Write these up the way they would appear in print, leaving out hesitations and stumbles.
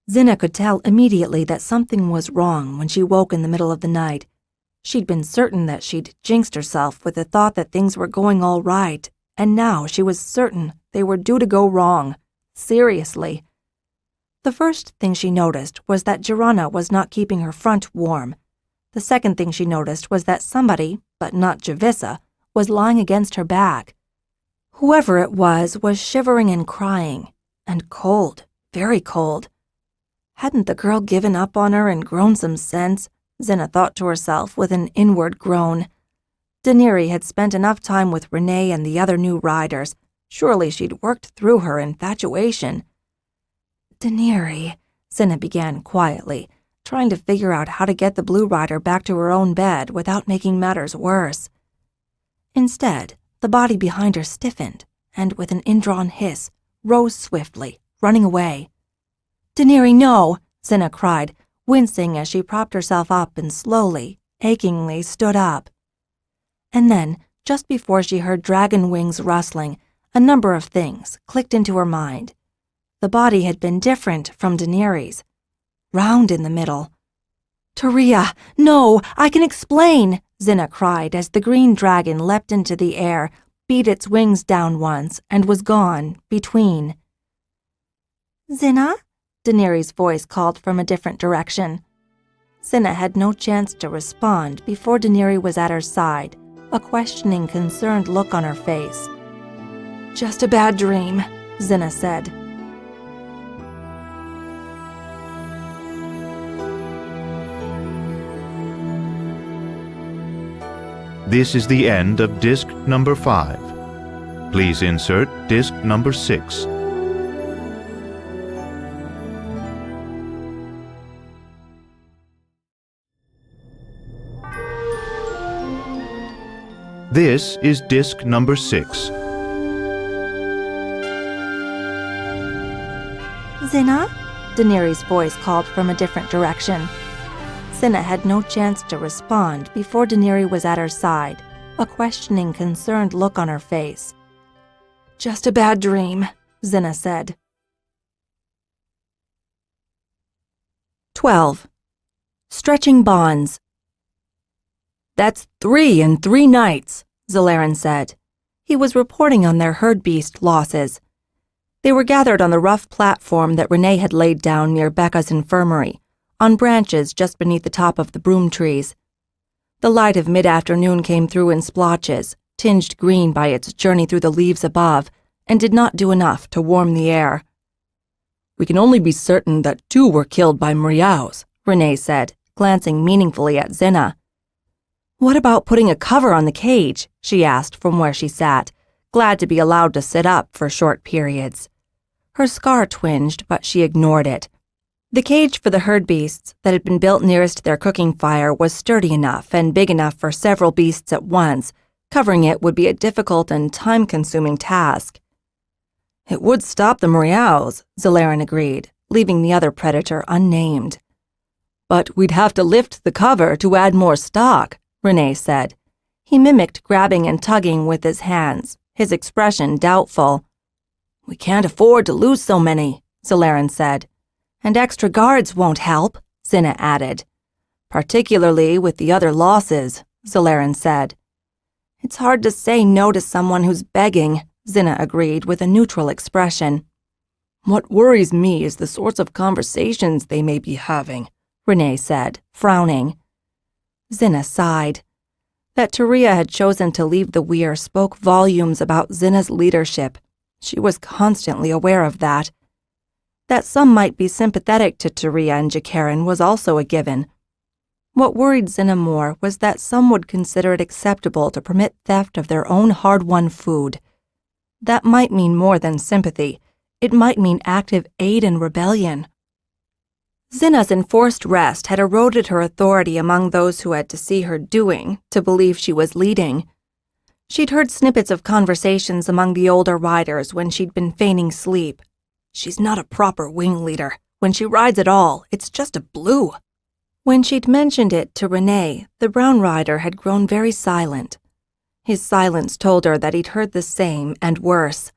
Xhinna could tell immediately that something was wrong when she woke in the middle of the night. She'd been certain that she'd jinxed herself with the thought that things were going all right, and now she was certain they were due to go wrong. Seriously. The first thing she noticed was that Xhinna was not keeping her front warm. The second thing she noticed was that somebody, but not Javissa, was lying against her back. Whoever it was shivering and crying, and cold, very cold. Hadn't the girl given up on her and grown some sense? Xhinna thought to herself with an inward groan. Daenerys had spent enough time with Renee and the other new riders. Surely she'd worked through her infatuation. Daenerys, Xhinna began quietly, trying to figure out how to get the Blue Rider back to her own bed without making matters worse. Instead, the body behind her stiffened, and with an indrawn hiss, rose swiftly, running away. "Daenerys, no!" Xhinna cried, wincing as she propped herself up and slowly, achingly stood up. And then, just before she heard dragon wings rustling, a number of things clicked into her mind. The body had been different from Daenerys. Round in the middle. "Tyria, no, I can explain!" Xhinna cried as the green dragon leapt into the air, beat its wings down once, and was gone, between. "Xhinna?" Daenerys' voice called from a different direction. Xhinna had no chance to respond before Daenerys was at her side, a questioning, concerned look on her face. "Just a bad dream," Xhinna said. This is the end of disc number 5. Please insert disc number 6. This is disc number 6. "Xhinna?" Daenerys' voice called from a different direction. Xhinna had no chance to respond before Daenerys was at her side, a questioning, concerned look on her face. "Just a bad dream," Xhinna said. 12. Stretching bonds. "That's 3 in 3 nights, Zalaran said. He was reporting on their herd beast losses. They were gathered on the rough platform that Renee had laid down near Becca's infirmary, on branches just beneath the top of the broom trees. The light of mid-afternoon came through in splotches, tinged green by its journey through the leaves above, and did not do enough to warm the air. "We can only be certain that 2 were killed by Mriaus," Renee said, glancing meaningfully at Xhinna. "What about putting a cover on the cage?" she asked from where she sat, glad to be allowed to sit up for short periods. Her scar twinged, but she ignored it. The cage for the herd beasts that had been built nearest their cooking fire was sturdy enough and big enough for several beasts at once. Covering it would be a difficult and time-consuming task. "It would stop the Mriaus," Zalaran agreed, leaving the other predator unnamed. "But we'd have to lift the cover to add more stock," Renee said. He mimicked grabbing and tugging with his hands, his expression doubtful. "We can't afford to lose so many," Zalaran said. "And extra guards won't help," Xhinna added. "Particularly with the other losses," Zalaran said. "It's hard to say no to someone who's begging," Xhinna agreed with a neutral expression. "What worries me is the sorts of conversations they may be having," Renee said, frowning. Xhinna sighed. That Tyria had chosen to leave the weir spoke volumes about Xhinna's leadership. She was constantly aware of that. That some might be sympathetic to Tyria and Jakaran was also a given. What worried Xhinna more was that some would consider it acceptable to permit theft of their own hard-won food. That might mean more than sympathy. It might mean active aid in rebellion. Xhinna's enforced rest had eroded her authority among those who had to see her doing, to believe she was leading. She'd heard snippets of conversations among the older riders when she'd been feigning sleep. "She's not a proper wing leader. When she rides at all, it's just a blue." When she'd mentioned it to Renee, the brown rider had grown very silent. His silence told her that he'd heard the same and worse.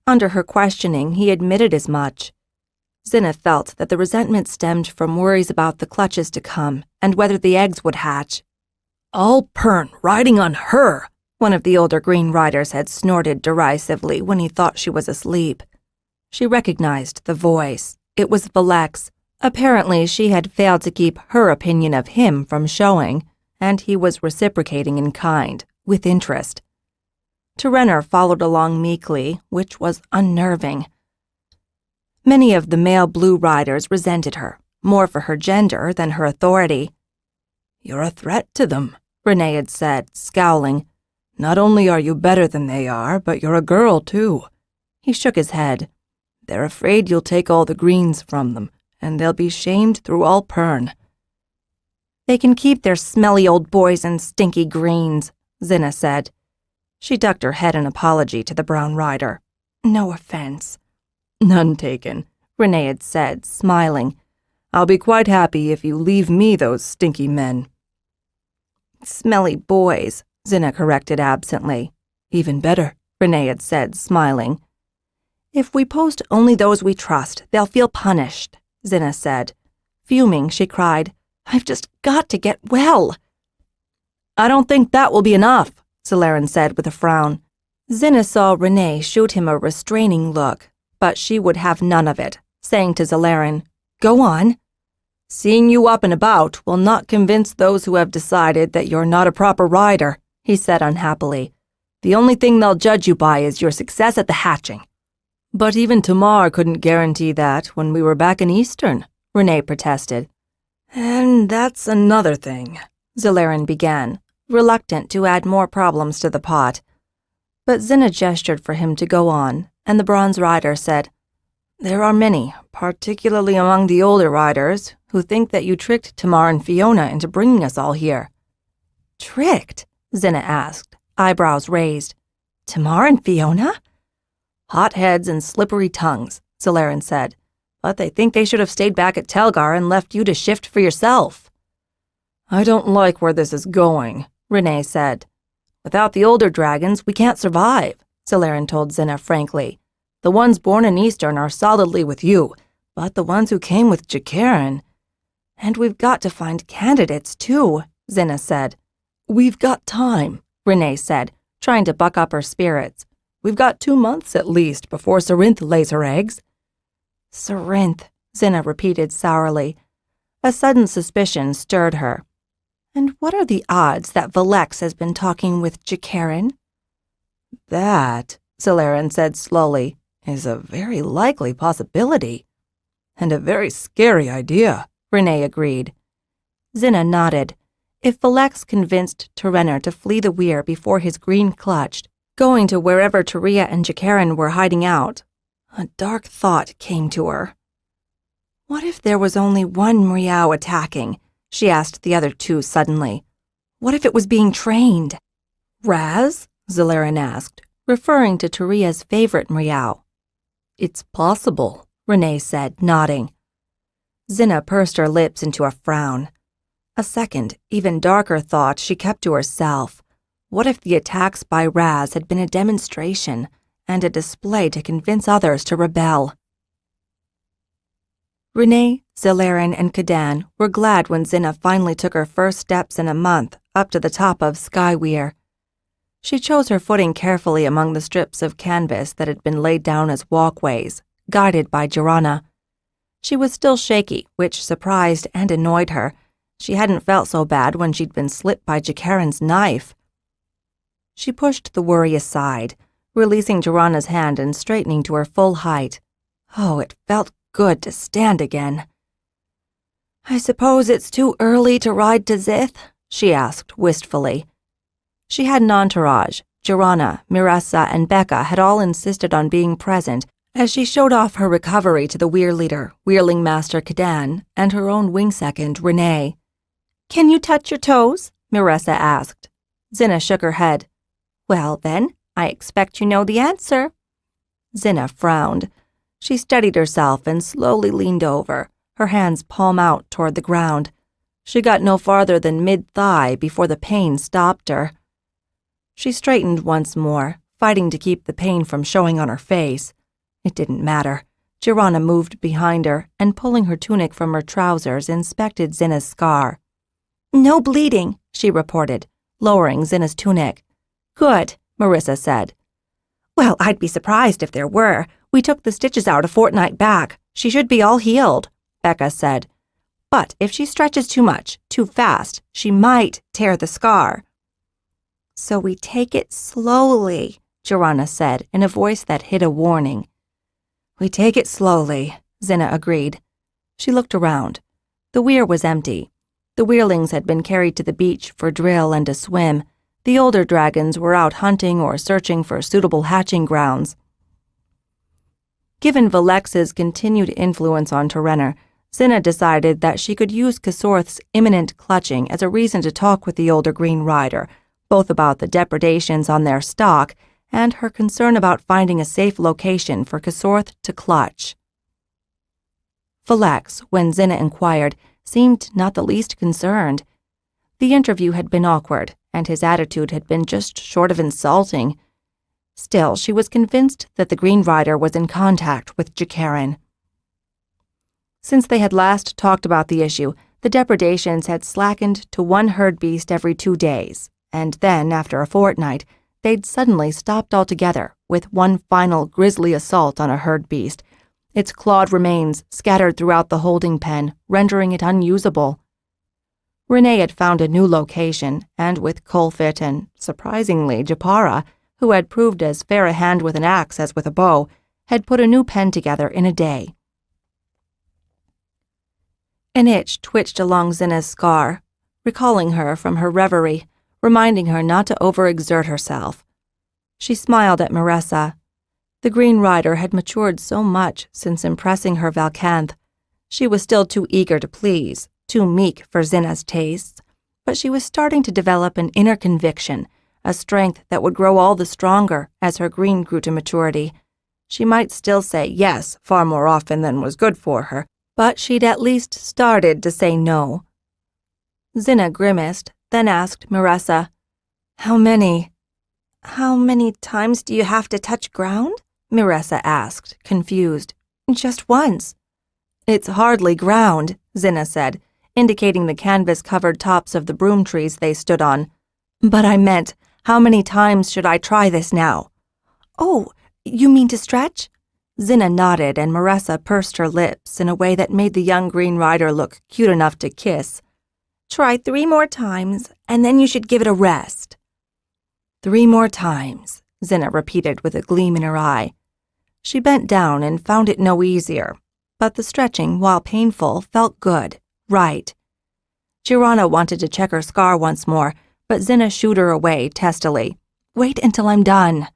Under her questioning, he admitted as much. Xhinna felt that the resentment stemmed from worries about the clutches to come and whether the eggs would hatch. "All Pern riding on her," one of the older Green Riders had snorted derisively when he thought she was asleep. She recognized the voice. It was Valek's. Apparently, she had failed to keep her opinion of him from showing, and he was reciprocating in kind, with interest. Terenner followed along meekly, which was unnerving. Many of the male Blue Riders resented her, more for her gender than her authority. "You're a threat to them," Renee had said, scowling. "Not only are you better than they are, but you're a girl, too." He shook his head. "They're afraid you'll take all the greens from them, and they'll be shamed through all Pern." "They can keep their smelly old boys and stinky greens," Xhinna said. She ducked her head in apology to the Brown Rider. "No offense." "None taken," Renee had said, smiling. "I'll be quite happy if you leave me those stinky men." "Smelly boys," Xhinna corrected absently. "Even better," Renee had said, smiling. "If we post only those we trust, they'll feel punished," Xhinna said. Fuming, she cried, "I've just got to get well." "I don't think that will be enough," Zalaran said with a frown. Xhinna saw Renee shoot him a restraining look, but she would have none of it, saying to Zalaran, "Go on." "Seeing you up and about will not convince those who have decided that you're not a proper rider," he said unhappily. "The only thing they'll judge you by is your success at the hatching." "But even Tamar couldn't guarantee that when we were back in Eastern," Renee protested. "And that's another thing," Zalaran began, reluctant to add more problems to the pot. But Xhinna gestured for him to go on, and the Bronze Rider said, "There are many, particularly among the older riders, who think that you tricked Tamar and Fiona into bringing us all here." "Tricked?" Xhinna asked, eyebrows raised. "Tamar and Fiona?" "Hot heads and slippery tongues," Zalaran said, "but they think they should have stayed back at Telgar and left you to shift for yourself." "I don't like where this is going," Renee said. "Without the older dragons, we can't survive," Zalaran told Xhinna frankly. "The ones born in Eastern are solidly with you, but the ones who came with Jakaran—" "And we've got to find candidates, too," Xhinna said. "We've got time," Renee said, trying to buck up her spirits. "We've got 2 months at least before Sarinth lays her eggs." "Sarinth," Xhinna repeated sourly. A sudden suspicion stirred her. "And what are the odds that Valek has been talking with Jakaran?" "That," Zalaran said slowly, "is a very likely possibility." "And a very scary idea," Renee agreed. Xhinna nodded. If Valek convinced Terenner to flee the weir before his green clutched, going to wherever Taria and Jakaran were hiding out, a dark thought came to her. What if there was only one Mriau attacking? She asked the other two suddenly. What if it was being trained? "Raz?" Zalaran asked, referring to Taria's favorite Mriau. "It's possible," Renee said, nodding. Xhinna pursed her lips into a frown. A second, even darker thought she kept to herself. What if the attacks by Raz had been a demonstration and a display to convince others to rebel? Renee, Zalaran, and Kadan were glad when Xhinna finally took her first steps in a month up to the top of Skyweir. She chose her footing carefully among the strips of canvas that had been laid down as walkways, guided by Xhinna. She was still shaky, which surprised and annoyed her. She hadn't felt so bad when she'd been slipped by Jakaran's knife. She pushed the worry aside, releasing Xhinna's hand and straightening to her full height. Oh, it felt good to stand again. "I suppose it's too early to ride to Zith?" she asked wistfully. She had an entourage. Xhinna, Miressa, and Becca had all insisted on being present as she showed off her recovery to the weir leader, Weirling Master Kadan, and her own wing-second, Renee. "Can you touch your toes?" Miressa asked. Xhinna shook her head. "Well, then, I expect you know the answer." Xhinna frowned. She steadied herself and slowly leaned over, her hands palm out toward the ground. She got no farther than mid-thigh before the pain stopped her. She straightened once more, fighting to keep the pain from showing on her face. It didn't matter. Xhinna moved behind her and, pulling her tunic from her trousers, inspected Xhinna's scar. "No bleeding," she reported, lowering Xhinna's tunic. "Good," Marissa said. "Well, I'd be surprised if there were. We took the stitches out a fortnight back. She should be all healed," Becca said. "But if she stretches too much, too fast, she might tear the scar." "So we take it slowly," Xhinna said in a voice that hid a warning. "We take it slowly," Xhinna agreed. She looked around. The weir was empty. The weirlings had been carried to the beach for drill and a swim. The older dragons were out hunting or searching for suitable hatching grounds. Given Valex's continued influence on Terenner, Xhinna decided that she could use Kasorth's imminent clutching as a reason to talk with the older Green Rider, both about the depredations on their stock and her concern about finding a safe location for Kasorth to clutch. Valex, when Xhinna inquired, seemed not the least concerned. The interview had been awkward, and his attitude had been just short of insulting. Still, she was convinced that the Green Rider was in contact with Jakaran. Since they had last talked about the issue, the depredations had slackened to one herd beast every 2 days, and then, after a fortnight, they'd suddenly stopped altogether, with one final grisly assault on a herd beast, its clawed remains scattered throughout the holding pen, rendering it unusable. Renee had found a new location, and with Colfit and, surprisingly, Japara, who had proved as fair a hand with an axe as with a bow, had put a new pen together in a day. An itch twitched along Xhinna's scar, recalling her from her reverie, reminding her not to overexert herself. She smiled at Marissa. The Green Rider had matured so much since impressing her Valcanth. She was still too eager to please, too meek for Xhinna's tastes, but she was starting to develop an inner conviction, a strength that would grow all the stronger as her green grew to maturity. She might still say yes far more often than was good for her, but she'd at least started to say no. Xhinna grimaced, then asked Marissa, How many times do you have to touch ground?" Marissa asked, confused. "Just once." "It's hardly ground," Xhinna said, indicating the canvas-covered tops of the broom trees they stood on. "But I meant, how many times should I try this now?" "Oh, you mean to stretch?" Xhinna nodded, and Marissa pursed her lips in a way that made the young Green Rider look cute enough to kiss. "Try 3 more times, and then you should give it a rest." 3 more times, Xhinna repeated with a gleam in her eye. She bent down and found it no easier, but the stretching, while painful, felt good, right. Xhinna wanted to check her scar once more, but Xhinna shooed her away testily. "Wait until I'm done."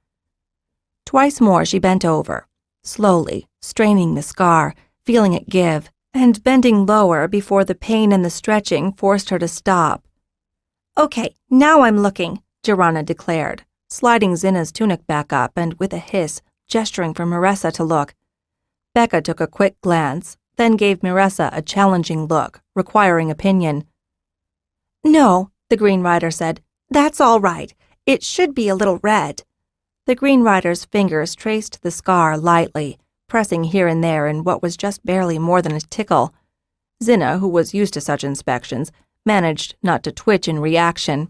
Twice more she bent over, slowly, straining the scar, feeling it give, and bending lower before the pain and the stretching forced her to stop. "Okay, now I'm looking," Xhinna declared, sliding Xhinna's tunic back up and, with a hiss, gesturing for Marissa to look. Becca took a quick glance, then gave Marissa a challenging look, requiring opinion. "No," the Green Rider said. "That's all right. It should be a little red." The Green Rider's fingers traced the scar lightly, pressing here and there in what was just barely more than a tickle. Xhinna, who was used to such inspections, managed not to twitch in reaction.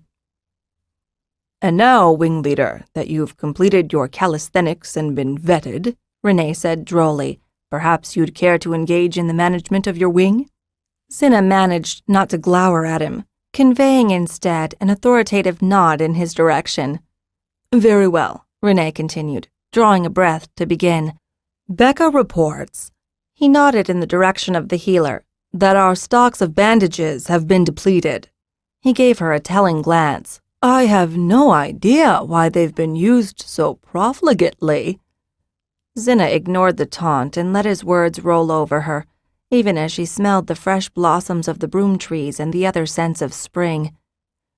"And now, Wing Leader, that you've completed your calisthenics and been vetted," Renee said drolly, "perhaps you'd care to engage in the management of your wing?" Xhinna managed not to glower at him, conveying instead an authoritative nod in his direction. "Very well," Renee continued, drawing a breath to begin. "Becca reports," he nodded in the direction of the healer, "that our stocks of bandages have been depleted." He gave her a telling glance. "I have no idea why they've been used so profligately." Xhinna ignored the taunt and let his words roll over her, even as she smelled the fresh blossoms of the broom trees and the other scents of spring.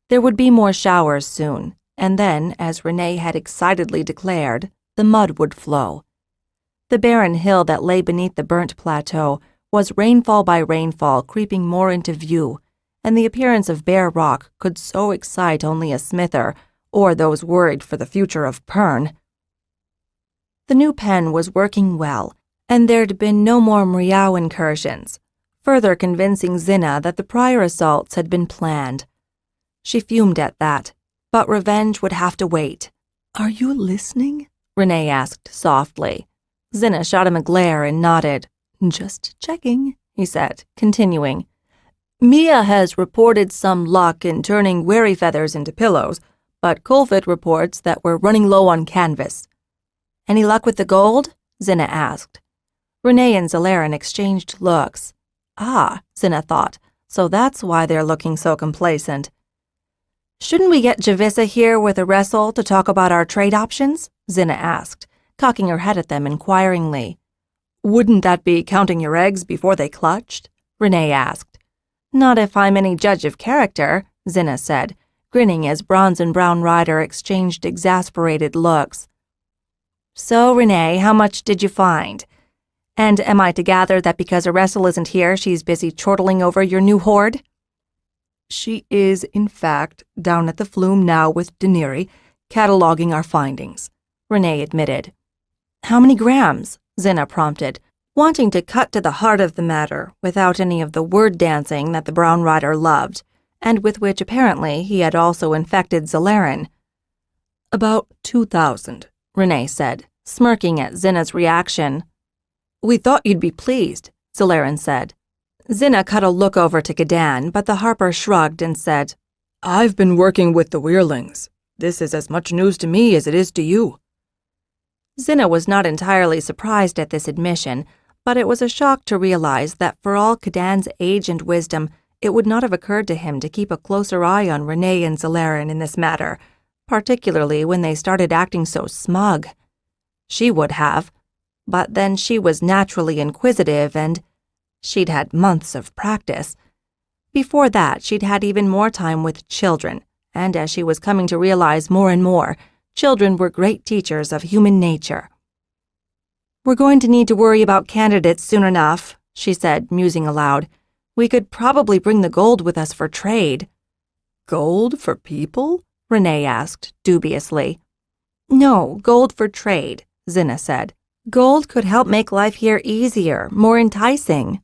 There would be more showers soon, and then, as Renee had excitedly declared, the mud would flow. The barren hill that lay beneath the burnt plateau was rainfall by rainfall creeping more into view, and the appearance of bare rock could so excite only a smither or those worried for the future of Pern. The new pen was working well, And there'd been no more Mriau incursions, further convincing Xhinna that the prior assaults had been planned. She fumed at that, but revenge would have to wait. "Are you listening?" Renee asked softly. Xhinna shot him a glare and nodded. "Just checking," he said, continuing. "Mia has reported some luck in turning wary feathers into pillows, but Colfit reports that we're running low on canvas." "Any luck with the gold?" Xhinna asked. Renee and Zalaran exchanged looks. Ah, Xhinna thought, so that's why they're looking so complacent. "Shouldn't we get Javissa here with a wrestle to talk about our trade options?" Xhinna asked, cocking her head at them inquiringly. "Wouldn't that be counting your eggs before they clutched?" Renee asked. "Not if I'm any judge of character," Xhinna said, grinning as Bronze and Brown Rider exchanged exasperated looks. "So, Renee, how much did you find? And am I to gather that because Eressel isn't here, she's busy chortling over your new hoard?" "She is, in fact, down at the flume now with Daenerys, cataloging our findings," Renee admitted. "How many grams?" Xhinna prompted, wanting to cut to the heart of the matter without any of the word dancing that the Brown Rider loved, and with which apparently he had also infected Zalaran. "About 2,000, Renee said, smirking at Xhinna's reaction. "We thought you'd be pleased," Zalaran said. Xhinna cut a look over to Cadan, but the Harper shrugged and said, "I've been working with the Weirlings. This is as much news to me as it is to you." Xhinna was not entirely surprised at this admission, but it was a shock to realize that for all Cadan's age and wisdom, it would not have occurred to him to keep a closer eye on Renee and Zalaran in this matter, particularly when they started acting so smug. She would have, but then she was naturally inquisitive and she'd had months of practice. Before that, she'd had even more time with children, and as she was coming to realize more and more, children were great teachers of human nature. "We're going to need to worry about candidates soon enough," she said, musing aloud. "We could probably bring the gold with us for trade." "Gold for people?" Renee asked, dubiously. "No, gold for trade," Xhinna said. "Gold could help make life here easier, more enticing."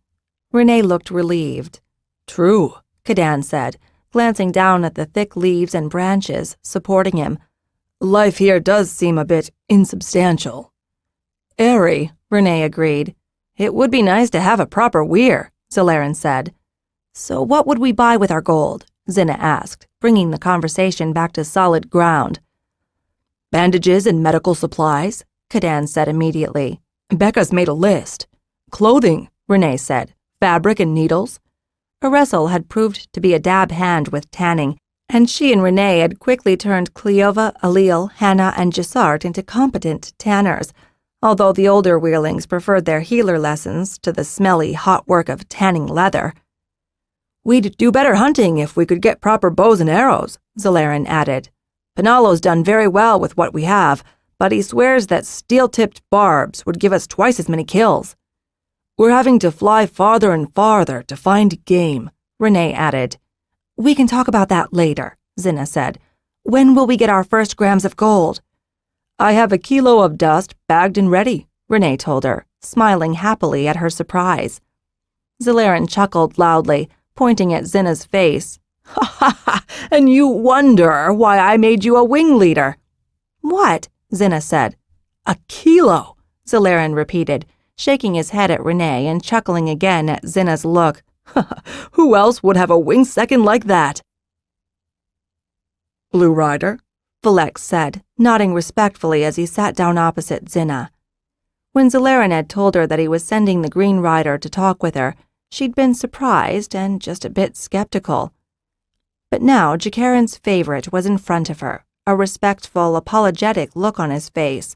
Renee looked relieved. "True," Cadan said, glancing down at the thick leaves and branches supporting him. "Life here does seem a bit insubstantial." "Airy," Renee agreed. "It would be nice to have a proper weir," Zalaran said. "So what would we buy with our gold?" Xhinna asked, bringing the conversation back to solid ground. "Bandages and medical supplies," Cadan said immediately. "Becca's made a list." "Clothing," Renee said. "Fabric and needles." Eressel had proved to be a dab hand with tanning, and she and Renee had quickly turned Cleova, Alil, Hannah, and Jessart into competent tanners, although the older Weirlings preferred their healer lessons to the smelly, hot work of tanning leather. "We'd do better hunting if we could get proper bows and arrows," Zalaran added. "Penalo's done very well with what we have, but he swears that steel-tipped barbs would give us twice as many kills." "We're having to fly farther and farther to find game," Renee added. "We can talk about that later," Xhinna said. "When will we get our first grams of gold?" "I have a kilo of dust bagged and ready," Renee told her, smiling happily at her surprise. Zalaran chuckled loudly, pointing at Xhinna's face. "Ha ha ha! And you wonder why I made you a wing leader." "What?" Xhinna said. "A kilo," Zalaran repeated, shaking his head at Renee and chuckling again at Xhinna's look. "Who else would have a wing second like that?" "Blue Rider," Velex said, nodding respectfully as he sat down opposite Xhinna. When Zalaran had told her that he was sending the Green Rider to talk with her, she'd been surprised and just a bit skeptical. But now Jakaran's favorite was in front of her, a respectful, apologetic look on his face.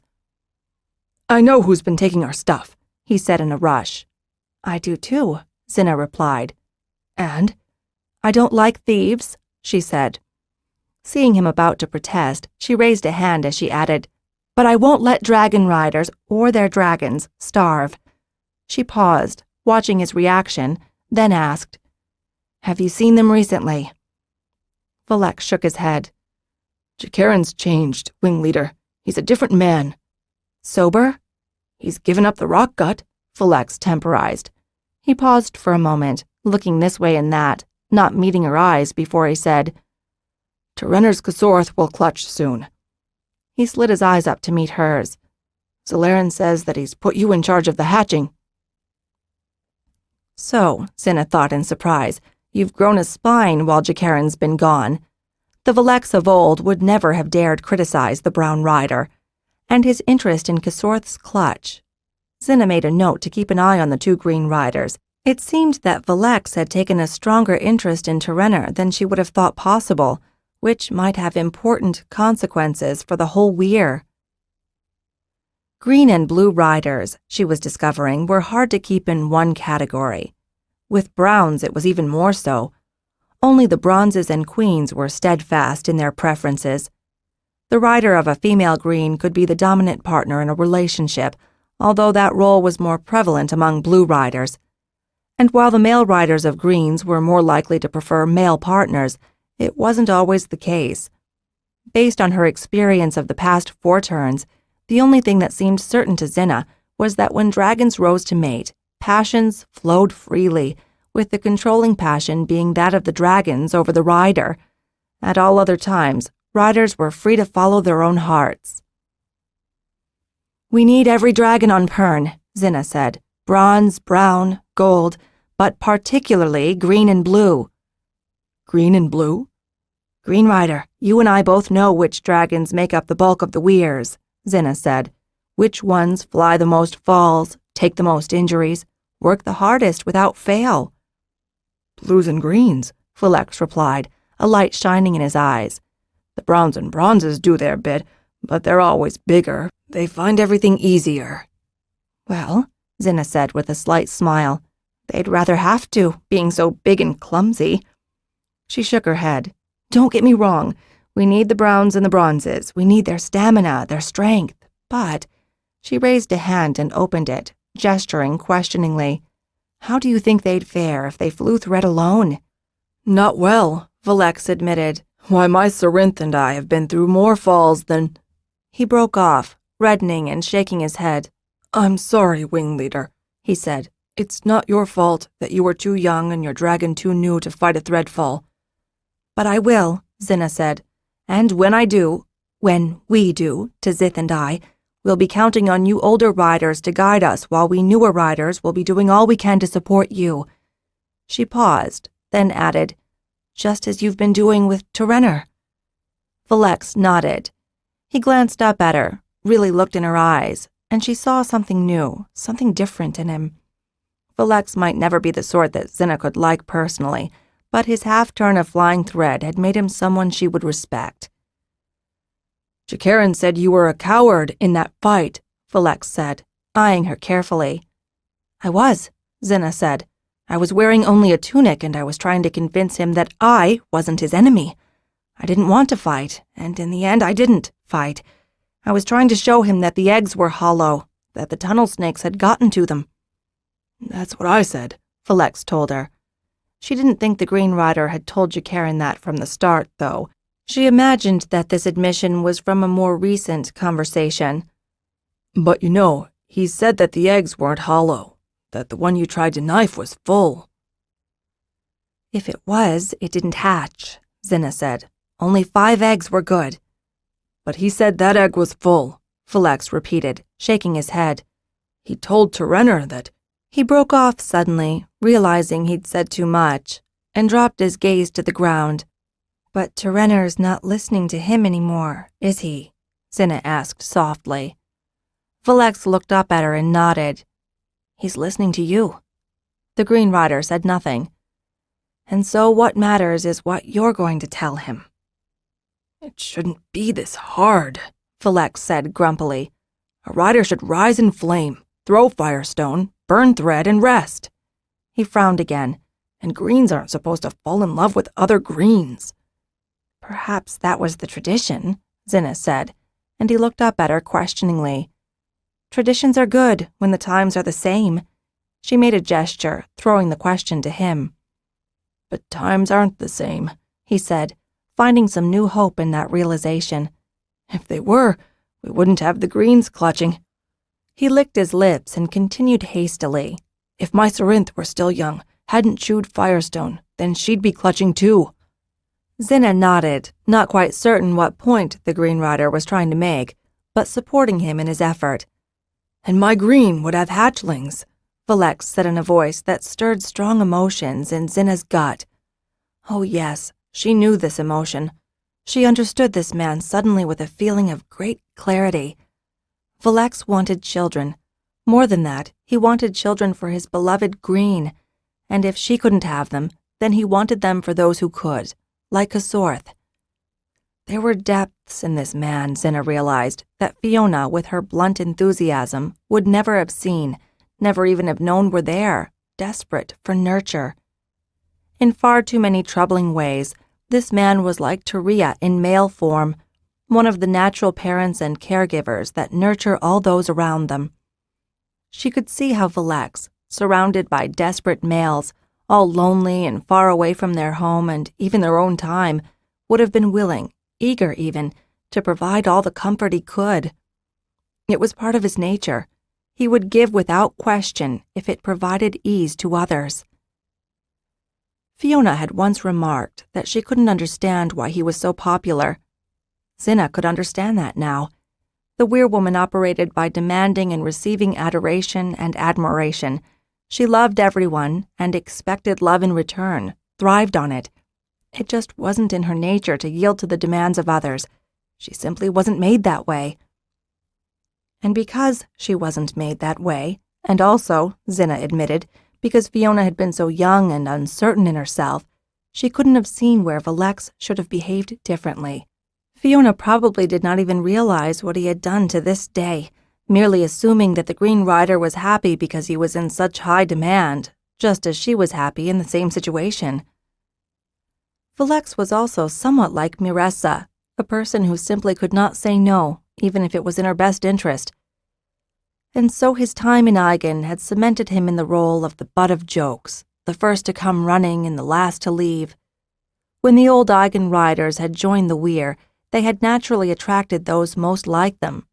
"I know who's been taking our stuff," he said in a rush. "I do too," Xhinna replied. "And?" "I don't like thieves," she said. Seeing him about to protest, she raised a hand as she added, "But I won't let dragon riders or their dragons starve." She paused, watching his reaction, then asked, "Have you seen them recently?" Velex shook his head. "Jakaran's changed, Wing Leader. He's a different man." "Sober?" "He's given up the rock gut," Philex temporized. He paused for a moment, looking this way and that, not meeting her eyes before he said, "Terenner's Kasorth will clutch soon." He slid his eyes up to meet hers. "Zalaran says that he's put you in charge of the hatching." "So," Xhinna thought in surprise, "you've grown a spine while Jakaran's been gone." The Philex of old would never have dared criticize the brown rider, and his interest in Kasorth's clutch. Xhinna made a note to keep an eye on the two green riders. It seemed that Philex had taken a stronger interest in Terenner than she would have thought possible, which might have important consequences for the whole weir. Green and blue riders, she was discovering, were hard to keep in one category. With browns it was even more so. Only the bronzes and queens were steadfast in their preferences. The rider of a female green could be the dominant partner in a relationship, although that role was more prevalent among blue riders. And while the male riders of greens were more likely to prefer male partners, it wasn't always the case. Based on her experience of the past 4 turns, the only thing that seemed certain to Xhinna was that when dragons rose to mate, passions flowed freely, with the controlling passion being that of the dragons over the rider. At all other times, riders were free to follow their own hearts. "We need every dragon on Pern," Xhinna said. "Bronze, brown, gold, but particularly green and blue." "Green and blue?" "Green Rider, you and I both know which dragons make up the bulk of the weirs," Xhinna said. "Which ones fly the most falls, take the most injuries, work the hardest without fail." "Blues and greens," Philex replied, a light shining in his eyes. "The browns and bronzes do their bit, but they're always bigger. They find everything easier." "Well," Xhinna said with a slight smile, "they'd rather have to, being so big and clumsy." She shook her head. "Don't get me wrong. We need the browns and the bronzes. We need their stamina, their strength. But," she raised a hand and opened it, gesturing questioningly, "how do you think they'd fare if they flew thread alone?" "Not well," Philex admitted. "Why, my Sarinth and I have been through more falls than—" He broke off, reddening and shaking his head. "I'm sorry, Wing Leader," he said. "It's not your fault that you were too young and your dragon too new to fight a threadfall." "But I will," Xhinna said. "And when we do, to Xith and I, we'll be counting on you older riders to guide us while we newer riders will be doing all we can to support you." She paused, then added, "Just as you've been doing with Terenner." Philex nodded. He glanced up at her, really looked in her eyes, and she saw something new, something different in him. Philex might never be the sort that Xhinna could like personally, but his half-turn of flying thread had made him someone she would respect. "Jakaran said you were a coward in that fight," Philex said, eyeing her carefully. "I was," Xhinna said. "I was wearing only a tunic and I was trying to convince him that I wasn't his enemy. I didn't want to fight, and in the end I didn't fight. I was trying to show him that the eggs were hollow, that the tunnel snakes had gotten to them." "That's what I said," Philex told her. She didn't think the Green Rider had told Jakaran that from the start, though. She imagined that this admission was from a more recent conversation. "But you know, he said that the eggs weren't hollow, that the one you tried to knife was full." "If it was, it didn't hatch," Xhinna said. "Only 5 eggs were good." "But he said that egg was full," Philex repeated, shaking his head. "He told Terenner that—" He broke off suddenly, realizing he'd said too much, and dropped his gaze to the ground. "But Terenner's not listening to him anymore, is he?" Xhinna asked softly. Philex looked up at her and nodded. "He's listening to you." The Green Rider said nothing. "And so what matters is what you're going to tell him." "It shouldn't be this hard," Philex said grumpily. "A rider should rise in flame, throw firestone, burn thread, and rest." He frowned again. "And greens aren't supposed to fall in love with other greens." "Perhaps that was the tradition," Xhinna said, and he looked up at her questioningly. "Traditions are good when the times are the same." She made a gesture, throwing the question to him. "But times aren't the same," he said, finding some new hope in that realization. "If they were, we wouldn't have the greens clutching." He licked his lips and continued hastily. If my Cerinth were still young, hadn't chewed Firestone, then she'd be clutching too. Xhinna nodded, not quite certain what point the Green Rider was trying to make, but supporting him in his effort. And my green would have hatchlings, Valex said in a voice that stirred strong emotions in Xhinna's gut. Oh yes, she knew this emotion. She understood this man suddenly with a feeling of great clarity. Valex wanted children. More than that, he wanted children for his beloved Green, and if she couldn't have them, then he wanted them for those who could, like Kasorth. There were depths in this man, Xhinna realized, that Fiona, with her blunt enthusiasm, would never have seen, never even have known were there, desperate for nurture. In far too many troubling ways, this man was like Turia in male form, one of the natural parents and caregivers that nurture all those around them. She could see how Valex, surrounded by desperate males, all lonely and far away from their home and even their own time, would have been willing, eager even, to provide all the comfort he could. It was part of his nature. He would give without question if it provided ease to others. Fiona had once remarked that she couldn't understand why he was so popular. Xhinna could understand that now. The weirwoman operated by demanding and receiving adoration and admiration. She loved everyone and expected love in return, thrived on it. It just wasn't in her nature to yield to the demands of others. She simply wasn't made that way. And because she wasn't made that way, and also, Xhinna admitted, because Fiona had been so young and uncertain in herself, she couldn't have seen where Valex should have behaved differently. Fiona probably did not even realize what he had done to this day, merely assuming that the Green Rider was happy because he was in such high demand, just as she was happy in the same situation. Valex was also somewhat like Miressa, a person who simply could not say no, even if it was in her best interest. And so his time in Aigen had cemented him in the role of the butt of jokes, the first to come running and the last to leave. When the old Aigen riders had joined the Weir, they had naturally attracted those most like them.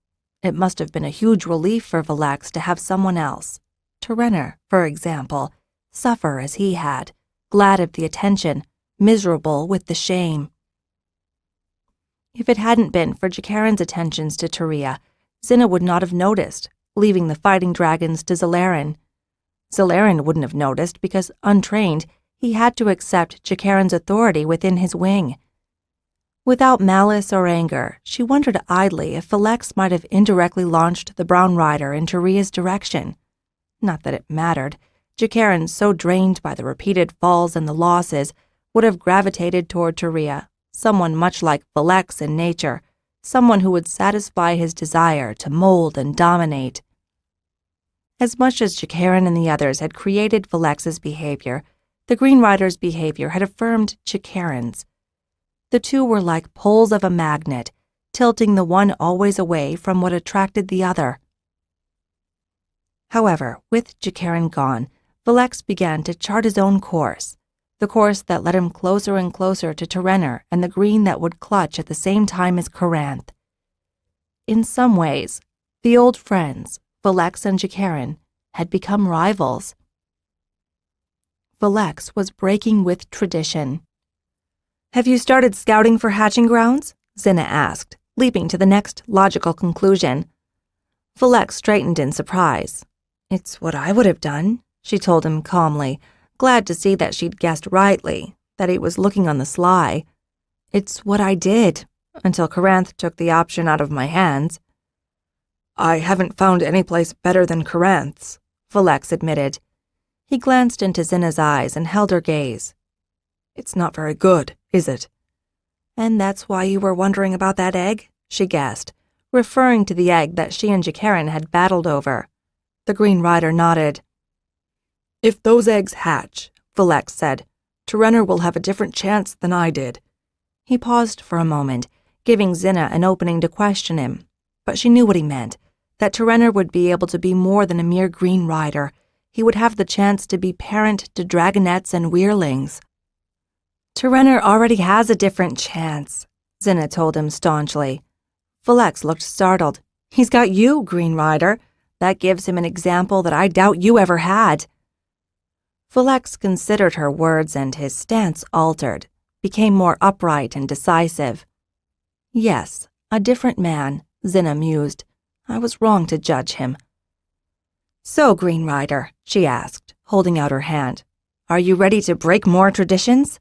It must have been a huge relief for Valex to have someone else, Terenner, for example, suffer as he had, glad of the attention, miserable with the shame. If it hadn't been for Jakaran's attentions to Turia, Xhinna would not have noticed, leaving the fighting dragons to Zalarin. Zalarin wouldn't have noticed because, untrained, he had to accept Jakaran's authority within his wing. Without malice or anger, she wondered idly if Valex might have indirectly launched the Brown Rider in Turia's direction. Not that it mattered. Jakaran, so drained by the repeated falls and the losses, would have gravitated toward Turia, someone much like Valex in nature, someone who would satisfy his desire to mold and dominate. As much as Jakaran and the others had created Valex's behavior, the Green Rider's behavior had affirmed Jakaran's. The two were like poles of a magnet, tilting the one always away from what attracted the other. However, with Jakaran gone, Valex began to chart his own course, the course that led him closer and closer to Terenner and the green that would clutch at the same time as Coranth. In some ways, the old friends, Valex and Jakaran, had become rivals. Valex was breaking with tradition. "Have you started scouting for hatching grounds?" Xhinna asked, leaping to the next logical conclusion. Valex straightened in surprise. "It's what I would have done," she told him calmly, glad to see that she'd guessed rightly, that he was looking on the sly. "It's what I did, until Coranth took the option out of my hands." "I haven't found any place better than Coranth's," Valex admitted. He glanced into Xhinna's eyes and held her gaze. "It's not very good, is it?" "And that's why you were wondering about that egg?" she guessed, referring to the egg that she and Jakaran had battled over. The Green Rider nodded. "If those eggs hatch," Valex said, "Terenner will have a different chance than I did." He paused for a moment, giving Xhinna an opening to question him, but she knew what he meant, that Terenner would be able to be more than a mere Green Rider. He would have the chance to be parent to dragonettes and weirlings. "Terenner already has a different chance," Xhinna told him staunchly. Valex looked startled. "He's got you, Green Rider. That gives him an example that I doubt you ever had." Felix considered her words, and his stance altered, became more upright and decisive. "Yes, a different man," Xhinna mused. "I was wrong to judge him." "So, Green Rider," she asked, holding out her hand, "are you ready to break more traditions?"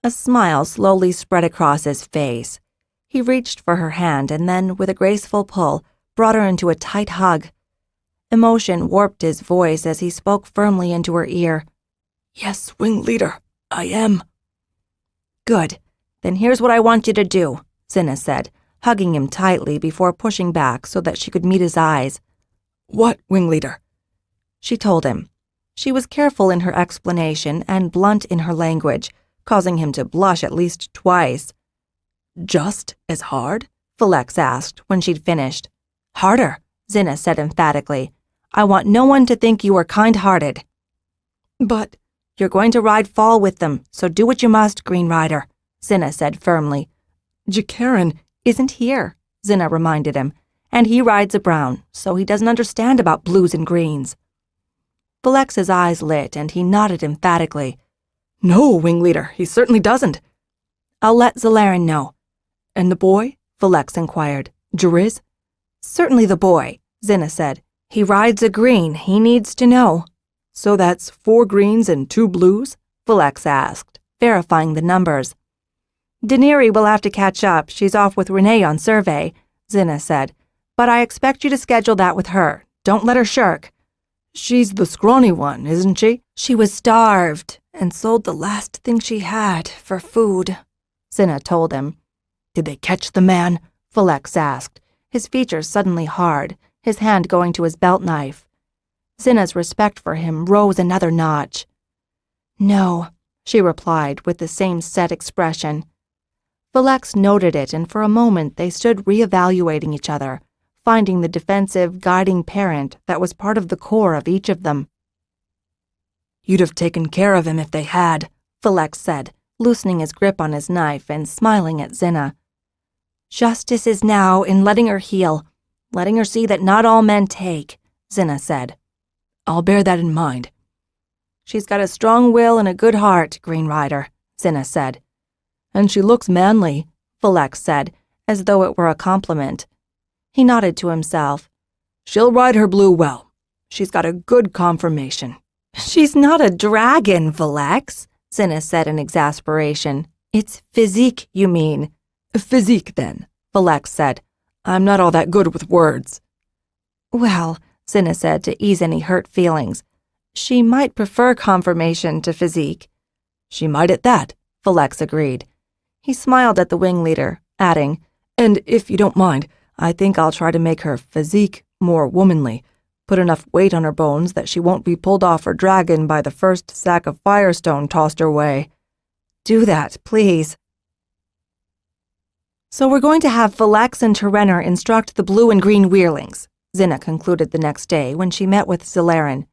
A smile slowly spread across his face. He reached for her hand and then, with a graceful pull, brought her into a tight hug. Emotion warped his voice as he spoke firmly into her ear. "Yes, Wing Leader, I am." "Good. Then here's what I want you to do," Xhinna said, hugging him tightly before pushing back so that she could meet his eyes. "What, Wing Leader?" She told him. She was careful in her explanation and blunt in her language, causing him to blush at least twice. "Just as hard?" Felix asked when she'd finished. "Harder," Xhinna said emphatically. "I want no one to think you are kind-hearted." "But you're going to ride fall with them, so do what you must, Green Rider," Xhinna said firmly. "Jakaran isn't here," Xhinna reminded him, "and he rides a brown, so he doesn't understand about blues and greens." Felix's eyes lit, and he nodded emphatically. "No, Wing Leader, he certainly doesn't." "I'll let Zalaran know." "And the boy?" Felix inquired. "Jariz?" "Certainly the boy," Xhinna said. "He rides a green. He needs to know." "So that's 4 greens and 2 blues?" Felix asked, verifying the numbers. "Daenerys will have to catch up. She's off with Renee on survey," Xhinna said. "But I expect you to schedule that with her. Don't let her shirk." "She's the scrawny one, isn't she?" "She was starved and sold the last thing she had for food," Xhinna told him. "Did they catch the man?" Felix asked, his features suddenly hard, his hand going to his belt knife. Xhinna's respect for him rose another notch. "No," she replied with the same set expression. Felix noted it, and for a moment they stood reevaluating each other, finding the defensive, guiding parent that was part of the core of each of them. "You'd have taken care of him if they had," Felix said, loosening his grip on his knife and smiling at Xhinna. "Justice is now in letting her heal, letting her see that not all men take," Xhinna said. "I'll bear that in mind." "She's got a strong will and a good heart, Green Rider," Xhinna said. "And she looks manly," Felix said, as though it were a compliment. He nodded to himself. "She'll ride her blue well. She's got a good conformation." "She's not a dragon, Felix," Xhinna said in exasperation. "It's physique, you mean." "Physique, then," Felix said. "I'm not all that good with words." "Well," Xhinna said to ease any hurt feelings, "she might prefer conformation to physique." "She might at that," Felix agreed. He smiled at the wing leader, adding, "And if you don't mind, I think I'll try to make her physique more womanly, put enough weight on her bones that she won't be pulled off her dragon by the first sack of firestone tossed her way." "Do that, please." "So we're going to have Felix and Terenner instruct the blue and green weirlings," Xhinna concluded the next day when she met with Zalaran.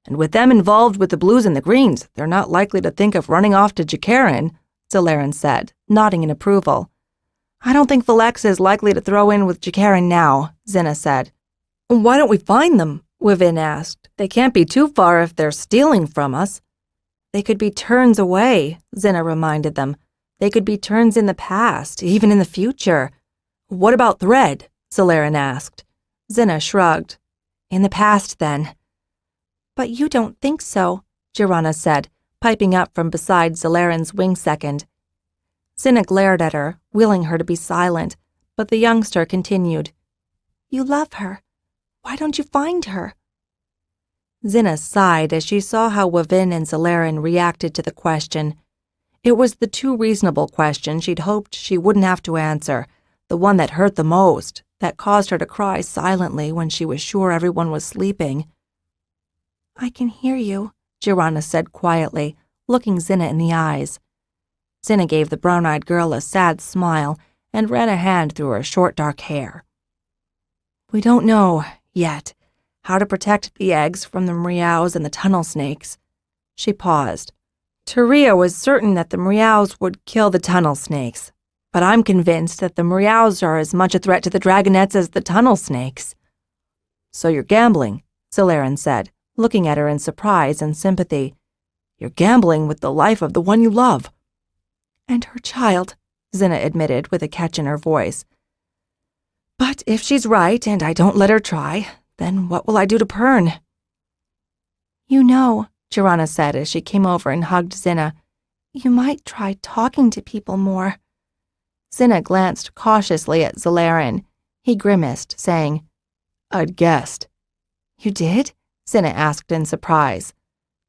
"And with them involved with the blues and the greens, they're not likely to think of running off to Jakaran," Zalaran said, nodding in approval. "I don't think Felix is likely to throw in with Jakaran now," Xhinna said. "Why don't we find them?" Wivin asked. "They can't be too far if they're stealing from us." "They could be turns away," Xhinna reminded them. "They could be turns in the past, even in the future." "What about Thread?" Zalaran asked. Xhinna shrugged. "In the past, then." "But you don't think so," Jirana said, piping up from beside Zalaran's wing second. Xhinna glared at her, willing her to be silent, but the youngster continued. "You love her. Why don't you find her?" Xhinna sighed as she saw how Wivin and Zalaran reacted to the question. It was the too reasonable question she'd hoped she wouldn't have to answer, the one that hurt the most, that caused her to cry silently when she was sure everyone was sleeping. "I can hear you," Jirana said quietly, looking Xhinna in the eyes. Xhinna gave the brown-eyed girl a sad smile and ran a hand through her short dark hair. "We don't know, yet, how to protect the eggs from the Mriaus and the tunnel snakes." She paused. "Taria was certain that the Mriaus would kill the tunnel snakes, but I'm convinced that the Mriaus are as much a threat to the dragonettes as the tunnel snakes." So you're gambling, Zalaran said, looking at her in surprise and sympathy. You're gambling with the life of the one you love. And her child, Xhinna admitted with a catch in her voice. But if she's right and I don't let her try, then what will I do to Pern? You know, Xhinna said as she came over and hugged Xhinna, you might try talking to people more. Xhinna glanced cautiously at Zalaran. He grimaced, saying, I'd guessed. You did? Xhinna asked in surprise.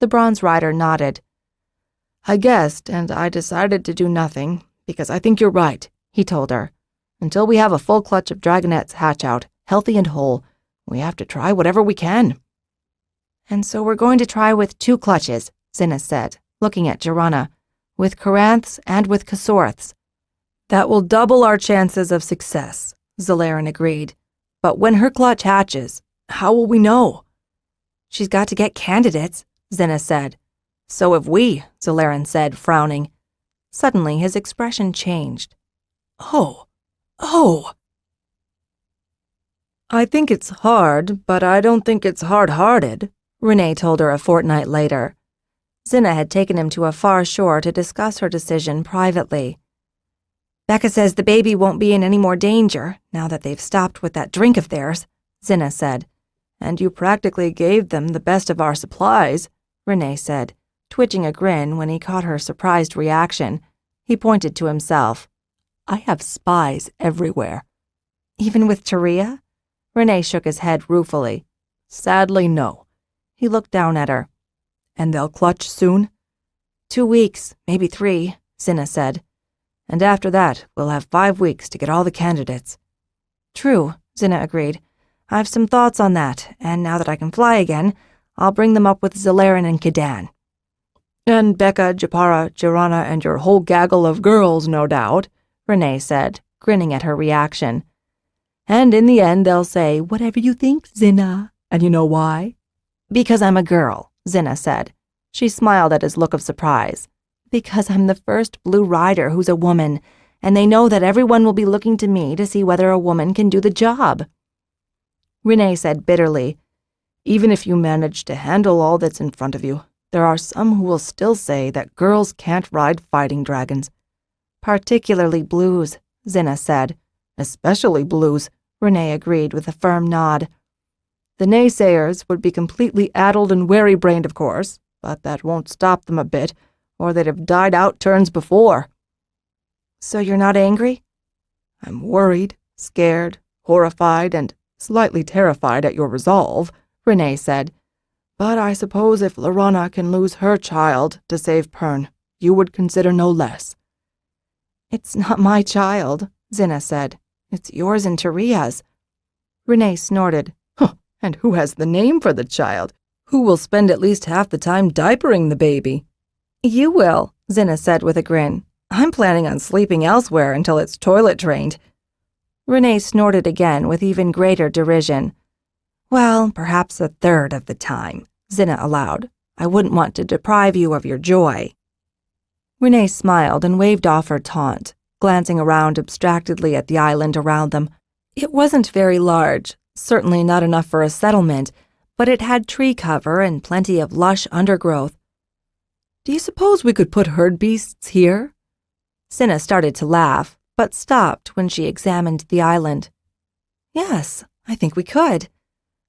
The bronze rider nodded. I guessed, and I decided to do nothing, because I think you're right, he told her. Until we have a full clutch of dragonettes hatch out, healthy and whole, we have to try whatever we can. And so we're going to try with 2 clutches, Xhinna said, looking at Xhinna, with Caranths and with Kasorths. That will double our chances of success, Zalaran agreed. But when her clutch hatches, how will we know? She's got to get candidates, Xhinna said. So have we, Zalaran said, frowning. Suddenly his expression changed. Oh. I think it's hard, but I don't think it's hard-hearted, Renee told her a fortnight later. Xhinna had taken him to a far shore to discuss her decision privately. Becca says the baby won't be in any more danger now that they've stopped with that drink of theirs, Xhinna said. And you practically gave them the best of our supplies, Renee said, twitching a grin when he caught her surprised reaction. He pointed to himself. I have spies everywhere. Even with Taria? Renee shook his head ruefully. Sadly, no. He looked down at her. And they'll clutch soon? 2 weeks, maybe 3, Xhinna said. And after that, we'll have 5 weeks to get all the candidates. True, Xhinna agreed. I've some thoughts on that, and now that I can fly again, I'll bring them up with Zalaran and Kidan. And Becca, Japara, Jirana, and your whole gaggle of girls, no doubt, Renee said, grinning at her reaction. And in the end, they'll say, whatever you think, Xhinna. And you know why? Because I'm a girl, Xhinna said. She smiled at his look of surprise. Because I'm the first blue rider who's a woman, and they know that everyone will be looking to me to see whether a woman can do the job. Renee said bitterly, even if you manage to handle all that's in front of you, there are some who will still say that girls can't ride fighting dragons. Particularly blues, Xhinna said. Especially blues, Renee agreed with a firm nod. The naysayers would be completely addled and wary-brained, of course, but that won't stop them a bit, or they'd have died out turns before. So you're not angry? I'm worried, scared, horrified, and slightly terrified at your resolve, Renee said. But I suppose if Lorana can lose her child to save Pern, you would consider no less. It's not my child, Xhinna said. It's yours and Taria's. Renee snorted. Huh, and who has the name for the child? Who will spend at least half the time diapering the baby? You will, Xhinna said with a grin. I'm planning on sleeping elsewhere until it's toilet trained. Renee snorted again with even greater derision. Well, perhaps a third of the time, Xhinna allowed. I wouldn't want to deprive you of your joy. Renee smiled and waved off her taunt, glancing around abstractedly at the island around them. It wasn't very large, certainly not enough for a settlement, but it had tree cover and plenty of lush undergrowth. Do you suppose we could put herd beasts here? Xhinna started to laugh, but stopped when she examined the island. Yes, I think we could.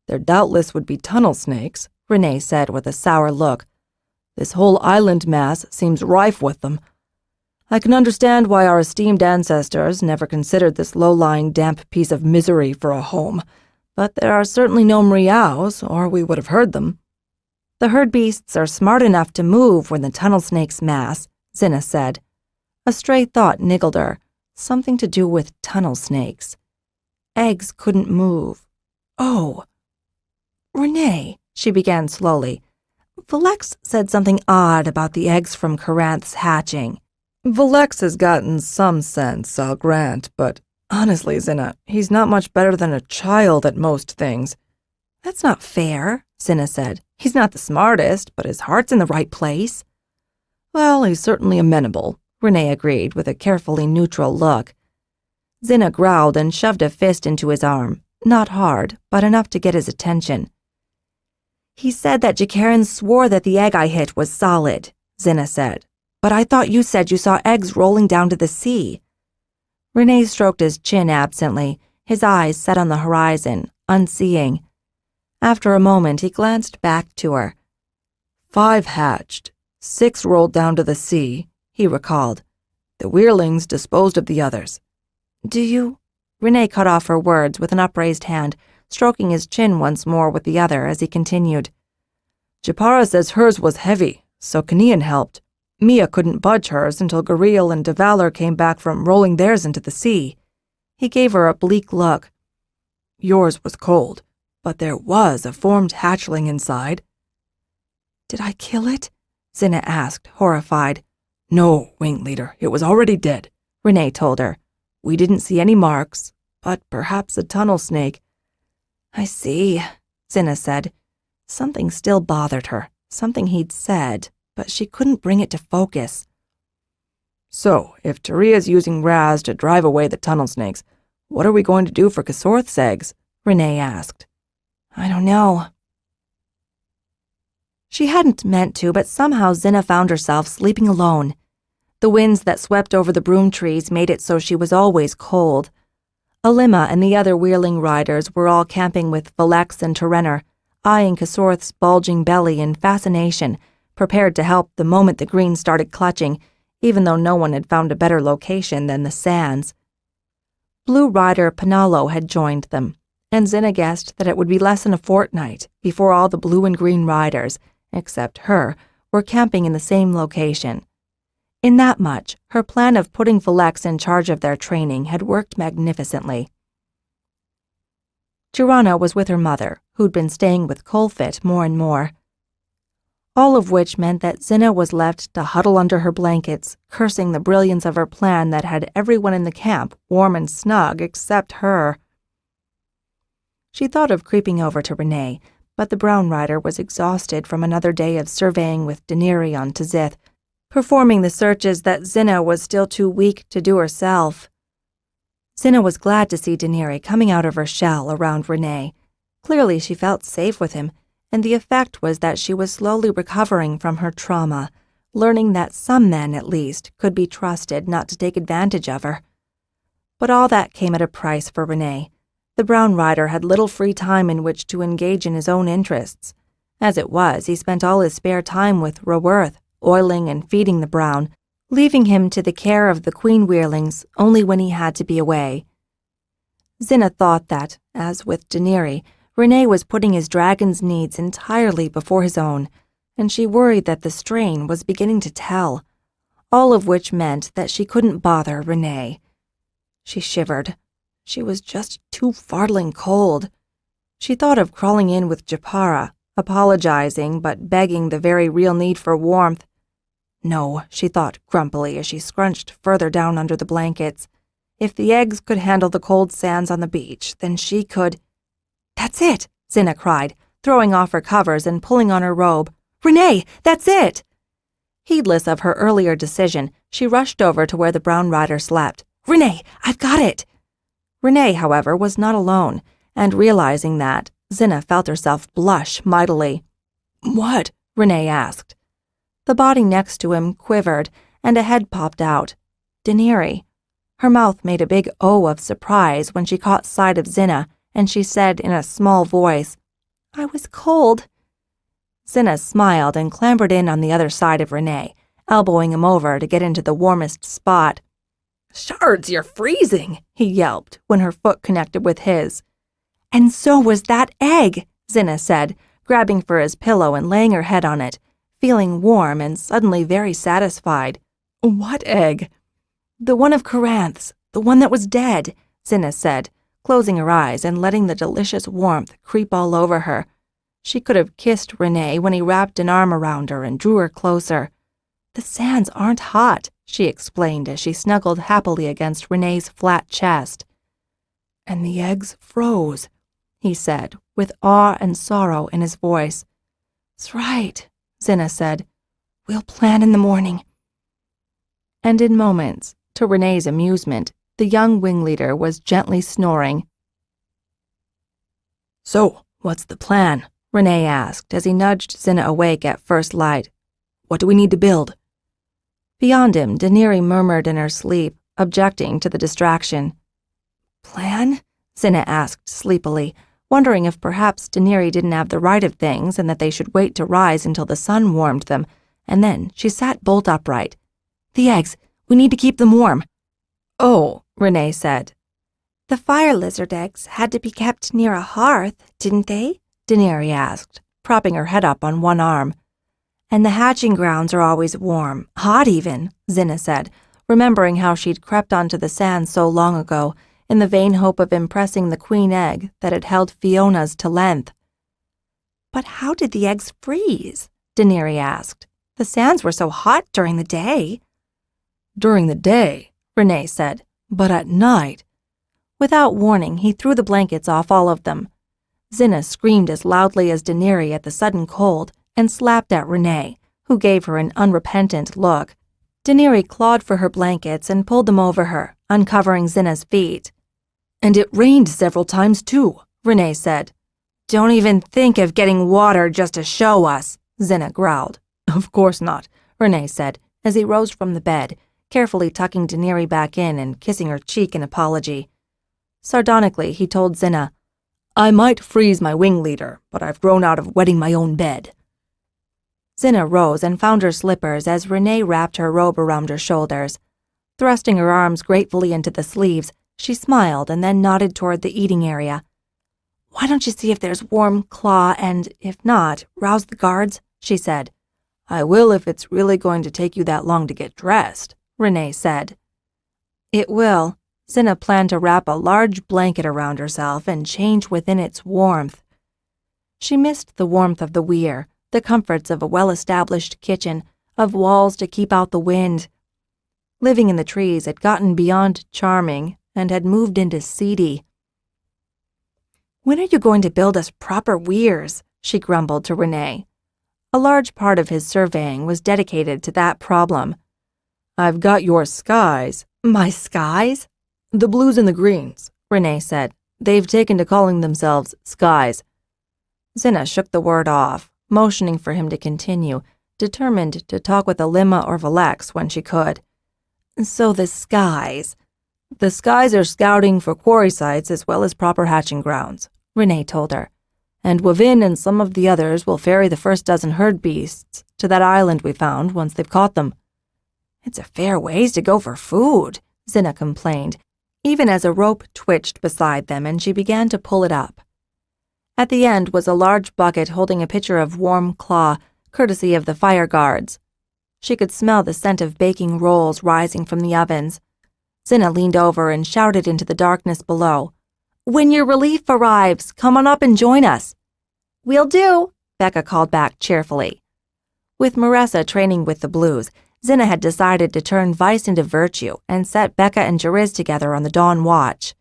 There doubtless would be tunnel snakes, Renee said with a sour look. This whole island mass seems rife with them. I can understand why our esteemed ancestors never considered this low-lying, damp piece of misery for a home, but there are certainly no mriaus, or we would have heard them. The herd beasts are smart enough to move when the tunnel snakes mass, Xhinna said. A stray thought niggled her, something to do with tunnel snakes. Eggs couldn't move. Oh. Renee, she began slowly. Valex said something odd about the eggs from Caranth's hatching. Valex has gotten some sense, I'll grant, but honestly, Xhinna, he's not much better than a child at most things. That's not fair, Xhinna said. He's not the smartest, but his heart's in the right place. Well, he's certainly amenable, Renee agreed with a carefully neutral look. Xhinna growled and shoved a fist into his arm. Not hard, but enough to get his attention. He said that Jakaran swore that the egg I hit was solid, Xhinna said. But I thought you said you saw eggs rolling down to the sea. Renee stroked his chin absently, his eyes set on the horizon, unseeing. After a moment, he glanced back to her. 5 hatched. 6 rolled down to the sea, he recalled. The Weirlings disposed of the others. Do you? Renee cut off her words with an upraised hand, stroking his chin once more with the other as he continued. Japara says hers was heavy, so Kanian helped. Mia couldn't budge hers until Gareel and Devalor came back from rolling theirs into the sea. He gave her a bleak look. Yours was cold, but there was a formed hatchling inside. Did I kill it? Xhinna asked, horrified. No, Wing Leader, it was already dead, Renee told her. We didn't see any marks, but perhaps a tunnel snake. I see, Xhinna said. Something still bothered her, something he'd said, but she couldn't bring it to focus. So, if Taria's using Raz to drive away the tunnel snakes, what are we going to do for Kasorth's eggs? Renee asked. I don't know. She hadn't meant to, but somehow Xhinna found herself sleeping alone. The winds that swept over the broom trees made it so she was always cold. Alima and the other Weirling riders were all camping with Valex and Terenner, eyeing Kasorth's bulging belly in fascination, prepared to help the moment the green started clutching, even though no one had found a better location than the sands. Blue Rider Panalo had joined them, and Xhinna guessed that it would be less than a fortnight before all the blue and green riders, except her, were camping in the same location. In that much, her plan of putting Valex in charge of their training had worked magnificently. Jirana was with her mother, who'd been staying with Colfit more and more. All of which meant that Xhinna was left to huddle under her blankets, cursing the brilliance of her plan that had everyone in the camp warm and snug except her. She thought of creeping over to Renee, but the brown rider was exhausted from another day of surveying with Daenerys on Tzith, performing the searches that Xhinna was still too weak to do herself. Xhinna was glad to see Daenerys coming out of her shell around Renee. Clearly she felt safe with him, and the effect was that she was slowly recovering from her trauma, learning that some men, at least, could be trusted not to take advantage of her. But all that came at a price for Renee. The brown rider had little free time in which to engage in his own interests. As it was, he spent all his spare time with Raworth, oiling and feeding the brown, leaving him to the care of the Queen Weirlings only when he had to be away. Xhinna thought that, as with Daenerys, Renee was putting his dragon's needs entirely before his own, and she worried that the strain was beginning to tell, all of which meant that she couldn't bother Renee. She shivered. She was just too fartling cold. She thought of crawling in with Japara, apologizing but begging the very real need for warmth. No, she thought grumpily as she scrunched further down under the blankets. If the eggs could handle the cold sands on the beach, then she could. That's it, Xhinna cried, throwing off her covers and pulling on her robe. Renee, that's it! Heedless of her earlier decision, she rushed over to where the brown rider slept. Renee, I've got it! Renee, however, was not alone, and realizing that, Xhinna felt herself blush mightily. What? Renee asked. The body next to him quivered, and a head popped out. Daenerys. Her mouth made a big O of surprise when she caught sight of Xhinna, and she said in a small voice, I was cold. Xhinna smiled and clambered in on the other side of Renee, elbowing him over to get into the warmest spot. Shards, you're freezing, he yelped when her foot connected with his. And so was that egg, Xhinna said, grabbing for his pillow and laying her head on it, feeling warm and suddenly very satisfied. What egg? The one of Coranth's, the one that was dead, Xhinna said, closing her eyes and letting the delicious warmth creep all over her. She could have kissed Renee when he wrapped an arm around her and drew her closer. The sands aren't hot, she explained as she snuggled happily against Renee's flat chest. And the eggs froze, he said, with awe and sorrow in his voice. That's right, Xhinna said. We'll plan in the morning. And in moments, to Renee's amusement, the young wing leader was gently snoring. "So, what's the plan?" Renee asked as he nudged Xhinna awake at first light. "What do we need to build?" Beyond him, Daenerys murmured in her sleep, objecting to the distraction. "Plan?" Xhinna asked sleepily, wondering if perhaps Daenerys didn't have the right of things and that they should wait to rise until the sun warmed them, and then she sat bolt upright. "The eggs. We need to keep them warm." "Oh," Renee said. "The fire lizard eggs had to be kept near a hearth, didn't they?" Daenerys asked, propping her head up on one arm. "And the hatching grounds are always warm, hot even," Xhinna said, remembering how she'd crept onto the sand so long ago, in the vain hope of impressing the queen egg that had held Fiona's to length. "But how did the eggs freeze?" Daenerys asked. "The sands were so hot during the day." "During the day," Renee said, "but at night—" Without warning, he threw the blankets off all of them. Xhinna screamed as loudly as Daenerys at the sudden cold and slapped at Renee, who gave her an unrepentant look. Daenerys clawed for her blankets and pulled them over her, uncovering Xhinna's feet. "And it rained several times, too," Renee said. "Don't even think of getting water just to show us," Xhinna growled. "Of course not," Renee said, as he rose from the bed, carefully tucking Daenerys back in and kissing her cheek in apology. Sardonically, he told Xhinna, "I might freeze my wing leader, but I've grown out of wetting my own bed." Xhinna rose and found her slippers as Renee wrapped her robe around her shoulders. Thrusting her arms gratefully into the sleeves, she smiled and then nodded toward the eating area. "Why don't you see if there's warm claw and, if not, rouse the guards?" she said. "I will if it's really going to take you that long to get dressed," Renee said. "It will." Xhinna planned to wrap a large blanket around herself and change within its warmth. She missed the warmth of the weir, the comforts of a well-established kitchen, of walls to keep out the wind. Living in the trees had gotten beyond charming and had moved into seedy. "When are you going to build us proper weirs?" she grumbled to Renee. A large part of his surveying was dedicated to that problem. "I've got your skies." "My skies?" "The blues and the greens," Renee said. "They've taken to calling themselves skies." Xhinna shook the word off, motioning for him to continue, determined to talk with Alyma or Valex when she could. "So the skies—" "The skies are scouting for quarry sites as well as proper hatching grounds," Renee told her. "And Wavin and some of the others will ferry the first dozen herd beasts to that island we found once they've caught them." "It's a fair ways to go for food," Xhinna complained, even as a rope twitched beside them and she began to pull it up. At the end was a large bucket holding a pitcher of warm claw, courtesy of the fire guards. She could smell the scent of baking rolls rising from the ovens. Xhinna leaned over and shouted into the darkness below, "When your relief arrives, come on up and join us." "We'll do," Becca called back cheerfully. With Maressa training with the blues, Xhinna had decided to turn vice into virtue and set Becca and Jariz together on the dawn watch.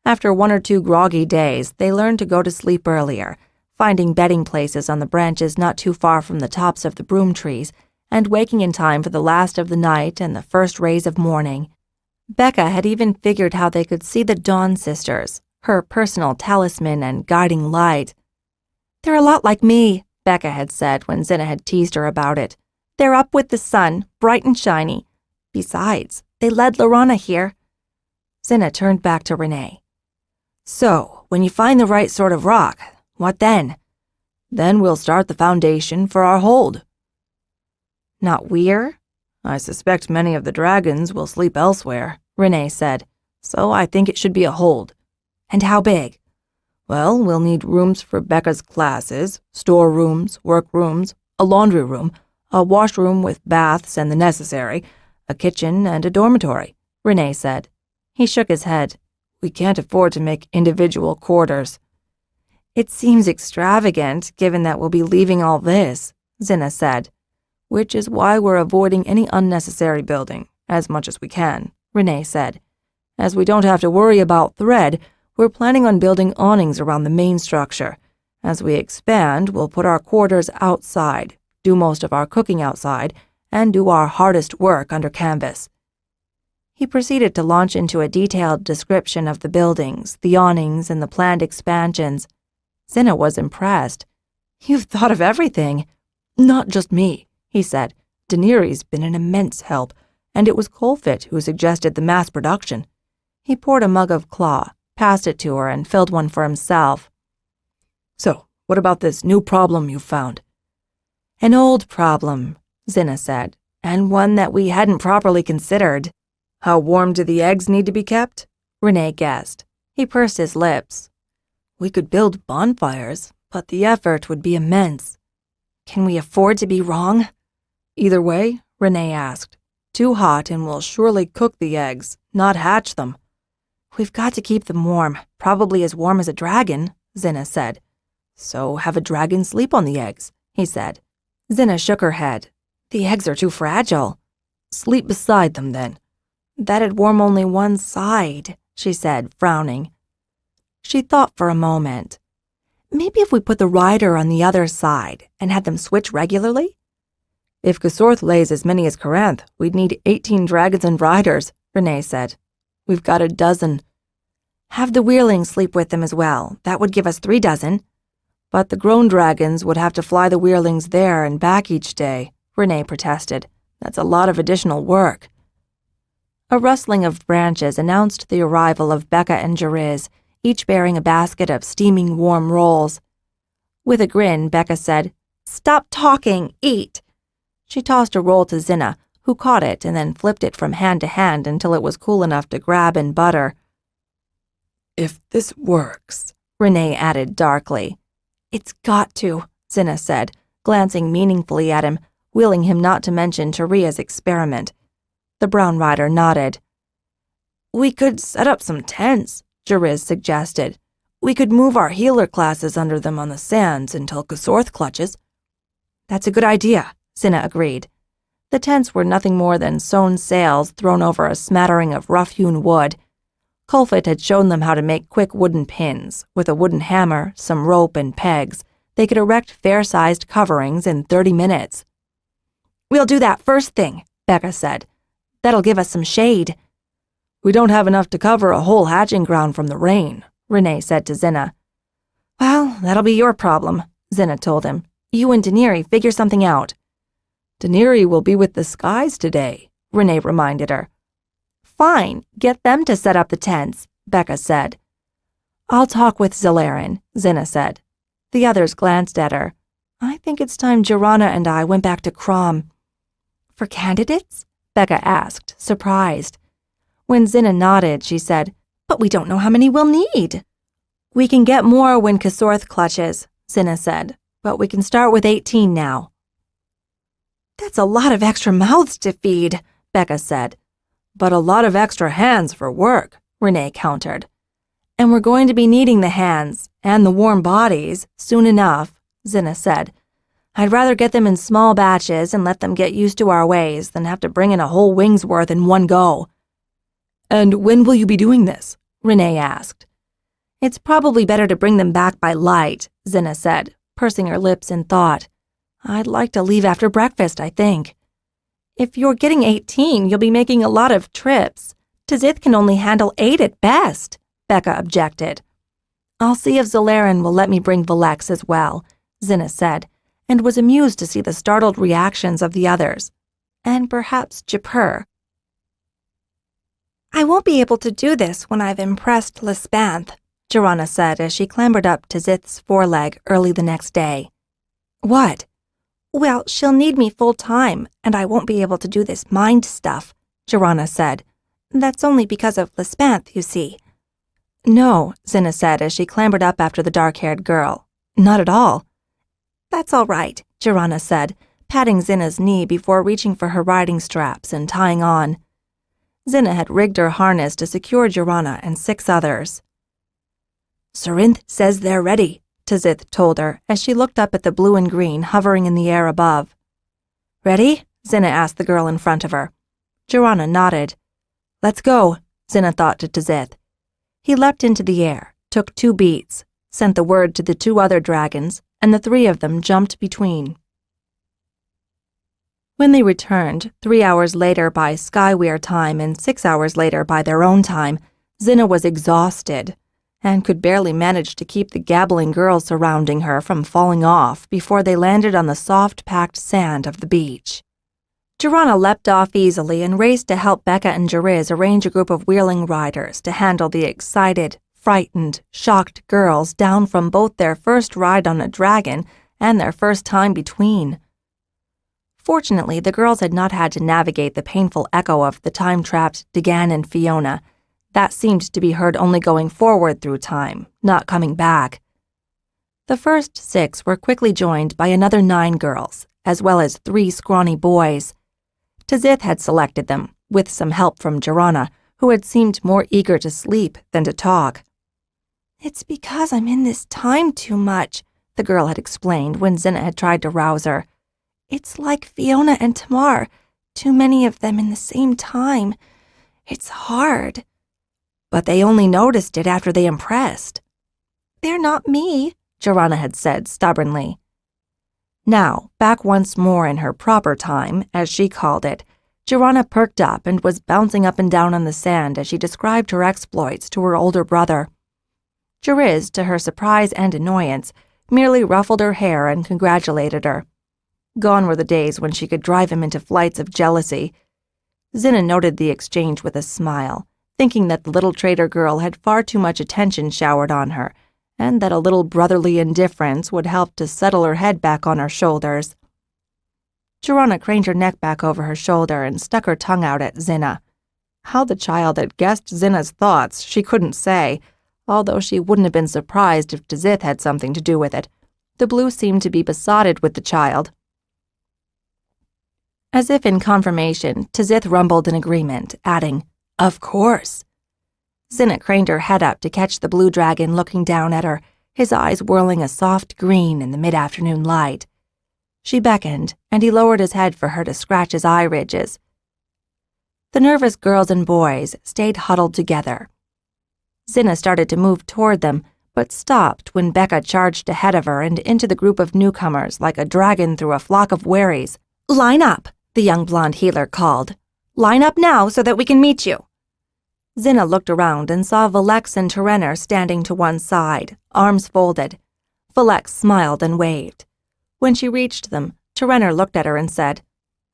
After 1 or 2 groggy days, they learned to go to sleep earlier, finding bedding places on the branches not too far from the tops of the broom trees, and waking in time for the last of the night and the first rays of morning. Becca had even figured how they could see the Dawn Sisters, her personal talisman and guiding light. "They're a lot like me," Becca had said when Xhinna had teased her about it. "They're up with the sun, bright and shiny. Besides, they led Lorana here." Xhinna turned back to Renee. "So, when you find the right sort of rock, what then?" "Then we'll start the foundation for our hold." "Not weir?" "I suspect many of the dragons will sleep elsewhere," Renee said, "so I think it should be a hold." "And how big?" "Well, we'll need rooms for Becca's classes, storerooms, workrooms, a laundry room, a washroom with baths and the necessary, a kitchen and a dormitory," Renee said. He shook his head. "We can't afford to make individual quarters." "It seems extravagant, given that we'll be leaving all this," Xhinna said. "Which is why we're avoiding any unnecessary building, as much as we can," Renee said. "As we don't have to worry about thread, we're planning on building awnings around the main structure. As we expand, we'll put our quarters outside, do most of our cooking outside, and do our hardest work under canvas." He proceeded to launch into a detailed description of the buildings, the awnings, and the planned expansions. Xhinna was impressed. "You've thought of everything." "Not just me," he said. "Daenerys been an immense help, and it was Colfit who suggested the mass production." He poured a mug of claw, passed it to her, and filled one for himself. "So, what about this new problem you found?" "An old problem," Xhinna said, "and one that we hadn't properly considered." "How warm do the eggs need to be kept?" Renee guessed. He pursed his lips. "We could build bonfires, but the effort would be immense." "Can we afford to be wrong?" "Either way?" Renee asked. "Too hot and we'll surely cook the eggs, not hatch them." "We've got to keep them warm, probably as warm as a dragon," Xhinna said. "So have a dragon sleep on the eggs," he said. Xhinna shook her head. "The eggs are too fragile." "Sleep beside them, then." "That'd warm only one side," she said, frowning. She thought for a moment. "Maybe if we put the rider on the other side and had them switch regularly?" "If Kasorth lays as many as Corinth, we'd need 18 dragons and riders," Renee said. "We've got a dozen." "Have the Weirlings sleep with them as well. That would give us 3 dozen. "But the grown dragons would have to fly the Weirlings there and back each day," Renee protested. "That's a lot of additional work." A rustling of branches announced the arrival of Becca and Jeriz, each bearing a basket of steaming warm rolls. With a grin, Becca said, "Stop talking, eat." She tossed a roll to Xhinna, who caught it and then flipped it from hand to hand until it was cool enough to grab and butter. "If this works," Renee added darkly. "It's got to," Xhinna said, glancing meaningfully at him, willing him not to mention Taria's experiment. The brown rider nodded. "We could set up some tents," Jeriz suggested. "We could move our healer classes under them on the sands until Kasorth clutches." "That's a good idea," Xhinna agreed. The tents were nothing more than sewn sails thrown over a smattering of rough-hewn wood. Colfit had shown them how to make quick wooden pins. With a wooden hammer, some rope, and pegs, they could erect fair-sized coverings in 30 minutes. "We'll do that first thing," Becca said. "That'll give us some shade." "We don't have enough to cover a whole hatching ground from the rain," Renee said to Xhinna. "Well, that'll be your problem," Xhinna told him. "You and Daenerys figure something out." "Daenerys will be with the skies today," Renee reminded her. "Fine, get them to set up the tents," Becca said. "I'll talk with Zalarin," Xhinna said. The others glanced at her. "I think it's time Xhinna and I went back to Crom." "For candidates?" Becca asked, surprised. When Xhinna nodded, she said, "But we don't know how many we'll need." "We can get more when Kasorth clutches," Xhinna said, "but we can start with 18 now." "That's a lot of extra mouths to feed," Becca said. "But a lot of extra hands for work," Renee countered. "And we're going to be needing the hands, and the warm bodies, soon enough," Xhinna said. "I'd rather get them in small batches and let them get used to our ways than have to bring in a whole wing's worth in one go." "And when will you be doing this?" Renee asked. "It's probably better to bring them back by light," Xhinna said, pursing her lips in thought. "I'd like to leave after breakfast, I think." "If you're getting 18, you'll be making a lot of trips. Tzith can only handle 8 at best," Becca objected. "I'll see if Zalarin will let me bring Valex as well," Xhinna said, and was amused to see the startled reactions of the others. And perhaps Jepur. "I won't be able to do this when I've impressed Lispanth," Xhinna said as she clambered up Tzith's foreleg early the next day. "What?" "Well, she'll need me full-time, and I won't be able to do this mind stuff," Xhinna said. "That's only because of Lispanth, you see." "No," Xhinna said as she clambered up after the dark-haired girl. "Not at all." "That's all right," Xhinna said, patting Xhinna's knee before reaching for her riding straps and tying on. Xhinna had rigged her harness to secure Xhinna and 6 others. "Corinth says they're ready," Tzith told her as she looked up at the blue and green hovering in the air above. "Ready?" Xhinna asked the girl in front of her. Xhinna nodded. "Let's go," Xhinna thought to Tzith. He leapt into the air, took 2 beats, sent the word to the 2 other dragons, and the 3 of them jumped between. When they returned, 3 hours later by Skyweir time and 6 hours later by their own time, Xhinna was exhausted. and could barely manage to keep the gabbling girls surrounding her from falling off before they landed on the soft, packed sand of the beach. Xhinna leapt off easily and raced to help Becca and Jariz arrange a group of wheeling riders to handle the excited, frightened, shocked girls down from both their first ride on a dragon and their first time between. Fortunately, the girls had not had to navigate the painful echo of the time-trapped Degan and Fiona. That seemed to be heard only going forward through time, not coming back. The first 6 were quickly joined by another 9 girls, as well as 3 scrawny boys. Xhinna had selected them, with some help from Xhinna, who had seemed more eager to sleep than to talk. "It's because I'm in this time too much," the girl had explained when Xhinna had tried to rouse her. "It's like Fiona and Tamar, too many of them in the same time. It's hard." But they only noticed it after they impressed. "They're not me," Xhinna had said stubbornly. Now, back once more in her proper time, as she called it, Xhinna perked up and was bouncing up and down on the sand as she described her exploits to her older brother. Jariz, to her surprise and annoyance, merely ruffled her hair and congratulated her. Gone were the days when she could drive him into flights of jealousy. Xhinna noted the exchange with a smile, thinking that the little trader girl had far too much attention showered on her, and that a little brotherly indifference would help to settle her head back on her shoulders. Xhinna craned her neck back over her shoulder and stuck her tongue out at Xhinna. How the child had guessed Xhinna's thoughts, she couldn't say, although she wouldn't have been surprised if Xhinna had something to do with it. The blue seemed to be besotted with the child. As if in confirmation, Xhinna rumbled in agreement, adding, "Of course." Xhinna craned her head up to catch the blue dragon looking down at her, his eyes whirling a soft green in the mid-afternoon light. She beckoned, and he lowered his head for her to scratch his eye ridges. The nervous girls and boys stayed huddled together. Xhinna started to move toward them, but stopped when Becca charged ahead of her and into the group of newcomers like a dragon through a flock of wherries. "Line up," the young blonde healer called. "Line up now so that we can meet you." Xhinna looked around and saw Valex and Terenner standing to one side, arms folded. Valex smiled and waved. When she reached them, Terenner looked at her and said,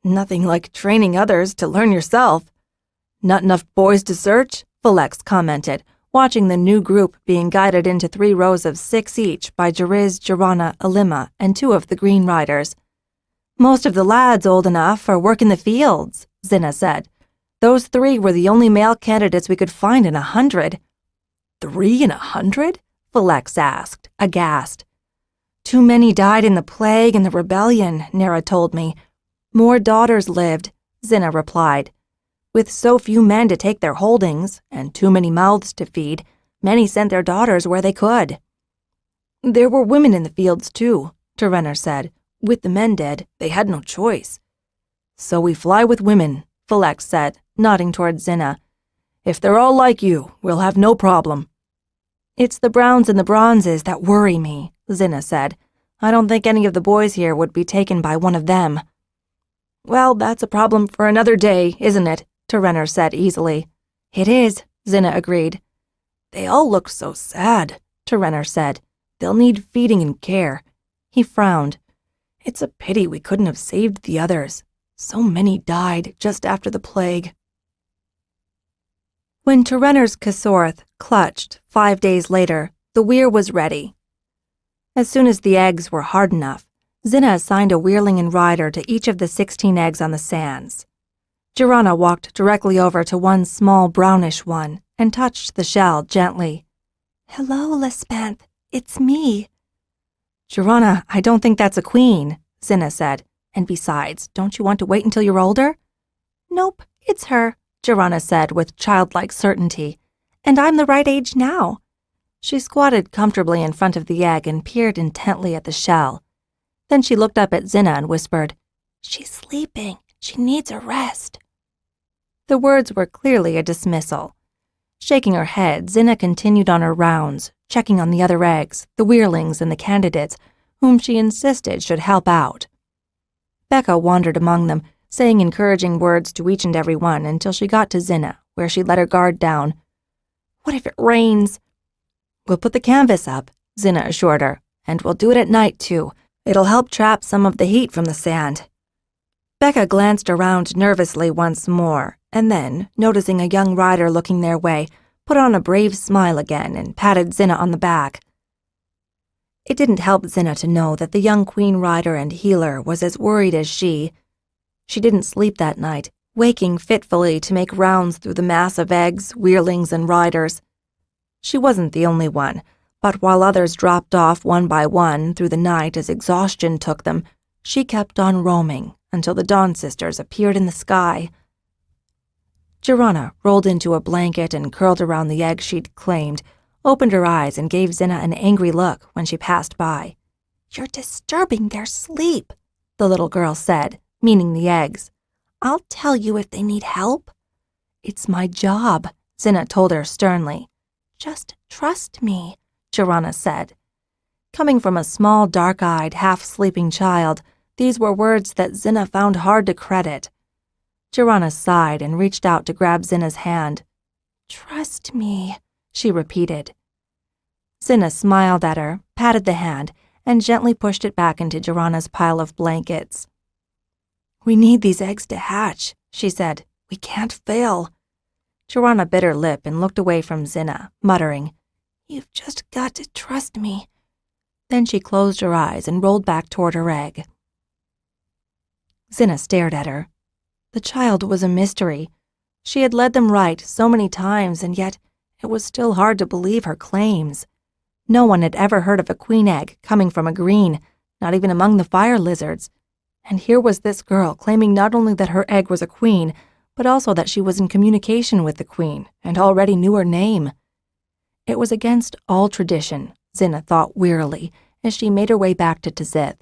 "Nothing like training others to learn yourself." "Not enough boys to search?" Valex commented, watching the new group being guided into 3 rows of 6 each by Jariz, Xhinna, Alima, and 2 of the Green Riders. "Most of the lads old enough are working the fields," Xhinna said. "Those 3 were the only male candidates we could find in 100. 3 in 100? Valex asked, aghast. "Too many died in the plague and the rebellion," Nera told me. "More daughters lived," Xhinna replied. "With so few men to take their holdings, and too many mouths to feed, many sent their daughters where they could." "There were women in the fields, too," Terenner said. "With the men dead, they had no choice." "So we fly with women," Valex said, nodding toward Xhinna. "If they're all like you, we'll have no problem." "It's the browns and the bronzes that worry me," Xhinna said. "I don't think any of the boys here would be taken by one of them." "Well, that's a problem for another day, isn't it?" Terenner said easily. "It is," Xhinna agreed. "They all look so sad," Terenner said. "They'll need feeding and care." He frowned. "It's a pity we couldn't have saved the others. So many died just after the plague." When Terenner's Kasorth clutched 5 days later, the weir was ready. As soon as the eggs were hard enough, Xhinna assigned a wheerling and rider to each of the 16 eggs on the sands. Xhinna walked directly over to one small brownish one and touched the shell gently. "Hello, Lespanth. It's me." "Xhinna, I don't think that's a queen," Xhinna said. "And besides, don't you want to wait until you're older?" "Nope, it's her," Xhinna said with childlike certainty. "And I'm the right age now." She squatted comfortably in front of the egg and peered intently at the shell. Then she looked up at Xhinna and whispered, "She's sleeping. She needs a rest." The words were clearly a dismissal. Shaking her head, Xhinna continued on her rounds, checking on the other eggs, the weirlings and the candidates, whom she insisted should help out. Becca wandered among them, saying encouraging words to each and every one until she got to Xhinna, where she let her guard down. "What if it rains?" We'll put the canvas up, Xhinna assured her, and we'll do it at night, too. It'll help trap some of the heat from the sand. Becca glanced around nervously once more, and then, noticing a young rider looking their way, put on a brave smile again and patted Xhinna on the back. It didn't help Xhinna to know that the young queen rider and healer was as worried as she. She didn't sleep that night, waking fitfully to make rounds through the mass of eggs, weirlings, and riders. She wasn't the only one, but while others dropped off one by one through the night as exhaustion took them, she kept on roaming until the Dawn Sisters appeared in the sky. Xhinna rolled into a blanket and curled around the egg she'd claimed, opened her eyes and gave Xhinna an angry look when she passed by. "You're disturbing their sleep," the little girl said, meaning the eggs. "I'll tell you if they need help." "It's my job," Xhinna told her sternly. "Just trust me," Xhinna said. Coming from a small, dark-eyed, half-sleeping child, these were words that Xhinna found hard to credit. Xhinna sighed and reached out to grab Xhinna's hand. "Trust me," she repeated. Xhinna smiled at her, patted the hand, and gently pushed it back into Xhinna's pile of blankets. "We need these eggs to hatch," she said. "We can't fail." Xhinna bit her lip and looked away from Xhinna, muttering, "You've just got to trust me." Then she closed her eyes and rolled back toward her egg. Xhinna stared at her. The child was a mystery. She had led them right so many times, and yet it was still hard to believe her claims. No one had ever heard of a queen egg coming from a green, not even among the fire lizards. And here was this girl claiming not only that her egg was a queen, but also that she was in communication with the queen and already knew her name. It was against all tradition, Xhinna thought wearily, as she made her way back to Tzith.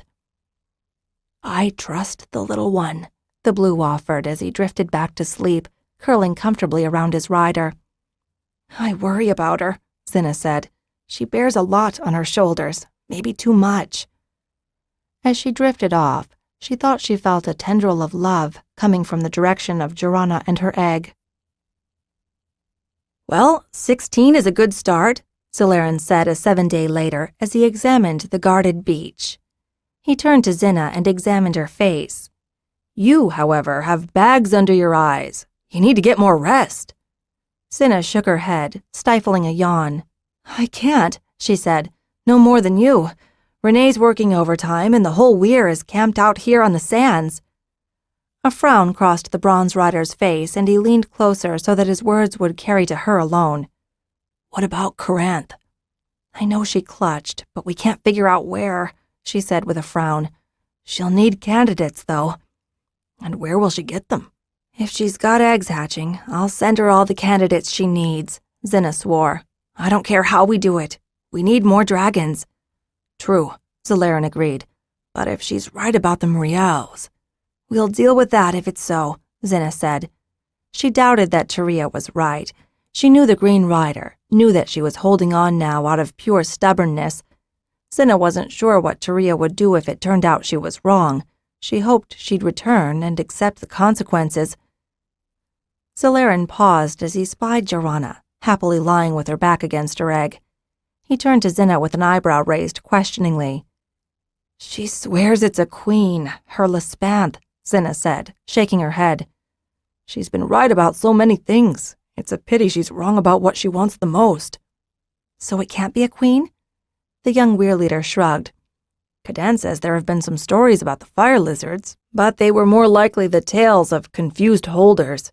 "I trust the little one," the blue offered as he drifted back to sleep, curling comfortably around his rider. "I worry about her," Xhinna said. "She bears a lot on her shoulders, maybe too much." As she drifted off, she thought she felt a tendril of love coming from the direction of Xhinna and her egg. "Well, 16 is a good start," Zalaran said a 7-day later as he examined the guarded beach. He turned to Xhinna and examined her face. "You, however, have bags under your eyes. You need to get more rest." Xhinna shook her head, stifling a yawn. "I can't," she said. "No more than you. Renee's working overtime, and the whole weir is camped out here on the sands." A frown crossed the bronze rider's face, and he leaned closer so that his words would carry to her alone. "What about Corinth?" "I know she clutched, but we can't figure out where," she said with a frown. "She'll need candidates, though." "And where will she get them?" "If she's got eggs hatching, I'll send her all the candidates she needs," Xhinna swore. "I don't care how we do it. We need more dragons." "True," Zalaran agreed. "But if she's right about the Muriels—" "We'll deal with that if it's so," Xhinna said. She doubted that Taria was right. She knew the Green Rider, knew that she was holding on now out of pure stubbornness. Xhinna wasn't sure what Taria would do if it turned out she was wrong. She hoped she'd return and accept the consequences. Zalaran paused as he spied Xhinna, happily lying with her back against her egg. He turned to Xhinna with an eyebrow raised questioningly. "She swears it's a queen, her Lespanth," Xhinna said, shaking her head. "She's been right about so many things. It's a pity she's wrong about what she wants the most." "So it can't be a queen?" The young weir leader shrugged. "Caden says there have been some stories about the fire lizards, but they were more likely the tales of confused holders."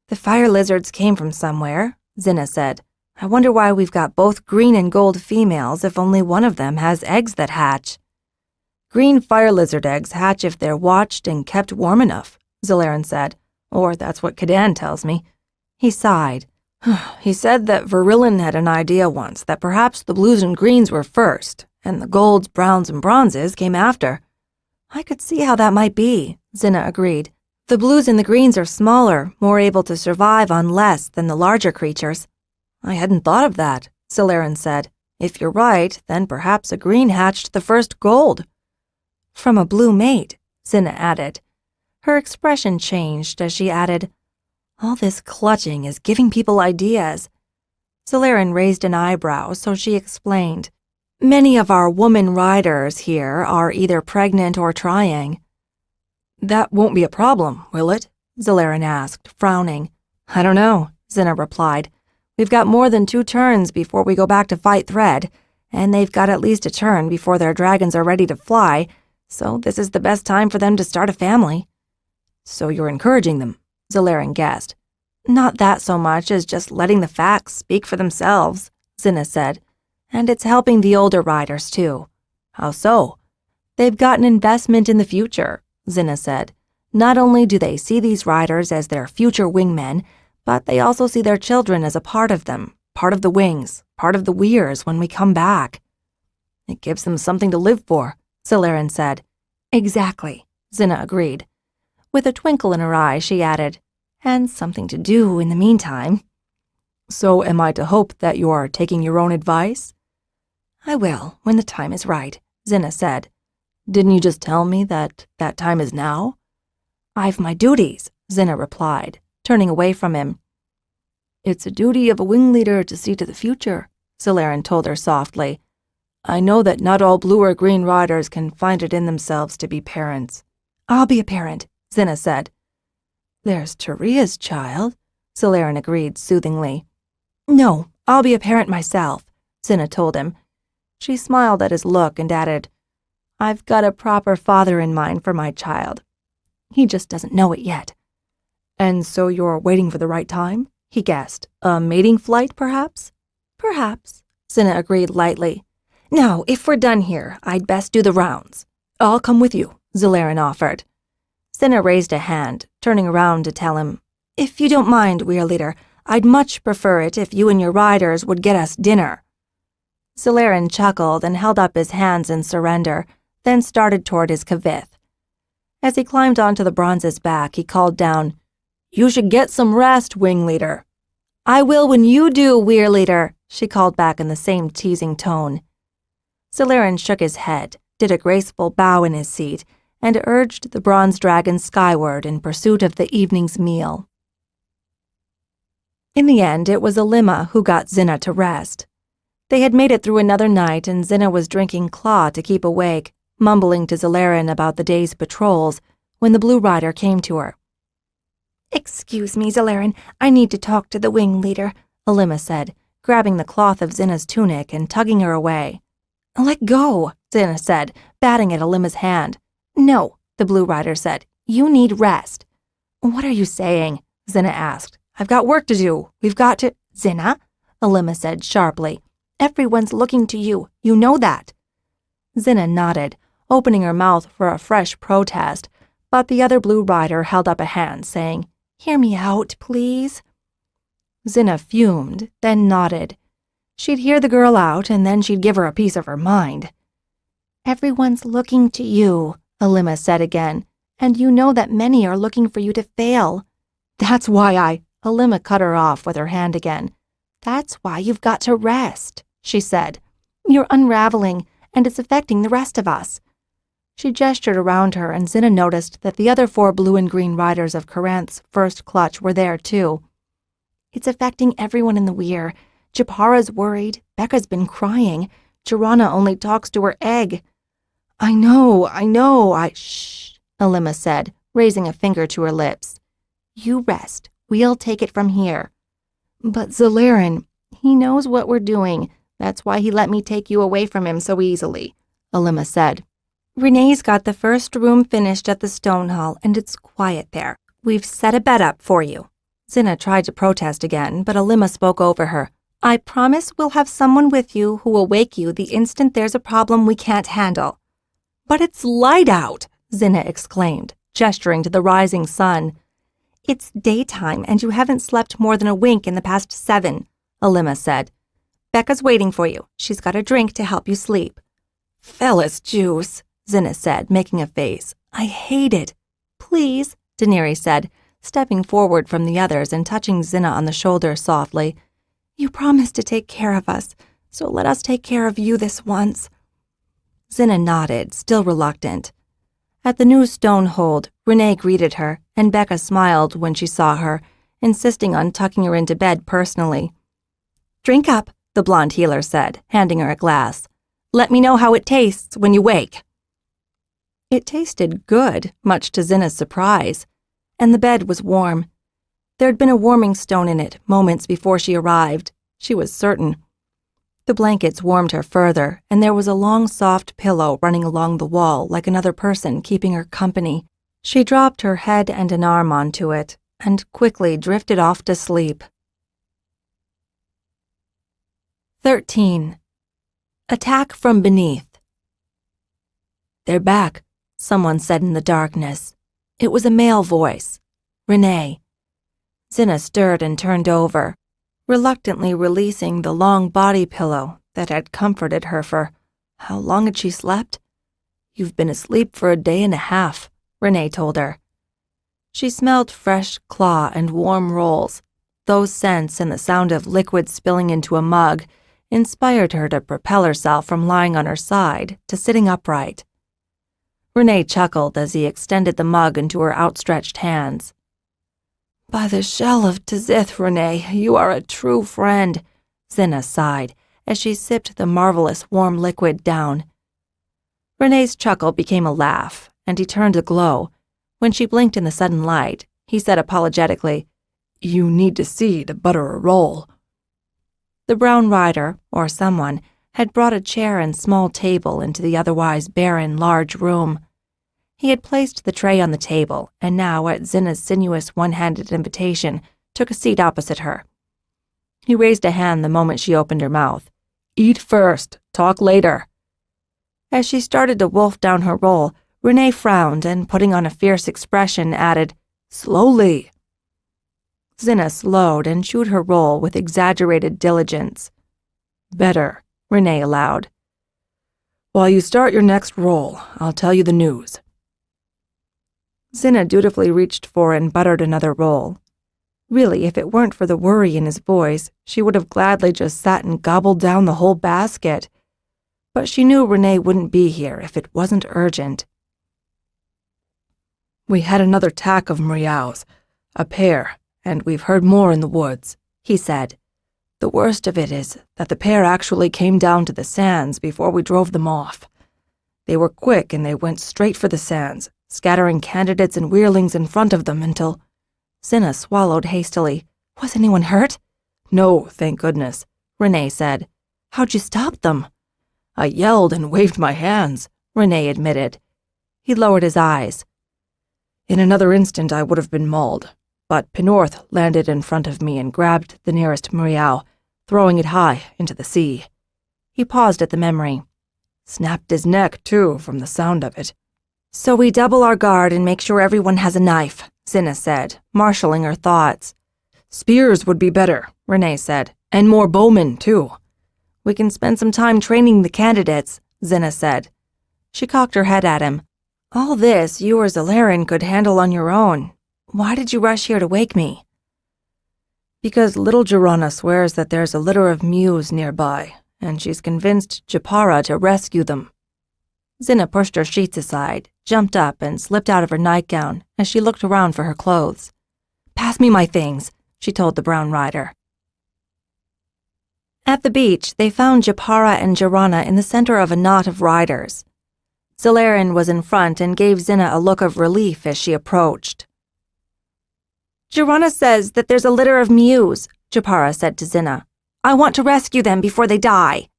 "The fire lizards came from somewhere," Xhinna said. "I wonder why we've got both green and gold females if only one of them has eggs that hatch." "Green fire lizard eggs hatch if they're watched and kept warm enough," Zalaran said. "Or that's what Caden tells me." He sighed. "He said that Virilin had an idea once that perhaps the blues and greens were first, and the golds, browns, and bronzes came after." "I could see how that might be," Xhinna agreed. "The blues and the greens are smaller, more able to survive on less than the larger creatures." "I hadn't thought of that," Zalaran said. "If you're right, then perhaps a green hatched the first gold." "From a blue mate," Xhinna added. Her expression changed as she added, "All this clutching is giving people ideas." Zalarin raised an eyebrow, so she explained. Many of our woman riders here are either pregnant or trying. That won't be a problem, will it? Zalarin asked, frowning. I don't know, Xhinna replied. We've got more than 2 turns before we go back to fight Thread, and they've got at least a turn before their dragons are ready to fly, so this is the best time for them to start a family. So you're encouraging them, Zalarin guessed. Not that so much as just letting the facts speak for themselves, Xhinna said. And it's helping the older riders, too. How so? They've got an investment in the future, Xhinna said. Not only do they see these riders as their future wingmen, but they also see their children as a part of them, part of the wings, part of the weirs when we come back. It gives them something to live for, Zalarin said. Exactly, Xhinna agreed. With a twinkle in her eye, she added, and something to do in the meantime. So am I to hope that you are taking your own advice? I will, when the time is right, Xhinna said. Didn't you just tell me that time is now? I've my duties, Xhinna replied, turning away from him. It's a duty of a wing leader to see to the future, Zalarin told her softly. I know that not all blue or green riders can find it in themselves to be parents. I'll be a parent, Xhinna said. There's Taria's child, Zalarin agreed soothingly. No, I'll be a parent myself, Xhinna told him. She smiled at his look and added, I've got a proper father in mind for my child. He just doesn't know it yet. And so you're waiting for the right time? He guessed. A mating flight, perhaps? Perhaps, Xhinna agreed lightly. Now, if we're done here, I'd best do the rounds. I'll come with you, Zalarin offered. Xhinna raised a hand, turning around to tell him, If you don't mind, Weir Leader, I'd much prefer it if you and your riders would get us dinner. Zalarin chuckled and held up his hands in surrender, then started toward his kavith. As he climbed onto the bronze's back, he called down, You should get some rest, Wing Leader. I will when you do, Weir Leader, she called back in the same teasing tone. Zalarin shook his head, did a graceful bow in his seat, and urged the bronze dragon skyward in pursuit of the evening's meal. In the end, it was Alima who got Xhinna to rest. They had made it through another night, and Xhinna was drinking claw to keep awake, mumbling to Zalarin about the day's patrols, when the blue rider came to her. Excuse me, Zalarin, I need to talk to the wing leader, Alima said, grabbing the cloth of Xhinna's tunic and tugging her away. Let go, Xhinna said, batting at Alima's hand. No, the blue rider said, you need rest. What are you saying? Xhinna asked. I've got work to do. We've got to— Xhinna, Alima said sharply. Everyone's looking to you. You know that. Xhinna nodded, opening her mouth for a fresh protest, but the other blue rider held up a hand, saying, Hear me out, please. Xhinna fumed, then nodded. She'd hear the girl out, and then she'd give her a piece of her mind. Everyone's looking to you, Alima said again, and you know that many are looking for you to fail. That's why Alima cut her off with her hand again. That's why you've got to rest, she said. You're unraveling, and it's affecting the rest of us. She gestured around her, and Xhinna noticed that the other 4 blue and green riders of Corinth's first clutch were there, too. It's affecting everyone in the weir. Japara's worried. Becca's been crying. Jirana only talks to her egg. I know. Shh, Alima said, raising a finger to her lips. You rest. We'll take it from here. But Zalarin, he knows what we're doing. That's why he let me take you away from him so easily, Alima said. Renee's got the first room finished at the Stone Hall, and it's quiet there. We've set a bed up for you. Xhinna tried to protest again, but Alima spoke over her. I promise we'll have someone with you who will wake you the instant there's a problem we can't handle. But it's light out, Xhinna exclaimed, gesturing to the rising sun. It's daytime, and you haven't slept more than a wink in the past 7, Alima said. Becca's waiting for you. She's got a drink to help you sleep. Fellas juice, Xhinna said, making a face. I hate it. Please, Daenerys said, stepping forward from the others and touching Xhinna on the shoulder softly. You promised to take care of us, so let us take care of you this once. Xhinna nodded, still reluctant. At the new stone hold, Renee greeted her, and Becca smiled when she saw her, insisting on tucking her into bed personally. Drink up, the blonde healer said, handing her a glass. Let me know how it tastes when you wake. It tasted good, much to Xhinna's surprise, and the bed was warm. There'd been a warming stone in it moments before she arrived, she was certain. The blankets warmed her further, and there was a long, soft pillow running along the wall like another person keeping her company. She dropped her head and an arm onto it, and quickly drifted off to sleep. 13. Attack from beneath. They're back, someone said in the darkness. It was a male voice. Renee. Xhinna stirred and turned over, reluctantly releasing the long body pillow that had comforted her for how long had she slept? You've been asleep for a day and a half, Renee told her. She smelled fresh claw and warm rolls. Those scents and the sound of liquid spilling into a mug inspired her to propel herself from lying on her side to sitting upright. Renee chuckled as he extended the mug into her outstretched hands. By the shell of Tzith, Renee, you are a true friend, Xhinna sighed as she sipped the marvelous warm liquid down. Renee's chuckle became a laugh, and he turned aglow. When she blinked in the sudden light, he said apologetically, You need to see to butter a roll. The brown rider, or someone, had brought a chair and small table into the otherwise barren, large room. He had placed the tray on the table, and now, at Xhinna's sinuous one-handed invitation, took a seat opposite her. He raised a hand the moment she opened her mouth. Eat first, talk later. As she started to wolf down her roll, Renee frowned and, putting on a fierce expression, added, Slowly. Xhinna slowed and chewed her roll with exaggerated diligence. Better, Renee allowed. While you start your next roll, I'll tell you the news. Xhinna dutifully reached for and buttered another roll. Really, if it weren't for the worry in his voice, she would have gladly just sat and gobbled down the whole basket. But she knew Renee wouldn't be here if it wasn't urgent. We had another attack of Mriaus, a pair, and we've heard more in the woods, he said. The worst of it is that the pair actually came down to the sands before we drove them off. They were quick and they went straight for the sands, scattering candidates and weirlings in front of them until... Xhinna swallowed hastily. Was anyone hurt? No, thank goodness, Renee said. How'd you stop them? I yelled and waved my hands, Renee admitted. He lowered his eyes. In another instant I would have been mauled, but Penorth landed in front of me and grabbed the nearest Mriau, throwing it high into the sea. He paused at the memory. Snapped his neck, too, from the sound of it. So we double our guard and make sure everyone has a knife, Xhinna said, marshalling her thoughts. Spears would be better, Renee said, and more bowmen, too. We can spend some time training the candidates, Xhinna said. She cocked her head at him. All this you or Zalarin could handle on your own. Why did you rush here to wake me? Because little Xhinna swears that there's a litter of mews nearby, and she's convinced Japara to rescue them. Xhinna pushed her sheets aside, jumped up, and slipped out of her nightgown as she looked around for her clothes. Pass me my things, she told the brown rider. At the beach, they found Japara and Xhinna in the center of a knot of riders. Zalarin was in front and gave Xhinna a look of relief as she approached. Xhinna says that there's a litter of mews, Japara said to Xhinna. I want to rescue them before they die.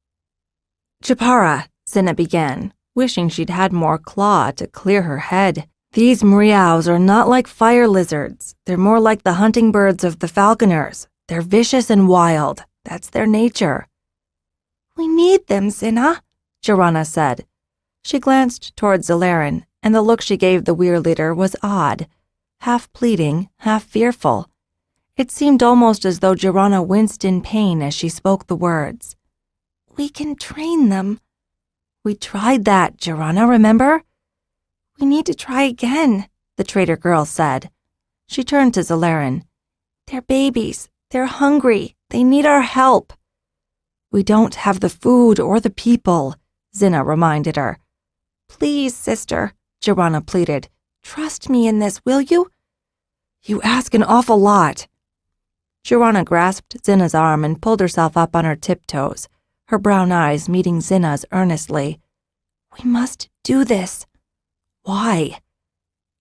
Japara, Xhinna began, wishing she'd had more claw to clear her head. These Mriaus are not like fire lizards. They're more like the hunting birds of the falconers. They're vicious and wild. That's their nature. We need them, Xhinna, Xhinna said. She glanced toward Zalarin, and the look she gave the weir leader was odd, half pleading, half fearful. It seemed almost as though Xhinna winced in pain as she spoke the words. We can train them. We tried that, Xhinna, remember? We need to try again, the traitor girl said. She turned to Zalarin. They're babies. They're hungry. They need our help. We don't have the food or the people, Xhinna reminded her. Please, sister, Xhinna pleaded. Trust me in this, will you? You ask an awful lot. Xhinna grasped Xhinna's arm and pulled herself up on her tiptoes, her brown eyes meeting Xhinna's earnestly. "We must do this." "Why?"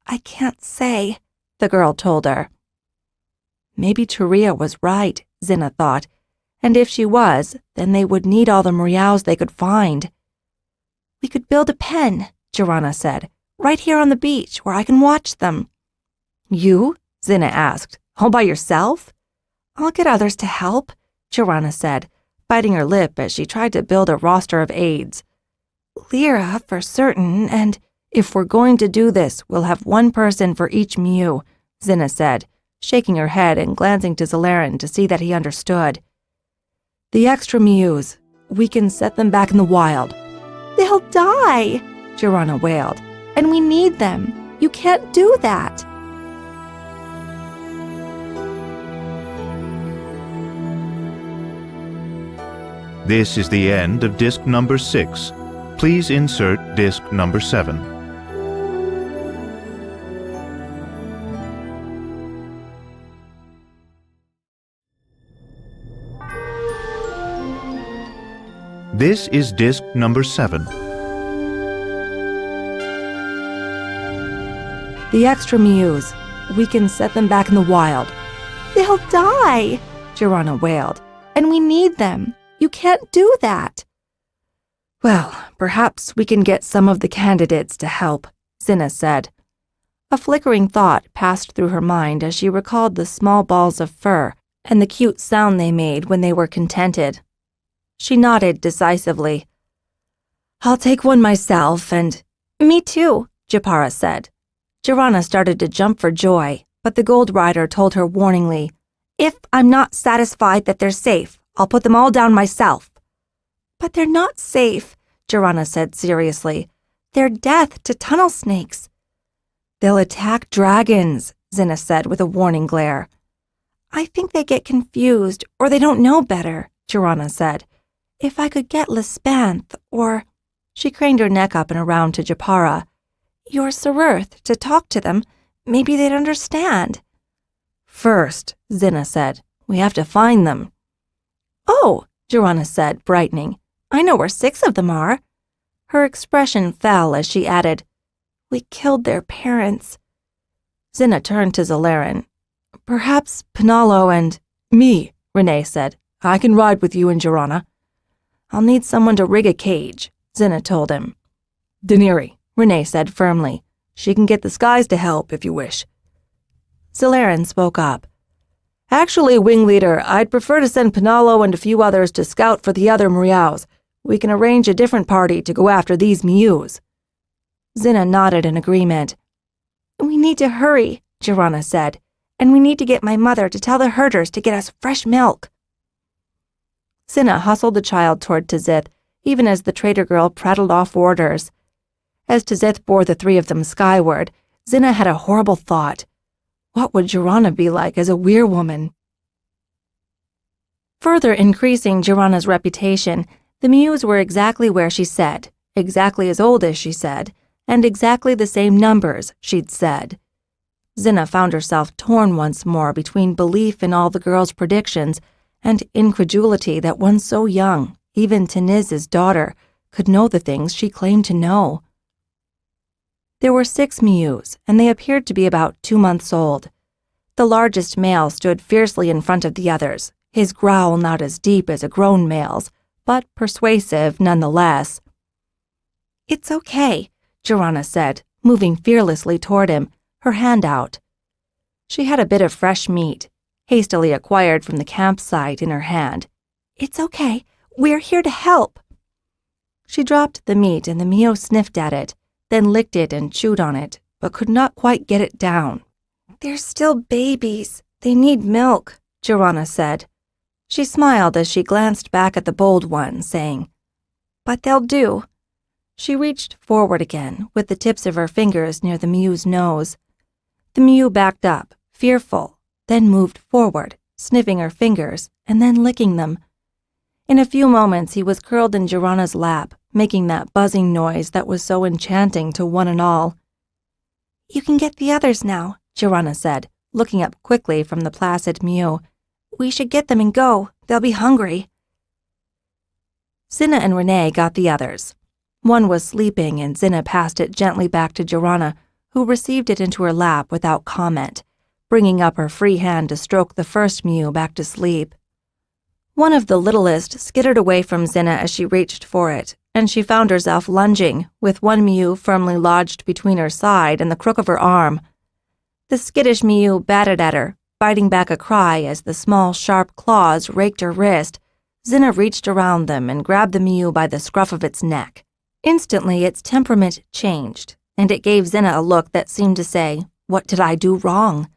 "I can't say," the girl told her. Maybe Taria was right, Xhinna thought, and if she was, then they would need all the meows they could find. "We could build a pen," Xhinna said, "right here on the beach where I can watch them." "You?" Xhinna asked. "All by yourself?" "I'll get others to help," Xhinna said, biting her lip as she tried to build a roster of aides. "Lyra, for certain, and if we're going to do this, we'll have one person for each mew," Xhinna said, shaking her head and glancing to Zalaran to see that he understood. "The extra mews, we can set them back in the wild." "They'll die," Xhinna wailed, "and we need them. You can't do that." This is the end of disc number 6. Please insert disc number 7. This is disc number 7. "The extra mews, we can set them back in the wild." "They'll die," Xhinna wailed, "and we need them. You can't do that." "Well, perhaps we can get some of the candidates to help," Xhinna said. A flickering thought passed through her mind as she recalled the small balls of fur and the cute sound they made when they were contented. She nodded decisively. "I'll take one myself and—" "Me too," Japara said. Xhinna started to jump for joy, but the Gold Rider told her warningly, "If I'm not satisfied that they're safe, I'll put them all down myself." "But they're not safe," Xhinna said seriously. "They're death to tunnel snakes." "They'll attack dragons," Xhinna said with a warning glare. "I think they get confused, or they don't know better," Xhinna said. "If I could get Lispanth, or—" She craned her neck up and around to Japara. "Your Saruth, to talk to them, maybe they'd understand." "First," Xhinna said, "we have to find them." "Oh," Xhinna said, brightening, "I know where 6 of them are." Her expression fell as she added, "We killed their parents." Xhinna turned to Zalaran. "Perhaps Penalo and—" "Me," Renee said. "I can ride with you and Xhinna." "I'll need someone to rig a cage," Xhinna told him. "Daniri," Renee said firmly. "She can get the skies to help if you wish." Zalaran spoke up. "Actually, Wing Leader, I'd prefer to send Penalo and a few others to scout for the other Mriaus. We can arrange a different party to go after these mews." Xhinna nodded in agreement. "We need to hurry," Xhinna said, "and we need to get my mother to tell the herders to get us fresh milk." Xhinna hustled the child toward Tzith, even as the trader girl prattled off orders. As Tzith bore the 3 of them skyward, Xhinna had a horrible thought. What would Xhinna be like as a weirwoman? Further increasing Xhinna's reputation, the mews were exactly where she said, exactly as old as she said, and exactly the same numbers she'd said. Xhinna found herself torn once more between belief in all the girl's predictions and incredulity that one so young, even Taniz's daughter, could know the things she claimed to know. There were 6 mews, and they appeared to be about 2 months old. The largest male stood fiercely in front of the others, his growl not as deep as a grown male's, but persuasive nonetheless. "It's okay," Xhinna said, moving fearlessly toward him, her hand out. She had a bit of fresh meat, hastily acquired from the campsite, in her hand. "It's okay. We're here to help." She dropped the meat and the Mio sniffed at it, then licked it and chewed on it, but could not quite get it down. "They're still babies. They need milk," Xhinna said. She smiled as she glanced back at the bold one, saying, "But they'll do." She reached forward again, with the tips of her fingers near the mew's nose. The mew backed up, fearful, then moved forward, sniffing her fingers, and then licking them. In a few moments he was curled in Xhinna's lap, making that buzzing noise that was so enchanting to one and all. "You can get the others now," Xhinna said, looking up quickly from the placid mew. We should get them and go. They'll be hungry. Xhinna and Renee got the others. One was sleeping, and Xhinna passed it gently back to Joanna, who received it into her lap without comment, bringing up her free hand to stroke the first mew back to sleep. One of the littlest skittered away from Xhinna as she reached for it, and she found herself lunging, with one mew firmly lodged between her side and the crook of her arm. The skittish mew batted at her, biting back a cry as the small, sharp claws raked her wrist. Xhinna reached around them and grabbed the mew by the scruff of its neck. Instantly, its temperament changed, and it gave Xhinna a look that seemed to say, "What did I do wrong?"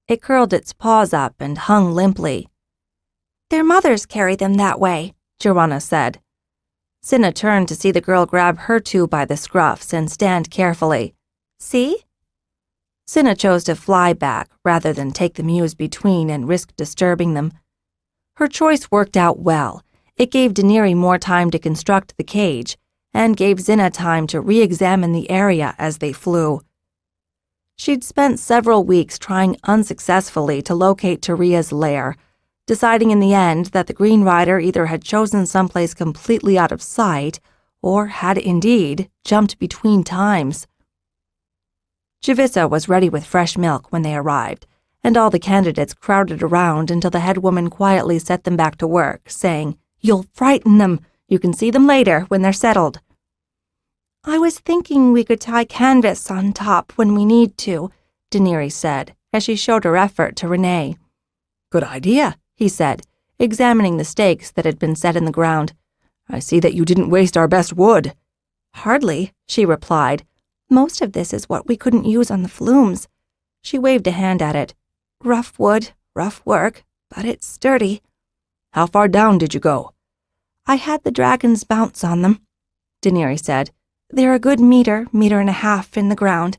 It curled its paws up and hung limply. "Their mothers carry them that way," Joanna said. Xhinna turned to see the girl grab her two by the scruffs and stand carefully. "See?" Xhinna chose to fly back rather than take the mews between and risk disturbing them. Her choice worked out well. It gave Deneri more time to construct the cage, and gave Xhinna time to re-examine the area as they flew. She'd spent several weeks trying unsuccessfully to locate Taria's lair, deciding in the end that the Green Rider either had chosen someplace completely out of sight or had indeed jumped between times. Xhinna was ready with fresh milk when they arrived, and all the candidates crowded around until the head woman quietly set them back to work, saying, "You'll frighten them. You can see them later when they're settled." "I was thinking we could tie canvas on top when we need to," Deneri said, as she showed her effort to Renee. "Good idea," he said, examining the stakes that had been set in the ground. "I see that you didn't waste our best wood." "Hardly," she replied. "Most of this is what we couldn't use on the flumes." She waved a hand at it. "Rough wood, rough work, but it's sturdy." "How far down did you go?" "I had the dragons bounce on them," Deneri said. "They're a good meter and a half in the ground."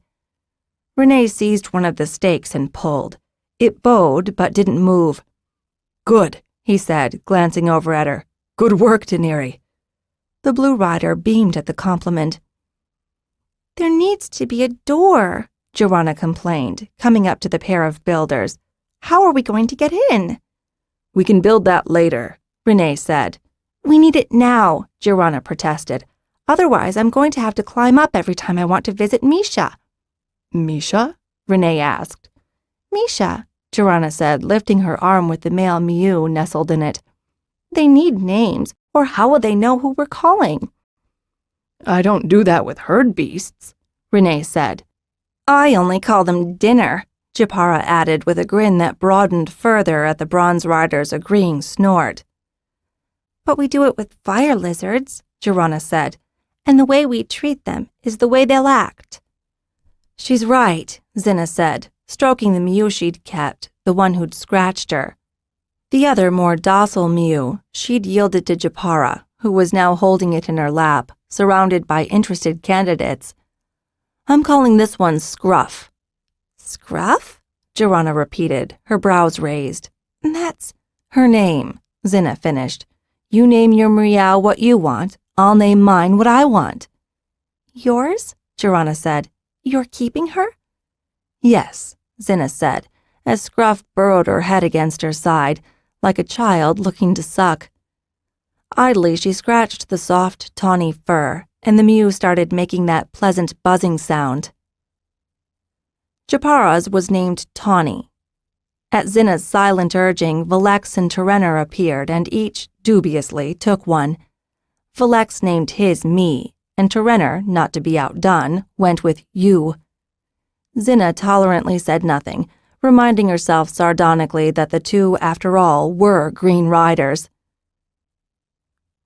Renee seized one of the stakes and pulled. It bowed but didn't move. "Good," he said, glancing over at her. "Good work, Deneri." The Blue Rider beamed at the compliment. "There needs to be a door," Joanna complained, coming up to the pair of builders. "How are we going to get in?" "We can build that later," Renee said. "We need it now," Joanna protested. "Otherwise, I'm going to have to climb up every time I want to visit Misha." "Misha?" Renee asked. "Misha," Joanna said, lifting her arm with the male mew nestled in it. "They need names, or how will they know who we're calling?" "I don't do that with herd beasts," Renee said. "I only call them dinner," Japara added with a grin that broadened further at the Bronze Rider's agreeing snort. "But we do it with fire lizards," Joanna said, "and the way we treat them is the way they'll act." "She's right," Xhinna said, stroking the mew she'd kept, the one who'd scratched her. The other, more docile mew, she'd yielded to Japara, who was now holding it in her lap, surrounded by interested candidates. "I'm calling this one Scruff." "Scruff?" Joanna repeated, her brows raised. "That's her name," Xhinna finished. "You name your meow what you want. I'll name mine what I want." "Yours?" Joanna said. "You're keeping her?" "Yes," Xhinna said, as Scruff burrowed her head against her side, like a child looking to suck. Idly, she scratched the soft, tawny fur, and the mew started making that pleasant buzzing sound. Japara's was named Tawny. At Xhinna's silent urging, Valex and Terenner appeared, and each, dubiously, took one. Valex named his Me, and Terenner, not to be outdone, went with you. Xhinna tolerantly said nothing, reminding herself sardonically that the two, after all, were Green Riders.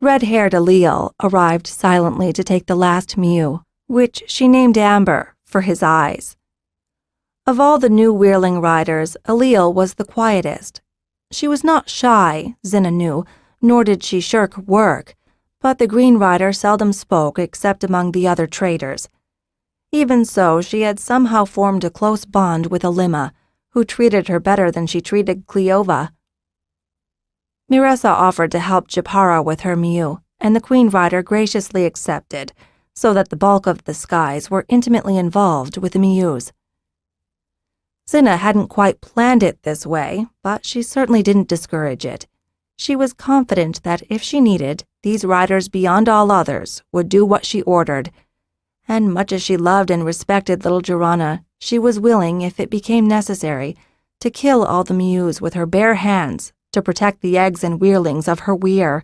Red-haired Allele arrived silently to take the last mew, which she named Amber for his eyes. Of all the new Wheerling riders, Allele was the quietest. She was not shy, Xhinna knew, nor did she shirk work, but the Green Rider seldom spoke except among the other traders. Even so, she had somehow formed a close bond with Alima, who treated her better than she treated Cleova. Miressa offered to help Japara with her mew, and the Queen Rider graciously accepted, so that the bulk of the skies were intimately involved with the mews. Xhinna hadn't quite planned it this way, but she certainly didn't discourage it. She was confident that if she needed, these riders beyond all others would do what she ordered. And much as she loved and respected little Xhinna, she was willing, if it became necessary, to kill all the mews with her bare hands to protect the eggs and weirlings of her weir.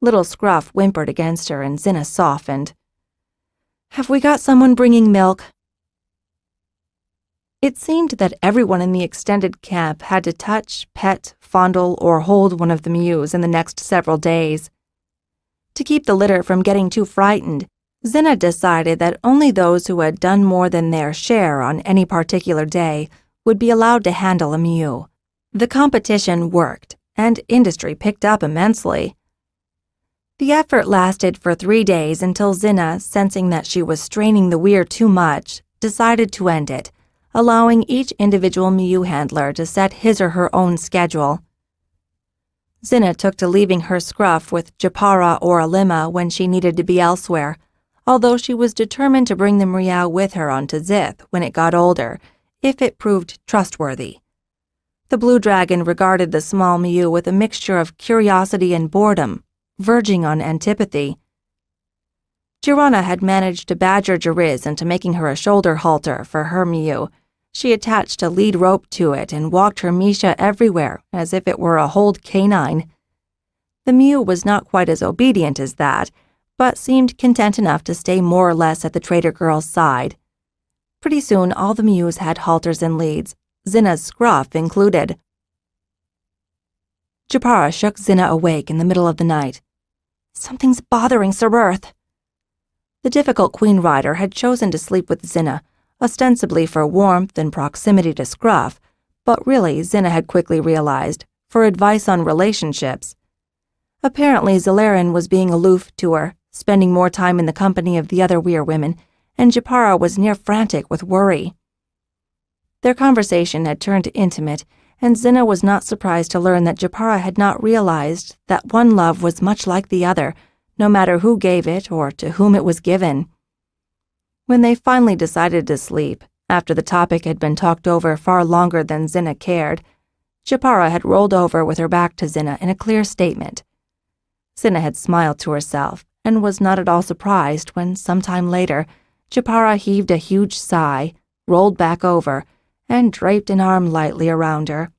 Little Scruff whimpered against her, and Xhinna softened. "Have we got someone bringing milk?" It seemed that everyone in the extended camp had to touch, pet, fondle, or hold one of the mews in the next several days. To keep the litter from getting too frightened, Xhinna decided that only those who had done more than their share on any particular day would be allowed to handle a mew. The competition worked, and industry picked up immensely. The effort lasted for 3 days until Xhinna, sensing that she was straining the weir too much, decided to end it, allowing each individual mew handler to set his or her own schedule. Xhinna took to leaving her scruff with Japara or Alima when she needed to be elsewhere, although she was determined to bring the Mriau with her onto Xith when it got older, if it proved trustworthy. The blue dragon regarded the small mew with a mixture of curiosity and boredom, verging on antipathy. Xhinna had managed to badger Jariz into making her a shoulder halter for her mew. She attached a lead rope to it and walked her Misha everywhere as if it were a hold canine. The mew was not quite as obedient as that, but seemed content enough to stay more or less at the trader girl's side. Pretty soon all the mews had halters and leads, Xhinna's scruff included. Japara shook Xhinna awake in the middle of the night. "Something's bothering Sir Earth." The difficult queen rider had chosen to sleep with Xhinna, ostensibly for warmth and proximity to Scruff, but really, Xhinna had quickly realized, for advice on relationships. Apparently, Zalarin was being aloof to her, spending more time in the company of the other weir women, and Japara was near frantic with worry. Their conversation had turned intimate, and Xhinna was not surprised to learn that Japara had not realized that one love was much like the other, no matter who gave it or to whom it was given. When they finally decided to sleep, after the topic had been talked over far longer than Xhinna cared, Japara had rolled over with her back to Xhinna in a clear statement. Xhinna had smiled to herself and was not at all surprised when, sometime later, Japara heaved a huge sigh, rolled back over, and draped an arm lightly around her.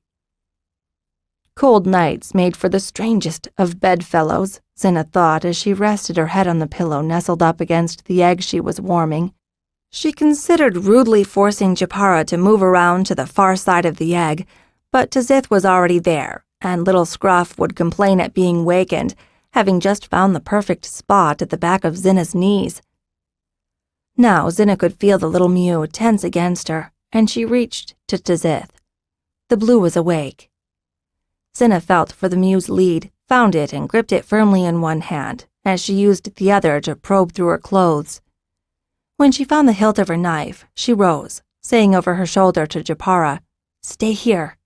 Cold nights made for the strangest of bedfellows, Xhinna thought as she rested her head on the pillow nestled up against the egg she was warming. She considered rudely forcing Japara to move around to the far side of the egg, but Xith was already there, and little Scruff would complain at being wakened, having just found the perfect spot at the back of Xhinna's knees. Now Xhinna could feel the little mew tense against her, and she reached to Xith. The blue was awake. Xhinna felt for the mew's lead, found it, and gripped it firmly in one hand, as she used the other to probe through her clothes. When she found the hilt of her knife, she rose, saying over her shoulder to Japara, "Stay here."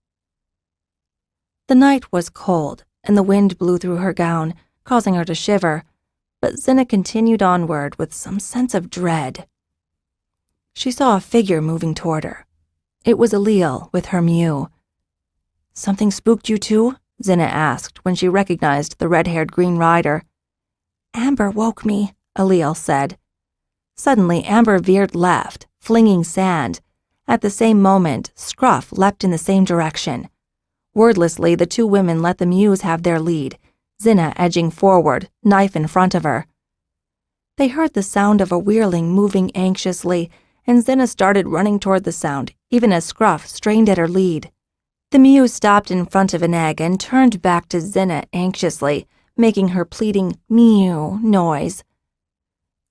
The night was cold, and the wind blew through her gown, causing her to shiver, but Xhinna continued onward with some sense of dread. She saw a figure moving toward her. It was Alil with her mew. "Something spooked you too?" Xhinna asked when she recognized the red-haired green rider. "Amber woke me," Alil said. Suddenly, Amber veered left, flinging sand. At the same moment, Scruff leapt in the same direction. Wordlessly, the two women let the mews have their lead, Xhinna edging forward, knife in front of her. They heard the sound of a weirling moving anxiously, and Xhinna started running toward the sound, even as Scruff strained at her lead. The mew stopped in front of an egg and turned back to Xhinna anxiously, making her pleading mew noise.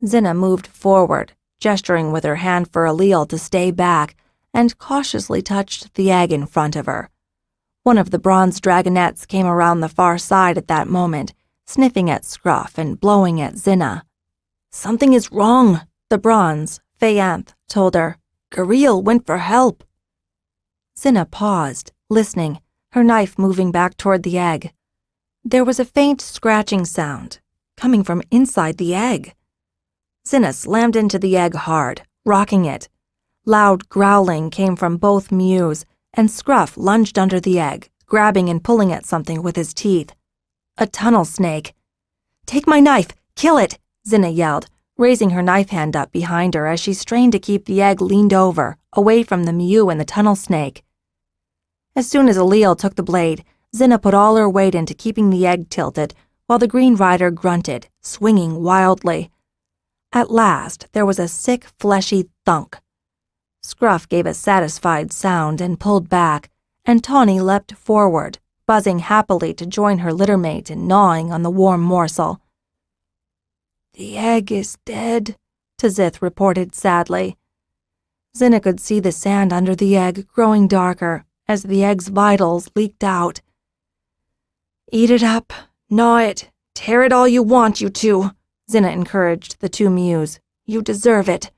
Xhinna moved forward, gesturing with her hand for Alil to stay back, and cautiously touched the egg in front of her. One of the bronze dragonettes came around the far side at that moment, sniffing at Scruff and blowing at Xhinna. "Something is wrong," the bronze, Fayanth, told her. "Gareel went for help." Xhinna paused, listening, her knife moving back toward the egg. There was a faint scratching sound, coming from inside the egg. Xhinna slammed into the egg hard, rocking it. Loud growling came from both mews, and Scruff lunged under the egg, grabbing and pulling at something with his teeth. A tunnel snake. "Take my knife! Kill it!" Xhinna yelled, raising her knife hand up behind her as she strained to keep the egg leaned over, away from the mew and the tunnel snake. As soon as Allele took the blade, Xhinna put all her weight into keeping the egg tilted, while the Green Rider grunted, swinging wildly. At last, there was a sick, fleshy thunk. Scruff gave a satisfied sound and pulled back, and Tawny leapt forward, buzzing happily to join her littermate in gnawing on the warm morsel. "The egg is dead," Tzith reported sadly. Xhinna could see the sand under the egg growing darker as the egg's vitals leaked out. "Eat it up, gnaw it, tear it all you want, you two," Xhinna encouraged the two mews. "You deserve it."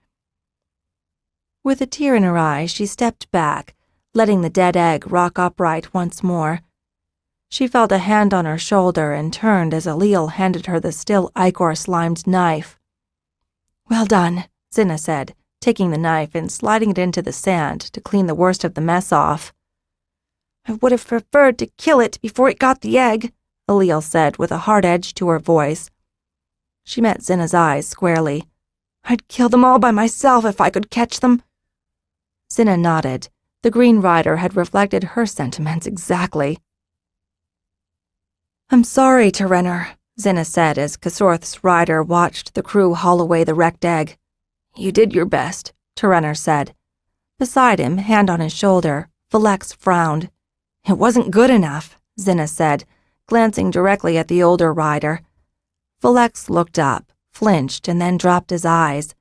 With a tear in her eye, she stepped back, letting the dead egg rock upright once more. She felt a hand on her shoulder and turned as Allele handed her the still ichor-slimed knife. "Well done," Xhinna said, taking the knife and sliding it into the sand to clean the worst of the mess off. "I would have preferred to kill it before it got the egg," Allele said with a hard edge to her voice. She met Xhinna's eyes squarely. "I'd kill them all by myself if I could catch them." Xhinna nodded. The Green Rider had reflected her sentiments exactly. "I'm sorry, Terenner," Xhinna said as Kasorth's rider watched the crew haul away the wrecked egg. "You did your best," Terenner said. Beside him, hand on his shoulder, Velex frowned. "It wasn't good enough," Xhinna said, glancing directly at the older rider. Velex looked up, flinched, and then dropped his eyes.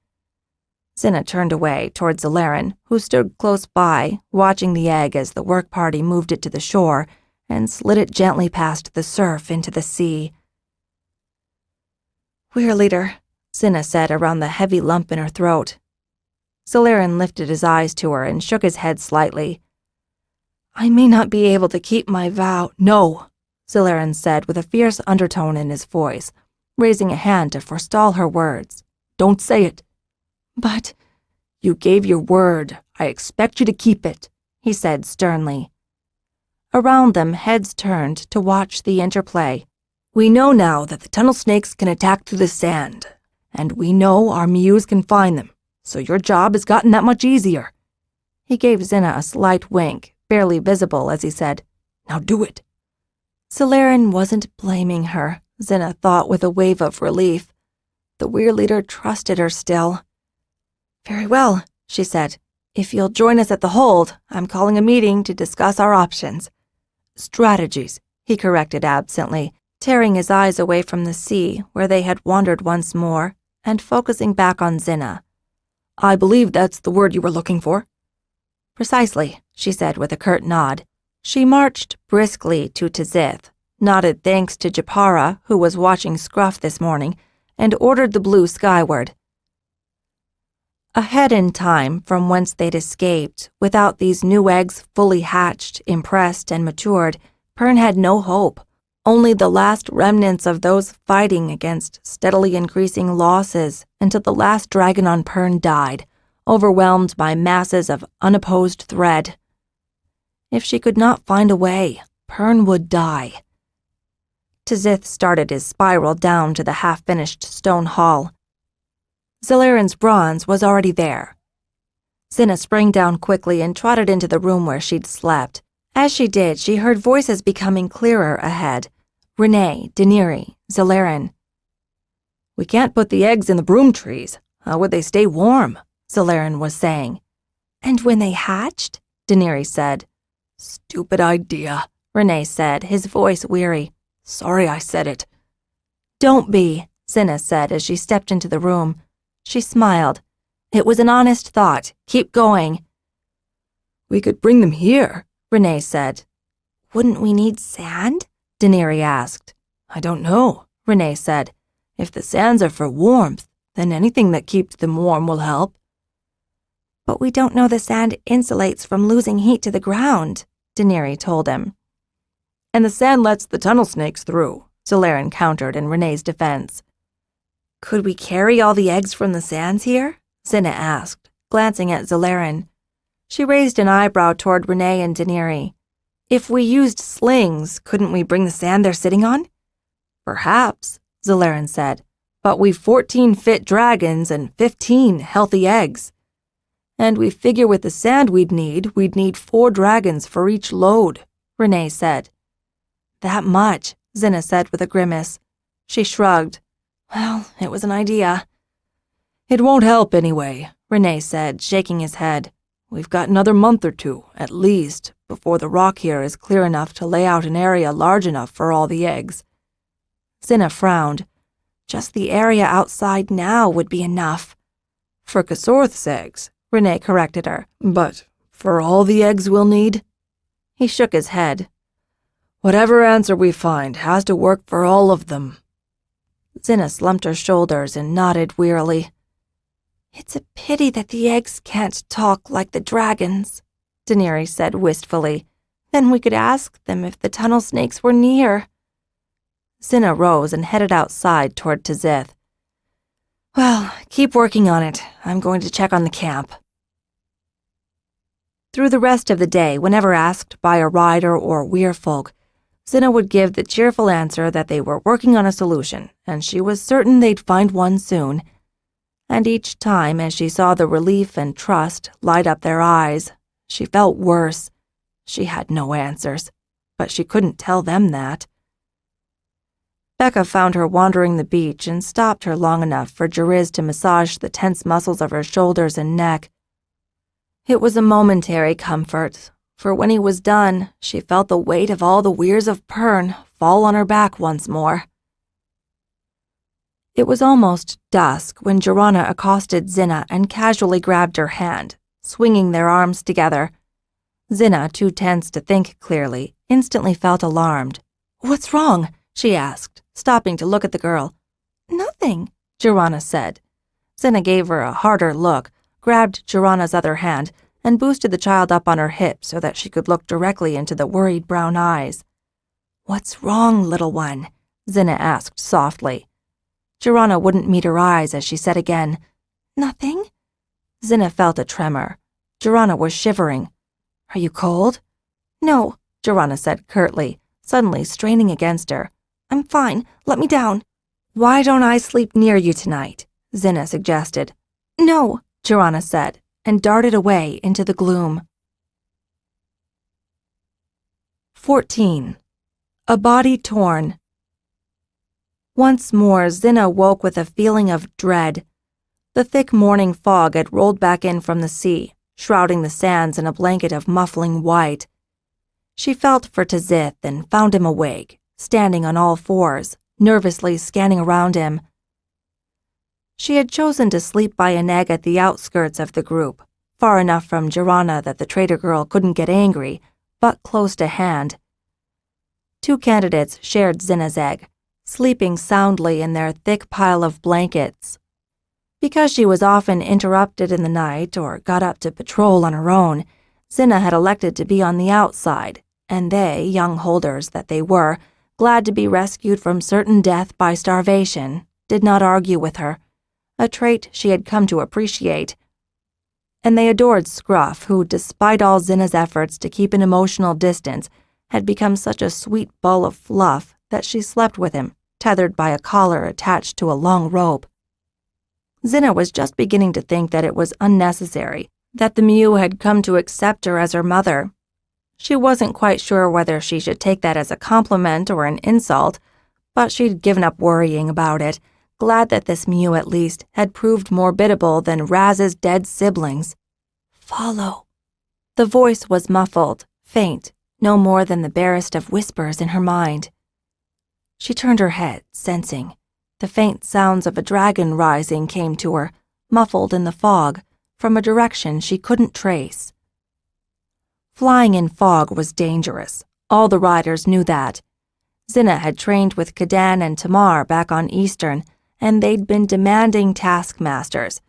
Xhinna turned away towards Zalaran, who stood close by, watching the egg as the work party moved it to the shore and slid it gently past the surf into the sea. "We're leader," Xhinna said around the heavy lump in her throat. Zalaran lifted his eyes to her and shook his head slightly. "I may not be able to keep my vow." "No," Zalaran said with a fierce undertone in his voice, raising a hand to forestall her words. "Don't say it." "But—" "You gave your word. I expect you to keep it," he said sternly. Around them, heads turned to watch the interplay. "We know now that the tunnel snakes can attack through the sand, and we know our mews can find them, so your job has gotten that much easier." He gave Xhinna a slight wink, barely visible, as he said, "Now do it." Zalaran wasn't blaming her, Xhinna thought with a wave of relief. The Weir leader trusted her still. "Very well," she said. "If you'll join us at the hold, I'm calling a meeting to discuss our options." "Strategies," he corrected absently, tearing his eyes away from the sea where they had wandered once more, and focusing back on Xhinna. "I believe that's the word you were looking for." "Precisely," she said with a curt nod. She marched briskly to Tzith, nodded thanks to Japara, who was watching Scruff this morning, and ordered the blue skyward. Ahead in time from whence they'd escaped, without these new eggs fully hatched, impressed, and matured, Pern had no hope. Only the last remnants of those fighting against steadily increasing losses until the last dragon on Pern died, overwhelmed by masses of unopposed thread. If she could not find a way, Pern would die. Tzith started his spiral down to the half-finished stone hall. Zalaran's bronze was already there. Xhinna sprang down quickly and trotted into the room where she'd slept. As she did, she heard voices becoming clearer ahead. Renee, Daenerys, Zalaran. "We can't put the eggs in the broom trees. How would they stay warm?" Zalaran was saying. "And when they hatched?" Daenerys said. "Stupid idea," Renee said, his voice weary. "Sorry I said it." "Don't be," Xhinna said as she stepped into the room. She smiled. It was an honest thought. Keep going. "We could bring them here," Renee said. "Wouldn't we need sand?" Daenerys asked. "I don't know," Renee said. "If the sands are for warmth, then anything that keeps them warm will help." "But we don't know the sand insulates from losing heat to the ground," Daenerys told him. "And the sand lets the tunnel snakes through," Zalaran countered in Renee's defense. "Could we carry all the eggs from the sands here?" Xhinna asked, glancing at Zalarin. She raised an eyebrow toward Renee and Daenerys. If we used slings, couldn't we bring the sand they're sitting on? Perhaps, Zalarin said, but we've 14 fit dragons and 15 healthy eggs. And we figure with the sand we'd need 4 dragons for each load, Renee said. That much, Xhinna said with a grimace. She shrugged. Well, it was an idea. It won't help anyway, Renee said, shaking his head. We've got another month or 2, at least, before the rock here is clear enough to lay out an area large enough for all the eggs. Xhinna frowned. Just the area outside now would be enough. For Kasorth's eggs, Renee corrected her. But for all the eggs we'll need? He shook his head. Whatever answer we find has to work for all of them. Xhinna slumped her shoulders and nodded wearily. It's a pity that the eggs can't talk like the dragons, Daenerys said wistfully. Then we could ask them if the tunnel snakes were near. Xhinna rose and headed outside toward Tzith. Well, keep working on it. I'm going to check on the camp. Through the rest of the day, whenever asked by a rider or weirfolk, Xhinna would give the cheerful answer that they were working on a solution, and she was certain they'd find one soon. And each time, as she saw the relief and trust light up their eyes, she felt worse. She had no answers, but she couldn't tell them that. Becca found her wandering the beach and stopped her long enough for Jeriz to massage the tense muscles of her shoulders and neck. It was a momentary comfort, for when he was done, she felt the weight of all the weirs of Pern fall on her back once more. It was almost dusk when Xhinna accosted Xhinna and casually grabbed her hand, swinging their arms together. Xhinna, too tense to think clearly, instantly felt alarmed. What's wrong? She asked, stopping to look at the girl. Nothing, Xhinna said. Xhinna gave her a harder look, grabbed Xhinna's other hand, and boosted the child up on her hip so that she could look directly into the worried brown eyes. What's wrong, little one? Xhinna asked softly. Xhinna wouldn't meet her eyes as she said again, Nothing? Xhinna felt a tremor. Xhinna was shivering. Are you cold? No, Xhinna said curtly, suddenly straining against her. I'm fine. Let me down. Why don't I sleep near you tonight? Xhinna suggested. No, Xhinna said, and darted away into the gloom. 14. A body torn. Once more, Xhinna woke with a feeling of dread. The thick morning fog had rolled back in from the sea, shrouding the sands in a blanket of muffling white. She felt for Tzith and found him awake, standing on all fours, nervously scanning around him. She had chosen to sleep by an egg at the outskirts of the group, far enough from Xhinna that the traitor girl couldn't get angry, but close to hand. 2 candidates shared Xhinna's egg, sleeping soundly in their thick pile of blankets. Because she was often interrupted in the night or got up to patrol on her own, Xhinna had elected to be on the outside, and they, young holders that they were, glad to be rescued from certain death by starvation, did not argue with her, a trait she had come to appreciate. And they adored Scruff, who, despite all Xhinna's efforts to keep an emotional distance, had become such a sweet ball of fluff that she slept with him, tethered by a collar attached to a long rope. Xhinna was just beginning to think that it was unnecessary, that the Mew had come to accept her as her mother. She wasn't quite sure whether she should take that as a compliment or an insult, but she'd given up worrying about it, glad that this Mew at least had proved more biddable than Raz's dead siblings. Follow. The voice was muffled, faint, no more than the barest of whispers in her mind. She turned her head, sensing. The faint sounds of a dragon rising came to her, muffled in the fog, from a direction she couldn't trace. Flying in fog was dangerous. All the riders knew that. Xhinna had trained with Kadan and Tamar back on Eastern, and they'd been demanding taskmasters.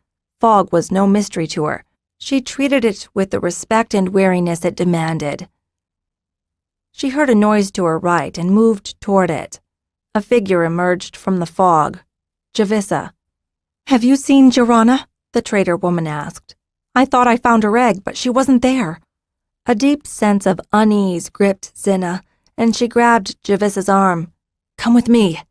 Fog was no mystery to her. She treated it with the respect and wariness it demanded. She heard a noise to her right and moved toward it. A figure emerged from the fog. Javissa. Have you seen Xhinna? The traitor woman asked. I thought I found her egg, but she wasn't there." A deep sense of unease gripped Xhinna, and she grabbed Javissa's arm. "Come with me."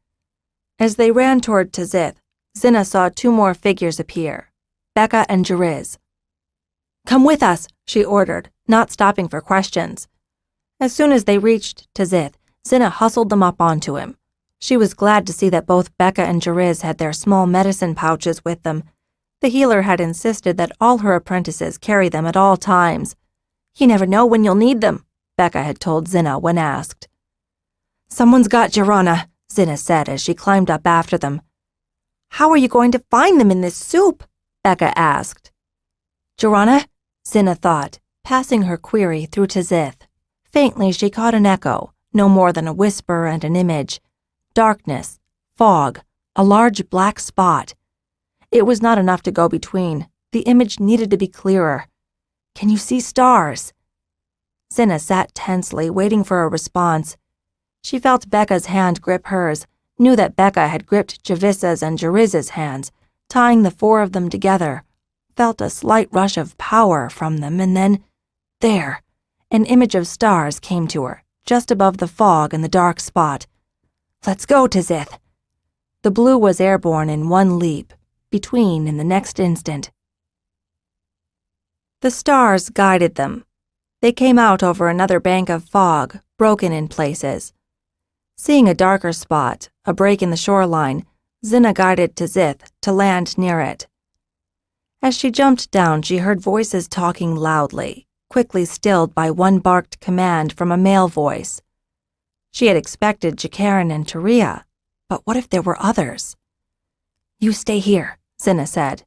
As they ran toward Tazith, Xhinna saw two more figures appear, Becca and Jariz. "Come with us," she ordered, not stopping for questions. As soon as they reached Tazith, Xhinna hustled them up onto him. She was glad to see that both Becca and Jariz had their small medicine pouches with them. The healer had insisted that all her apprentices carry them at all times. "You never know when you'll need them," Becca had told Xhinna when asked. "Someone's got Xhinna," Xhinna said as she climbed up after them. "How are you going to find them in this soup?" Becca asked. "Xhinna?" Xhinna thought, passing her query through Tazith. Faintly she caught an echo, no more than a whisper and an image. Darkness, fog, a large black spot. It was not enough to go between. The image needed to be clearer. "Can you see stars?" Xhinna sat tensely, waiting for a response. She felt Becca's hand grip hers, knew that Becca had gripped Javissa's and Jariz's hands, tying the four of them together, felt a slight rush of power from them, and then, there, an image of stars came to her, just above the fog and the dark spot. "Let's go, Tazith." The blue was airborne in one leap, between in the next instant. The stars guided them. They came out over another bank of fog, broken in places. Seeing a darker spot, a break in the shoreline, Xhinna guided Tazith to land near it. As she jumped down, she heard voices talking loudly, quickly stilled by one barked command from a male voice. She had expected Jakaran and Taria, but what if there were others? "You stay here," Xhinna said.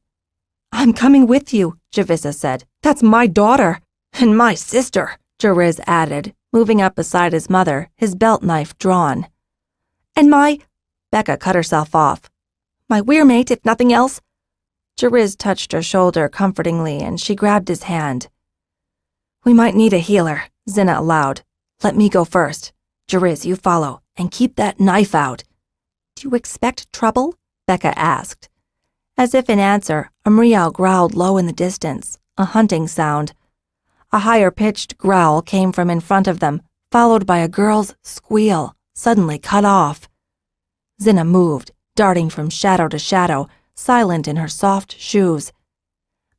"I'm coming with you," Javissa said. "That's my daughter." "And my sister," Jariz added, moving up beside his mother, his belt knife drawn. "And my—" Becca cut herself off. "My weirmate, if nothing else." Jariz touched her shoulder comfortingly, and she grabbed his hand. "We might need a healer," Xhinna allowed. "Let me go first. Jariz, you follow, and keep that knife out." "Do you expect trouble?" Becca asked. As if in answer, a meow growled low in the distance, a hunting sound. A higher-pitched growl came from in front of them, followed by a girl's squeal, suddenly cut off. Xhinna moved, darting from shadow to shadow, silent in her soft shoes.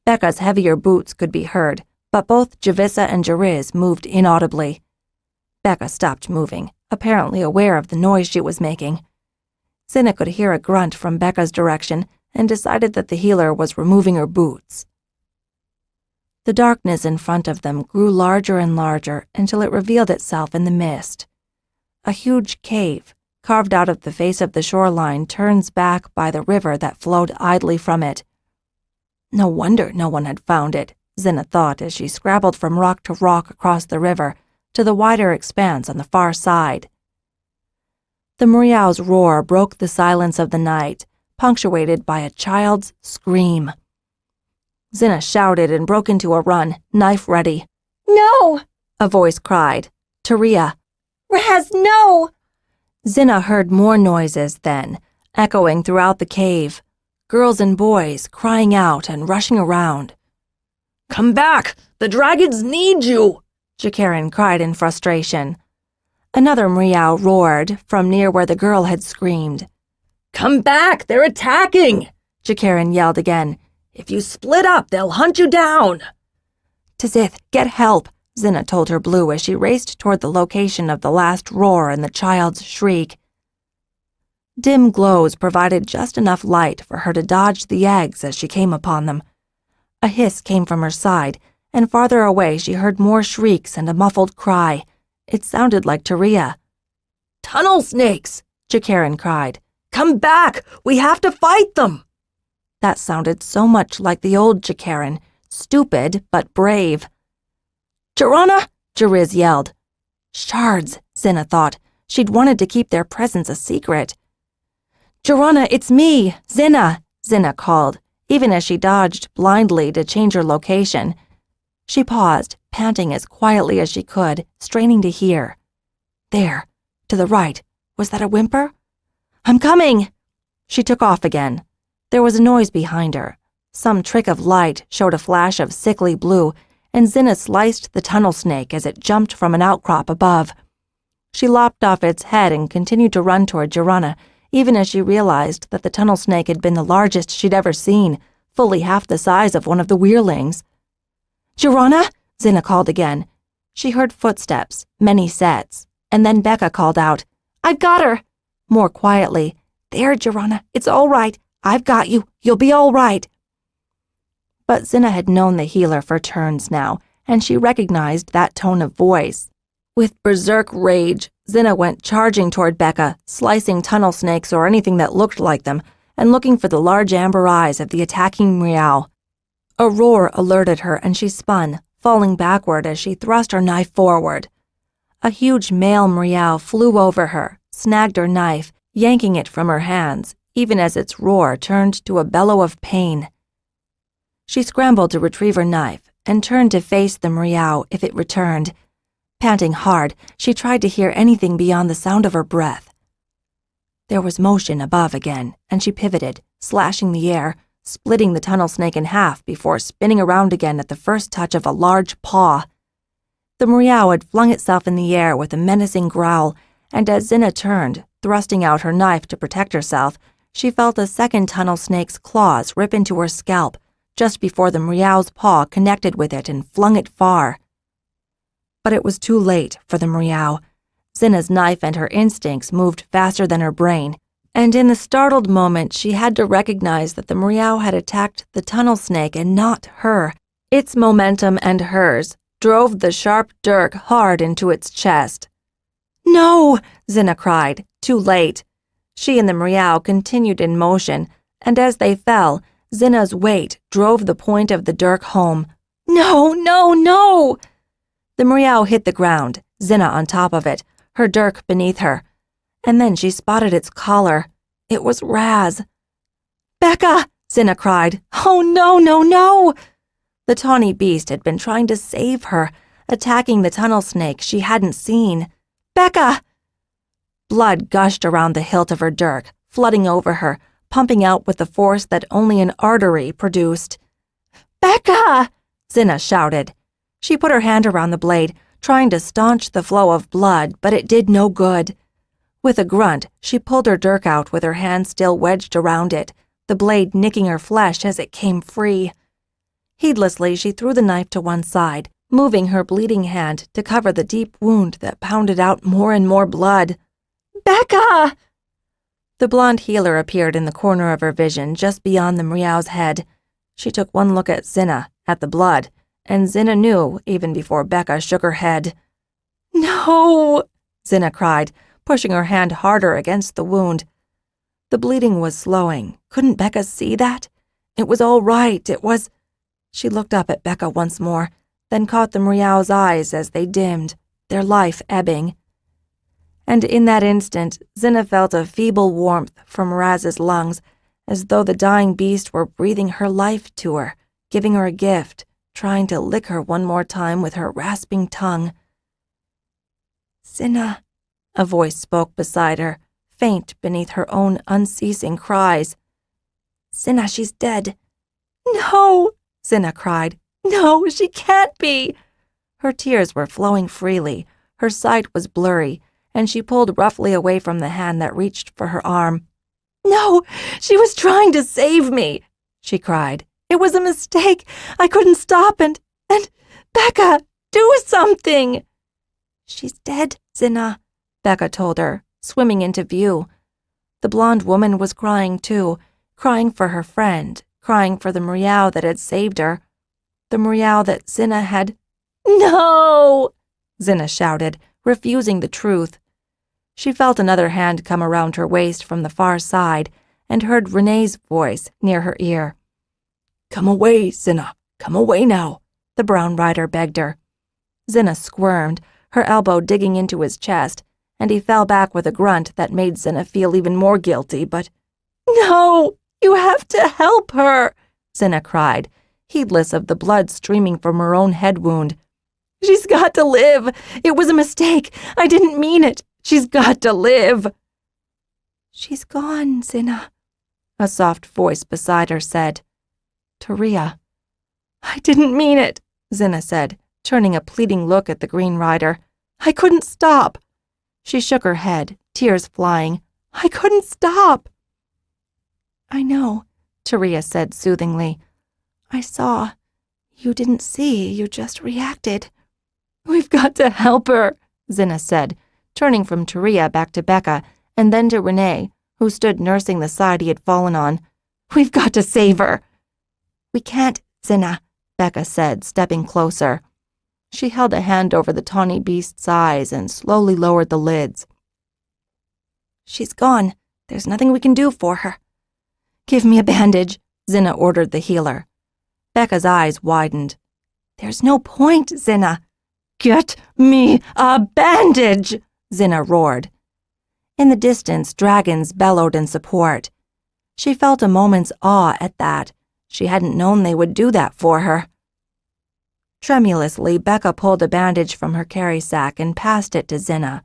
Becca's heavier boots could be heard, but both Javissa and Jariz moved inaudibly. Becca stopped moving, apparently aware of the noise she was making. Xhinna could hear a grunt from Becca's direction and decided that the healer was removing her boots. The darkness in front of them grew larger and larger until it revealed itself in the mist. A huge cave, carved out of the face of the shoreline, turns back by the river that flowed idly from it. No wonder no one had found it, Xhinna thought as she scrabbled from rock to rock across the river to the wider expanse on the far side. The Mriau's roar broke the silence of the night, punctuated by a child's scream. Xhinna shouted and broke into a run, knife ready. "No!" a voice cried. Taria. "Raz, no!" Xhinna heard more noises then, echoing throughout the cave. Girls and boys crying out and rushing around. "Come back! The dragons need you!" Jakaran cried in frustration. Another Mriau roared from near where the girl had screamed. "Come back! They're attacking!" Jakaran yelled again. "If you split up, they'll hunt you down!" "Tazith, get help!" Xhinna told her blue as she raced toward the location of the last roar and the child's shriek. Dim glows provided just enough light for her to dodge the eggs as she came upon them. A hiss came from her side, and farther away she heard more shrieks and a muffled cry. It sounded like Taria. "Tunnel snakes!" Jakaran cried. "Come back! We have to fight them!" That sounded so much like the old Jakaran, stupid but brave. "Xhinna!" Jariz yelled. Shards, Xhinna thought. She'd wanted to keep their presence a secret. "Xhinna, it's me, Xhinna," Xhinna called, even as she dodged blindly to change her location. She paused, panting as quietly as she could, straining to hear. There, to the right, was that a whimper? "I'm coming!" She took off again. There was a noise behind her. Some trick of light showed a flash of sickly blue, and Xhinna sliced the tunnel snake as it jumped from an outcrop above. She lopped off its head and continued to run toward Xhinna, even as she realized that the tunnel snake had been the largest she'd ever seen, fully half the size of one of the weirlings. "Xhinna?" Xhinna called again. She heard footsteps, many sets, and then Becca called out, "I've got her!" More quietly, "There, Xhinna, it's all right. I've got you. You'll be all right." But Xhinna had known the healer for turns now, and she recognized that tone of voice. With berserk rage, Xhinna went charging toward Becca, slicing tunnel snakes or anything that looked like them, and looking for the large amber eyes of the attacking Meow. A roar alerted her, and she spun, falling backward as she thrust her knife forward. A huge male Meow flew over her, snagged her knife, yanking it from her hands, even as its roar turned to a bellow of pain. She scrambled to retrieve her knife and turned to face the Meow if it returned. Panting hard, she tried to hear anything beyond the sound of her breath. There was motion above again, and she pivoted, slashing the air, splitting the tunnel snake in half before spinning around again at the first touch of a large paw. The Meow had flung itself in the air with a menacing growl, and as Xhinna turned, thrusting out her knife to protect herself, she felt a second tunnel snake's claws rip into her scalp just before the Meow's paw connected with it and flung it far. But it was too late for the Meow. Xhinna's knife and her instincts moved faster than her brain, and in the startled moment she had to recognize that the Meow had attacked the tunnel snake and not her. Its momentum and hers drove the sharp dirk hard into its chest. "No!" Xhinna cried, too late. She and the Meow continued in motion, and as they fell, Xhinna's weight drove the point of the dirk home. "No, no, no!" The Meow hit the ground, Xhinna on top of it, her dirk beneath her. And then she spotted its collar. It was Raz. "Becca!" Xhinna cried. "Oh, no, no, no!" The tawny beast had been trying to save her, attacking the tunnel snake she hadn't seen. "Becca!" Blood gushed around the hilt of her dirk, flooding over her, pumping out with the force that only an artery produced. "Becca!" Xhinna shouted. She put her hand around the blade, trying to staunch the flow of blood, but it did no good. With a grunt, she pulled her dirk out with her hand still wedged around it, the blade nicking her flesh as it came free. Heedlessly, she threw the knife to one side, moving her bleeding hand to cover the deep wound that pounded out more and more blood. "Becca!" The blonde healer appeared in the corner of her vision just beyond the Meow's head. She took one look at Xhinna, at the blood, and Xhinna knew even before Becca shook her head. "No!" Xhinna cried, pushing her hand harder against the wound. The bleeding was slowing. Couldn't Becca see that? It was all right. It was... She looked up at Becca once more, then caught the Meow's eyes as they dimmed, their life ebbing. And in that instant, Xhinna felt a feeble warmth from Raz's lungs, as though the dying beast were breathing her life to her, giving her a gift, trying to lick her one more time with her rasping tongue. "Xhinna," a voice spoke beside her, faint beneath her own unceasing cries. "Xhinna, she's dead." "No!" Xhinna cried. "No, she can't be!" Her tears were flowing freely, her sight was blurry, and she pulled roughly away from the hand that reached for her arm. "No, she was trying to save me," she cried. "It was a mistake. I couldn't stop and Becca, do something." "She's dead, Xhinna," Becca told her, swimming into view. The blonde woman was crying too, crying for her friend, crying for the Meow that had saved her. The Meow that Xhinna had... "No!" Xhinna shouted, refusing the truth. She felt another hand come around her waist from the far side and heard Renee's voice near her ear. "Come away, Xhinna. Come away now," the brown rider begged her. Xhinna squirmed, her elbow digging into his chest, and he fell back with a grunt that made Xhinna feel even more guilty, but... "No, you have to help her," Xhinna cried, heedless of the blood streaming from her own head wound. "She's got to live. It was a mistake. I didn't mean it. She's got to live." "She's gone, Xhinna," a soft voice beside her said. Taria. I didn't mean it, Xhinna said, turning a pleading look at the Green Rider. I couldn't stop. She shook her head, tears flying. I couldn't stop. I know, Taria said soothingly. I saw. You didn't see, you just reacted. We've got to help her, Xhinna said, turning from Taria back to Becca and then to Renee, who stood nursing the side he had fallen on. We've got to save her. We can't, Xhinna, Becca said, stepping closer. She held a hand over the tawny beast's eyes and slowly lowered the lids. She's gone. There's nothing we can do for her. Give me a bandage, Xhinna ordered the healer. Becca's eyes widened. There's no point, Xhinna. Get me a bandage, Xhinna roared. In the distance, dragons bellowed in support. She felt a moment's awe at that. She hadn't known they would do that for her. Tremulously, Becca pulled a bandage from her carry sack and passed it to Xhinna.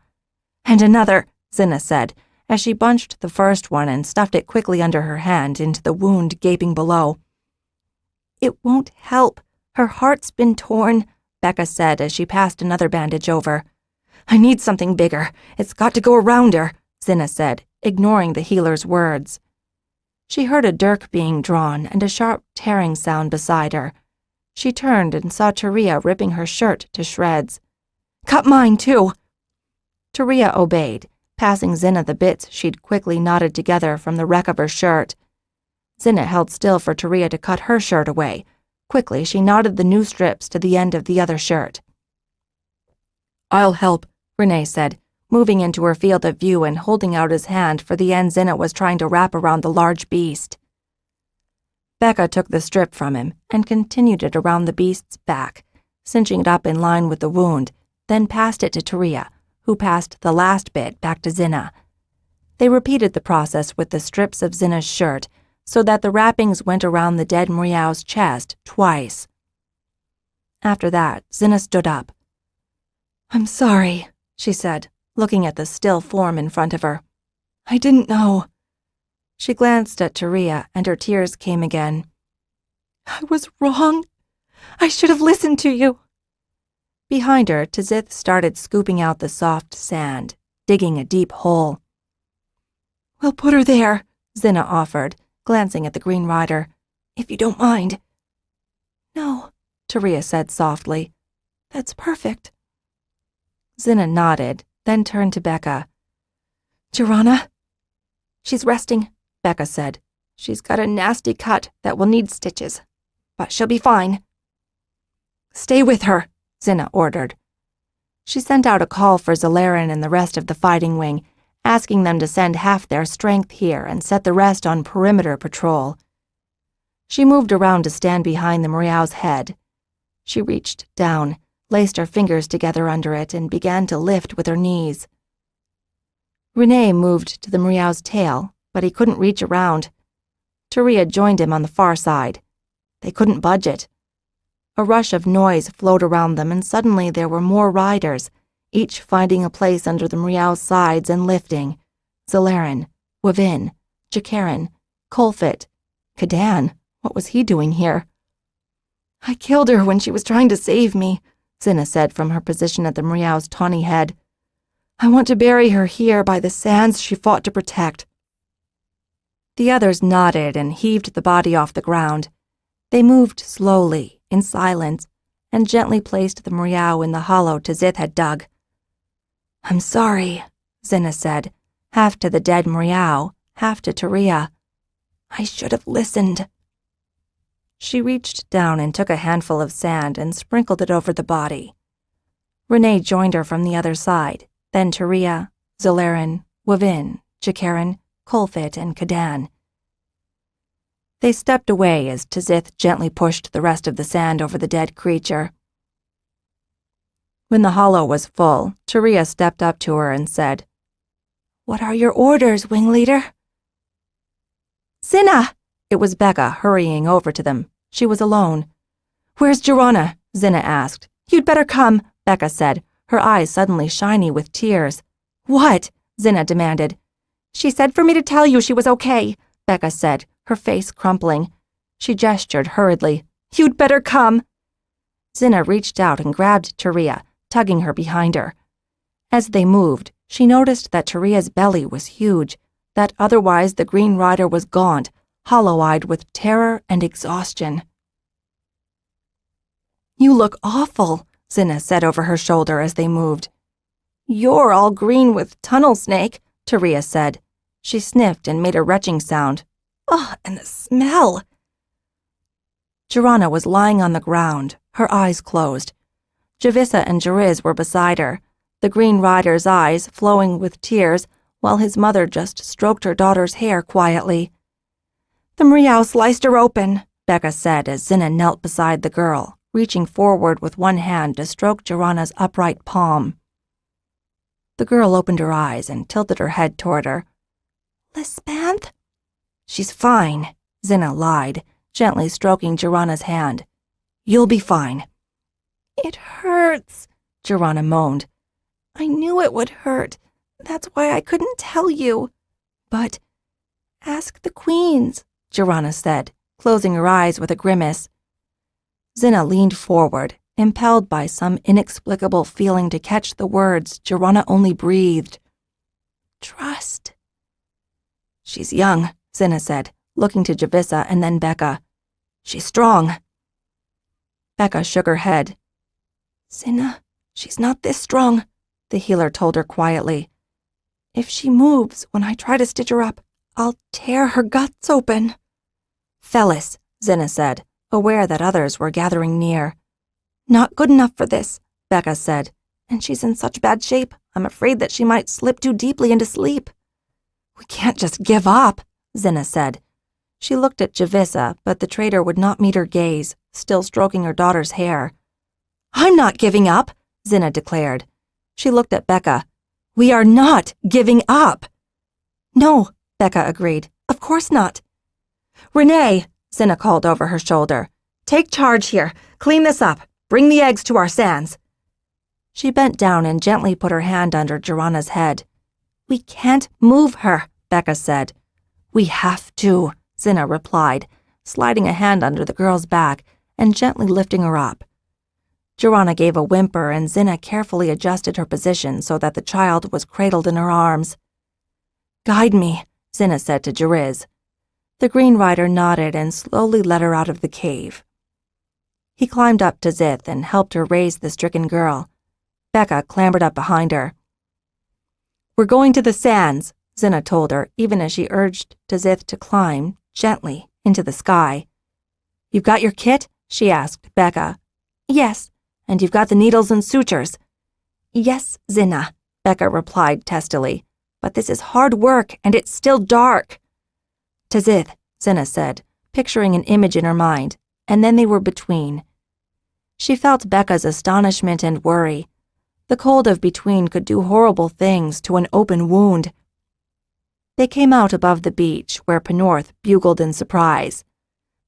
And another, Xhinna said, as she bunched the first one and stuffed it quickly under her hand into the wound gaping below. It won't help. Her heart's been torn, Becca said as she passed another bandage over. I need something bigger. It's got to go around her, Xhinna said, ignoring the healer's words. She heard a dirk being drawn and a sharp tearing sound beside her. She turned and saw Taria ripping her shirt to shreds. Cut mine, too. Taria obeyed, passing Xhinna the bits she'd quickly knotted together from the wreck of her shirt. Xhinna held still for Taria to cut her shirt away. Quickly, she knotted the new strips to the end of the other shirt. I'll help, Renee said, moving into her field of view and holding out his hand for the end Xhinna was trying to wrap around the large beast. Becca took the strip from him and continued it around the beast's back, cinching it up in line with the wound, then passed it to Taria, who passed the last bit back to Xhinna. They repeated the process with the strips of Xhinna's shirt, so that the wrappings went around the dead Mriau's chest twice. After that, Xhinna stood up. I'm sorry, she said, looking at the still form in front of her. I didn't know. She glanced at Taria, and her tears came again. I was wrong. I should have listened to you. Behind her, Tzith started scooping out the soft sand, digging a deep hole. We'll put her there, Xhinna offered, glancing at the Green Rider. If you don't mind. No, Taria said softly. That's perfect. Xhinna nodded, then turned to Becca. Xhinna? She's resting, Becca said. She's got a nasty cut that will need stitches, but she'll be fine. Stay with her, Xhinna ordered. She sent out a call for Zalarin and the rest of the fighting wing, asking them to send half their strength here and set the rest on perimeter patrol. She moved around to stand behind the Mriau's head. She reached down, laced her fingers together under it, and began to lift with her knees. Renee moved to the Mriau's tail, but he couldn't reach around. Taria joined him on the far side. They couldn't budge it. A rush of noise flowed around them, and suddenly there were more riders, each finding a place under the Mriau's sides and lifting. Zalarin, Wavin, Jakarin, Colfit, Kadan. What was he doing here? I killed her when she was trying to save me, Xhinna said from her position at the Mriau's tawny head. I want to bury her here by the sands she fought to protect. The others nodded and heaved the body off the ground. They moved slowly, in silence, and gently placed the Mriau in the hollow Tzith had dug. I'm sorry, Xhinna said, half to the dead Mriau, half to Taria. I should have listened. She reached down and took a handful of sand and sprinkled it over the body. Renee joined her from the other side, then Taria, Zalarin, Wavin, Jakarin, Colfit, and Kadan. They stepped away as Tzith gently pushed the rest of the sand over the dead creature. When the hollow was full, Taria stepped up to her and said, What are your orders, Wing Leader? Xhinna! It was Becca hurrying over to them. She was alone. Where's Xhinna? Xhinna asked. You'd better come, Becca said, her eyes suddenly shiny with tears. What? Xhinna demanded. She said for me to tell you she was okay, Becca said, her face crumpling. She gestured hurriedly. "You'd better come." Xhinna reached out and grabbed Taria, tugging her behind her. As they moved, she noticed that Taria's belly was huge, that otherwise the Green Rider was gaunt, hollow-eyed with terror and exhaustion. "You look awful," Xhinna said over her shoulder as they moved. "You're all green with tunnel snake," Taria said. She sniffed and made a retching sound. "Ugh, and the smell!" Xhinna was lying on the ground, her eyes closed. Xhinna and Jariz were beside her, the Green Rider's eyes flowing with tears, while his mother just stroked her daughter's hair quietly. "The Mriau sliced her open," Becca said as Xhinna knelt beside the girl, reaching forward with one hand to stroke Xhinna's upright palm. The girl opened her eyes and tilted her head toward her. "Lisbeth?" "She's fine," Xhinna lied, gently stroking Xhinna's hand. "You'll be fine." "It hurts," Xhinna moaned. "I knew it would hurt. That's why I couldn't tell you." "But—" "Ask the queens," Xhinna said, closing her eyes with a grimace. Xhinna leaned forward, impelled by some inexplicable feeling to catch the words Xhinna only breathed. "Trust." "She's young," Xhinna said, looking to Javissa and then Becca. "She's strong." Becca shook her head. "Xhinna, she's not this strong," the healer told her quietly. "If she moves when I try to stitch her up, I'll tear her guts open." "Phyllis," Xhinna said, aware that others were gathering near. "Not good enough for this," Becca said, "and she's in such bad shape, I'm afraid that she might slip too deeply into sleep." "We can't just give up," Xhinna said. She looked at Javissa, but the traitor would not meet her gaze, still stroking her daughter's hair. "I'm not giving up," Xhinna declared. She looked at Becca. "We are not giving up." "No," Becca agreed. "Of course not." "Renee," Xhinna called over her shoulder. "Take charge here. Clean this up. Bring the eggs to our sands." She bent down and gently put her hand under Xhinna's head. "We can't move her," Becca said. "We have to," Xhinna replied, sliding a hand under the girl's back and gently lifting her up. Xhinna gave a whimper and Xhinna carefully adjusted her position so that the child was cradled in her arms. "Guide me," Xhinna said to Jariz. The Green Rider nodded and slowly led her out of the cave. He climbed up to Xith and helped her raise the stricken girl. Becca clambered up behind her. "We're going to the sands," Xhinna told her, even as she urged Xith to climb, gently, into the sky. "You've got your kit?" she asked Becca. "Yes." "And you've got the needles and sutures?" "Yes, Xhinna," Becca replied testily. "But this is hard work, and it's still dark." "Xith," Xhinna said, picturing an image in her mind, and then they were between. She felt Becca's astonishment and worry. The cold of between could do horrible things to an open wound. They came out above the beach, where Penorth bugled in surprise.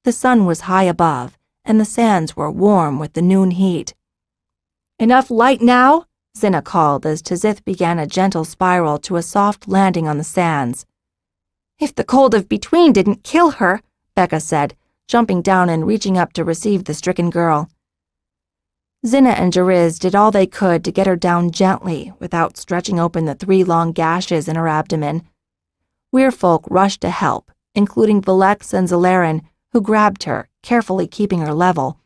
The sun was high above, and the sands were warm with the noon heat. "Enough light now?" Xhinna called as Xith began a gentle spiral to a soft landing on the sands. "If the cold of between didn't kill her," Becca said, jumping down and reaching up to receive the stricken girl. Xhinna and Jariz did all they could to get her down gently without stretching open the 3 long gashes in her abdomen. Weirfolk rushed to help, including Valex and Zalarin, who grabbed her, carefully keeping her level,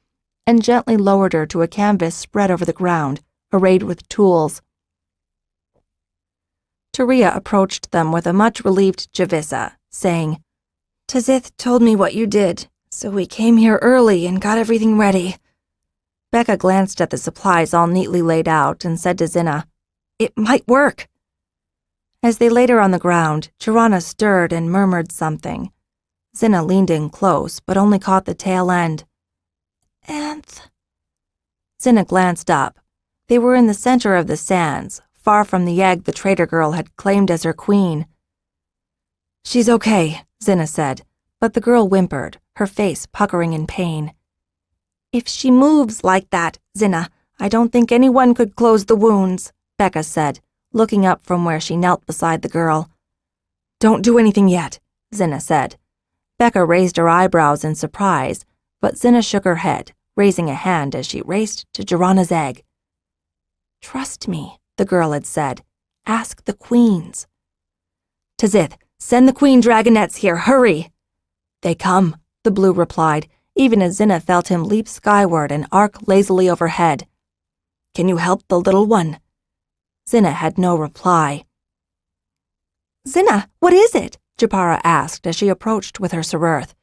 and gently lowered her to a canvas spread over the ground, arrayed with tools. Taria approached them with a much-relieved Javissa, saying, "Xith told me what you did, so we came here early and got everything ready." Becca glanced at the supplies all neatly laid out and said to Xhinna, "It might work." As they laid her on the ground, Xhinna stirred and murmured something. Xhinna leaned in close, but only caught the tail end. "Anth." Xhinna glanced up. They were in the center of the sands, far from the egg the traitor girl had claimed as her queen. "She's okay," Xhinna said, but the girl whimpered, her face puckering in pain. "If she moves like that, Xhinna, I don't think anyone could close the wounds," Becca said, looking up from where she knelt beside the girl. "Don't do anything yet," Xhinna said. Becca raised her eyebrows in surprise, but Xhinna shook her head, raising a hand as she raced to Xhinna's egg. "Trust me," the girl had said. "Ask the queens." "Tzith, send the queen dragonettes here, hurry!" "They come," the blue replied, even as Xhinna felt him leap skyward and arc lazily overhead. "Can you help the little one?" Xhinna had no reply. "Xhinna, what is it?" Japara asked as she approached with her Sarirth.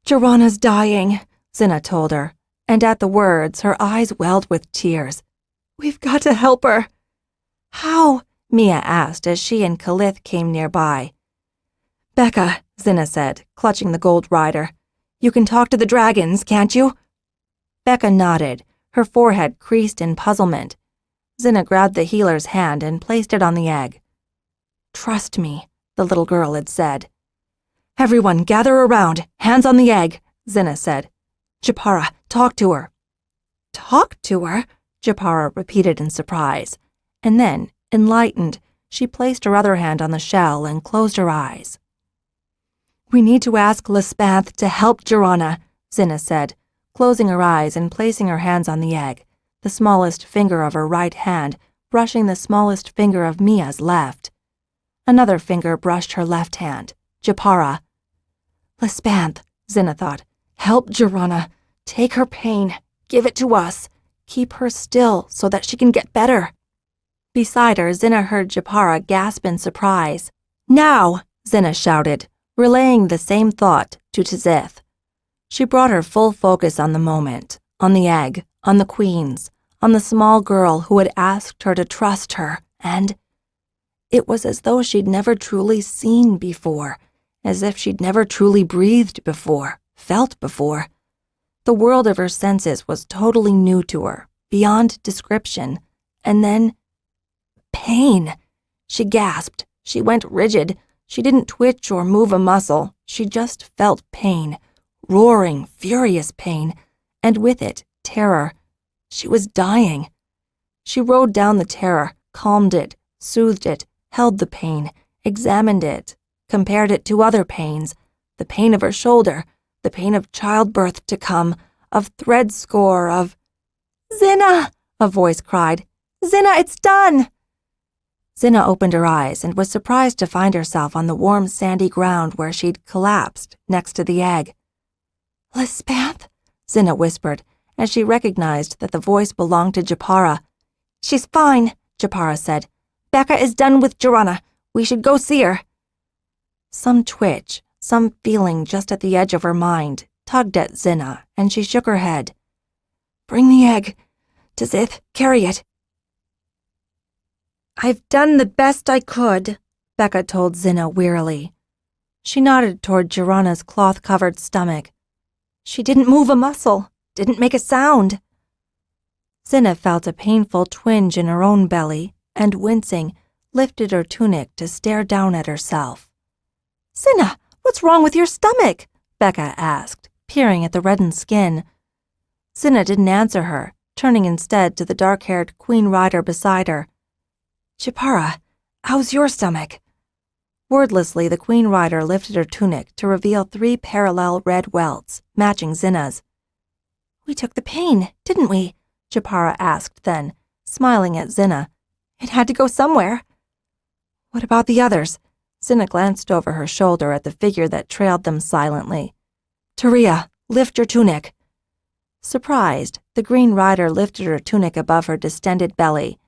"Xhinna's dying," Xhinna told her, and at the words her eyes welled with tears. "We've got to help her." "How?" Mia asked as she and Kalith came nearby. "Becca," Xhinna said, clutching the gold rider, "you can talk to the dragons, can't you?" Becca nodded, her forehead creased in puzzlement. Xhinna grabbed the healer's hand and placed it on the egg. "Trust me," the little girl had said. "Everyone, gather around. Hands on the egg," Xhinna said. "Japara, talk to her." "Talk to her?" Japara repeated in surprise, and then, enlightened, she placed her other hand on the shell and closed her eyes. "We need to ask Lespanth to help Xhinna," Xhinna said, closing her eyes and placing her hands on the egg, the smallest finger of her right hand brushing the smallest finger of Mia's left. Another finger brushed her left hand. Japara. "Lespanth," Xhinna thought, "help Xhinna. Take her pain. Give it to us. Keep her still so that she can get better." Beside her, Xhinna heard Japara gasp in surprise. "Now!" Xhinna shouted, relaying the same thought to Tzith. She brought her full focus on the moment, on the egg, on the queens, on the small girl who had asked her to trust her, and it was as though she'd never truly seen before, as if she'd never truly breathed before, felt before. The world of her senses was totally new to her, beyond description, and then pain. She gasped. She went rigid. She didn't twitch or move a muscle. She just felt pain, roaring, furious pain, and with it, terror. She was dying. She rode down the terror, calmed it, soothed it, held the pain, examined it, compared it to other pains, the pain of her shoulder, the pain of childbirth to come, of thread score, of... "Xhinna!" a voice cried. "Xhinna, it's done!" Xhinna opened her eyes and was surprised to find herself on the warm sandy ground where she'd collapsed next to the egg. "Lespanth?" Xhinna whispered, as she recognized that the voice belonged to Japara. "She's fine," Japara said. "Becca is done with Xhinna. We should go see her." Some twitch, some feeling just at the edge of her mind, tugged at Xhinna, and she shook her head. "Bring the egg. Tzith, carry it." "I've done the best I could," Becca told Xhinna wearily. She nodded toward Xhinna's cloth-covered stomach. "She didn't move a muscle, didn't make a sound." Xhinna felt a painful twinge in her own belly and, wincing, lifted her tunic to stare down at herself. "Xhinna, what's wrong with your stomach?" Becca asked, peering at the reddened skin. Xhinna didn't answer her, turning instead to the dark-haired queen rider beside her. "Japara, how's your stomach?" Wordlessly, the queen rider lifted her tunic to reveal 3 parallel red welts, matching Xhinna's. "We took the pain, didn't we?" Japara asked then, smiling at Xhinna. "It had to go somewhere." "What about the others?" Xhinna glanced over her shoulder at the figure that trailed them silently. "Taria, lift your tunic." Surprised, the green rider lifted her tunic above her distended belly.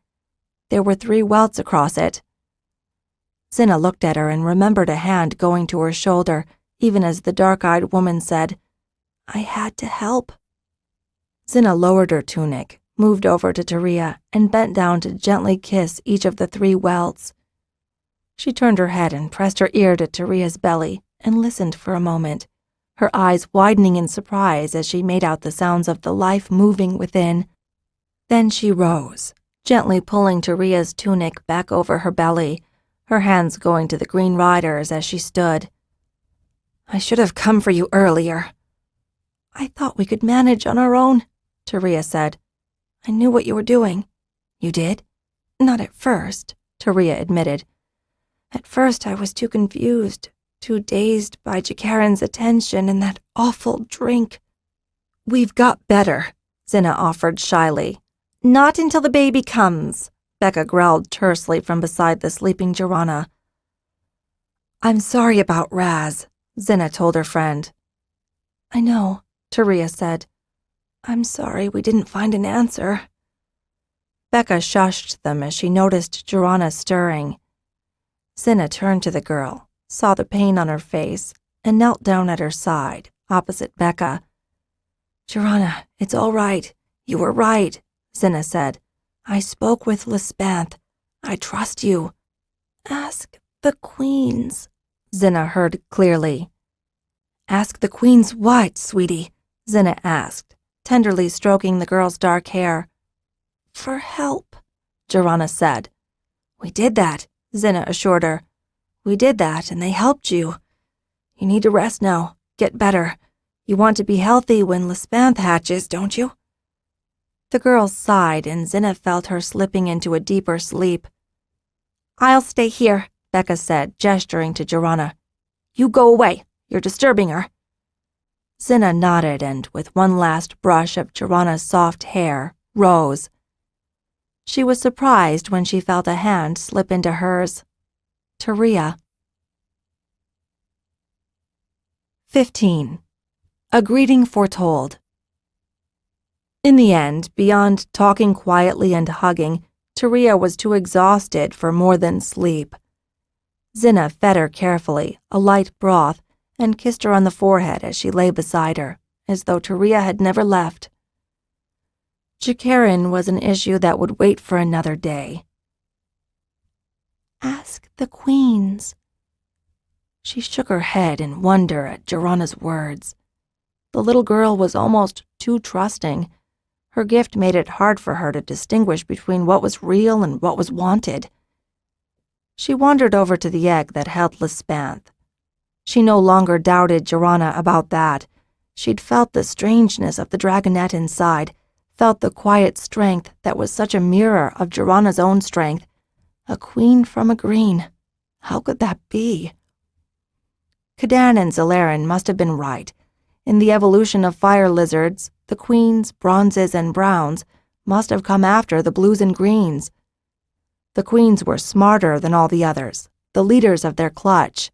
There were 3 welts across it. Xhinna looked at her and remembered a hand going to her shoulder, even as the dark-eyed woman said, "I had to help." Xhinna lowered her tunic, moved over to Taria, and bent down to gently kiss each of the 3 welts. She turned her head and pressed her ear to Taria's belly and listened for a moment, her eyes widening in surprise as she made out the sounds of the life moving within. Then she rose, gently pulling Taria's tunic back over her belly, her hands going to the green rider's as she stood. "I should have come for you earlier." "I thought we could manage on our own," Taria said. "I knew what you were doing." "You did?" "Not at first," Taria admitted. "At first I was too confused, Too dazed by Jakarin's attention and that awful drink. We've got better, Xhinna offered shyly. Not until the baby comes, Becca growled tersely from beside the sleeping Xhinna. I'm sorry about Raz, Xhinna told her friend. I know, Taria said. I'm sorry we didn't find an answer. Becca shushed them as she noticed Xhinna stirring. Xhinna turned to the girl, saw the pain on her face, and knelt down at her side, opposite Becca. Xhinna, it's all right. You were right, Xhinna said. I spoke with Lispanth. I trust you. Ask the queens, Xhinna heard clearly. Ask the queens what, sweetie? Xhinna asked, tenderly stroking the girl's dark hair. For help, Xhinna said. We did that, Xhinna assured her. We did that, and they helped you. You need to rest now, get better. You want to be healthy when Lispanth hatches, don't you? The girl sighed, and Xhinna felt her slipping into a deeper sleep. I'll stay here, Becca said, gesturing to Xhinna. You go away. You're disturbing her. Xhinna nodded and, with one last brush of Xhinna's soft hair, rose. She was surprised when she felt a hand slip into hers. Taria. 15. A greeting foretold. In the end, beyond talking quietly and hugging, Taria was too exhausted for more than sleep. Xhinna fed her carefully, a light broth, and kissed her on the forehead as she lay beside her, as though Taria had never left. Jakarin was an issue that would wait for another day. Ask the queens. She shook her head in wonder at Xhinna's words. The little girl was almost too trusting. Her gift made it hard for her to distinguish between what was real and what was wanted. She wandered over to the egg that held Lispanth. She no longer doubted Xhinna about that. She'd felt the strangeness of the dragonette inside, felt the quiet strength that was such a mirror of Xhinna's own strength. A queen from a green. How could that be? Cadan and Zalaran must have been right. In the evolution of fire lizards, the queens, bronzes, and browns must have come after the blues and greens. The queens were smarter than all the others, the leaders of their clutch.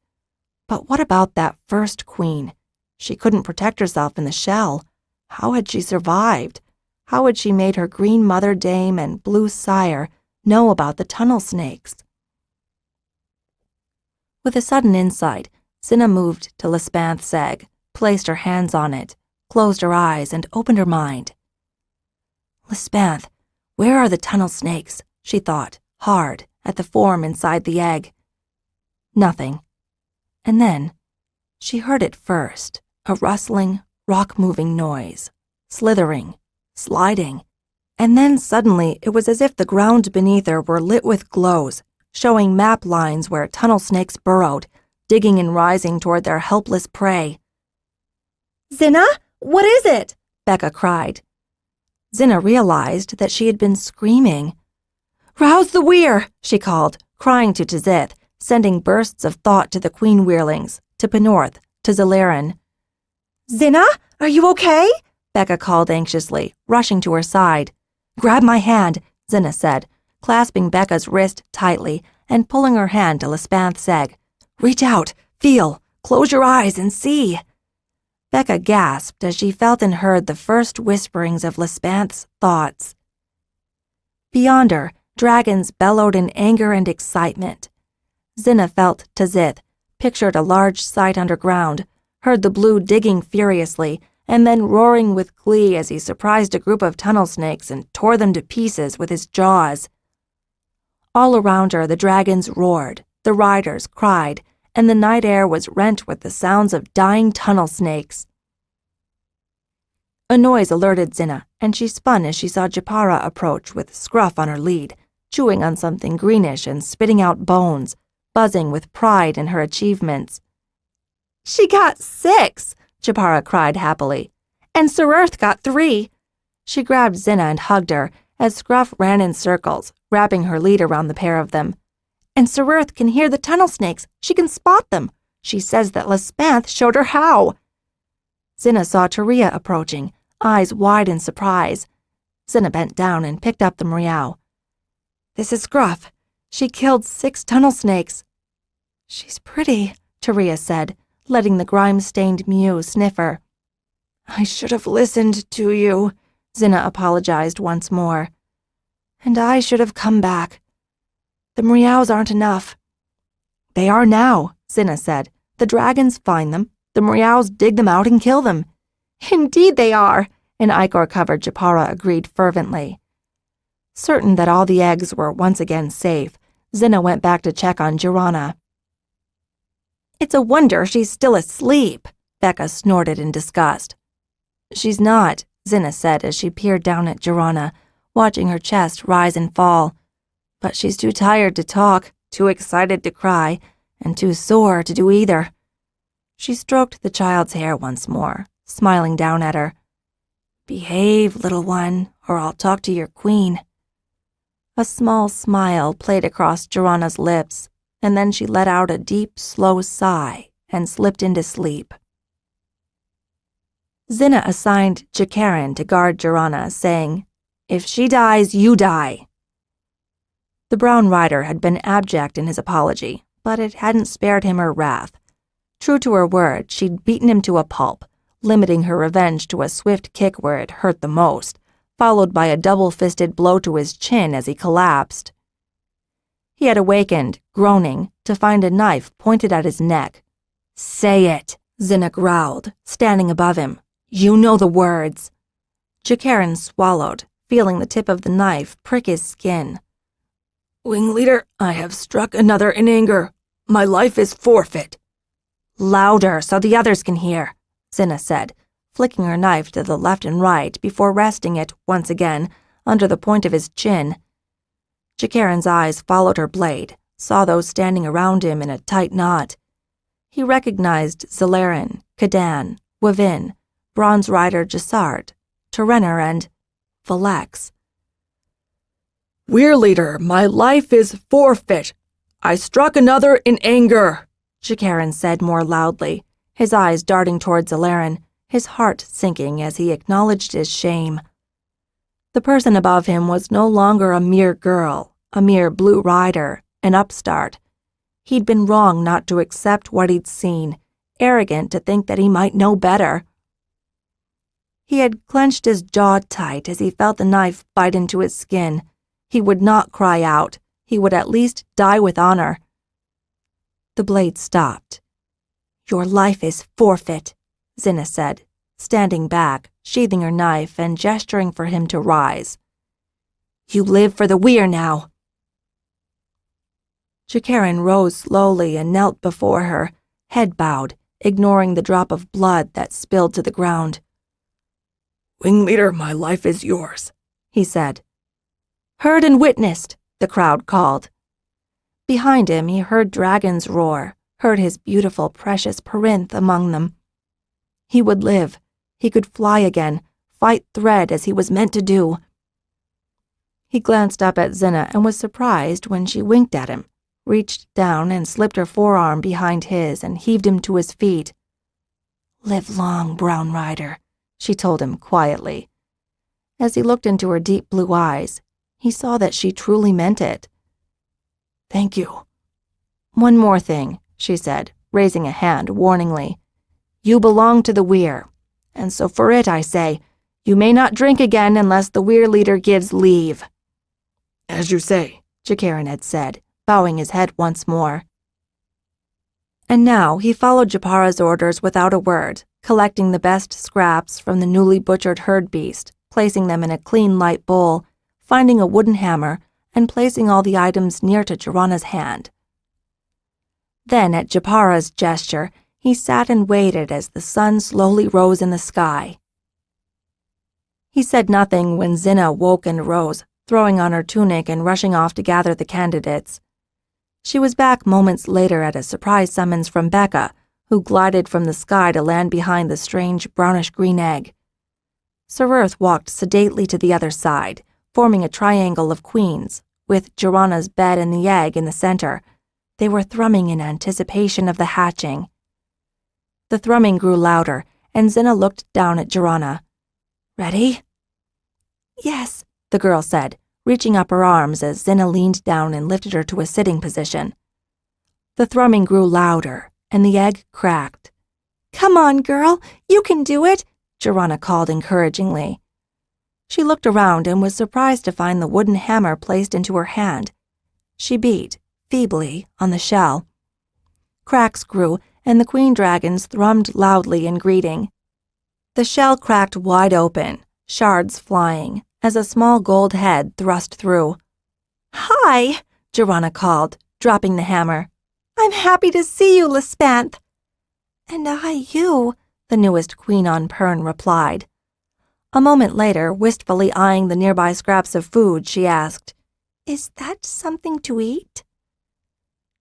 But what about that first queen? She couldn't protect herself in the shell. How had she survived? How had she made her green mother dame and blue sire know about the tunnel snakes? With a sudden insight, Xhinna moved to Lispanth's egg, placed her hands on it, closed her eyes, and opened her mind. Lispanth, where are the tunnel snakes? She thought, hard, at the form inside the egg. Nothing. And then, she heard it first, a rustling, rock-moving noise, slithering, sliding, and then suddenly it was as if the ground beneath her were lit with glows, showing map lines where tunnel snakes burrowed, digging and rising toward their helpless prey. Xhinna, what is it? Becca cried. Xhinna realized that she had been screaming. Rouse the weir, she called, crying to Tzith, sending bursts of thought to the queen weirlings, to Penorth, to Zalaran. Xhinna, are you okay? Becca called anxiously, rushing to her side. Grab my hand, Xhinna said, clasping Becca's wrist tightly and pulling her hand to Lispanth's egg. Reach out, feel, close your eyes and see. Becca gasped as she felt and heard the first whisperings of Lispanth's thoughts. Beyond her, dragons bellowed in anger and excitement. Xhinna felt Tzith, pictured a large site underground, heard the blue digging furiously, and then roaring with glee as he surprised a group of tunnel snakes and tore them to pieces with his jaws. All around her the dragons roared, the riders cried, and the night air was rent with the sounds of dying tunnel snakes. A noise alerted Xhinna, and she spun as she saw Japara approach with Scruff on her lead, chewing on something greenish and spitting out bones, buzzing with pride in her achievements. She got 6, Japara cried happily, and Sir Earth got 3. She grabbed Xhinna and hugged her as Scruff ran in circles, wrapping her lead around the pair of them. And Sir Earth can hear the tunnel snakes. She can spot them. She says that Lespanth showed her how. Xhinna saw Taria approaching, eyes wide in surprise. Xhinna bent down and picked up the Mriau. This is Scruff. She killed 6 tunnel snakes. She's pretty, Taria said, letting the grime-stained Mew sniff her. I should have listened to you, Xhinna apologized once more. And I should have come back. The Mriaus aren't enough. They are now, Xhinna said. The dragons find them, the Mriaus dig them out and kill them. Indeed they are, an ichor-covered Japara agreed fervently. Certain that all the eggs were once again safe, Xhinna went back to check on Xhinna. It's a wonder she's still asleep, Becca snorted in disgust. She's not, Xhinna said as she peered down at Xhinna, watching her chest rise and fall. But she's too tired to talk, too excited to cry, and too sore to do either. She stroked the child's hair once more, smiling down at her. Behave, little one, or I'll talk to your queen. A small smile played across Xhinna's lips, and then she let out a deep, slow sigh and slipped into sleep. Xhinna assigned Jakaran to guard Xhinna, saying, If she dies, you die. The brown rider had been abject in his apology, but it hadn't spared him her wrath. True to her word, she'd beaten him to a pulp, limiting her revenge to a swift kick where it hurt the most, followed by a double-fisted blow to his chin as he collapsed. He had awakened, groaning, to find a knife pointed at his neck. Say it, Xhinna growled, standing above him. You know the words. Jakaran swallowed, feeling the tip of the knife prick his skin. Wing leader, I have struck another in anger. My life is forfeit. Louder so the others can hear, Xhinna said, flicking her knife to the left and right before resting it, once again, under the point of his chin. Jakaran's eyes followed her blade, saw those standing around him in a tight knot. He recognized Zalaran, Kadan, Wavin, Bronze Rider Jassard, Terenner, and Valex. Weir leader, my life is forfeit. I struck another in anger, Jakaran said more loudly, his eyes darting toward Zalaran, his heart sinking as he acknowledged his shame. The person above him was no longer a mere girl, a mere blue rider, an upstart. He'd been wrong not to accept what he'd seen, arrogant to think that he might know better. He had clenched his jaw tight as he felt the knife bite into his skin. He would not cry out. He would at least die with honor. The blade stopped. Your life is forfeit, Xhinna said, standing back, sheathing her knife and gesturing for him to rise. You live for the Weir now. Jakaran rose slowly and knelt before her, head bowed, ignoring the drop of blood that spilled to the ground. Wing leader, my life is yours, he said. Heard and witnessed, the crowd called. Behind him he heard dragons roar, heard his beautiful, precious Perinth among them. He would live. He could fly again, fight Thread as he was meant to do. He glanced up at Xhinna and was surprised when she winked at him, reached down and slipped her forearm behind his and heaved him to his feet. Live long, Brown Rider, she told him quietly. As he looked into her deep blue eyes, he saw that she truly meant it. Thank you. One more thing, she said, raising a hand warningly. You belong to the Weir, and so for it I say, you may not drink again unless the Weir leader gives leave. As you say, Jakaran had said, bowing his head once more. And now he followed Japara's orders without a word, collecting the best scraps from the newly butchered herd beast, placing them in a clean light bowl, finding a wooden hammer, and placing all the items near to Xhinna's hand. Then, at Japara's gesture, he sat and waited as the sun slowly rose in the sky. He said nothing when Xhinna woke and rose, throwing on her tunic and rushing off to gather the candidates. She was back moments later at a surprise summons from Becca, who glided from the sky to land behind the strange brownish-green egg. Sir Earth walked sedately to the other side, forming a triangle of queens, with Xhinna's bed and the egg in the center. They were thrumming in anticipation of the hatching, The thrumming grew louder, and Xhinna looked down at Xhinna. "Ready?" Yes, the girl said, reaching up her arms as Xhinna leaned down and lifted her to a sitting position. The thrumming grew louder, and the egg cracked. come on, girl. You can do it, Xhinna called encouragingly. She looked around and was surprised to find the wooden hammer placed into her hand. She beat, feebly, on the shell. Cracks grew, and the queen dragons thrummed loudly in greeting. The shell cracked wide open, shards flying, as a small gold head thrust through. Hi, Xhinna called, dropping the hammer. I'm happy to see you, Lispanth. And you, the newest queen on Pern replied. A moment later, wistfully eyeing the nearby scraps of food, she asked, Is that something to eat?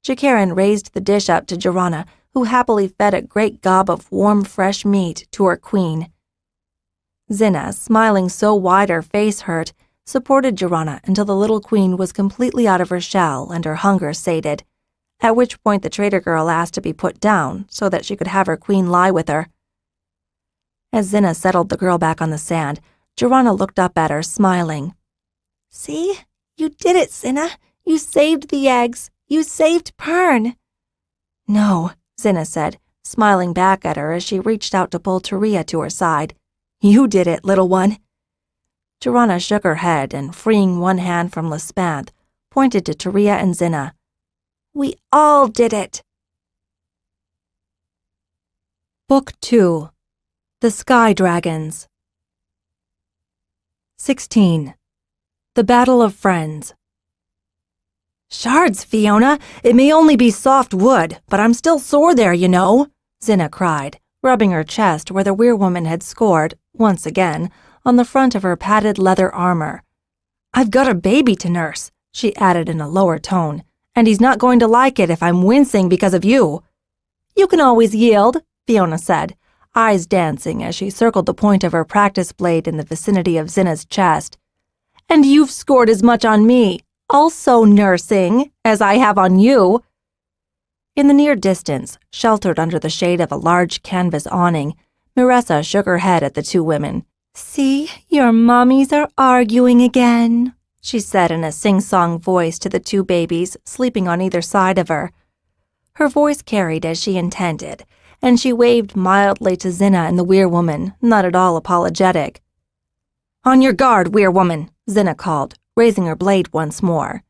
Jakaran raised the dish up to Xhinna, who happily fed a great gob of warm, fresh meat to her queen. Xhinna, smiling so wide her face hurt, supported Xhinna until the little queen was completely out of her shell and her hunger sated, at which point the trader girl asked to be put down so that she could have her queen lie with her. As Xhinna settled the girl back on the sand, Xhinna looked up at her, smiling. See? You did it, Xhinna. You saved the eggs. You saved Pern. No, Xhinna said, smiling back at her as she reached out to pull Taria to her side. You did it, little one. Xhinna shook her head and, freeing one hand from Lispanth, pointed to Taria and Xhinna. We all did it. Book 2. The Sky Dragons. 16. The Battle of Friends. Shards, Fiona! It may only be soft wood, but I'm still sore there, you know, Xhinna cried, rubbing her chest where the weirwoman had scored, once again, on the front of her padded leather armor. I've got a baby to nurse, she added in a lower tone, and he's not going to like it if I'm wincing because of you. You can always yield, Fiona said, eyes dancing as she circled the point of her practice blade in the vicinity of Xhinna's chest. And you've scored as much on me, also nursing, as I have on you. In the near distance, sheltered under the shade of a large canvas awning, Miressa shook her head at the two women. See, your mommies are arguing again, she said in a sing-song voice to the two babies sleeping on either side of her. Her voice carried as she intended, and she waved mildly to Xhinna and the weirwoman, not at all apologetic. On your guard, weirwoman, Xhinna called, raising her blade once more.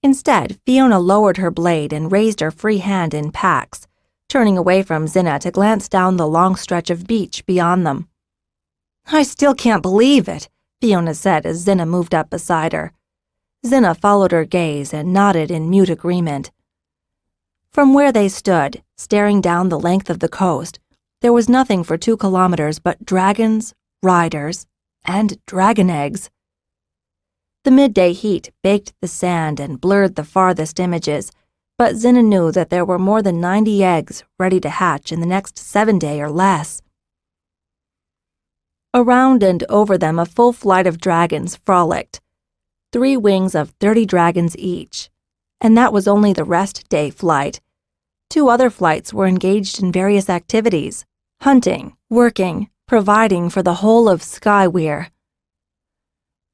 Instead, Fiona lowered her blade and raised her free hand in packs, turning away from Xhinna to glance down the long stretch of beach beyond them. I still can't believe it, Fiona said as Xhinna moved up beside her. Xhinna followed her gaze and nodded in mute agreement. From where they stood, staring down the length of the coast, there was nothing for 2 kilometers but dragons, riders, and dragon eggs. The midday heat baked the sand and blurred the farthest images, but Xhinna knew that there were more than 90 eggs ready to hatch in the next 7 days or less. Around and over them a full flight of dragons frolicked, 3 wings of 30 dragons each, and that was only the rest day flight. 2 other flights were engaged in various activities, hunting, working, providing for the whole of Skyweir.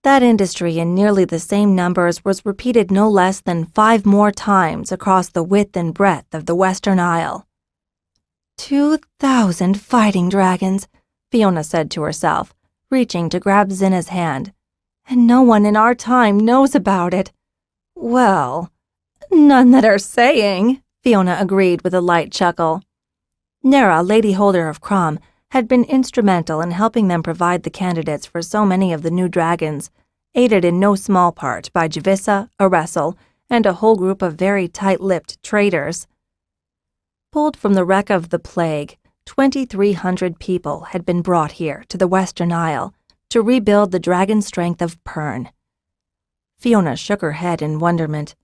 That industry in nearly the same numbers was repeated no less than 5 more times across the width and breadth of the Western Isle. 2,000 fighting dragons, Fiona said to herself, reaching to grab Xhinna's hand. And no one in our time knows about it. Well, none that are saying, Fiona agreed with a light chuckle. Nera, Lady Holder of Crom, had been instrumental in helping them provide the candidates for so many of the new dragons, aided in no small part by Javissa, Aressel, and a whole group of very tight-lipped traders. Pulled from the wreck of the plague, 2,300 people had been brought here to the Western Isle to rebuild the dragon strength of Pern. Fiona shook her head in wonderment.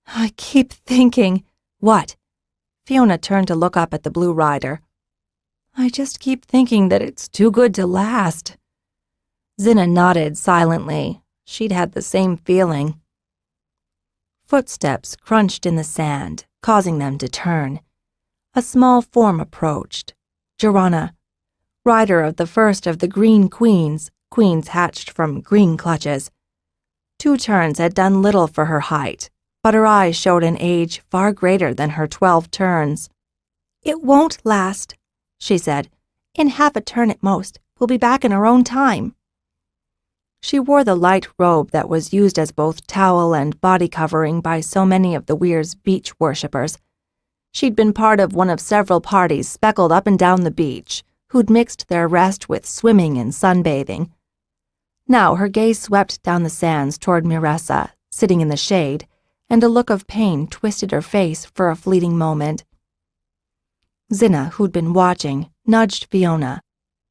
I keep thinking... What? Fiona turned to look up at the Blue Rider. I just keep thinking that it's too good to last. Xhinna nodded silently. She'd had the same feeling. Footsteps crunched in the sand, causing them to turn. A small form approached. Xhinna, rider of the first of the green queens hatched from green clutches. 2 turns had done little for her height, but her eyes showed an age far greater than her 12 turns. "It won't last," she said. "In half a turn at most, we'll be back in our own time." She wore the light robe that was used as both towel and body covering by so many of the Weir's beach worshippers. She'd been part of one of several parties speckled up and down the beach, who'd mixed their rest with swimming and sunbathing. Now her gaze swept down the sands toward Miressa, sitting in the shade, and a look of pain twisted her face for a fleeting moment. Xhinna, who'd been watching, nudged Fiona.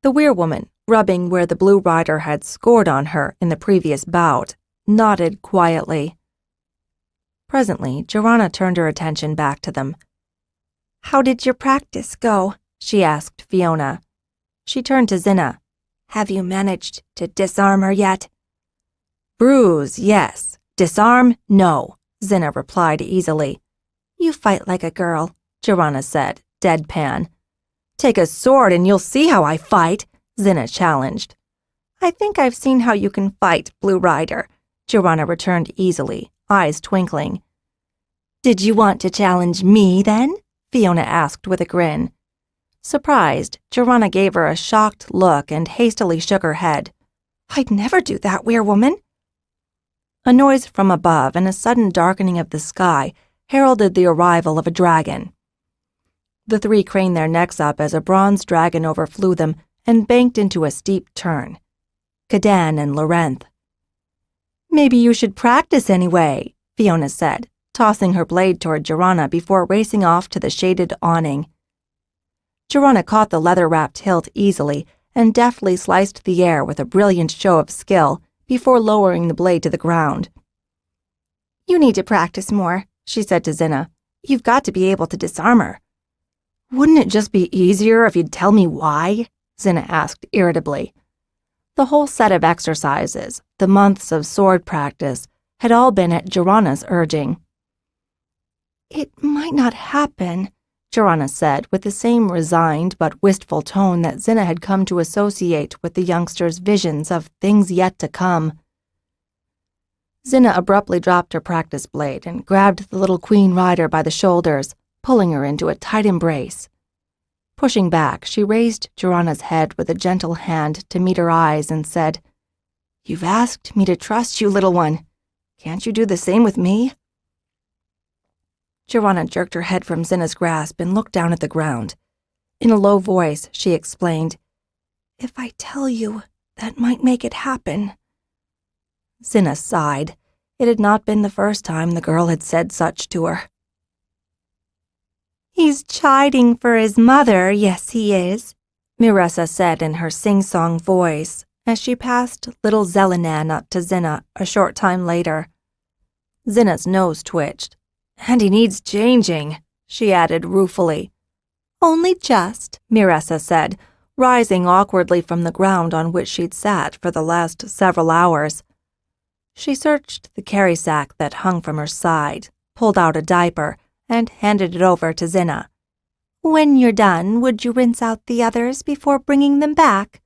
The weirwoman, rubbing where the blue rider had scored on her in the previous bout, nodded quietly. Presently, Xhinna turned her attention back to them. "How did your practice go?" she asked Fiona. She turned to Xhinna. "Have you managed to disarm her yet?" "Bruise, yes. Disarm, no," Xhinna replied easily. "You fight like a girl," Xhinna said, deadpan. "Take a sword and you'll see how I fight," Xhinna challenged. "I think I've seen how you can fight, Blue Rider," Xhinna returned easily, eyes twinkling. "Did you want to challenge me, then?" Fiona asked with a grin. Surprised, Xhinna gave her a shocked look and hastily shook her head. "I'd never do that, weirwoman." A noise from above and a sudden darkening of the sky heralded the arrival of a dragon. The 3 craned their necks up as a bronze dragon overflew them and banked into a steep turn. Cadan and Lorenth. "Maybe you should practice anyway," Fiona said, tossing her blade toward Xhinna before racing off to the shaded awning. Xhinna caught the leather-wrapped hilt easily and deftly sliced the air with a brilliant show of skill before lowering the blade to the ground. "You need to practice more," she said to Xhinna. "You've got to be able to disarm her." "Wouldn't it just be easier if you'd tell me why?" Xhinna asked irritably. The whole set of exercises, the months of sword practice, had all been at Xhinna's urging. "It might not happen," Xhinna said with the same resigned but wistful tone that Xhinna had come to associate with the youngster's visions of things yet to come. Xhinna abruptly dropped her practice blade and grabbed the little queen rider by the shoulders, pulling her into a tight embrace. Pushing back, she raised Xhinna's head with a gentle hand to meet her eyes and said, "You've asked me to trust you, little one. Can't you do the same with me?" Xhinna jerked her head from Xhinna's grasp and looked down at the ground. In a low voice, she explained, "If I tell you, that might make it happen." Xhinna sighed. It had not been the first time the girl had said such to her. "He's chiding for his mother, yes he is," Miressa said in her sing-song voice as she passed little Xelinan up to Xhinna a short time later. Xhinna's nose twitched. "And he needs changing," she added ruefully. "Only just," Miressa said, rising awkwardly from the ground on which she'd sat for the last several hours. She searched the carry sack that hung from her side, pulled out a diaper, and handed it over to Xhinna. "When you're done, would you rinse out the others before bringing them back?"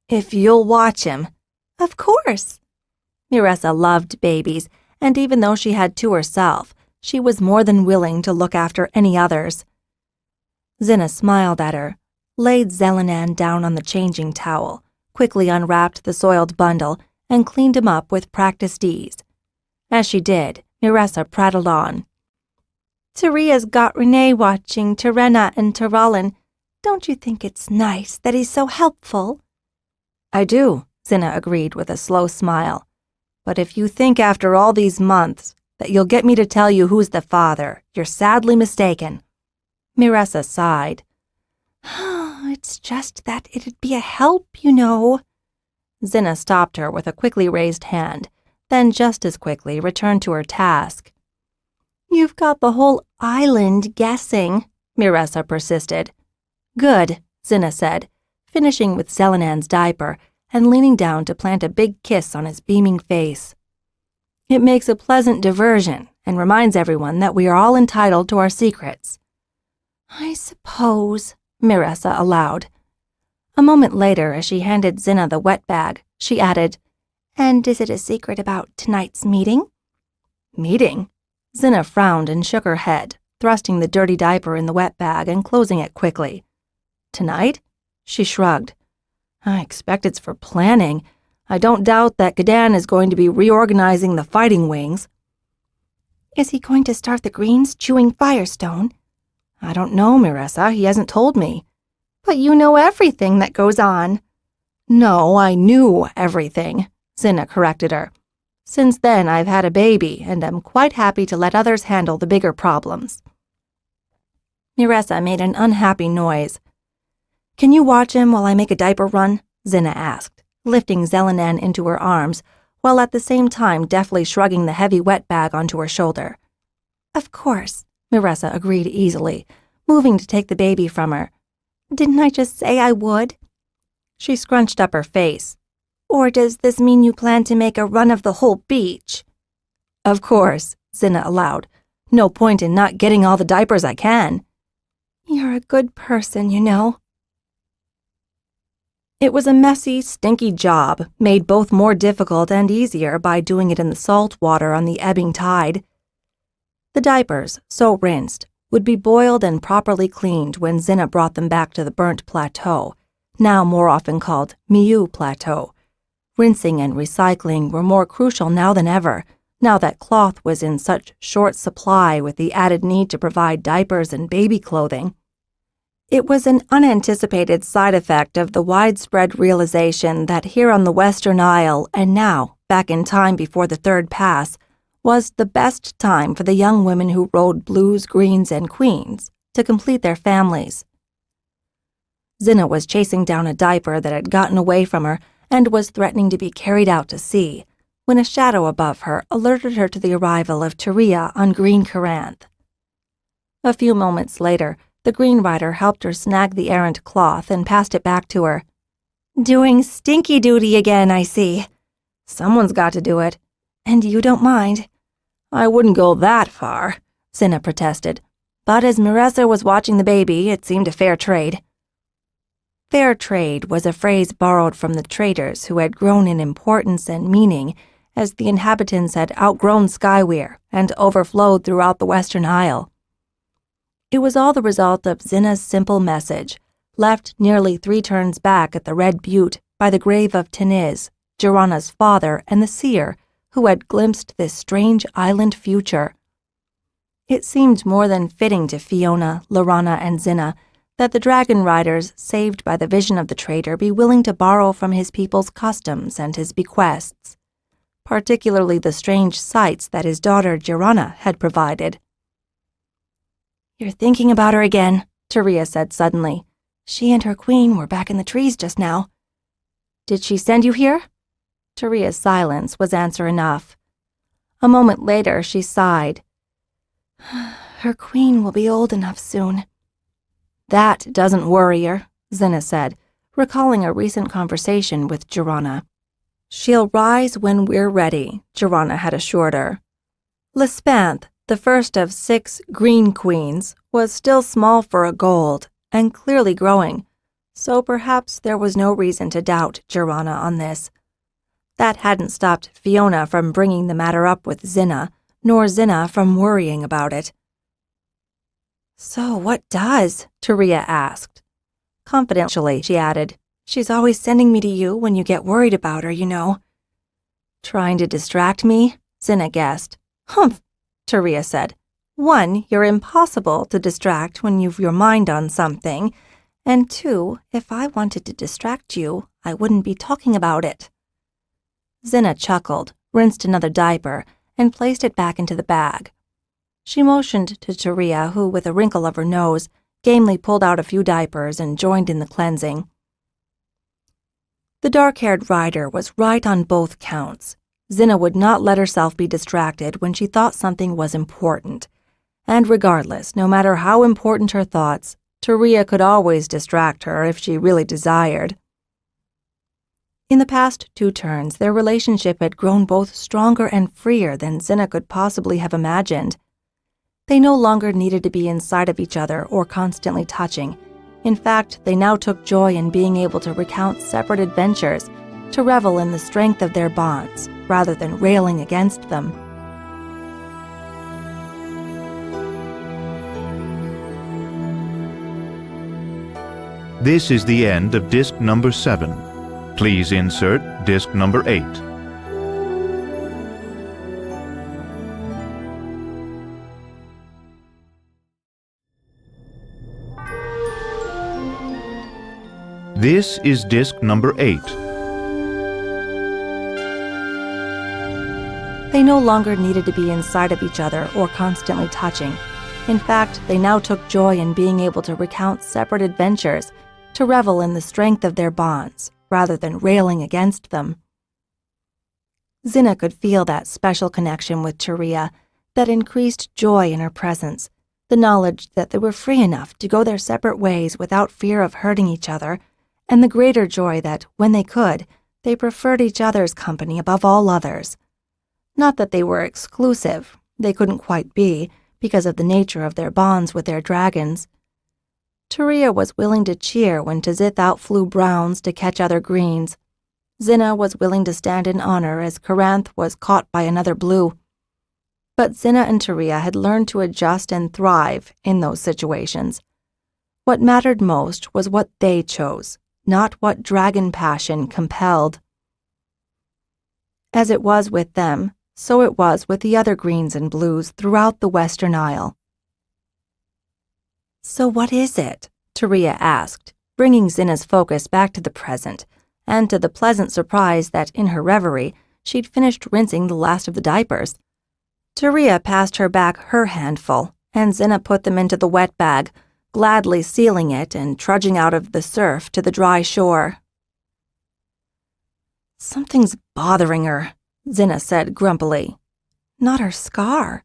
"If you'll watch him." "Of course." Miressa loved babies, and even though she had 2 herself, she was more than willing to look after any others. Xhinna smiled at her, laid Xelinan down on the changing towel, quickly unwrapped the soiled bundle, and cleaned him up with practiced ease. As she did, Miressa prattled on. "Taria's got Renee watching Terena and Teralin. Don't you think it's nice that he's so helpful?" "I do," Xhinna agreed with a slow smile. "But if you think after all these months that you'll get me to tell you who's the father, you're sadly mistaken." Miressa sighed. "It's just that it'd be a help, you know." Xhinna stopped her with a quickly raised hand, then just as quickly returned to her task. "You've got the whole island guessing," Miressa persisted. "Good," Xhinna said, finishing with Xelinan's diaper and leaning down to plant a big kiss on his beaming face. "It makes a pleasant diversion and reminds everyone that we are all entitled to our secrets." "I suppose," Miressa allowed. A moment later, as she handed Xhinna the wet bag, she added, "And is it a secret about tonight's meeting?" "Meeting?" Xhinna frowned and shook her head, thrusting the dirty diaper in the wet bag and closing it quickly. "Tonight?" She shrugged. "I expect it's for planning. I don't doubt that Gadan is going to be reorganizing the fighting wings." "Is he going to start the Greens chewing Firestone?" "I don't know, Miressa. He hasn't told me." "But you know everything that goes on." "No, I knew everything," Xhinna corrected her. "Since then, I've had a baby, and am quite happy to let others handle the bigger problems." Miressa made an unhappy noise. "Can you watch him while I make a diaper run?" Xhinna asked, lifting Zelanan into her arms, while at the same time deftly shrugging the heavy wet bag onto her shoulder. "Of course," Miressa agreed easily, moving to take the baby from her. "Didn't I just say I would?" She scrunched up her face. "Or does this mean you plan to make a run of the whole beach?" "Of course," Xhinna allowed. "No point in not getting all the diapers I can." "You're a good person, you know." It was a messy, stinky job, made both more difficult and easier by doing it in the salt water on the ebbing tide. The diapers, so rinsed, would be boiled and properly cleaned when Xhinna brought them back to the burnt plateau, now more often called Miu Plateau. Rinsing and recycling were more crucial now than ever, now that cloth was in such short supply with the added need to provide diapers and baby clothing. It was an unanticipated side effect of the widespread realization that here on the Western Isle, and now, back in time before the third pass, was the best time for the young women who rode blues, greens, and queens to complete their families. Xhinna was chasing down a diaper that had gotten away from her and was threatening to be carried out to sea, when a shadow above her alerted her to the arrival of Teria on Green Coranth. A few moments later, the green rider helped her snag the errant cloth and passed it back to her. "Doing stinky duty again, I see." "Someone's got to do it." "And you don't mind?" "I wouldn't go that far," Xhinna protested. But as Miressa was watching the baby, it seemed a fair trade. Fair trade was a phrase borrowed from the traders who had grown in importance and meaning as the inhabitants had outgrown Skyweir and overflowed throughout the Western Isle. It was all the result of Xhinna's simple message, left nearly 3 turns back at the Red Butte by the grave of Teniz, Jorana's father and the seer who had glimpsed this strange island future. It seemed more than fitting to Fiona, Laurana, and Xhinna that the dragon riders saved by the vision of the trader be willing to borrow from his people's customs and his bequests, particularly the strange sights that his daughter Jorana had provided. "You're thinking about her again," Teria said suddenly. "She and her queen were back in the trees just now." "Did she send you here?" Teria's silence was answer enough. A moment later, she sighed. "Her queen will be old enough soon." "That doesn't worry her," Xhinna said, recalling a recent conversation with Jorana. "She'll rise when we're ready," Jorana had assured her. Lispanth, the first of 6 green queens, was still small for a gold and clearly growing, so perhaps there was no reason to doubt Jorana on this. That hadn't stopped Fiona from bringing the matter up with Xhinna, nor Xhinna from worrying about it. "So what does?" Teria asked. Confidentially, she added, "She's always sending me to you when you get worried about her, you know." "Trying to distract me?" Xhinna guessed. "Humph," Teria said. "1, you're impossible to distract when you've your mind on something, and 2, if I wanted to distract you, I wouldn't be talking about it." Xhinna chuckled, rinsed another diaper, and placed it back into the bag. She motioned to Teria, who, with a wrinkle of her nose, gamely pulled out a few diapers and joined in the cleansing. The dark-haired rider was right on both counts. Xhinna would not let herself be distracted when she thought something was important. And regardless, no matter how important her thoughts, Teria could always distract her if she really desired. In the past 2 turns, their relationship had grown both stronger and freer than Xhinna could possibly have imagined. They no longer needed to be inside of each other or constantly touching. In fact, they now took joy in being able to recount separate adventures, to revel in the strength of their bonds, rather than railing against them. This is the end of disc number 7. Please insert disc number 8. This is disc number 8. They no longer needed to be inside of each other or constantly touching. In fact, they now took joy in being able to recount separate adventures, to revel in the strength of their bonds, rather than railing against them. Xhinna could feel that special connection with Taria, that increased joy in her presence, the knowledge that they were free enough to go their separate ways without fear of hurting each other, and the greater joy that, when they could, they preferred each other's company above all others. Not that they were exclusive, they couldn't quite be, because of the nature of their bonds with their dragons. Taria was willing to cheer when Tzith outflew browns to catch other greens. Xhinna was willing to stand in honor as Caranth was caught by another blue. But Xhinna and Taria had learned to adjust and thrive in those situations. What mattered most was what they chose, not what dragon passion compelled. As it was with them, so it was with the other greens and blues throughout the Western Isle. "So what is it?" Taria asked, bringing Xhinna's focus back to the present, and to the pleasant surprise that in her reverie she'd finished rinsing the last of the diapers. Taria passed her back her handful, and Xhinna put them into the wet bag, gladly sealing it and trudging out of the surf to the dry shore. "Something's bothering her," Xhinna said grumpily. "Not her scar."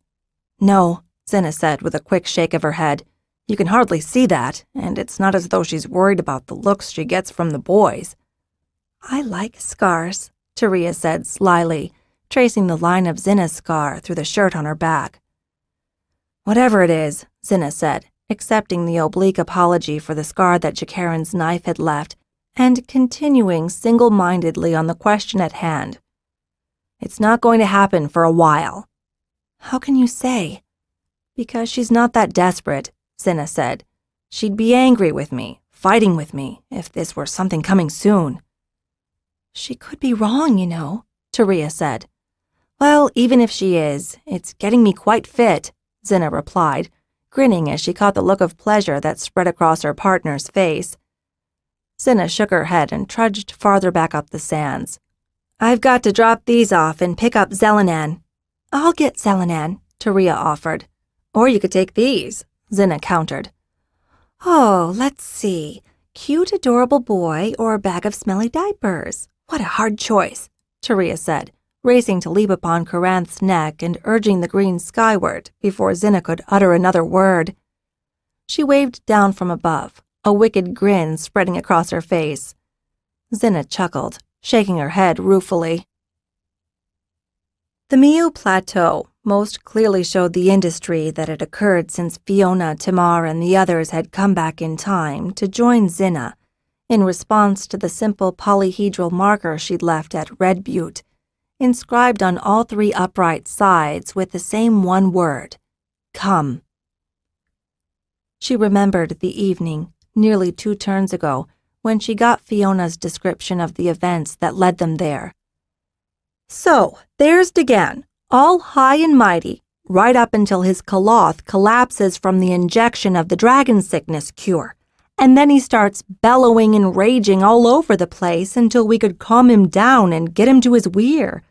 "No," Xhinna said with a quick shake of her head. "You can hardly see that, and it's not as though she's worried about the looks she gets from the boys." "I like scars," Taria said slyly, tracing the line of Xhinna's scar through the shirt on her back. "Whatever it is," Xhinna said, accepting the oblique apology for the scar that Jakaran's knife had left, and continuing single-mindedly on the question at hand. "It's not going to happen for a while." "How can you say?" "Because she's not that desperate," Xhinna said. "She'd be angry with me, fighting with me, if this were something coming soon." "She could be wrong, you know," Taria said. "Well, even if she is, it's getting me quite fit," Xhinna replied, grinning as she caught the look of pleasure that spread across her partner's face. Xhinna shook her head and trudged farther back up the sands. "I've got to drop these off and pick up Xelanan." "I'll get Xelanan," Taria offered. "Or you could take these," Xhinna countered. "Oh, let's see. Cute, adorable boy or a bag of smelly diapers? What a hard choice," Taria said, racing to leap upon Caranth's neck and urging the green skyward before Xhinna could utter another word. She waved down from above, a wicked grin spreading across her face. Xhinna chuckled, shaking her head ruefully. The Miu Plateau most clearly showed the industry that had occurred since Fiona, Tamar, and the others had come back in time to join Xhinna in response to the simple polyhedral marker she'd left at Red Butte, inscribed on all 3 upright sides with the same one word, "Come." She remembered the evening, nearly 2 turns ago, when she got Fiona's description of the events that led them there. "So, there's Dagan, all high and mighty, right up until his Kaloth collapses from the injection of the dragon sickness cure, and then he starts bellowing and raging all over the place until we could calm him down and get him to his weir,"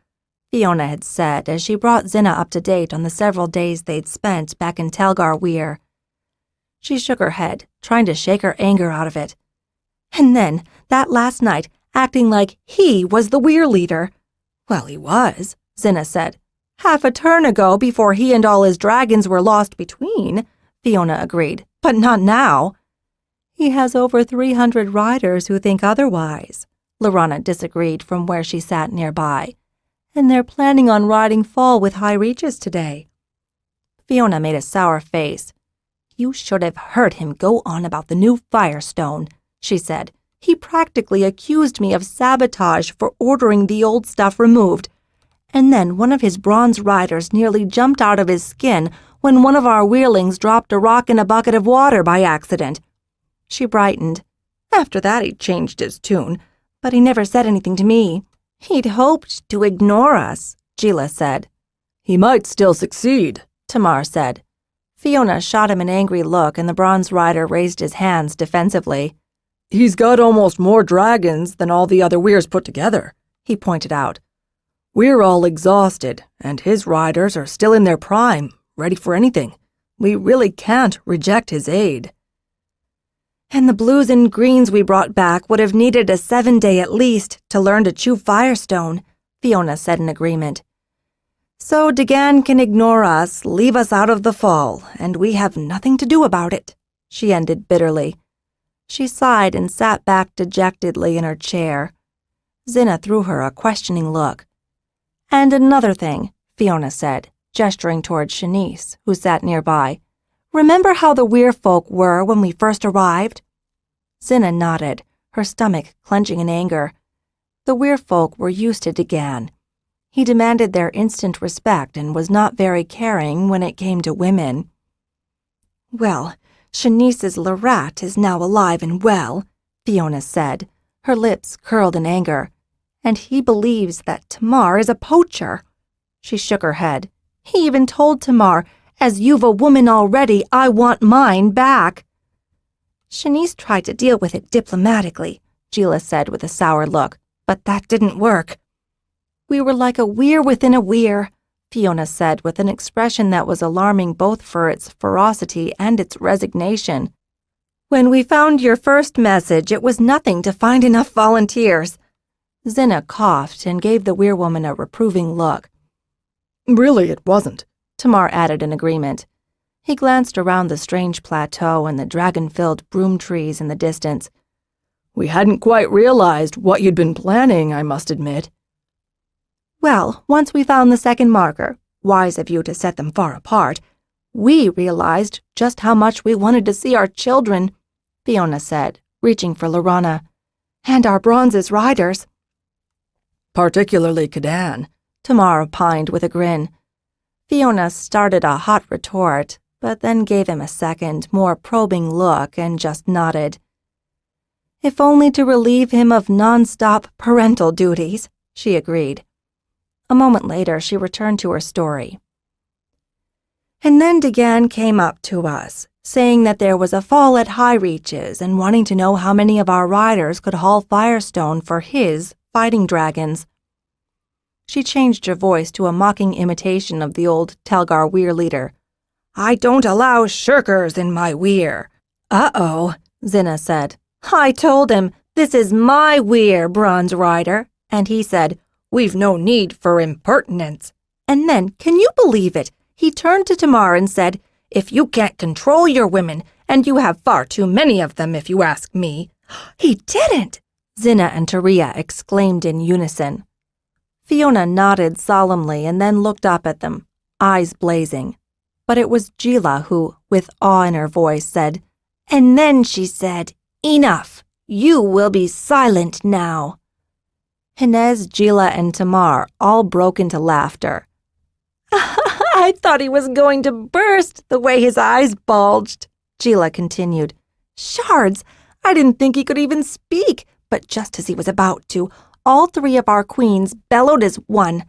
Fiona had said as she brought Xhinna up to date on the several days they'd spent back in Telgar Weir. She shook her head, trying to shake her anger out of it. "And then, that last night, acting like he was the weir leader." "Well, he was," Xhinna said. "Half a turn ago, before he and all his dragons were lost between," Fiona agreed, "but not now." "He has over 300 riders who think otherwise," Lorana disagreed from where she sat nearby. "And they're planning on riding fall with high reaches today." Fiona made a sour face. You should have heard him go on about the new Firestone, she said. He practically accused me of sabotage for ordering the old stuff removed. And then one of his bronze riders nearly jumped out of his skin when one of our Weirlings dropped a rock in a bucket of water by accident. She brightened. After that he changed his tune, but he never said anything to me. He'd hoped to ignore us, Xhinna said. He might still succeed, Tamar said. Fiona shot him an angry look, and the bronze rider raised his hands defensively. He's got almost more dragons than all the other Weirs put together, he pointed out. We're all exhausted, and his riders are still in their prime, ready for anything. We really can't reject his aid. And the blues and greens we brought back would have needed a 7-day at least to learn to chew Firestone, Fiona said in agreement. So Dagan can ignore us, leave us out of the fall, and we have nothing to do about it, she ended bitterly. She sighed and sat back dejectedly in her chair. Xhinna threw her a questioning look. And another thing, Fiona said, gesturing toward Shanice, who sat nearby. Remember how the Weir folk were when we first arrived? Xhinna nodded, her stomach clenching in anger. The Weir folk were used to Dagan. He demanded their instant respect and was not very caring when it came to women. Well, Shanice's Larat is now alive and well, Fiona said, her lips curled in anger. And he believes that Tamar is a poacher. She shook her head. He even told Tamar, as you've a woman already, I want mine back. Shanice tried to deal with it diplomatically, Xhinna said with a sour look, but that didn't work. We were like a Weir within a Weir, Fiona said with an expression that was alarming both for its ferocity and its resignation. When we found your first message, it was nothing to find enough volunteers. Xhinna coughed and gave the Weir woman a reproving look. Really, it wasn't, Tamar added in agreement. He glanced around the strange plateau and the dragon-filled broom trees in the distance. We hadn't quite realized what you'd been planning, I must admit. Well, once we found the second marker, wise of you to set them far apart, we realized just how much we wanted to see our children, Fiona said, reaching for Lorana. And our bronze's riders. Particularly Kadan, Tamar opined with a grin. Fiona started a hot retort, but then gave him a second, more probing look and just nodded. If only to relieve him of non-stop parental duties, she agreed. A moment later, she returned to her story. And then Dagan came up to us, saying that there was a fall at High Reaches and wanting to know how many of our riders could haul Firestone for his fighting dragons. She changed her voice to a mocking imitation of the old Telgar Weir leader. I don't allow shirkers in my Weir. Uh-oh, Xhinna said. I told him, this is my Weir, Bronze Rider, and he said, we've no need for impertinence. And then, can you believe it? He turned to Tamar and said, if you can't control your women, and you have far too many of them if you ask me. He didn't, Xhinna and Taria exclaimed in unison. Fiona nodded solemnly and then looked up at them, eyes blazing. But it was Xhinna who, with awe in her voice, said, and then she said, enough, you will be silent now. Hinez, Xhinna, and Tamar all broke into laughter. I thought he was going to burst the way his eyes bulged, Xhinna continued. Shards, I didn't think he could even speak, but just as he was about to, all three of our queens bellowed as one.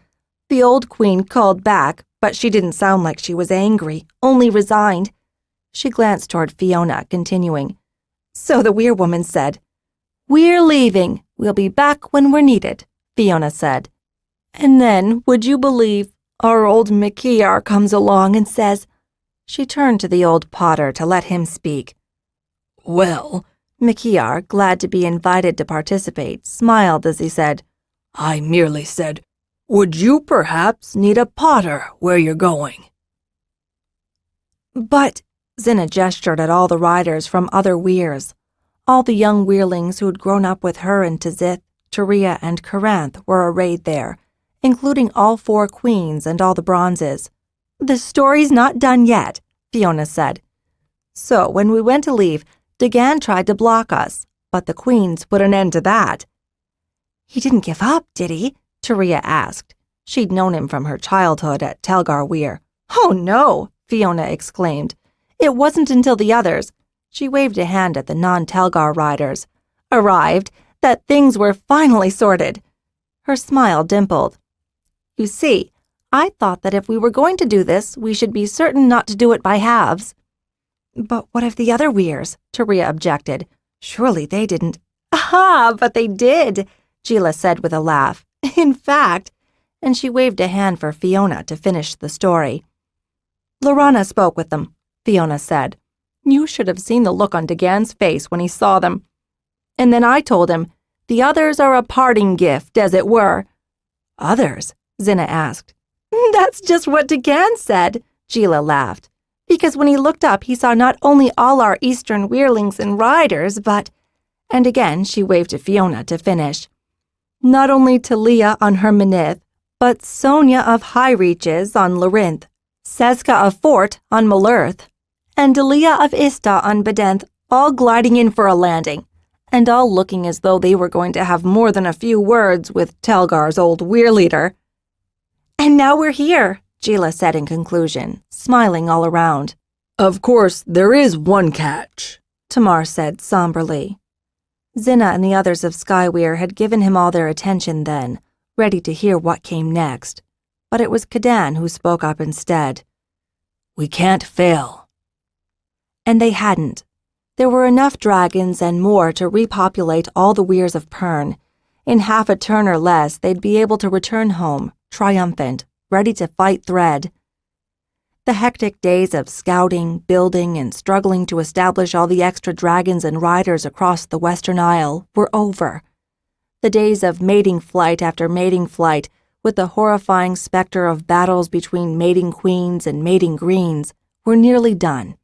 The old queen called back, but she didn't sound like she was angry, only resigned. She glanced toward Fiona, continuing. So the Weir woman said, we're leaving. We'll be back when we're needed, Fiona said. And then, would you believe, our old McKear comes along and says, she turned to the old potter to let him speak. Well, McKear, glad to be invited to participate, smiled as he said, I merely said, would you perhaps need a potter where you're going? But, Xhinna gestured at all the riders from other Weirs. All the young Weirlings who'd grown up with her in Tazith, Taria, and Caranth were arrayed there, including all 4 queens and all the bronzes. The story's not done yet, Fiona said. So when we went to leave, Dagan tried to block us, but the queens put an end to that. He didn't give up, did he? Taria asked. She'd known him from her childhood at Telgar Weir. Oh no, Fiona exclaimed. It wasn't until the others, she waved a hand at the non-Telgar riders, arrived that things were finally sorted. Her smile dimpled. You see, I thought that if we were going to do this, we should be certain not to do it by halves. But what of the other Weirs? Taria objected. Surely they didn't. Aha, but they did, Xhinna said with a laugh. In fact, and she waved a hand for Fiona to finish the story. Lorana spoke with them, Fiona said. You should have seen the look on Dagan's face when he saw them. And then I told him, the others are a parting gift, as it were. Others? Xhinna asked. That's just what Dagan said, Xhinna laughed. Because when he looked up, he saw not only all our eastern weirlings and riders, but— and again she waved to Fiona to finish. Not only Talia on her Mynydd, but Sonia of High Reaches on Larinth, Seska of Fort on Malurth, and Delia of Ista on Bedenth, all gliding in for a landing, and all looking as though they were going to have more than a few words with Telgar's old weir leader. And now we're here, Xhinna said in conclusion, smiling all around. Of course, there is one catch, Tamar said somberly. Xhinna and the others of Skyweir had given him all their attention then, ready to hear what came next. But it was Càdan who spoke up instead. We can't fail. And they hadn't. There were enough dragons and more to repopulate all the weirs of Pern. In half a turn or less, they'd be able to return home, triumphant, ready to fight Thread. The hectic days of scouting, building, and struggling to establish all the extra dragons and riders across the Western Isle were over. The days of mating flight after mating flight, with the horrifying specter of battles between mating queens and mating greens, were nearly done.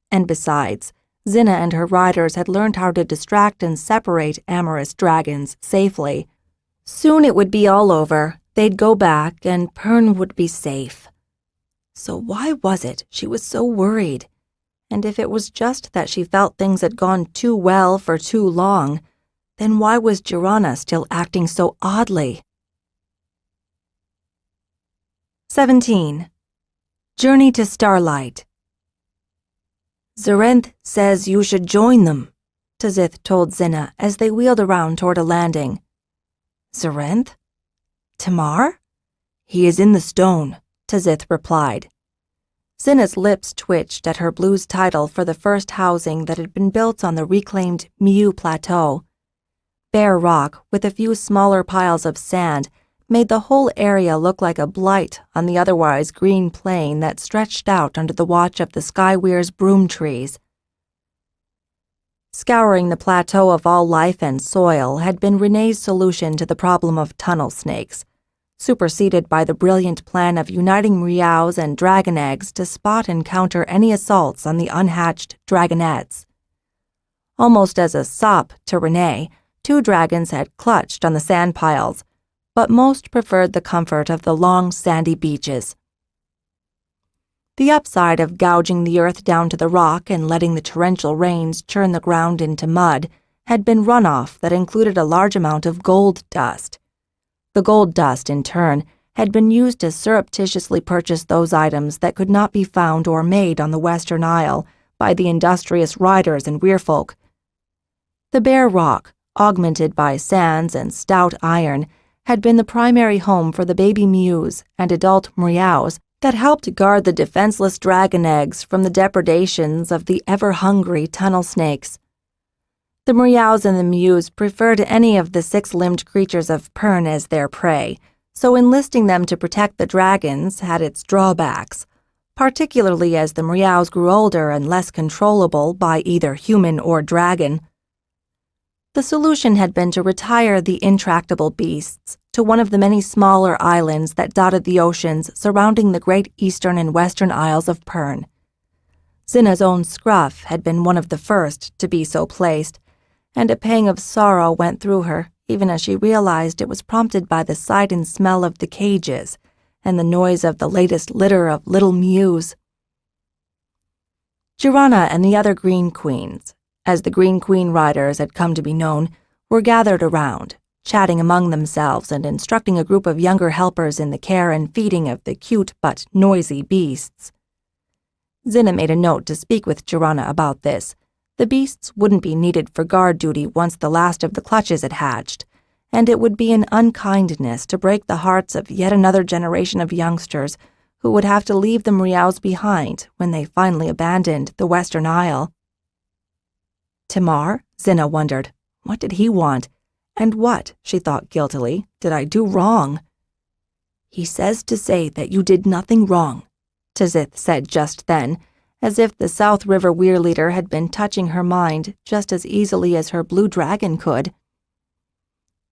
And besides, Xhinna and her riders had learned how to distract and separate amorous dragons safely. Soon it would be all over. They'd go back, and Pern would be safe. So why was it she was so worried? And if it was just that she felt things had gone too well for too long, then why was Xhinna still acting so oddly? 17. Journey to Starlight. Zarenth says you should join them, Tazith told Xhinna as they wheeled around toward a landing. Zarenth? Tamar? He is in the stone, Tazith replied. Xhinna's lips twitched at her blues title for the first housing that had been built on the reclaimed Mew Plateau. Bare rock, with a few smaller piles of sand, made the whole area look like a blight on the otherwise green plain that stretched out under the watch of the Skyweir's broom trees. Scouring the plateau of all life and soil had been Renee's solution to the problem of tunnel snakes, superseded by the brilliant plan of uniting Mriaus and dragon eggs to spot and counter any assaults on the unhatched dragonettes. Almost as a sop to Renee, 2 dragons had clutched on the sand piles, but most preferred the comfort of the long, sandy beaches. The upside of gouging the earth down to the rock and letting the torrential rains churn the ground into mud had been runoff that included a large amount of gold dust. The gold dust, in turn, had been used to surreptitiously purchase those items that could not be found or made on the Western Isle by the industrious riders and weirfolk. The bare rock, augmented by sands and stout iron, had been the primary home for the baby mews and adult Mriaus that helped guard the defenseless dragon eggs from the depredations of the ever-hungry tunnel snakes. The Mriaus and the mews preferred any of the 6-limbed creatures of Pern as their prey, so enlisting them to protect the dragons had its drawbacks, particularly as the Mriaus grew older and less controllable by either human or dragon. The solution had been to retire the intractable beasts to one of the many smaller islands that dotted the oceans surrounding the great eastern and western isles of Pern. Xhinna's own scruff had been one of the first to be so placed, and a pang of sorrow went through her even as she realized it was prompted by the sight and smell of the cages and the noise of the latest litter of little mews. Xhinna and the other Green Queens, as the Green Queen riders had come to be known, were gathered around, chatting among themselves and instructing a group of younger helpers in the care and feeding of the cute but noisy beasts. Xhinna made a note to speak with Xhinna about this. The beasts wouldn't be needed for guard duty once the last of the clutches had hatched, and it would be an unkindness to break the hearts of yet another generation of youngsters who would have to leave the Mriaus behind when they finally abandoned the Western Isle. Tamar? Xhinna wondered. What did he want? And what, she thought guiltily, did I do wrong? He says to say that you did nothing wrong, Tzith said just then, as if the South River Weir leader had been touching her mind just as easily as her blue dragon could.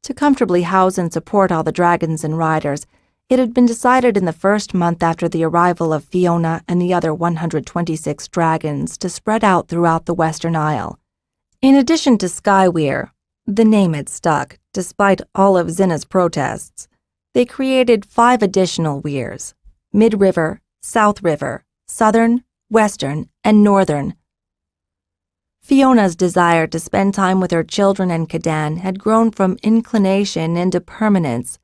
To comfortably house and support all the dragons and riders, it had been decided in the first month after the arrival of Fiona and the other 126 dragons to spread out throughout the Western Isle. In addition to Sky Weir, the name had stuck, despite all of Xhinna's protests. They created 5 additional weirs: Mid-River, South River, Southern, Western, and Northern. Fiona's desire to spend time with her children and Cadan had grown from inclination into permanence.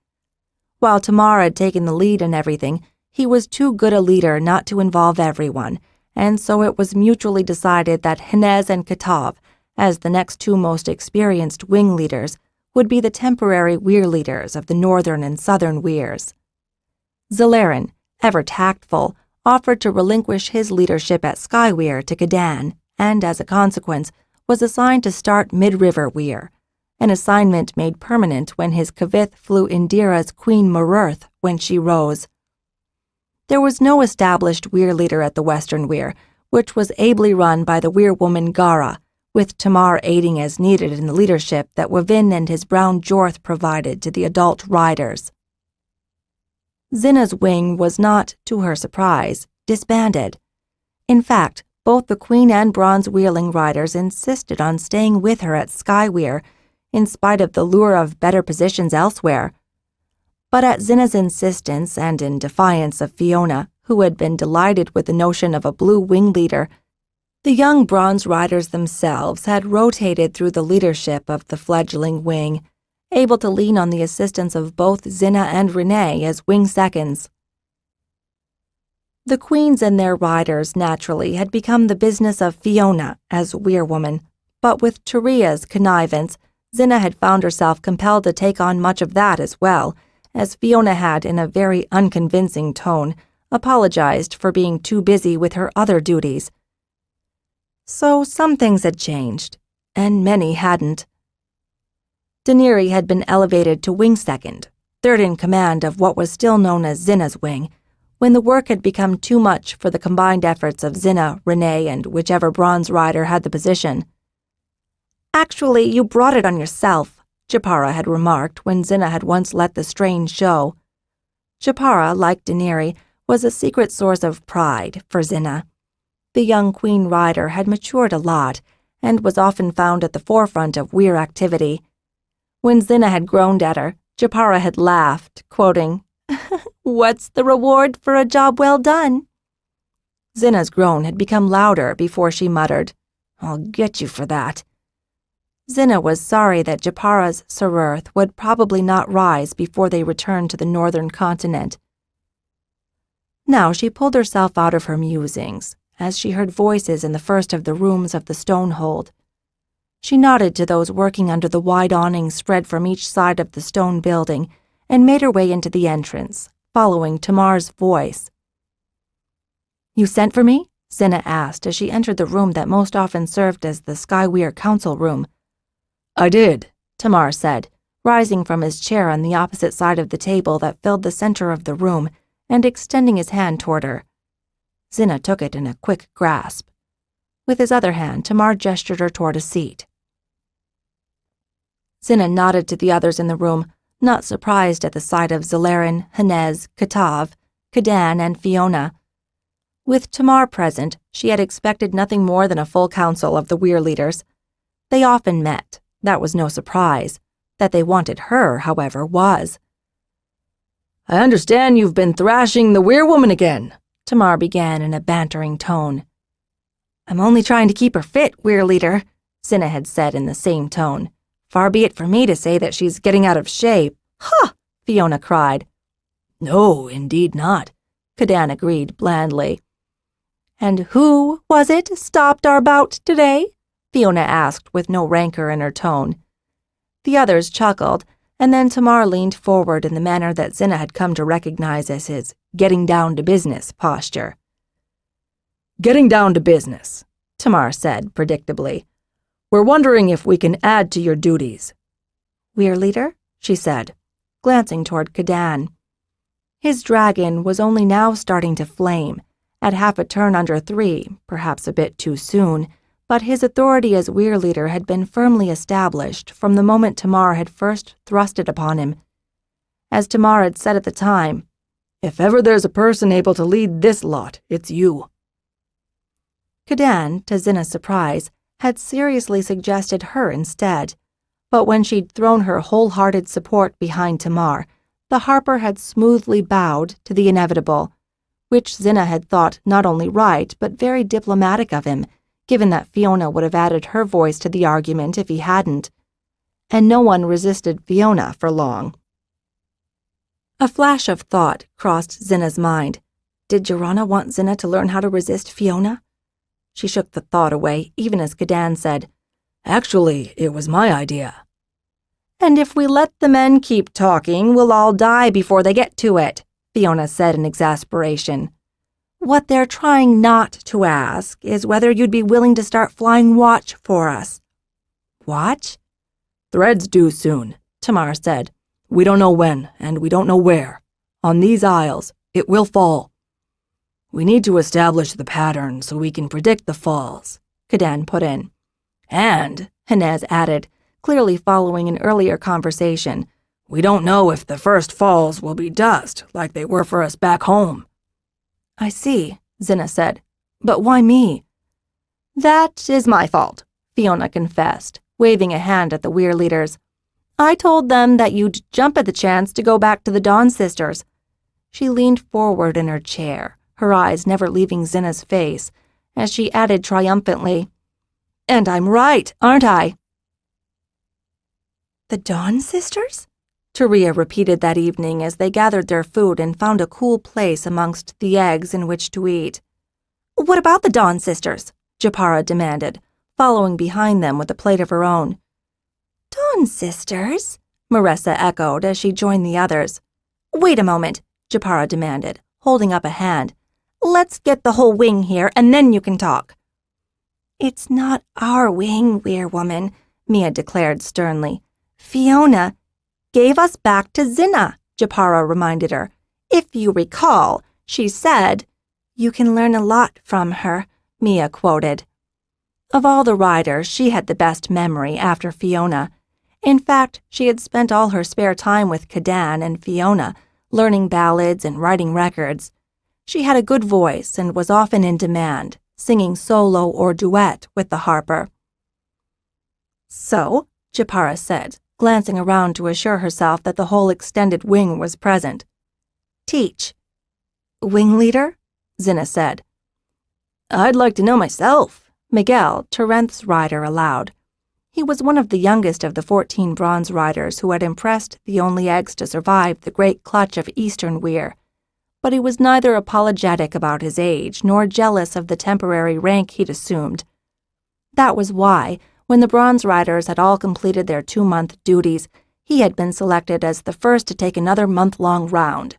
While Tamar had taken the lead in everything, he was too good a leader not to involve everyone, and so it was mutually decided that Xhinna and Katav, as the next 2 most experienced wing leaders, would be the temporary weir leaders of the northern and southern weirs. Zalarin, ever tactful, offered to relinquish his leadership at Sky Weir to Cadan, and as a consequence, was assigned to start Mid-River Weir, an assignment made permanent when his Kavith flew Indira's Queen Marurth when she rose. There was no established weir leader at the Western Weir, which was ably run by the weir woman Gara, with Tamar aiding as needed in the leadership that Wavin and his brown Jorth provided to the adult riders. Xhinna's wing was not, to her surprise, disbanded. In fact, both the Queen and Bronze Wheeling riders insisted on staying with her at Sky Weir, in spite of the lure of better positions elsewhere. But at Xhinna's insistence and in defiance of Fiona, who had been delighted with the notion of a blue wing leader, the young Bronze riders themselves had rotated through the leadership of the fledgling wing, able to lean on the assistance of both Xhinna and Renee as wing seconds. The queens and their riders, naturally, had become the business of Fiona as weirwoman, but with Turia's connivance, Xhinna had found herself compelled to take on much of that as well, as Fiona had, in a very unconvincing tone, apologized for being too busy with her other duties. So some things had changed, and many hadn't. Daenerys had been elevated to wing second, third in command of what was still known as Xhinna's wing, when the work had become too much for the combined efforts of Xhinna, Renee, and whichever bronze rider had the position. "Actually, you brought it on yourself," Japara had remarked when Xhinna had once let the strain show. Japara, like Daenerys, was a secret source of pride for Xhinna. The young queen rider had matured a lot, and was often found at the forefront of weir activity. When Xhinna had groaned at her, Japara had laughed, quoting, "What's the reward for a job well done?" Xhinna's groan had become louder before she muttered, "I'll get you for that." Xhinna was sorry that Japara's Sarurth would probably not rise before they returned to the northern continent. Now she pulled herself out of her musings, as she heard voices in the first of the rooms of the Stonehold. She nodded to those working under the wide awning spread from each side of the stone building and made her way into the entrance, following Tamar's voice. "You sent for me?" Xhinna asked as she entered the room that most often served as the Sky Weir council room. "I did," Tamar said, rising from his chair on the opposite side of the table that filled the center of the room and extending his hand toward her. Xhinna took it in a quick grasp. With his other hand, Tamar gestured her toward a seat. Xhinna nodded to the others in the room, not surprised at the sight of Zalarin, Xhinna, Katav, Cadan, and Fiona. With Tamar present, she had expected nothing more than a full council of the weir leaders. They often met. That was no surprise. That they wanted her, however, was. "I understand you've been thrashing the weir woman again," Tamar began in a bantering tone. I'm only trying to keep her fit, Weir Leader, Xhinna had said in the same tone. Far be it from me to say that she's getting out of shape. Ha! Fiona cried. No, indeed not, Cadan agreed blandly. And who was it stopped our bout today? Fiona asked with no rancor in her tone. The others chuckled, and then Tamar leaned forward in the manner that Xhinna had come to recognize as his getting down to business posture. Getting down to business, Tamar said predictably. We're wondering if we can add to your duties. Weir Leader, she said, glancing toward Cadan. His dragon was only now starting to flame, at half a turn under 3, perhaps a bit too soon, but his authority as Weir Leader had been firmly established from the moment Tamar had first thrust it upon him. As Tamar had said at the time, if ever there's a person able to lead this lot, it's you. Cadan, to Xhinna's surprise, had seriously suggested her instead, but when she'd thrown her wholehearted support behind Tamar, the harper had smoothly bowed to the inevitable, which Xhinna had thought not only right but very diplomatic of him, given that Fiona would have added her voice to the argument if he hadn't. And no one resisted Fiona for long. A flash of thought crossed Xhinna's mind. Did Jorana want Xhinna to learn how to resist Fiona? She shook the thought away, even as Cadan said, Actually, it was my idea. And if we let the men keep talking, we'll all die before they get to it, Fiona said in exasperation. What they're trying not to ask is whether you'd be willing to start flying watch for us. Watch? Thread's due soon, Tamar said. We don't know when, and we don't know where. On these isles, it will fall. We need to establish the pattern so we can predict the falls, Cadan put in. And, Xhinna added, clearly following an earlier conversation, we don't know if the first falls will be dust like they were for us back home. I see, Xhinna said. But why me? That is my fault, Fiona confessed, waving a hand at the Weir Leaders. I told them that you'd jump at the chance to go back to the Dawn Sisters. She leaned forward in her chair, her eyes never leaving Xhinna's face, as she added triumphantly, And I'm right, aren't I? The Dawn Sisters? Taria repeated that evening as they gathered their food and found a cool place amongst the eggs in which to eat. What about the Dawn Sisters? Japara demanded, following behind them with a plate of her own. Dawn Sisters? Maressa echoed as she joined the others. Wait a moment, Japara demanded, holding up a hand. Let's get the whole wing here, and then you can talk. It's not our wing, Weir Woman, Mia declared sternly. Fiona gave us back to Xhinna, Japara reminded her. If you recall, she said, You can learn a lot from her, Mia quoted. Of all the riders, she had the best memory after Fiona. In fact, she had spent all her spare time with Cadan and Fiona, learning ballads and writing records. She had a good voice and was often in demand, singing solo or duet with the harper. So, Japara said, glancing around to assure herself that the whole extended wing was present. Teach. Wing leader? Xhinna said. I'd like to know myself, Miguel, Terenth's rider, allowed. He was one of the youngest of the 14 bronze riders who had impressed the only eggs to survive the great clutch of Eastern Weir, but he was neither apologetic about his age nor jealous of the temporary rank he'd assumed. That was why, when the bronze riders had all completed their 2-month duties, he had been selected as the first to take another month-long round.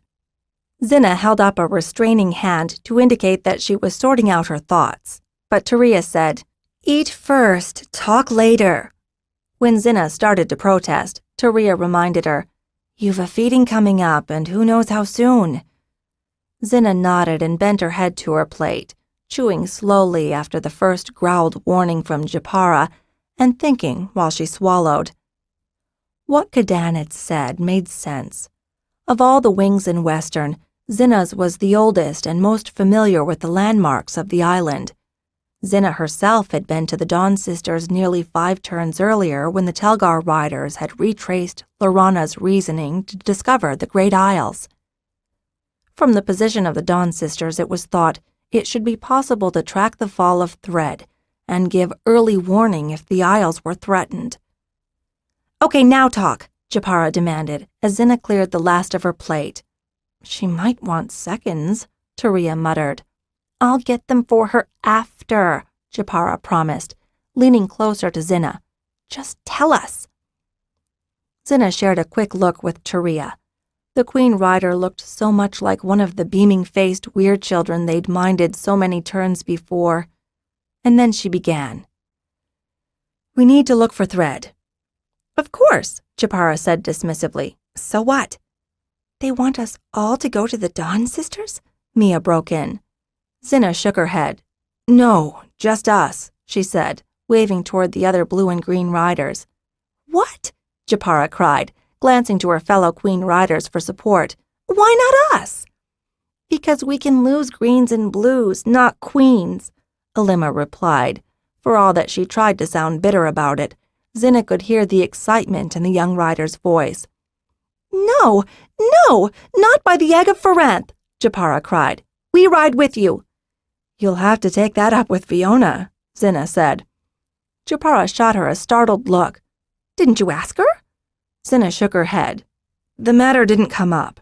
Xhinna held up a restraining hand to indicate that she was sorting out her thoughts, but Taria said, Eat first, talk later. When Xhinna started to protest, Taria reminded her, You've a feeding coming up, and who knows how soon. Xhinna nodded and bent her head to her plate, chewing slowly after the first growled warning from Japara, and thinking while she swallowed. What Cadan had said made sense. Of all the wings in Western, Xhinna's was the oldest and most familiar with the landmarks of the island. Xhinna herself had been to the Dawn Sisters nearly 5 turns earlier when the Telgar riders had retraced Lorana's reasoning to discover the Great Isles. From the position of the Dawn Sisters, it was thought it should be possible to track the fall of thread and give early warning if the Isles were threatened. Okay, now talk, Japara demanded as Xhinna cleared the last of her plate. She might want seconds, Taria muttered. I'll get them for her after, Japara promised, leaning closer to Xhinna. Just tell us. Xhinna shared a quick look with Taria. The Queen Rider looked so much like one of the beaming-faced weird children they'd minded so many turns before. And then she began. We need to look for thread. Of course, Japara said dismissively. So what? They want us all to go to the Dawn Sisters? Mia broke in. Xhinna shook her head. No, just us, she said, waving toward the other blue and green riders. What? Japara cried, glancing to her fellow Queen Riders for support. Why not us? Because we can lose greens and blues, not queens, Alima replied. For all that she tried to sound bitter about it, Xhinna could hear the excitement in the young rider's voice. No, not by the egg of Pherenth, Japara cried. We ride with you. You'll have to take that up with Fiona, Xhinna said. Japara shot her a startled look. Didn't you ask her? Xhinna shook her head. The matter didn't come up.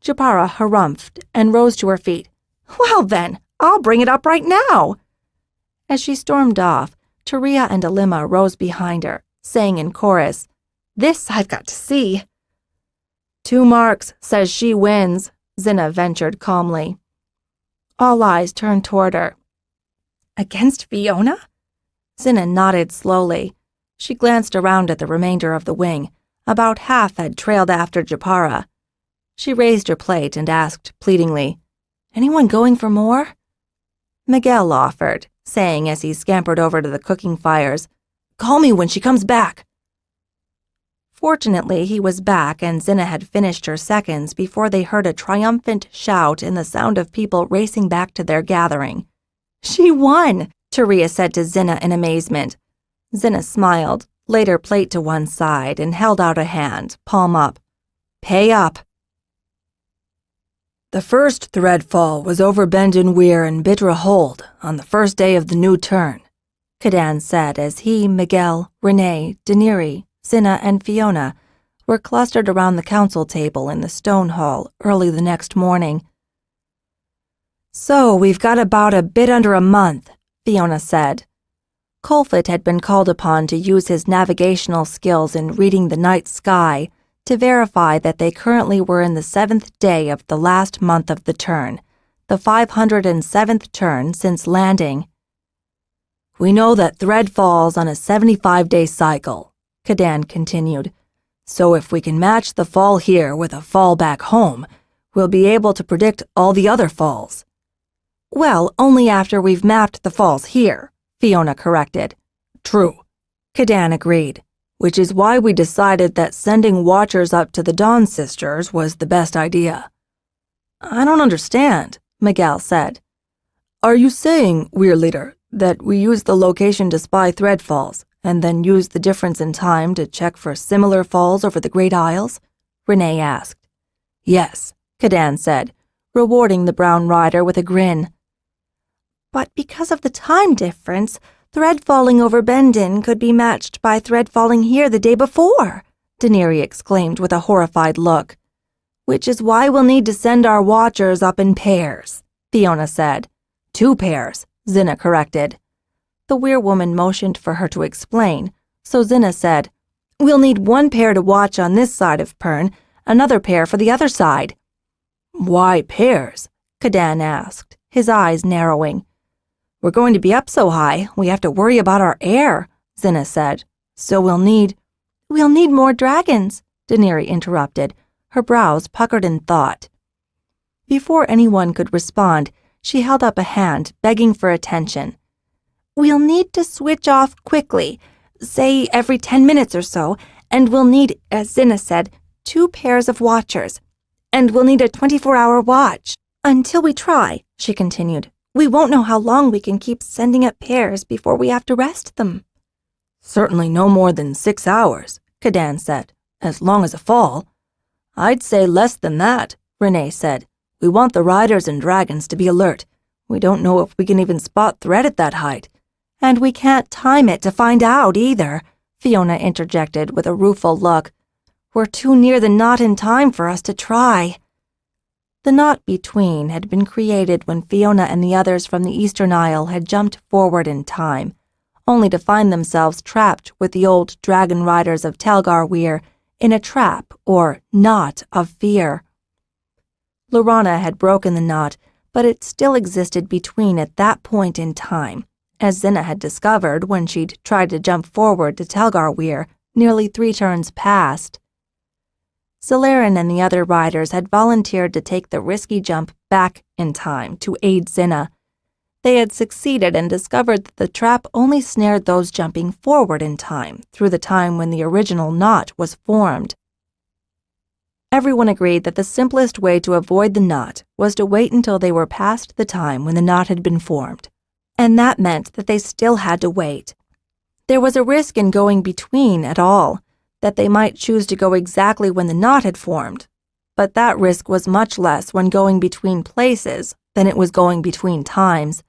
Japara harumphed and rose to her feet. Well then, I'll bring it up right now. As she stormed off, Taria and Alima rose behind her, saying in chorus, This I've got to see. 2 marks says she wins, Xhinna ventured calmly. All eyes turned toward her. Against Fiona? Xhinna nodded slowly. She glanced around at the remainder of the wing. About half had trailed after Japara. She raised her plate and asked pleadingly, Anyone going for more? Miguel offered, saying as he scampered over to the cooking fires, Call me when she comes back. Fortunately, he was back and Xhinna had finished her seconds before they heard a triumphant shout and the sound of people racing back to their gathering. She won, Taria said to Xhinna in amazement. Xhinna smiled, laid her plate to one side, and held out a hand, palm up. Pay up. The first thread fall was over Bendon Weir and Bitra Hold on the first day of the new turn, Cadan said as he, Miguel, Renee, Daenerys, Xhinna, and Fiona were clustered around the council table in the stone hall early the next morning. So we've got about a bit under a month, Fiona said. Colfit had been called upon to use his navigational skills in reading the night sky to verify that they currently were in the 7th day of the last month of the turn, the 507th turn since landing. We know that thread falls on a 75-day cycle, Cadan continued. So if we can match the fall here with a fall back home, we'll be able to predict all the other falls. Well, only after we've mapped the falls here, Fiona corrected. True, Cadan agreed. Which is why we decided that sending watchers up to the Dawn Sisters was the best idea. I don't understand, Miguel said. Are you saying, Weir Leader, that we use the location to spy thread falls, and then use the difference in time to check for similar falls over the Great Isles? Renee asked. Yes, Cadan said, rewarding the brown rider with a grin. But because of the time difference, thread falling over Bendon could be matched by thread falling here the day before, Daenerys exclaimed with a horrified look. Which is why we'll need to send our watchers up in pairs, Fiona said. 2 pairs, Xhinna corrected. The Weir woman motioned for her to explain, so Xhinna said, We'll need 1 pair to watch on this side of Pern, another pair for the other side. Why pairs? Cadan asked, his eyes narrowing. We're going to be up so high, we have to worry about our air, Xhinna said. So we'll need more dragons, Daenerys interrupted, her brows puckered in thought. Before anyone could respond, she held up a hand, begging for attention. We'll need to switch off quickly, say every 10 minutes or so, and we'll need, as Xhinna said, 2 pairs of watchers. And we'll need a 24-hour watch. Until we try, she continued. We won't know how long we can keep sending up pairs before we have to rest them. Certainly no more than 6 hours, Cadan said, as long as a fall. I'd say less than that, Renee said. We want the riders and dragons to be alert. We don't know if we can even spot thread at that height. And we can't time it to find out either, Fiona interjected with a rueful look. We're too near the knot in time for us to try. The knot between had been created when Fiona and the others from the Eastern Isle had jumped forward in time, only to find themselves trapped with the old dragon riders of Talgar Weir in a trap or knot of fear. Lorana had broken the knot, but it still existed between at that point in time, as Xhinna had discovered when she'd tried to jump forward to Talgar Weir nearly 3 turns past. Zalaran and the other riders had volunteered to take the risky jump back in time to aid Xhinna. They had succeeded and discovered that the trap only snared those jumping forward in time through the time when the original knot was formed. Everyone agreed that the simplest way to avoid the knot was to wait until they were past the time when the knot had been formed, and that meant that they still had to wait. There was a risk in going between at all, that they might choose to go exactly when the knot had formed, but that risk was much less when going between places than it was going between times.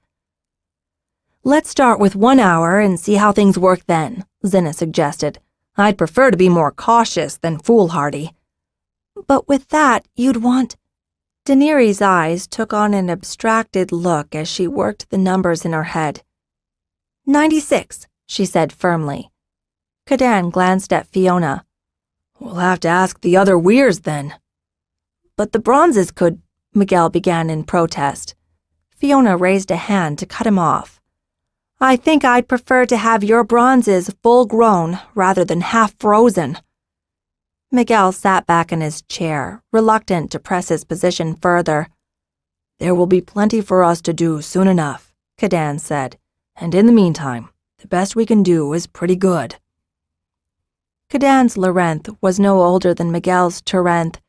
Let's start with 1 hour and see how things work then, Xhinna suggested. I'd prefer to be more cautious than foolhardy. But with that, you'd want... Daenerys' eyes took on an abstracted look as she worked the numbers in her head. 96, she said firmly. Cadan glanced at Fiona. We'll have to ask the other Weirs then. But the bronzes could... Miguel began in protest. Fiona raised a hand to cut him off. I think I'd prefer to have your bronzes full-grown rather than half-frozen. Miguel sat back in his chair, reluctant to press his position further. There will be plenty for us to do soon enough, Cadan said, and in the meantime, the best we can do is pretty good. Cadan's Larenth was no older than Miguel's Terenth,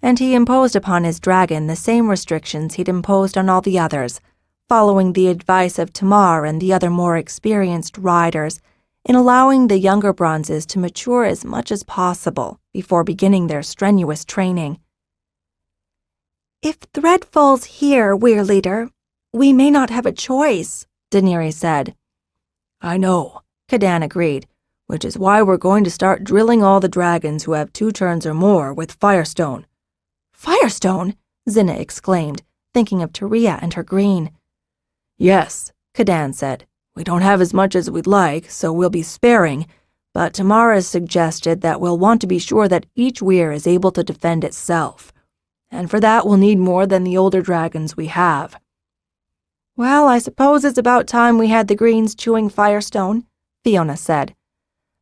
and he imposed upon his dragon the same restrictions he'd imposed on all the others, following the advice of Tamar and the other more experienced riders, in allowing the younger bronzes to mature as much as possible before beginning their strenuous training. If thread falls here, Weir Leader, we may not have a choice, Daenerys said. I know, Cadan agreed, which is why we're going to start drilling all the dragons who have 2 turns or more with Firestone. Firestone? Xhinna exclaimed, thinking of Tyria and her green. Yes, Cadan said. We don't have as much as we'd like, so we'll be sparing, but Tamara has suggested that we'll want to be sure that each weir is able to defend itself. And for that we'll need more than the older dragons we have. Well, I suppose it's about time we had the greens chewing Firestone, Fiona said.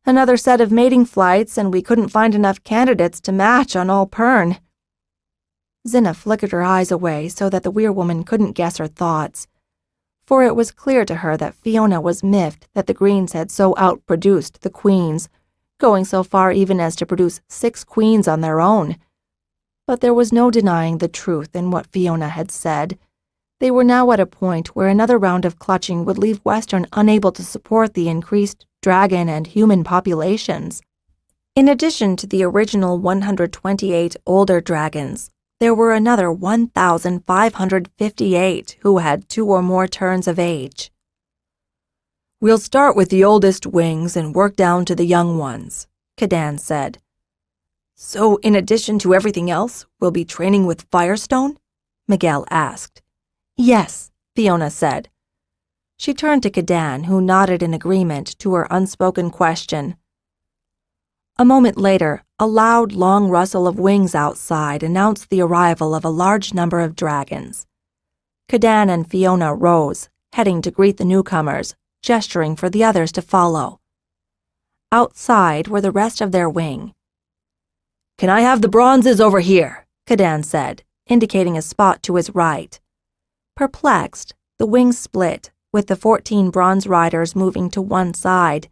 Another set of mating flights, and we couldn't find enough candidates to match on all Pern. Xhinna flickered her eyes away so that the weirwoman couldn't guess her thoughts, for it was clear to her that Fiona was miffed that the greens had so outproduced the queens, going so far even as to produce 6 queens on their own. But there was no denying the truth in what Fiona had said. They were now at a point where another round of clutching would leave Western unable to support the increased dragon and human populations. In addition to the original 128 older dragons, there were another 1,558 who had 2 or more turns of age. We'll start with the oldest wings and work down to the young ones, Cadan said. So in addition to everything else, we'll be training with Firestone? Miguel asked. Yes, Fiona said. She turned to Cadan, who nodded in agreement to her unspoken question. A moment later, a loud, long rustle of wings outside announced the arrival of a large number of dragons. Cadan and Fiona rose, heading to greet the newcomers, gesturing for the others to follow. Outside were the rest of their wing. Can I have the bronzes over here? Cadan said, indicating a spot to his right. Perplexed, the wings split, with the 14 bronze riders moving to one side.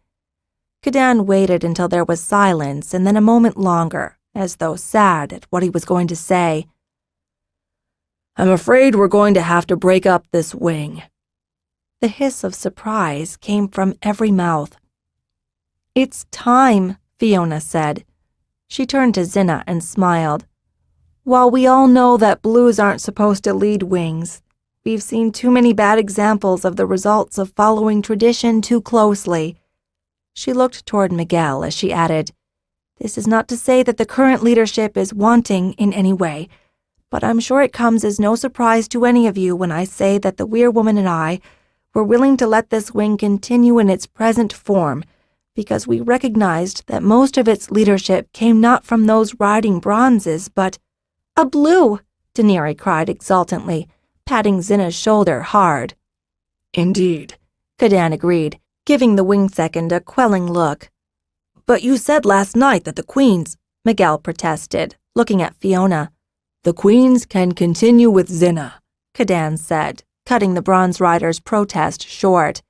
Cadan waited until there was silence and then a moment longer, as though sad at what he was going to say. I'm afraid we're going to have to break up this wing. The hiss of surprise came from every mouth. It's time, Fiona said. She turned to Xhinna and smiled. While we all know that blues aren't supposed to lead wings, We've seen too many bad examples of the results of following tradition too closely." She looked toward Miguel as she added, "This is not to say that the current leadership is wanting in any way, but I'm sure it comes as no surprise to any of you when I say that the Weir Woman and I were willing to let this wing continue in its present form because we recognized that most of its leadership came not from those riding bronzes, but—" "A blue!" Daenerys cried exultantly, patting Xhinna's shoulder hard. "Indeed," Cadan agreed, giving the wing second a quelling look. "But you said last night that the queens—" Miguel protested, looking at Fiona. "The queens can continue with Xhinna," Cadan said, cutting the Bronze Rider's protest short.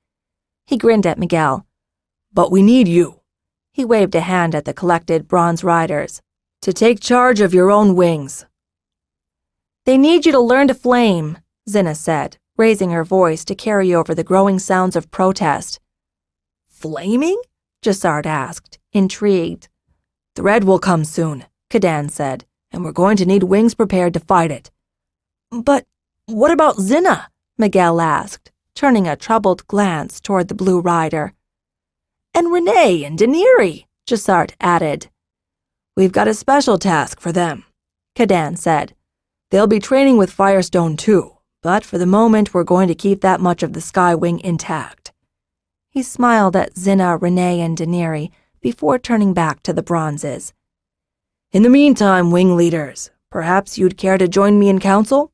He grinned at Miguel. "But we need you," he waved a hand at the collected Bronze Riders, "to take charge of your own wings." "They need you to learn to flame," Xhinna said, raising her voice to carry over the growing sounds of protest. "Flaming?" Jassard asked, intrigued. "The red will come soon," Cadan said, "and we're going to need wings prepared to fight it." "But what about Xhinna?" Miguel asked, turning a troubled glance toward the Blue Rider. "And Renee and Daenerys," Jassard added. "We've got a special task for them," Cadan said. "They'll be training with Firestone too, but for the moment we're going to keep that much of the Sky Wing intact." He smiled at Xhinna, Renee, and Daenerys before turning back to the Bronzes. "In the meantime, wing leaders, perhaps you'd care to join me in council?"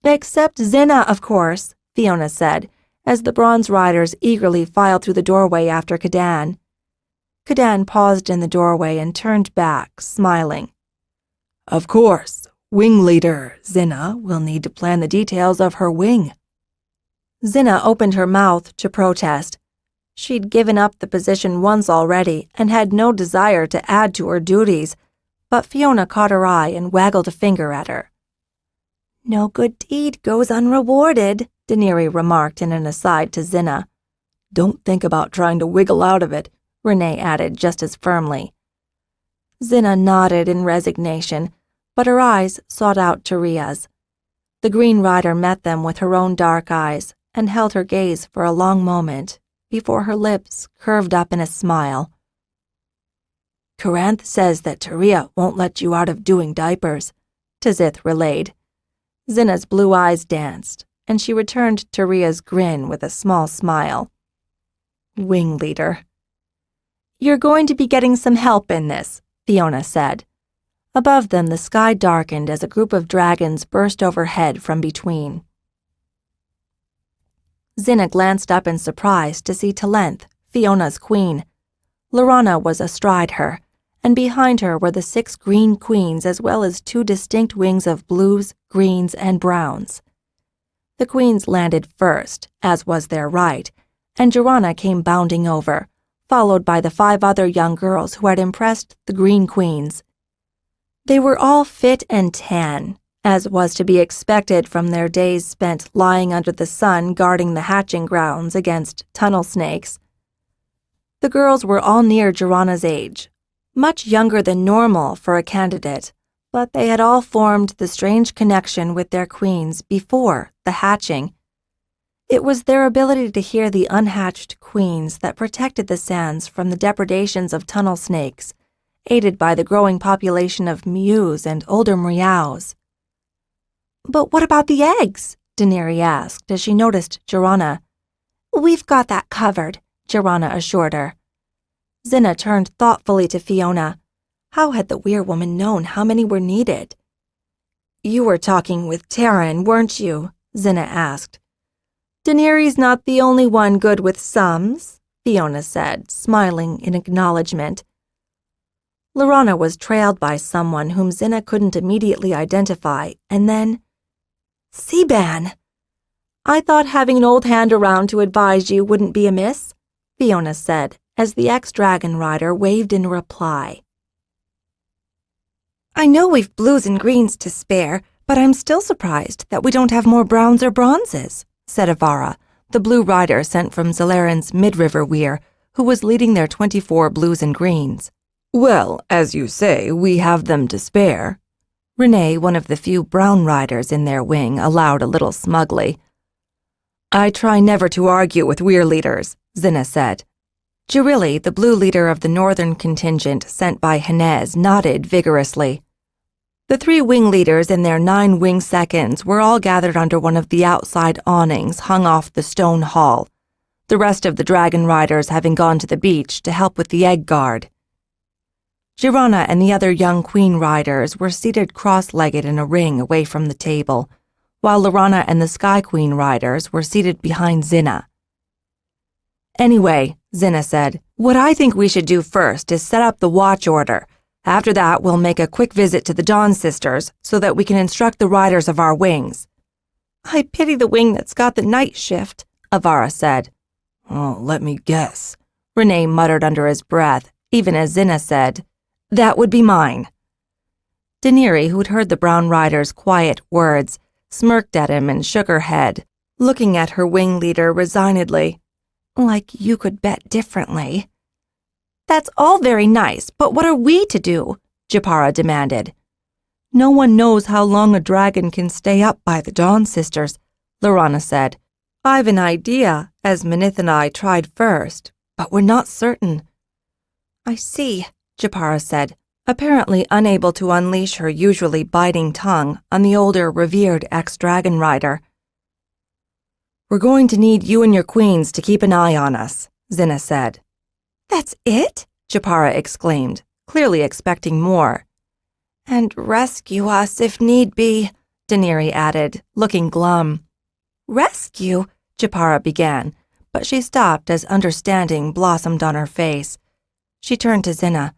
"Except Xhinna, of course," Fiona said, as the Bronze Riders eagerly filed through the doorway after Cadan. Cadan paused in the doorway and turned back, smiling. "Of course, wing leader Xhinna will need to plan the details of her wing." Xhinna opened her mouth to protest. She'd given up the position once already and had no desire to add to her duties, but Fiona caught her eye and waggled a finger at her. "No good deed goes unrewarded," Daenerys remarked in an aside to Xhinna. "Don't think about trying to wiggle out of it," Renee added just as firmly. Xhinna nodded in resignation, but her eyes sought out Taria's. The Green Rider met them with her own dark eyes and held her gaze for a long moment before her lips curved up in a smile. "Coranth says that Taria won't let you out of doing diapers," Tazith relayed. Xhinna's blue eyes danced, and she returned Taria's grin with a small smile. "Wing leader." "You're going to be getting some help in this," Fiona said. Above them, the sky darkened as a group of dragons burst overhead from between. Xhinna glanced up in surprise to see Talent, Fiona's queen. Lorana was astride her, and behind her were the 6 green queens as well as 2 distinct wings of blues, greens, and browns. The queens landed first, as was their right, and Joanna came bounding over, followed by the 5 other young girls who had impressed the green queens. They were all fit and tan, as was to be expected from their days spent lying under the sun guarding the hatching grounds against tunnel snakes. The girls were all near Joanna's age, much younger than normal for a candidate, but they had all formed the strange connection with their queens before the hatching. It was their ability to hear the unhatched queens that protected the sands from the depredations of tunnel snakes, aided by the growing population of mews and older mriaus. "But what about the eggs?" Daenerys asked as she noticed Joanna. "We've got that covered," Joanna assured her. Xhinna turned thoughtfully to Fiona. How had the Weir Woman known how many were needed? "You were talking with Taryn, weren't you?" Xhinna asked. "Daenerys not the only one good with sums," Fiona said, smiling in acknowledgement. Lorana was trailed by someone whom Xhinna couldn't immediately identify, and then, "Seaban! I thought having an old hand around to advise you wouldn't be amiss," Fiona said, as the ex-dragon rider waved in reply. "I know we've blues and greens to spare, but I'm still surprised that we don't have more browns or bronzes," said Avara, the blue rider sent from Zalaran's mid-river weir, who was leading their 24 blues and greens. "Well, as you say, we have them to spare," Renee, one of the few brown riders in their wing, allowed a little smugly. I try never to argue with weir leaders, Xhinna said. Jirilli, the blue leader of the northern contingent sent by Xhinna, nodded vigorously. The 3 wing leaders and their 9 wing seconds were all gathered under one of the outside awnings hung off the stone hall, the rest of the dragon riders having gone to the beach to help with the egg guard. Xhinna and the other young queen riders were seated cross-legged in a ring away from the table, while Laurana and the Sky Queen riders were seated behind Xhinna. Anyway, Xhinna said, what I think we should do first is set up the watch order. After that, we'll make a quick visit to the Dawn Sisters so that we can instruct the riders of our wings. I pity the wing that's got the night shift, Avara said. Oh, let me guess, Renee muttered under his breath, even as Xhinna said, that would be mine. Daenerys, who'd heard the brown rider's quiet words, smirked at him and shook her head, looking at her wing leader resignedly. Like you could bet differently. That's all very nice, but what are we to do? Japara demanded. No one knows how long a dragon can stay up by the Dawn Sisters, Laurana said. I've an idea, as Manith and I tried first, but we're not certain. I see, Japara said, apparently unable to unleash her usually biting tongue on the older, revered ex-dragon rider. We're going to need you and your queens to keep an eye on us, Xhinna said. That's it? Japara exclaimed, clearly expecting more. And rescue us if need be, Daenerys added, looking glum. Rescue? Japara began, but she stopped as understanding blossomed on her face. She turned to Xhinna.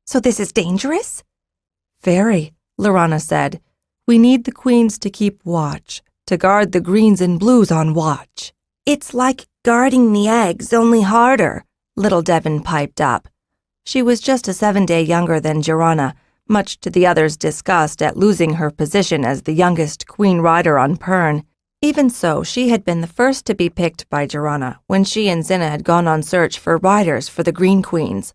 So this is dangerous? Very, Laurana said. We need the queens to keep watch, to guard the greens and blues on watch. It's like guarding the eggs, only harder, Little Devon piped up. She was just a 7-day younger than Xhinna, much to the others' disgust at losing her position as the youngest queen rider on Pern. Even so, she had been the first to be picked by Xhinna when she and Xhinna had gone on search for riders for the Green Queens.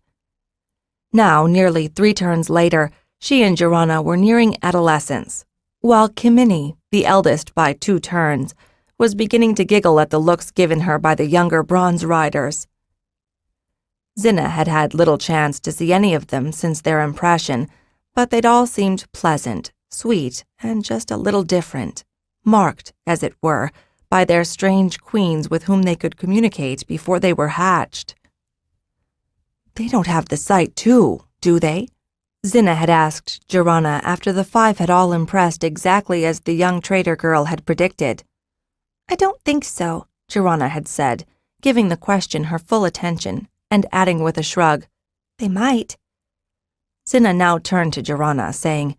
Now, nearly 3 turns later, she and Xhinna were nearing adolescence, while Kimini, the eldest by 2 turns, was beginning to giggle at the looks given her by the younger bronze riders. Xhinna had had little chance to see any of them since their impression, but they'd all seemed pleasant, sweet, and just a little different, marked, as it were, by their strange queens with whom they could communicate before they were hatched. They don't have the sight, too, do they? Xhinna had asked Xhinna after the 5 had all impressed exactly as the young trader girl had predicted. I don't think so, Xhinna had said, giving the question her full attention, and adding with a shrug, They might. Xhinna now turned to Xhinna, saying,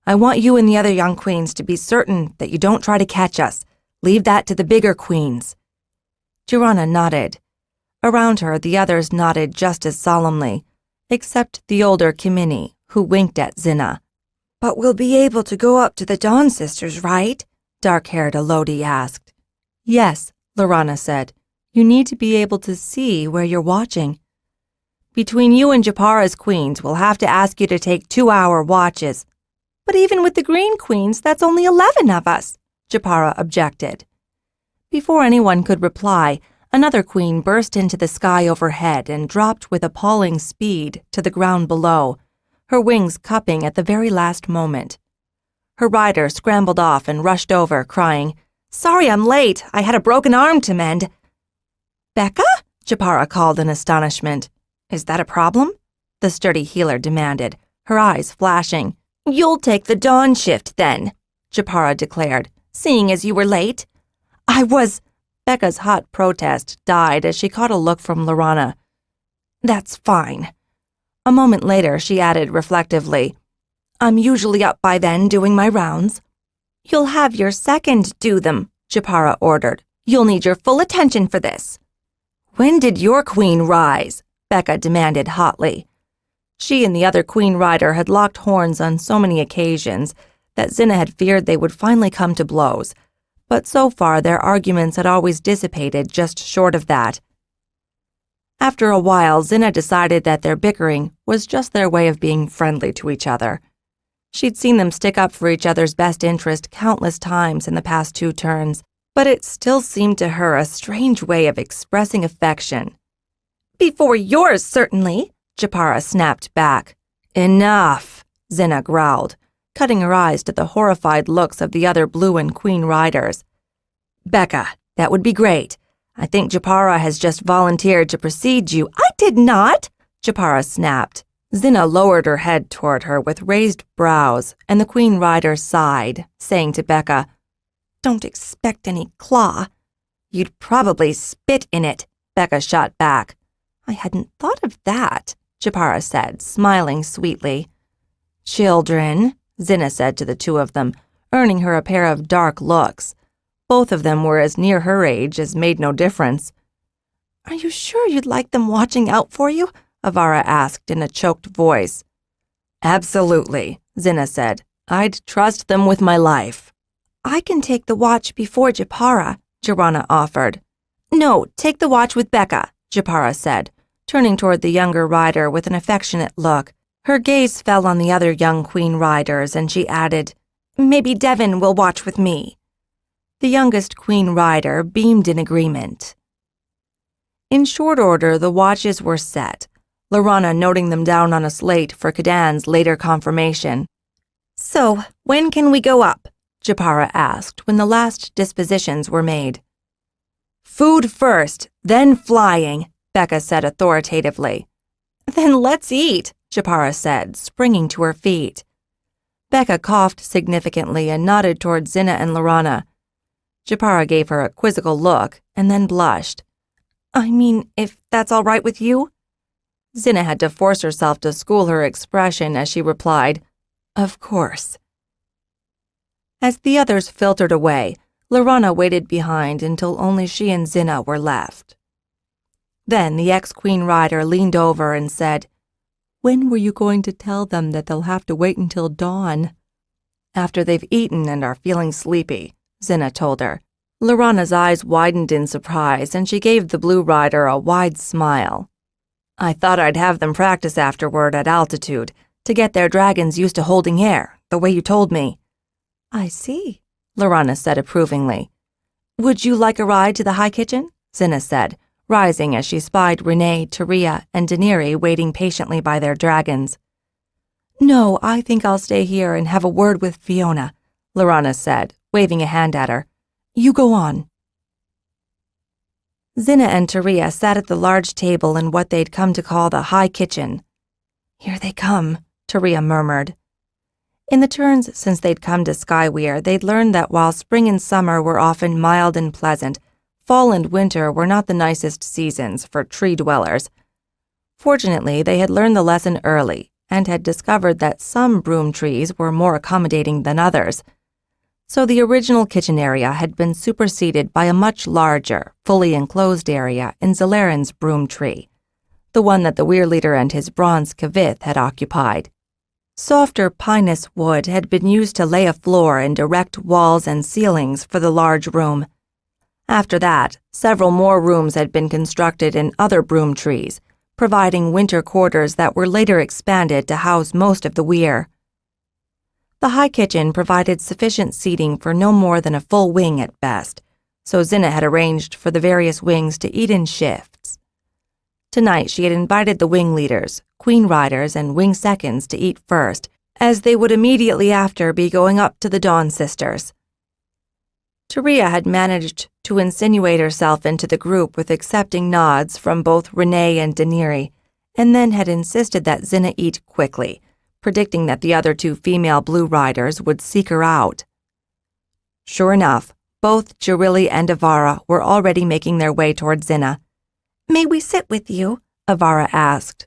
I want you and the other young queens to be certain that you don't try to catch us. Leave that to the bigger queens. Xhinna nodded. Around her, the others nodded just as solemnly, except the older Kimini, who winked at Xhinna. But we'll be able to go up to the Dawn Sisters, right? Dark-haired Elodie asked. Yes, Laurana said. You need to be able to see where you're watching. Between you and Japara's queens, we'll have to ask you to take 2-hour watches. But even with the Green Queens, that's only 11 of us, Japara objected. Before anyone could reply, another queen burst into the sky overhead and dropped with appalling speed to the ground below, her wings cupping at the very last moment. Her rider scrambled off and rushed over, crying, Sorry I'm late. I had a broken arm to mend. Becca? Japara called in astonishment. Is that a problem? The sturdy healer demanded, her eyes flashing. You'll take the dawn shift then, Japara declared, seeing as you were late. I was... Becca's hot protest died as she caught a look from Laurana. That's fine. A moment later, she added reflectively, I'm usually up by then doing my rounds. You'll have your second do them, Japara ordered. You'll need your full attention for this. When did your queen rise? Becca demanded hotly. She and the other queen rider had locked horns on so many occasions that Xhinna had feared they would finally come to blows, but so far their arguments had always dissipated just short of that. After a while, Xhinna decided that their bickering was just their way of being friendly to each other. She'd seen them stick up for each other's best interest countless times in the past 2 turns, but it still seemed to her a strange way of expressing affection. "Before yours, certainly," Japara snapped back. "Enough," Xhinna growled, cutting her eyes to the horrified looks of the other Blue and Queen riders. "Becca, that would be great. I think Japara has just volunteered to precede you." "I did not," Japara snapped. Xhinna lowered her head toward her with raised brows, and the Queen rider sighed, saying to Becca, "Don't expect any claw." "You'd probably spit in it," Becca shot back. "I hadn't thought of that," Japara said, smiling sweetly. "Children," Xhinna said to the 2 of them, earning her a pair of dark looks. Both of them were as near her age as made no difference. "Are you sure you'd like them watching out for you?" Avara asked in a choked voice. "Absolutely," Xhinna said. "I'd trust them with my life." "I can take the watch before Japara," Jirana offered. "No, take the watch with Becca," Japara said, turning toward the younger rider with an affectionate look. Her gaze fell on the other young Queen riders, and she added, "Maybe Devin will watch with me." The youngest Queen rider beamed in agreement. In short order, the watches were set, Lorana noting them down on a slate for Kadan's later confirmation. "So, when can we go up?" Japara asked when the last dispositions were made. "Food first, then flying," Becca said authoritatively. "Then let's eat," Japara said, springing to her feet. Becca coughed significantly and nodded toward Xhinna and Lorana. Japara gave her a quizzical look and then blushed. "I mean, if that's all right with you?" Xhinna had to force herself to school her expression as she replied, "Of course." As the others filtered away, Lorana waited behind until only she and Xhinna were left. Then the ex-Queen rider leaned over and said, "When were you going to tell them that they'll have to wait until dawn?" "After they've eaten and are feeling sleepy," Xhinna told her. Lorana's eyes widened in surprise, and she gave the Blue rider a wide smile. "I thought I'd have them practice afterward at altitude, to get their dragons used to holding air, the way you told me." "I see," Lorana said approvingly. "Would you like a ride to the high kitchen?" Xhinna said, rising as she spied Renee, Taria, and Daenerys waiting patiently by their dragons. "No, I think I'll stay here and have a word with Fiona," Lorana said, waving a hand at her. "You go on." Xhinna and Taria sat at the large table in what they'd come to call the high kitchen. "Here they come," Taria murmured. In the turns since they'd come to Skyweir, they'd learned that while spring and summer were often mild and pleasant, fall and winter were not the nicest seasons for tree dwellers. Fortunately, they had learned the lesson early and had discovered that some broom trees were more accommodating than others. So the original kitchen area had been superseded by a much larger, fully enclosed area in Zalaran's broom tree, the one that the Weir leader and his bronze kavith had occupied. Softer pinus wood had been used to lay a floor and erect walls and ceilings for the large room. After that, several more rooms had been constructed in other broom trees, providing winter quarters that were later expanded to house most of the Weir. The high kitchen provided sufficient seating for no more than a full wing at best, so Xhinna had arranged for the various wings to eat in shifts. Tonight she had invited the wing leaders, Queen riders, and wing seconds to eat first, as they would immediately after be going up to the Dawn Sisters. Taria had managed to insinuate herself into the group with accepting nods from both Renee and Daenerys, and then had insisted that Xhinna eat quickly, predicting that the other 2 female Blue riders would seek her out. Sure enough, both Jirilli and Avara were already making their way toward Xhinna. "May we sit with you?" Avara asked.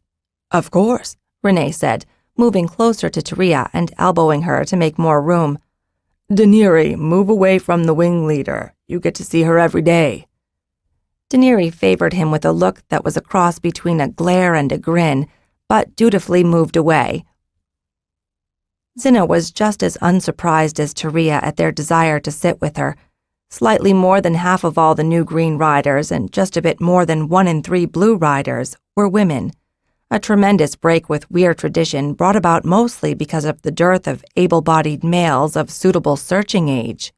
"Of course," Renee said, moving closer to Taria and elbowing her to make more room. "Daenerys, move away from the wing leader. You get to see her every day." Daenerys favored him with a look that was a cross between a glare and a grin, but dutifully moved away. Xhinna was just as unsurprised as Taria at their desire to sit with her. Slightly more than half of all the new green riders and just a bit more than 1 in 3 blue riders were women, a tremendous break with weir tradition brought about mostly because of the dearth of able-bodied males of suitable searching age.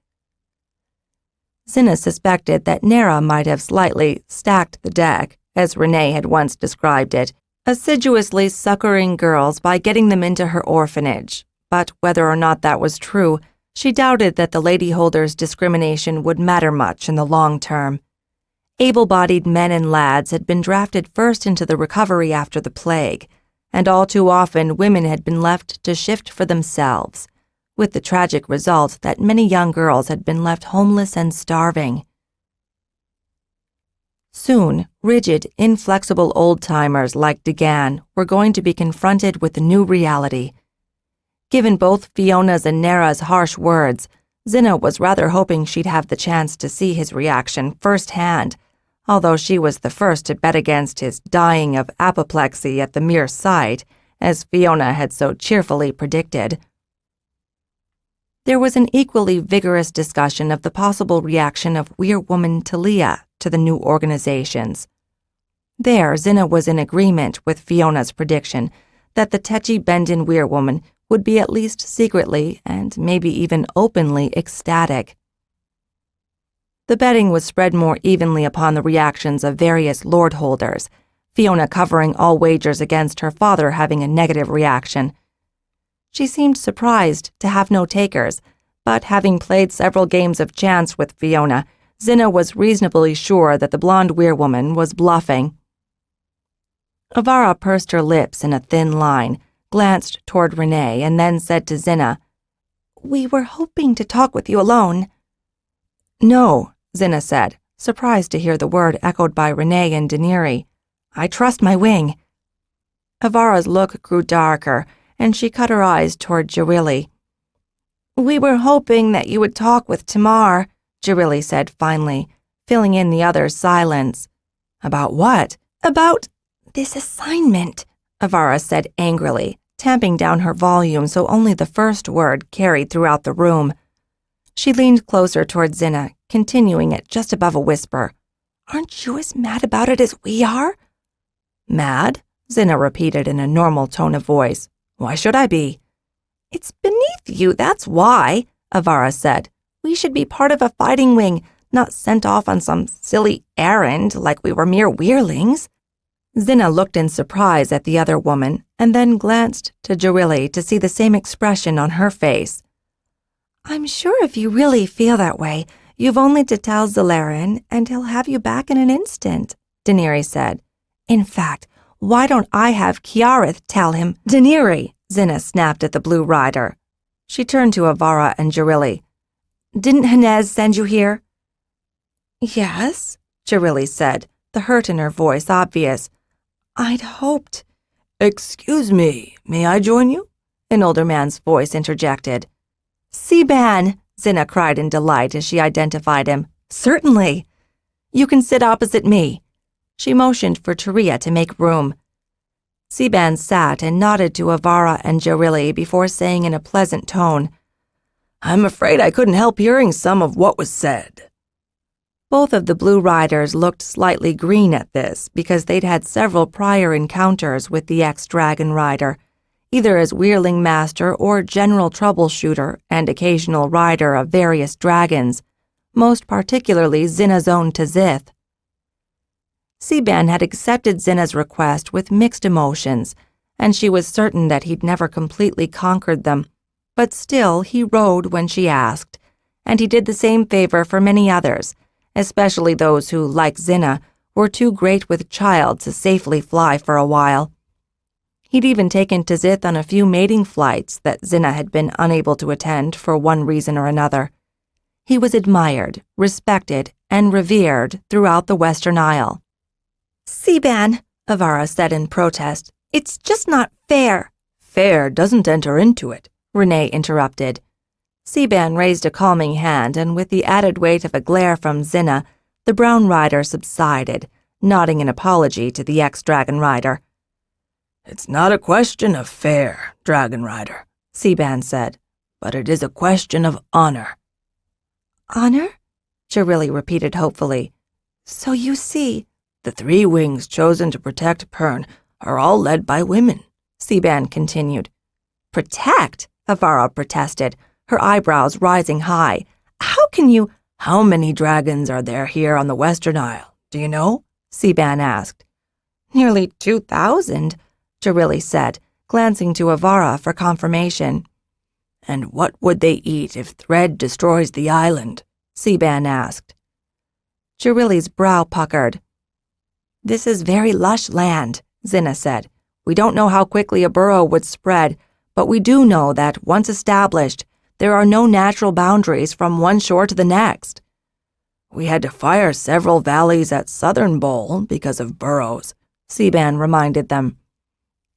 Xhinna suspected that Nera might have slightly stacked the deck, as Renee had once described it, assiduously succoring girls by getting them into her orphanage, but whether or not that was true, she doubted that the ladyholder's discrimination would matter much in the long term. Able-bodied men and lads had been drafted first into the recovery after the plague, and all too often women had been left to shift for themselves, with the tragic result that many young girls had been left homeless and starving. Soon, rigid, inflexible old-timers like DeGan were going to be confronted with the new reality. Given both Fiona's and Nera's harsh words, Xhinna was rather hoping she'd have the chance to see his reaction firsthand, although she was the first to bet against his dying of apoplexy at the mere sight, as Fiona had so cheerfully predicted. There was an equally vigorous discussion of the possible reaction of Weirwoman Talia to the new organizations. There, Xhinna was in agreement with Fiona's prediction that the Tetchy Bendon Weirwoman would be at least secretly and maybe even openly ecstatic. The betting was spread more evenly upon the reactions of various lordholders, Fiona covering all wagers against her father having a negative reaction. She seemed surprised to have no takers, but having played several games of chance with Fiona, Xhinna was reasonably sure that the blonde weirwoman was bluffing. Avara pursed her lips in a thin line, glanced toward Renee, and then said to Xhinna, "We were hoping to talk with you alone." "No," Xhinna said, surprised to hear the word echoed by Renee and Deniri. "I trust my wing." Avara's look grew darker, and she cut her eyes toward Jarili. "We were hoping that you would talk with Tamar," Jarili said finally, filling in the other's silence. "About what?" "About this assignment," Avara said angrily, tamping down her volume so only the first word carried throughout the room. She leaned closer toward Xhinna, continuing at just above a whisper. "Aren't you as mad about it as we are?" "Mad?" Xhinna repeated in a normal tone of voice. "Why should I be?" "It's beneath you, that's why," Avara said. "We should be part of a fighting wing, not sent off on some silly errand like we were mere weirlings." Xhinna looked in surprise at the other woman, and then glanced to Jarili to see the same expression on her face. "I'm sure if you really feel that way, you've only to tell Zalaran, and he'll have you back in an instant," Deniri said. "In fact, why don't I have Kiarith tell him?" "Deniri!" Xhinna snapped at the Blue Rider. She turned to Avara and Jarili. "Didn't Hanez send you here?" "Yes," Jarili said, the hurt in her voice obvious. "I'd hoped—" "Excuse me, may I join you?" an older man's voice interjected. "Seaban!" Xhinna cried in delight as she identified him. "Certainly. You can sit opposite me." She motioned for Taria to make room. Seaban sat and nodded to Avara and Jarili before saying in a pleasant tone, "I'm afraid I couldn't help hearing some of what was said." Both of the Blue Riders looked slightly green at this because they'd had several prior encounters with the ex-Dragon Rider, either as Weirling Master or General Troubleshooter and occasional rider of various dragons, most particularly Xhinna's own Tazith. Seaban had accepted Xhinna's request with mixed emotions, and she was certain that he'd never completely conquered them, but still he rode when she asked, and he did the same favor for many others, especially those who, like Xhinna, were too great with child to safely fly for a while. He'd even taken Tazith on a few mating flights that Xhinna had been unable to attend for one reason or another. He was admired, respected, and revered throughout the Western Isle. "Seaban," Avara said in protest, "it's just not fair." "Fair doesn't enter into it," Renee interrupted. Seaban raised a calming hand, and with the added weight of a glare from Xhinna, the brown rider subsided, nodding an apology to the ex-Dragon Rider. "It's not a question of fair, Dragon Rider," Seaban said, "but it is a question of honor." "Honor?" Jarili repeated hopefully. "So you see, the 3 wings chosen to protect Pern are all led by women," Cban continued. Protect? Avara protested, her eyebrows rising high. How can you— "How many dragons are there here on the Western Isle? Do you know?" Cban asked. Nearly 2,000, Jarili said, glancing to Avara for confirmation. "And what would they eat if Thread destroys the island?" Cban asked. Jarili's brow puckered. "This is very lush land," Xhinna said. "We don't know how quickly a burrow would spread, but we do know that, once established, there are no natural boundaries from one shore to the next." "We had to fire several valleys at Southern Bowl because of burrows," Cban reminded them.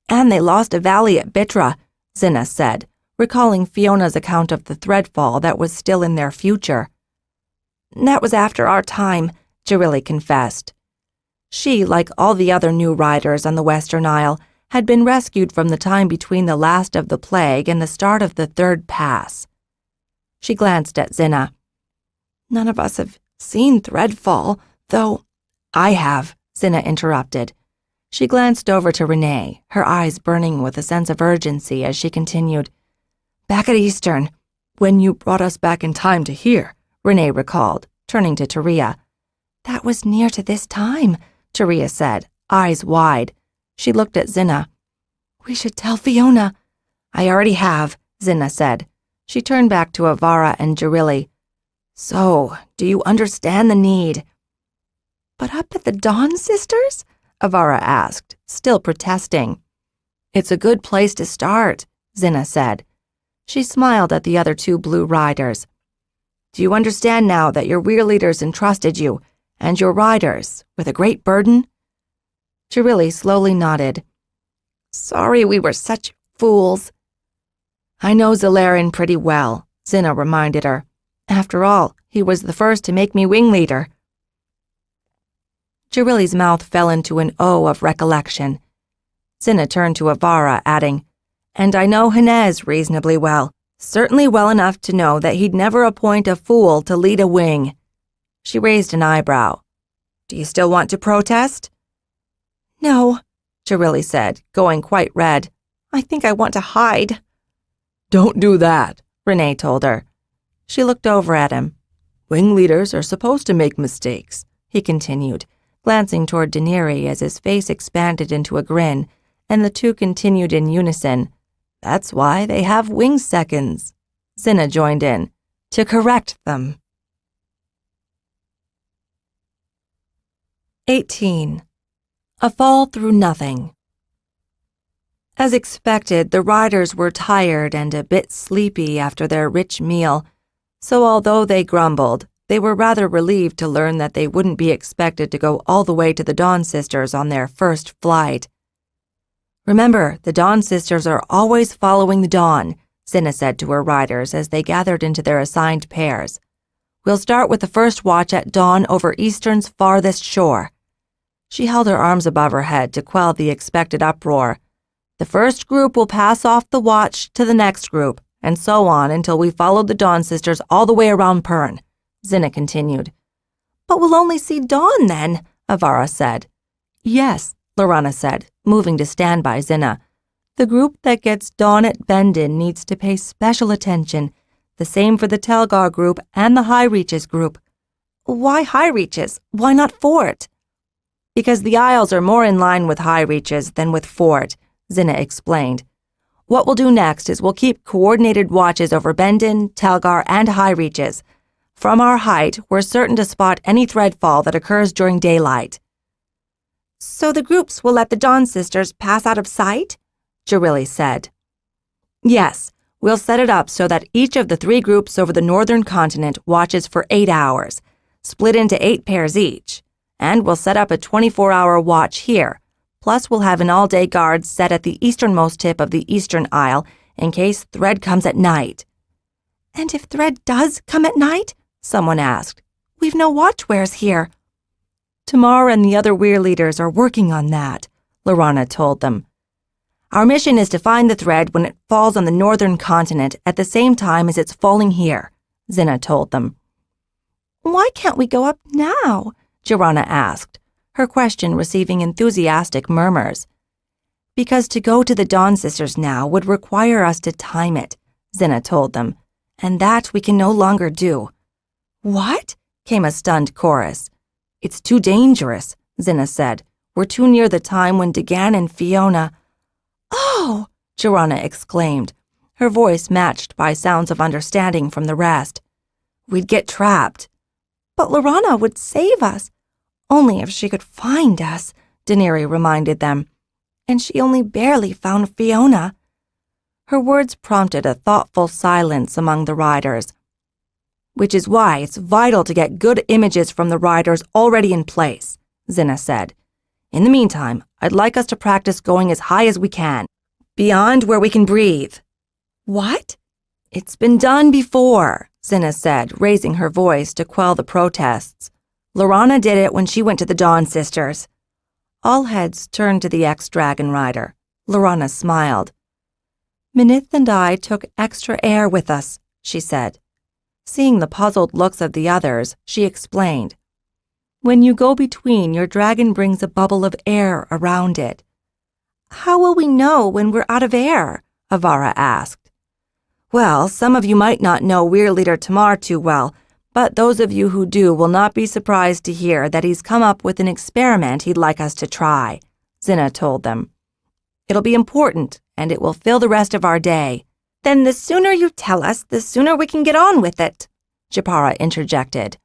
"And they lost a valley at Bitra," Xhinna said, recalling Fiona's account of the threadfall that was still in their future. "That was after our time," Jarili confessed. She, like all the other new riders on the Western Isle, had been rescued from the time between the last of the plague and the start of the third pass. She glanced at Xhinna. "None of us have seen threadfall, though—" "I have," Xhinna interrupted. She glanced over to Renee, her eyes burning with a sense of urgency as she continued. "Back at Eastern, when you brought us back in time to here," Renee recalled, turning to Taria. "That was near to this time," Taria said, eyes wide. She looked at Xhinna. "We should tell Fiona." "I already have," Xhinna said. She turned back to Avara and Jarili. "So, do you understand the need?" "But up at the Dawn Sisters?" Avara asked, still protesting. "It's a good place to start," Xhinna said. She smiled at the other two blue riders. "Do you understand now that your rear leaders entrusted you, and your riders, with a great burden?" Jarili slowly nodded. "Sorry we were such fools." "I know Zalarin pretty well," Xhinna reminded her. "After all, he was the first to make me wing leader." Jarili's mouth fell into an O of recollection. Xhinna turned to Avara, adding, "And I know Xhinna reasonably well, certainly well enough to know that he'd never appoint a fool to lead a wing." She raised an eyebrow. "Do you still want to protest?" "No," Jarili said, going quite red. "I think I want to hide." "Don't do that," Renee told her. She looked over at him. "Wing leaders are supposed to make mistakes," he continued, glancing toward Daenerys as his face expanded into a grin, and the two continued in unison. "That's why they have wing seconds." Xhinna joined in. "To correct them." 18. A fall through nothing. As expected, the riders were tired and a bit sleepy after their rich meal, so although they grumbled, they were rather relieved to learn that they wouldn't be expected to go all the way to the Dawn Sisters on their first flight. "Remember, the Dawn Sisters are always following the dawn," Xhinna said to her riders as they gathered into their assigned pairs. "We'll start with the first watch at dawn over Eastern's farthest shore." She held her arms above her head to quell the expected uproar. "The first group will pass off the watch to the next group, and so on until we follow the Dawn Sisters all the way around Pern," Xhinna continued. "But we'll only see dawn then," Avara said. "Yes," Lorana said, moving to stand by Xhinna. "The group that gets dawn at Bendon needs to pay special attention. The same for the Telgar group and the High Reaches group." "Why High Reaches? Why not Fort?" "Because the Isles are more in line with High Reaches than with Fort," Xhinna explained. "What we'll do next is we'll keep coordinated watches over Bendon, Telgar, and High Reaches. From our height, we're certain to spot any threadfall that occurs during daylight." "So the groups will let the Dawn Sisters pass out of sight?" Jarili said. "Yes, we'll set it up so that each of the 3 groups over the northern continent watches for 8 hours, split into 8 pairs each, and we'll set up a 24-hour watch here. Plus, we'll have an all-day guard set at the easternmost tip of the Eastern Isle in case Thread comes at night." "And if Thread does come at night?" someone asked. "We've no watchwares here." "Tamar and the other weir leaders are working on that," Lorana told them. "Our mission is to find the thread when it falls on the northern continent at the same time as it's falling here," Xhinna told them. "Why can't we go up now?" Jorana asked, her question receiving enthusiastic murmurs. Because to go to the Dawn Sisters now would require us to time it, Xhinna told them, and that we can no longer do. What? Came a stunned chorus. It's too dangerous, Xhinna said. We're too near the time when Degan and Fiona— Oh! Xhinna exclaimed, her voice matched by sounds of understanding from the rest. We'd get trapped. But Lorana would save us. Only if she could find us, Daenerys reminded them. And she only barely found Fiona. Her words prompted a thoughtful silence among the riders. Which is why it's vital to get good images from the riders already in place, Xhinna said. In the meantime, I'd like us to practice going as high as we can, beyond where we can breathe. What? It's been done before, Xhinna said, raising her voice to quell the protests. Lorana did it when she went to the Dawn Sisters. All heads turned to the ex-dragon rider. Lorana smiled. Myneth and I took extra air with us, she said. Seeing the puzzled looks of the others, she explained. When you go between, your dragon brings a bubble of air around it. How will we know when we're out of air? Avara asked. Well, some of you might not know Weir Leader Tamar too well, but those of you who do will not be surprised to hear that he's come up with an experiment he'd like us to try, Xhinna told them. It'll be important, and it will fill the rest of our day. Then the sooner you tell us, the sooner we can get on with it, Japara interjected.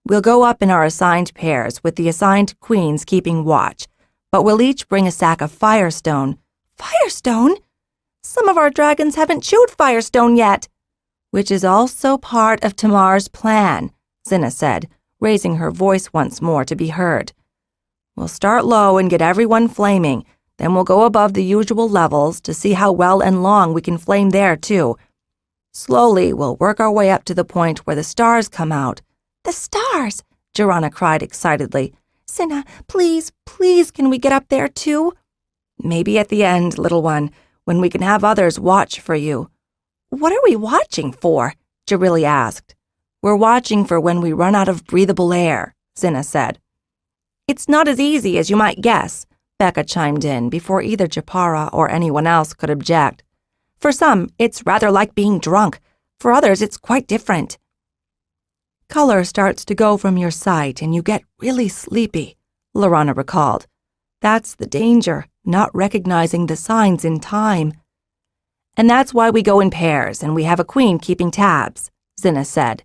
We'll go up in our assigned pairs, with the assigned queens keeping watch, but we'll each bring a sack of firestone. Firestone? Some of our dragons haven't chewed firestone yet. Which is also part of Tamar's plan, Xhinna said, raising her voice once more to be heard. We'll start low and get everyone flaming, then we'll go above the usual levels to see how well and long we can flame there, too. Slowly, we'll work our way up to the point where the stars come out. The stars! Xhinna cried excitedly. Xhinna, please, please, can we get up there, too? Maybe at the end, little one, when we can have others watch for you. What are we watching for? Jarilli asked. We're watching for when we run out of breathable air, Xhinna said. It's not as easy as you might guess, Becca chimed in before either Japara or anyone else could object. For some, it's rather like being drunk. For others, it's quite different. Color starts to go from your sight and you get really sleepy, Lorana recalled. That's the danger, not recognizing the signs in time. And that's why we go in pairs and we have a queen keeping tabs, Xhinna said.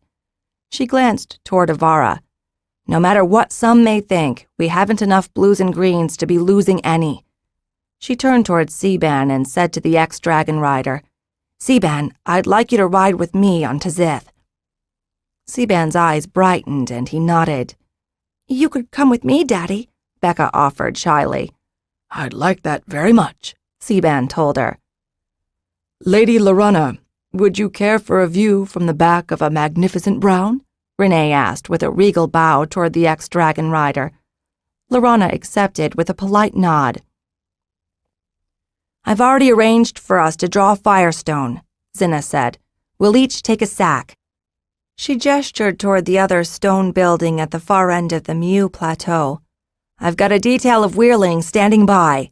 She glanced toward Avara. No matter what some may think, we haven't enough blues and greens to be losing any. She turned toward Seaban and said to the ex-dragon rider, Seaban, I'd like you to ride with me on Tazith. Seaban's eyes brightened and he nodded. You could come with me, Daddy, Becca offered shyly. I'd like that very much, Seaban told her. Lady Lorana, would you care for a view from the back of a magnificent brown? Renee asked with a regal bow toward the ex-dragon rider. Lorana accepted with a polite nod. I've already arranged for us to draw firestone, Xhinna said. We'll each take a sack. She gestured toward the other stone building at the far end of the Mew Plateau. I've got a detail of Weirlings standing by.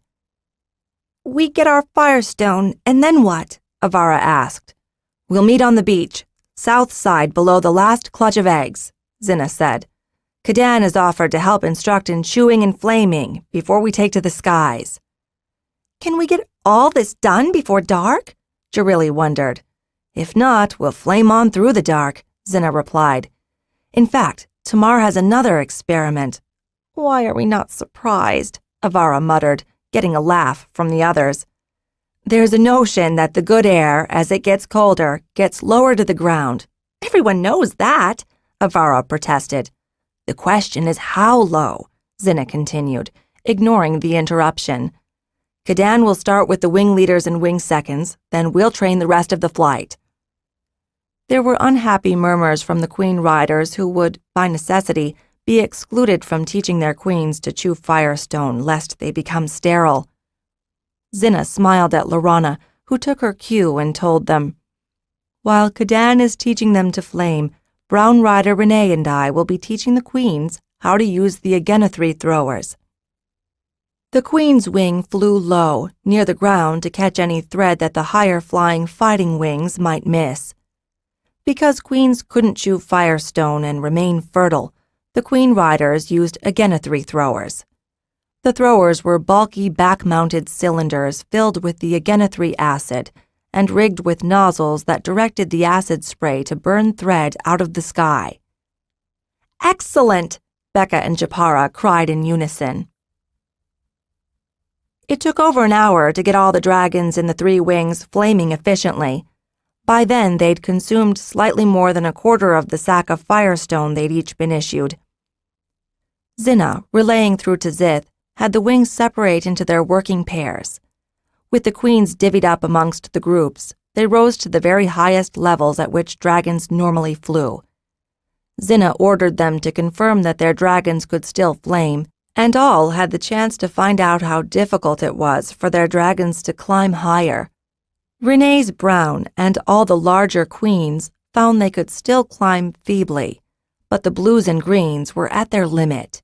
We get our firestone, and then what? Avara asked. We'll meet on the beach, south side below the last clutch of eggs, Xhinna said. Kadan has offered to help instruct in chewing and flaming before we take to the skies. Can we get all this done before dark? Jarilli wondered. If not, we'll flame on through the dark, Xhinna replied. In fact, Tamar has another experiment. Why are we not surprised? Avara muttered, getting a laugh from the others. There's a notion that the good air, as it gets colder, gets lower to the ground. Everyone knows that, Avara protested. The question is how low, Xhinna continued, ignoring the interruption. Kadan will start with the wing leaders and wing seconds, then we'll train the rest of the flight. There were unhappy murmurs from the queen riders who would, by necessity, be excluded from teaching their queens to chew firestone lest they become sterile. Xhinna smiled at Lorana, who took her cue and told them, While Kadan is teaching them to flame, Brown Rider Renee and I will be teaching the queens how to use the Agenathree throwers. The queen's wing flew low, near the ground to catch any thread that the higher-flying fighting wings might miss. Because queens couldn't chew firestone and remain fertile, the queen riders used Xhinna throwers. The throwers were bulky back-mounted cylinders filled with the Xhinna acid and rigged with nozzles that directed the acid spray to burn thread out of the sky. "Excellent!" Becca and Japara cried in unison. It took over an hour to get all the dragons in the 3 wings flaming efficiently. By then, they'd consumed slightly more than a quarter of the sack of firestone they'd each been issued. Xhinna, relaying through to Xith, had the wings separate into their working pairs. With the queens divvied up amongst the groups, they rose to the very highest levels at which dragons normally flew. Xhinna ordered them to confirm that their dragons could still flame, and all had the chance to find out how difficult it was for their dragons to climb higher. Renee's brown and all the larger queens found they could still climb feebly, but the blues and greens were at their limit.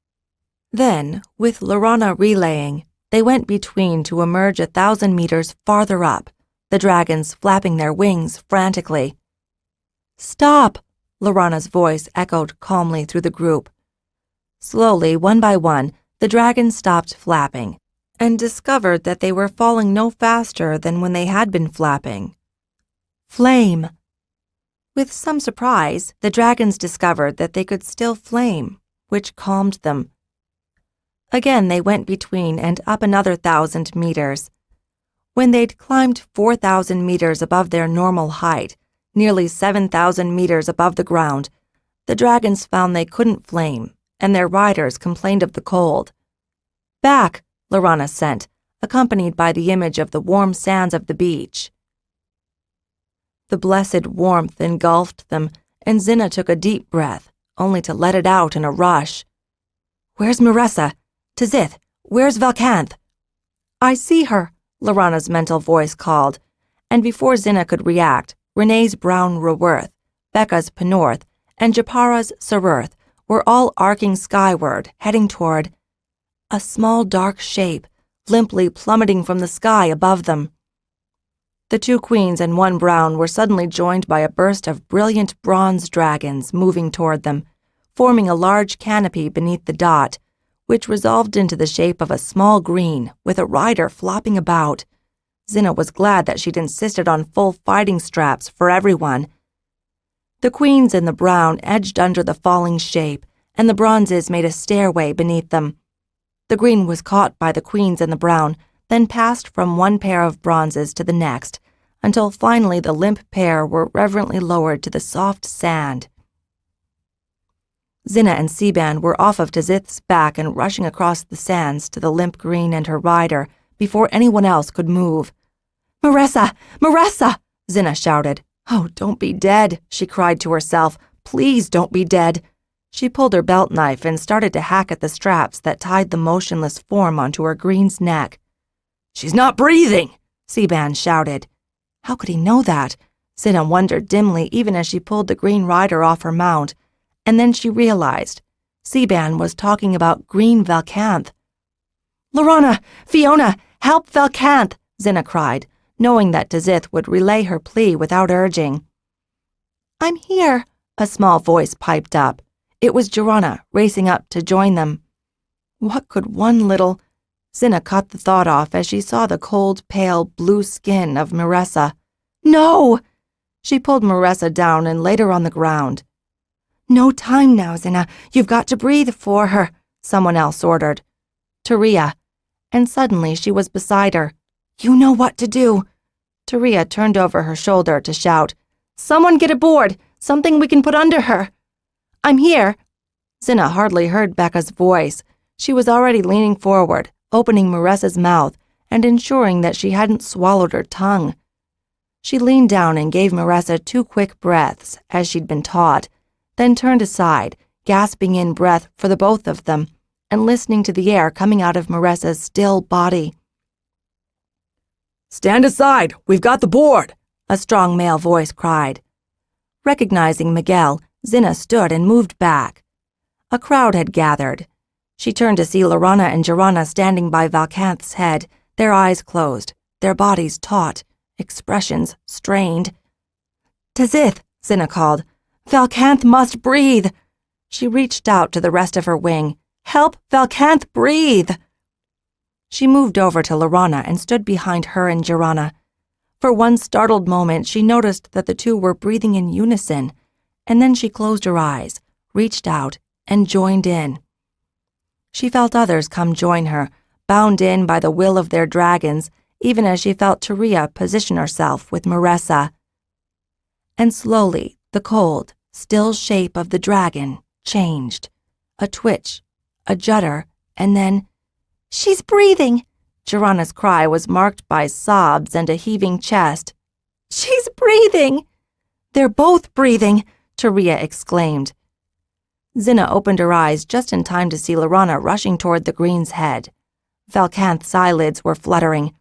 Then, with Lorana relaying, they went between to emerge 1,000 meters farther up, the dragons flapping their wings frantically. "Stop!" Lorana's voice echoed calmly through the group. Slowly, one by one, the dragons stopped flapping and discovered that they were falling no faster than when they had been flapping. Flame! With some surprise, the dragons discovered that they could still flame, which calmed them. Again, they went between and up another 1,000 meters. When they'd climbed 4,000 meters above their normal height, nearly 7,000 meters above the ground, the dragons found they couldn't flame, and their riders complained of the cold. "Back," Lorana sent, accompanied by the image of the warm sands of the beach. The blessed warmth engulfed them, and Xhinna took a deep breath, only to let it out in a rush. "Where's Maressa? To Xith, where's Velcanth?" "I see her," Lorana's mental voice called, and before Xhinna could react, Renee's brown Reworth, Becca's Penorth, and Japara's Serurth were all arcing skyward, heading toward a small dark shape, limply plummeting from the sky above them. The 2 queens and 1 brown were suddenly joined by a burst of brilliant bronze dragons moving toward them, forming a large canopy beneath the dot, which resolved into the shape of a small green with a rider flopping about. Xhinna was glad that she'd insisted on full fighting straps for everyone. The queens in the brown edged under the falling shape, and the bronzes made a stairway beneath them. The green was caught by the queens in the brown, then passed from one pair of bronzes to the next, until finally the limp pair were reverently lowered to the soft sand. Xhinna and Seaban were off of Tzith's back and rushing across the sands to the limp green and her rider before anyone else could move. "Maressa! Maressa!" Xhinna shouted. "Oh, don't be dead," she cried to herself. "Please don't be dead." She pulled her belt knife and started to hack at the straps that tied the motionless form onto her green's neck. "She's not breathing," Seaban shouted. How could he know that? Xhinna wondered dimly even as she pulled the green rider off her mount, and then she realized Seaban was talking about green Velcanth. "Lorana! Fiona! Help Velcanth!" Xhinna cried, knowing that Tzith would relay her plea without urging. "I'm here," a small voice piped up. It was Joanna, racing up to join them. What could one little... Xhinna cut the thought off as she saw the cold, pale, blue skin of Maressa. "No!" She pulled Maressa down and laid her on the ground. "No time now, Xhinna. You've got to breathe for her," someone else ordered. Taria. And suddenly she was beside her. "You know what to do." Taria turned over her shoulder to shout, "Someone get aboard! Something we can put under her!" "I'm here." Xhinna hardly heard Becca's voice. She was already leaning forward, opening Maressa's mouth and ensuring that she hadn't swallowed her tongue. She leaned down and gave Maressa 2 quick breaths, as she'd been taught, then turned aside, gasping in breath for the both of them, and listening to the air coming out of Maressa's still body. "Stand aside! We've got the board!" a strong male voice cried. Recognizing Miguel, Xhinna stood and moved back. A crowd had gathered. She turned to see Laurana and Xhinna standing by Valcanth's head, their eyes closed, their bodies taut, expressions strained. "Tazith," Xhinna called. "Valcanth must breathe." She reached out to the rest of her wing. "Help Valcanth breathe!" She moved over to Laurana and stood behind her and Xhinna. For one startled moment, she noticed that the two were breathing in unison, and then she closed her eyes, reached out, and joined in. She felt others come join her, bound in by the will of their dragons, even as she felt Taria position herself with Maressa. And slowly, the cold, still shape of the dragon changed. A twitch, a judder, and then, "She's breathing!" Xhinna's cry was marked by sobs and a heaving chest. "She's breathing!" "They're both breathing!" Taria exclaimed. Xhinna opened her eyes just in time to see Laurana rushing toward the green's head. Valcanth's eyelids were fluttering.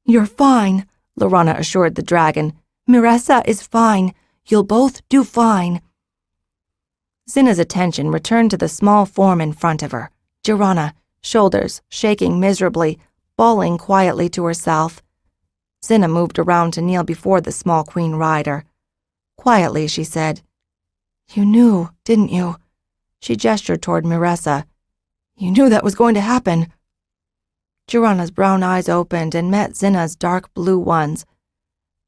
"You're fine," Laurana assured the dragon. "Maressa is fine. You'll both do fine." Xhinna's attention returned to the small form in front of her, Xhinna, shoulders shaking miserably, bawling quietly to herself. Xhinna moved around to kneel before the small queen rider. Quietly, she said, "You knew, didn't you?" She gestured toward Maressa. "You knew that was going to happen." Xhinna's brown eyes opened and met Xhinna's dark blue ones.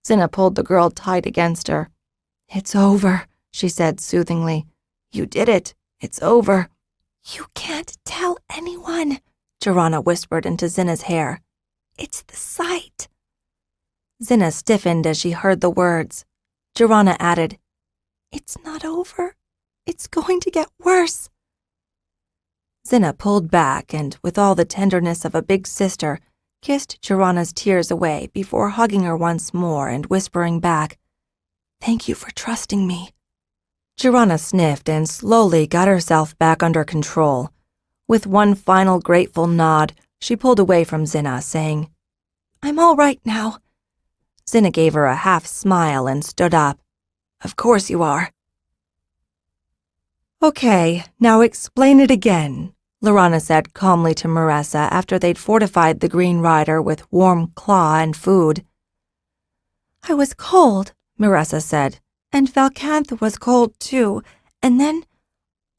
Xhinna pulled the girl tight against her. "It's over," she said soothingly. "You did it. It's over." "You can't tell anyone," Xhinna whispered into Xhinna's hair. "It's the sight." Xhinna stiffened as she heard the words. Xhinna added, "It's not over. It's going to get worse." Xhinna pulled back and, with all the tenderness of a big sister, kissed Xhinna's tears away before hugging her once more and whispering back, "Thank you for trusting me." Xhinna sniffed and slowly got herself back under control. With one final grateful nod, she pulled away from Xhinna, saying, "I'm all right now." Xhinna gave her a half smile and stood up. "Of course you are." "Okay, now explain it again," Laurana said calmly to Maressa after they'd fortified the green rider with warm claw and food. "I was cold," Maressa said, "and Valcanth was cold too, and then,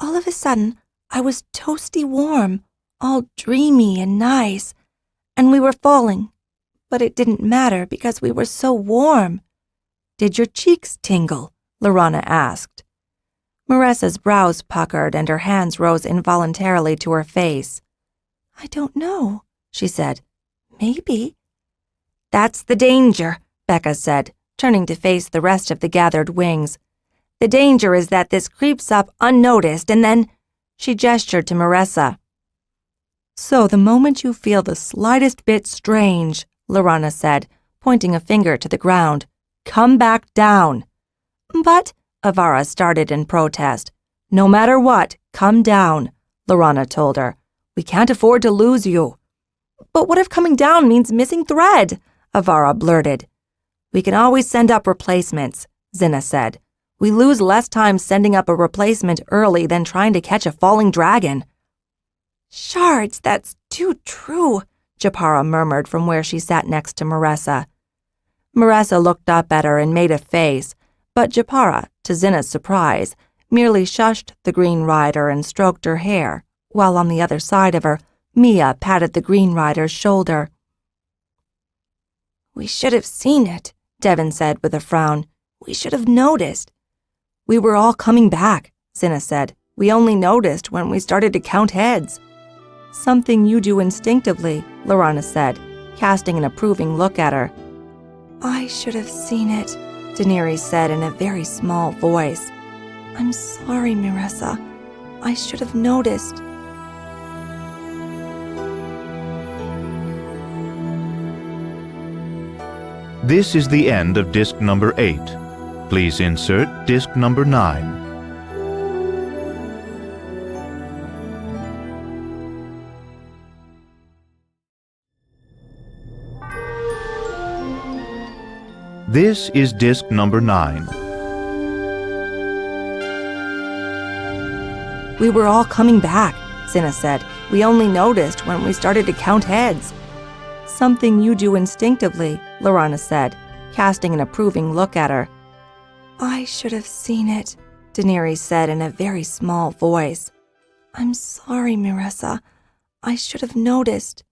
all of a sudden, I was toasty warm, all dreamy and nice, and we were falling, but it didn't matter because we were so warm." "Did your cheeks tingle?" Laurana asked. Maressa's brows puckered and her hands rose involuntarily to her face. "I don't know," she said. "Maybe." "That's the danger," Becca said, turning to face the rest of the gathered wings. "The danger is that this creeps up unnoticed and then—" She gestured to Maressa. "So the moment you feel the slightest bit strange," Laurana said, pointing a finger to the ground, "come back down." "But," Avara started in protest. "No matter what, come down," Laurana told her. "We can't afford to lose you." "But what if coming down means missing thread?" Avara blurted. "We can always send up replacements," Xhinna said. "We lose less time sending up a replacement early than trying to catch a falling dragon." "Shards, that's too true," Japara murmured from where she sat next to Maressa. Maressa looked up at her and made a face, but Japara, to Xhinna's surprise, merely shushed the green rider and stroked her hair, while on the other side of her, Mia patted the green rider's shoulder. "We should have seen it," Devin said with a frown. "We should have noticed." "We were all coming back," Xhinna said. "We only noticed when we started to count heads." "Something you do instinctively," Laurana said, casting an approving look at her. "I should have seen it," Daenerys said in a very small voice. "I'm sorry, Maressa. I should have noticed." This is the end of disc number 8. Please insert disc number 9. This is disc number 9. "We were all coming back," Xhinna said, We only noticed when we started to count heads." "Something you do instinctively," Lorana said, casting an approving look at her. "I should have seen it," Daenerys said in a very small voice. "I'm sorry, Marissa. I should have noticed."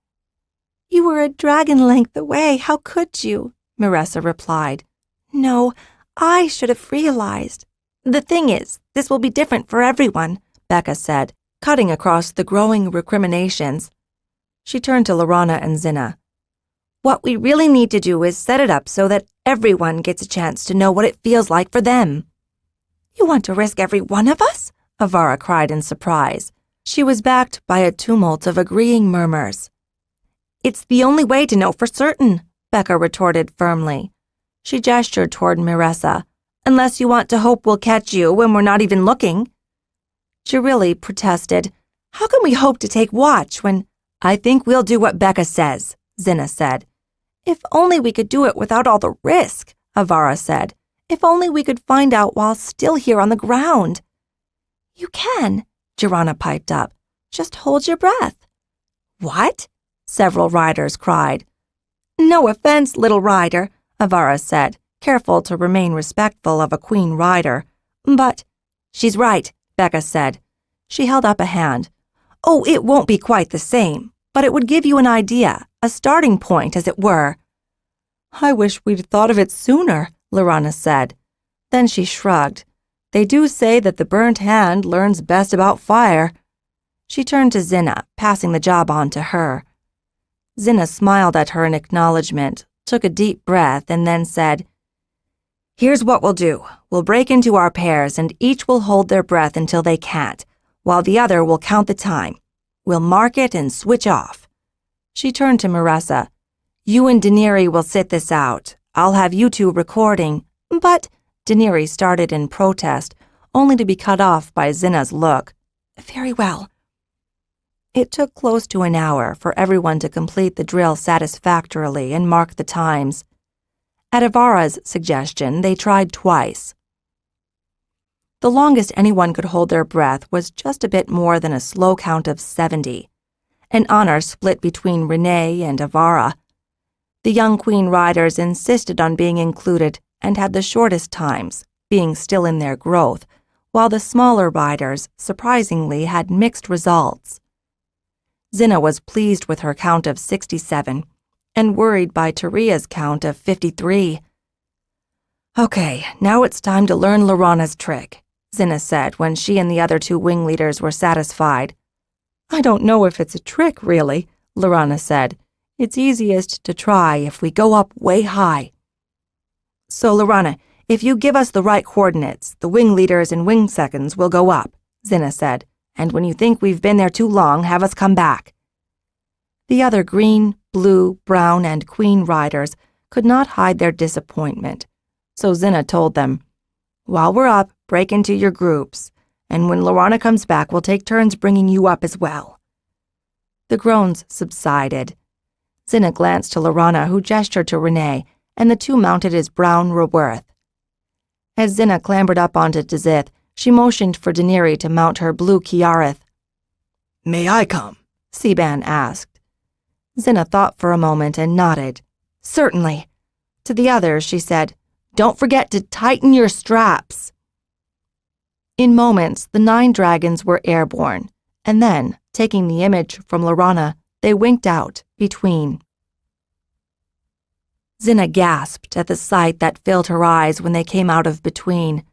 "You were a dragon length away. How could you?" Marissa replied. "No, I should have realized. The thing is, this will be different for everyone," Becca said, cutting across the growing recriminations. She turned to Lorana and Xhinna. "What we really need to do is set it up so that everyone gets a chance to know what it feels like for them." "You want to risk every one of us?" Avara cried in surprise. She was backed by a tumult of agreeing murmurs. "It's the only way to know for certain," Becca retorted firmly. She gestured toward Marissa. "Unless you want to hope we'll catch you when we're not even looking." Jirilli protested. "How can we hope to take watch when—" "I think we'll do what Becca says," Xhinna said. "If only we could do it without all the risk," Avara said. "If only we could find out while still here on the ground." "You can," Jirana piped up. "Just hold your breath." "What?" several riders cried. "No offense, little rider," Avara said, careful to remain respectful of a queen rider. "But—" "She's right," Becca said. She held up a hand. "Oh, it won't be quite the same, but it would give you an idea, a starting point, as it were." "I wish we'd thought of it sooner," Lorana said. Then she shrugged. "They do say that the burnt hand learns best about fire." She turned to Xhinna, passing the job on to her. Xhinna smiled at her in acknowledgement, took a deep breath, and then said, "Here's what we'll do. We'll break into our pairs, and each will hold their breath until they can't, while the other will count the time. We'll mark it and switch off." She turned to Marissa. "You and Daenerys will sit this out. I'll have you two recording." "But—" Daenerys started in protest, only to be cut off by Xhinna's look. "Very well." It took close to an hour for everyone to complete the drill satisfactorily and mark the times. At Avara's suggestion, they tried twice. The longest anyone could hold their breath was just a bit more than a slow count of 70, an honor split between Renee and Avara. The young queen riders insisted on being included and had the shortest times, being still in their growth, while the smaller riders, surprisingly, had mixed results. Xhinna was pleased with her count of 67 and worried by Taria's count of 53. "Okay, now it's time to learn Lorana's trick," Xhinna said when she and the other two wing leaders were satisfied. "I don't know if it's a trick, really," Lorana said. "It's easiest to try if we go up way high." "So, Lorana, if you give us the right coordinates, the wing leaders and wing seconds will go up," Xhinna said. "And when you think we've been there too long, have us come back." The other green, blue, brown, and queen riders could not hide their disappointment, so Xhinna told them, "While we're up, break into your groups, and when Lorana comes back, we'll take turns bringing you up as well." The groans subsided. Xhinna glanced to Lorana, who gestured to Renee, and the two mounted his brown Reworth. As Xhinna clambered up onto Dazith, she motioned for Daenerys to mount her blue Kiareth. "May I come?" Seaban asked. Xhinna thought for a moment and nodded. "Certainly." To the others, she said, "Don't forget to tighten your straps." In moments, the 9 dragons were airborne, and then, taking the image from Lorana, they winked out, between. Xhinna gasped at the sight that filled her eyes when they came out of between.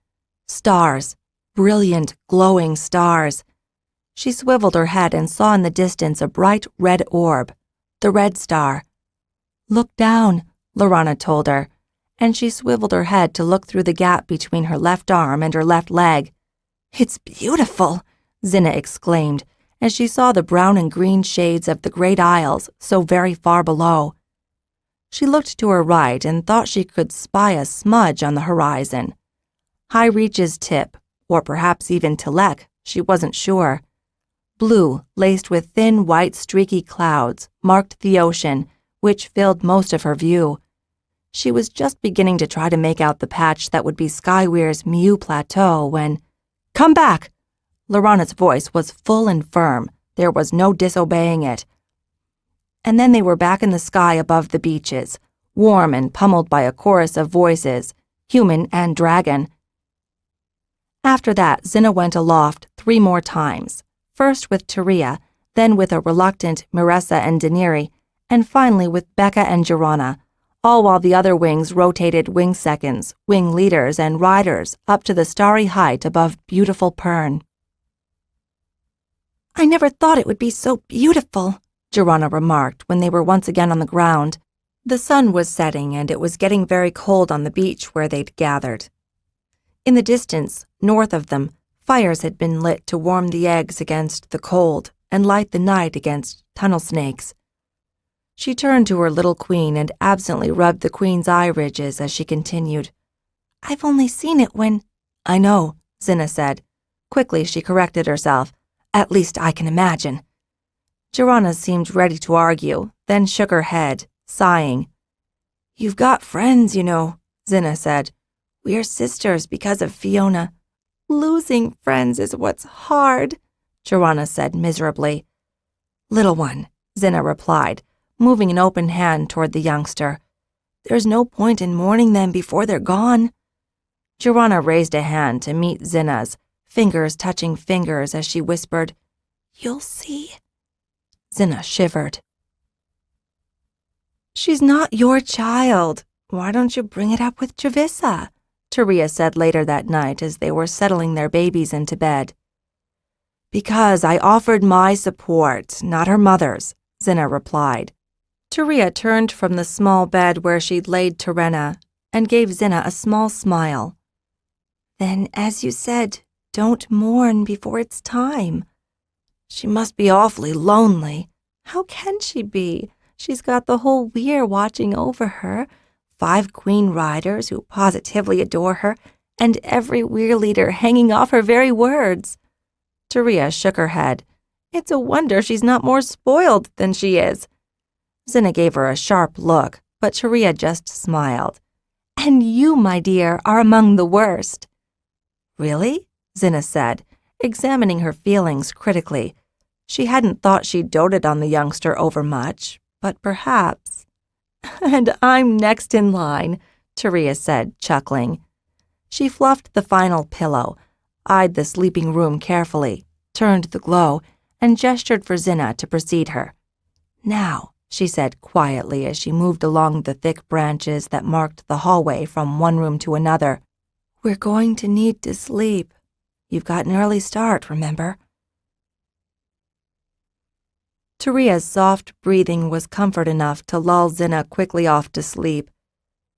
Stars, brilliant, glowing stars. She swiveled her head and saw in the distance a bright red orb, the Red Star. "Look down," Lorana told her, and she swiveled her head to look through the gap between her left arm and her left leg. "It's beautiful," Xhinna exclaimed, as she saw the brown and green shades of the Great Isles so very far below. She looked to her right and thought she could spy a smudge on the horizon. High Reach's tip, or perhaps even Tilek, she wasn't sure. Blue, laced with thin white streaky clouds, marked the ocean, which filled most of her view. She was just beginning to try to make out the patch that would be Skyweir's Mew Plateau when— "Come back!" Lorana's voice was full and firm, There was no disobeying it. And then they were back in the sky above the beaches, warm and pummeled by a chorus of voices, human and dragon. After that, Xhinna went aloft 3 more times, first with Taria, then with a reluctant Miressa and Daniri, and finally with Becca and Xhinna, all while the other wings rotated wing seconds, wing leaders, and riders up to the starry height above beautiful Pern. "I never thought it would be so beautiful," Xhinna remarked when they were once again on the ground. The sun was setting and it was getting very cold on the beach where they'd gathered. In the distance, north of them, fires had been lit to warm the eggs against the cold and light the night against tunnel snakes. She turned to her little queen and absently rubbed the queen's eye ridges as she continued. "I've only seen it when—" "I know," Xhinna said. Quickly she corrected herself. "At least I can imagine." Xhinna seemed ready to argue, then shook her head, sighing. "You've got friends, you know," Xhinna said. "We're sisters because of Fiona." "Losing friends is what's hard," Xhinna said miserably. "Little one," Xhinna replied, moving an open hand toward the youngster. "There's no point in mourning them before they're gone." Xhinna raised a hand to meet Xhinna's, fingers touching fingers as she whispered, "You'll see." Xhinna shivered. "She's not your child. Why don't you bring it up with Javissa?" Taria said later that night as they were settling their babies into bed. "Because I offered my support, not her mother's," Xhinna replied. Taria turned from the small bed where she'd laid Terena and gave Xhinna a small smile. "Then, as you said, don't mourn before it's time. She must be awfully lonely." "How can she be? She's got the whole weir watching over her, 5 queen riders who positively adore her, and every weir leader hanging off her very words." Taria shook her head. "It's a wonder she's not more spoiled than she is." Xhinna gave her a sharp look, but Taria just smiled. "And you, my dear, are among the worst." "Really?" Xhinna said, examining her feelings critically. She hadn't thought she doted on the youngster overmuch, but perhaps. "And I'm next in line," Taria said, chuckling. She fluffed the final pillow, eyed the sleeping room carefully, turned the glow, and gestured for Xhinna to precede her. "Now," she said quietly as she moved along the thick branches that marked the hallway from one room to another, "we're going to need to sleep. You've got an early start, remember?" Taria's soft breathing was comfort enough to lull Xhinna quickly off to sleep.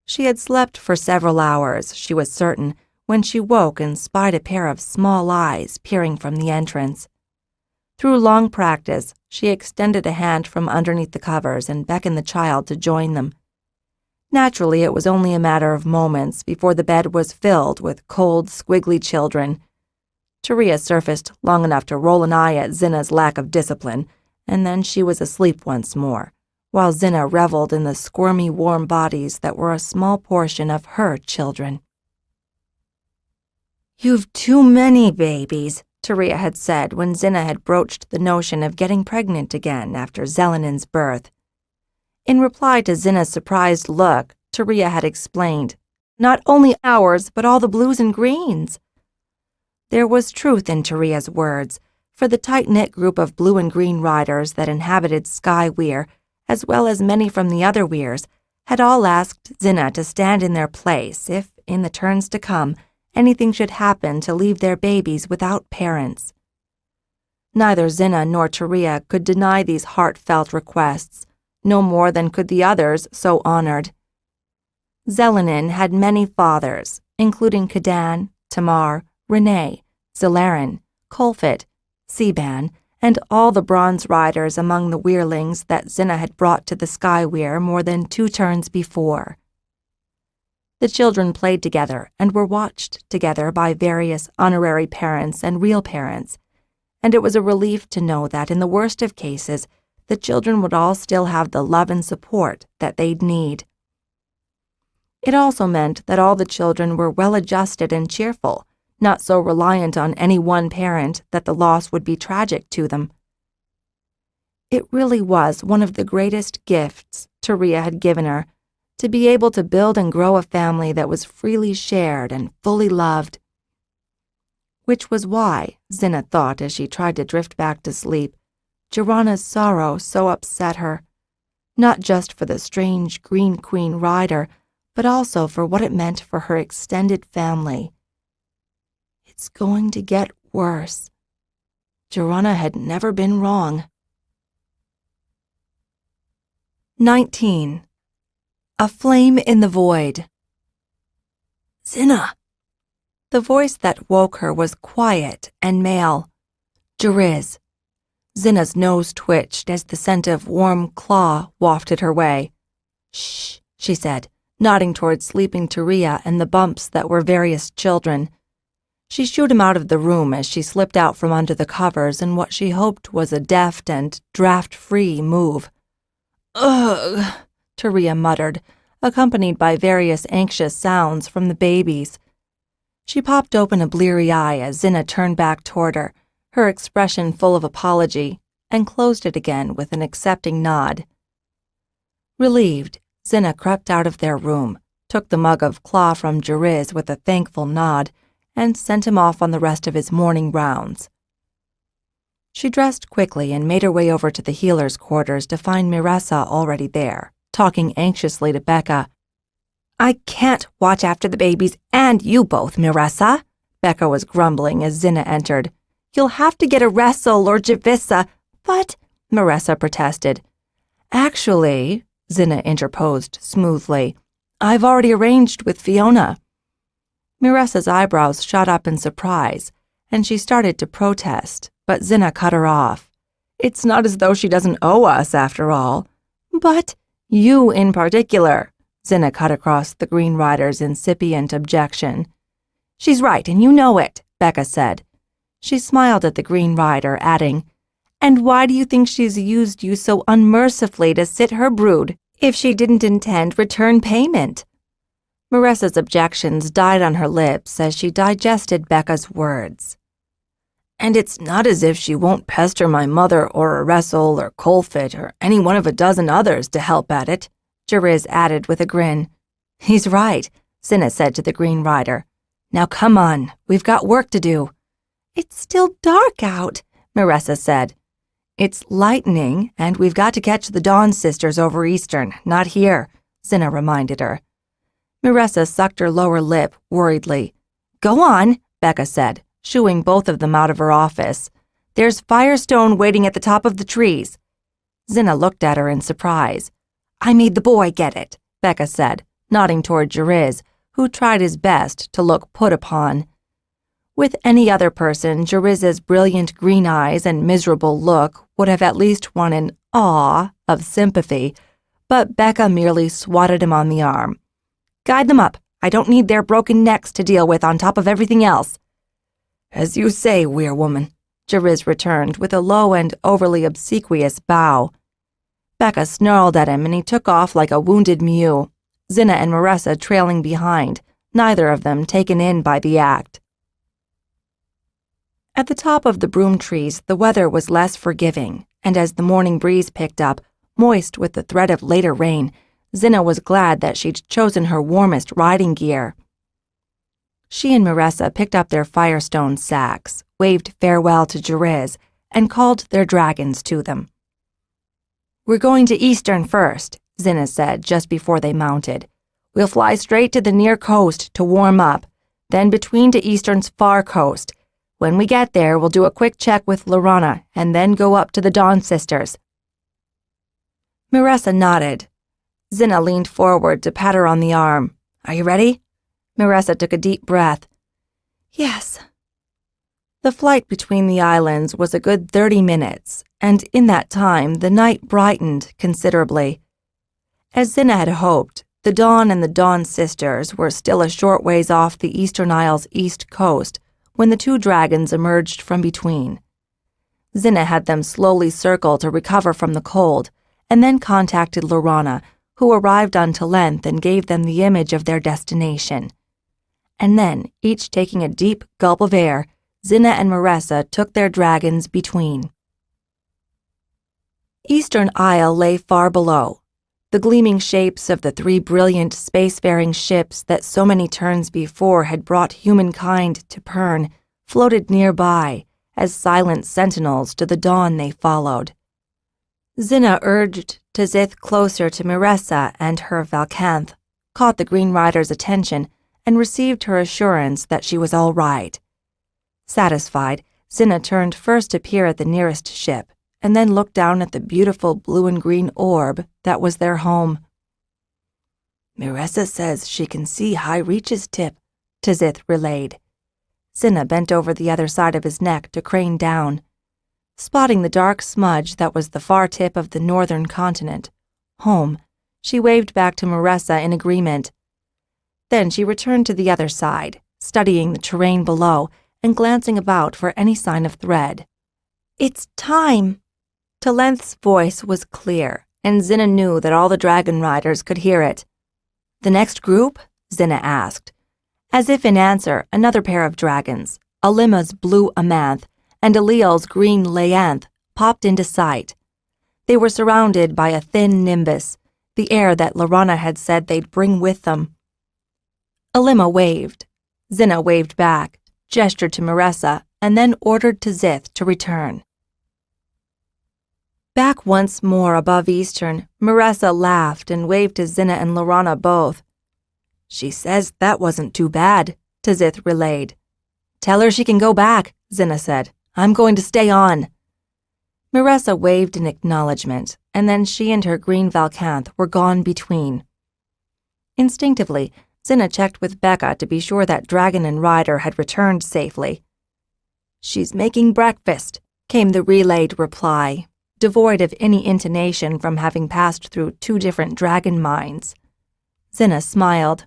She had slept for several hours, she was certain, when she woke and spied a pair of small eyes peering from the entrance. Through long practice, she extended a hand from underneath the covers and beckoned the child to join them. Naturally, it was only a matter of moments before the bed was filled with cold, squiggly children. Taria surfaced long enough to roll an eye at Xhinna's lack of discipline, and then she was asleep once more, while Xhinna reveled in the squirmy, warm bodies that were a small portion of her children. "You've too many babies," Taria had said when Xhinna had broached the notion of getting pregnant again after Xhelinen's birth. In reply to Xhinna's surprised look, Taria had explained, "Not only ours, but all the blues and greens." There was truth in Taria's words, for the tight-knit group of blue and green riders that inhabited Sky Weir, as well as many from the other weirs, had all asked Xhinna to stand in their place if, in the turns to come, anything should happen to leave their babies without parents. Neither Xhinna nor Taria could deny these heartfelt requests, no more than could the others so honored. Xhelinen had many fathers, including Cadan, Tamar, Renee, Zalarin, Colfit, Seaban, and all the bronze riders among the weirlings that Xhinna had brought to the Sky Weir more than 2 turns before. The children played together and were watched together by various honorary parents and real parents, and it was a relief to know that in the worst of cases, the children would all still have the love and support that they'd need. It also meant that all the children were well-adjusted and cheerful, not so reliant on any one parent that the loss would be tragic to them. It really was one of the greatest gifts Taria had given her, to be able to build and grow a family that was freely shared and fully loved. Which was why, Xhinna thought as she tried to drift back to sleep, Jorana's sorrow so upset her, not just for the strange Green Queen rider, but also for what it meant for her extended family. It's going to get worse. Xhinna had never been wrong. 19. A flame in the void. Xhinna! The voice that woke her was quiet and male. Jeriz. Xhinna's nose twitched as the scent of warm claw wafted her way. Shh, she said, nodding toward sleeping Taria and the bumps that were various children. She shooed him out of the room as she slipped out from under the covers in what she hoped was a deft and draft-free move. Ugh, Taria muttered, accompanied by various anxious sounds from the babies. She popped open a bleary eye as Xhinna turned back toward her, her expression full of apology, and closed it again with an accepting nod. Relieved, Xhinna crept out of their room, took the mug of claw from Jeriz with a thankful nod, and sent him off on the rest of his morning rounds. She dressed quickly and made her way over to the healer's quarters to find Miressa already there, talking anxiously to Becca. I can't watch after the babies and you both, Miressa, Becca was grumbling as Xhinna entered. You'll have to get a wrestle or Javissa, but, Miressa protested. Actually, Xhinna interposed smoothly, I've already arranged with Fiona. Miressa's eyebrows shot up in surprise, and she started to protest, but Xhinna cut her off. It's not as though she doesn't owe us, after all. But you in particular, Xhinna cut across the Green Rider's incipient objection. She's right, and you know it, Becca said. She smiled at the Green Rider, adding, And why do you think she's used you so unmercifully to sit her brood if she didn't intend return payment? Miressa's objections died on her lips as she digested Becca's words. And it's not as if she won't pester my mother or Aressel or Colfit or any one of a dozen others to help at it, Jeriz added with a grin. He's right, Xhinna said to the Green Rider. Now come on, we've got work to do. It's still dark out, Miressa said. It's lightning, and we've got to catch the Dawn sisters over Eastern, not here, Xhinna reminded her. Miressa sucked her lower lip worriedly. Go on, Becca said, shooing both of them out of her office. There's Firestone waiting at the top of the trees. Xhinna looked at her in surprise. I made the boy get it, Becca said, nodding toward Jeriz, who tried his best to look put upon. With any other person, Jeriz's brilliant green eyes and miserable look would have at least won an awe of sympathy, but Becca merely swatted him on the arm. Guide them up. I don't need their broken necks to deal with on top of everything else. As you say, weirwoman, Jeriz returned with a low and overly obsequious bow. Becca snarled at him and he took off like a wounded mew, Xhinna and Miressa trailing behind, neither of them taken in by the act. At the top of the broom trees, the weather was less forgiving, and as the morning breeze picked up, moist with the threat of later rain, Xhinna was glad that she'd chosen her warmest riding gear. She and Miressa picked up their Firestone sacks, waved farewell to Jeriz, and called their dragons to them. We're going to Eastern first, Xhinna said just before they mounted. We'll fly straight to the near coast to warm up, then between to Eastern's far coast. When we get there, we'll do a quick check with Lorana, and then go up to the Dawn sisters. Miressa nodded. Xhinna leaned forward to pat her on the arm. Are you ready? Miressa took a deep breath. Yes. The flight between the islands was a good 30 minutes, and in that time the night brightened considerably. As Xhinna had hoped, the Dawn and the Dawn sisters were still a short ways off the Eastern Isle's east coast when the two dragons emerged from between. Xhinna had them slowly circle to recover from the cold, and then contacted Lorana, who arrived on Talent and gave them the image of their destination. And then, each taking a deep gulp of air, Xhinna and Miressa took their dragons between. Eastern Isle lay far below. The gleaming shapes of the 3 brilliant spacefaring ships that so many turns before had brought humankind to Pern floated nearby as silent sentinels to the dawn they followed. Xhinna urged Tzith closer to Miressa and her Valkanth, caught the Green Rider's attention, and received her assurance that she was all right. Satisfied, Xhinna turned first to peer at the nearest ship, and then looked down at the beautiful blue and green orb that was their home. Miressa says she can see High Reach's tip, Tzith relayed. Xhinna bent over the other side of his neck to crane down. Spotting the dark smudge that was the far tip of the northern continent, home, she waved back to Miressa in agreement. Then she returned to the other side, studying the terrain below and glancing about for any sign of thread. "It's time." Talenth's voice was clear, and Xhinna knew that all the dragon riders could hear it. "The next group?" Xhinna asked. As if in answer, another pair of dragons, Alima's blue Amanth and Aliel's green Leanth, popped into sight. They were surrounded by a thin nimbus, the air that Laurana had said they'd bring with them. Alima waved. Xhinna waved back, gestured to Miressa, and then ordered Tzith to return. Back once more above Eastern, Miressa laughed and waved to Xhinna and Laurana both. "She says that wasn't too bad," Tzith relayed. "Tell her she can go back," Xhinna said. "I'm going to stay on." Miressa waved in acknowledgement, and then she and her green Valkanth were gone between. Instinctively, Xhinna checked with Becca to be sure that dragon and rider had returned safely. "She's making breakfast," came the relayed reply, devoid of any intonation from having passed through 2 different dragon minds. Xhinna smiled.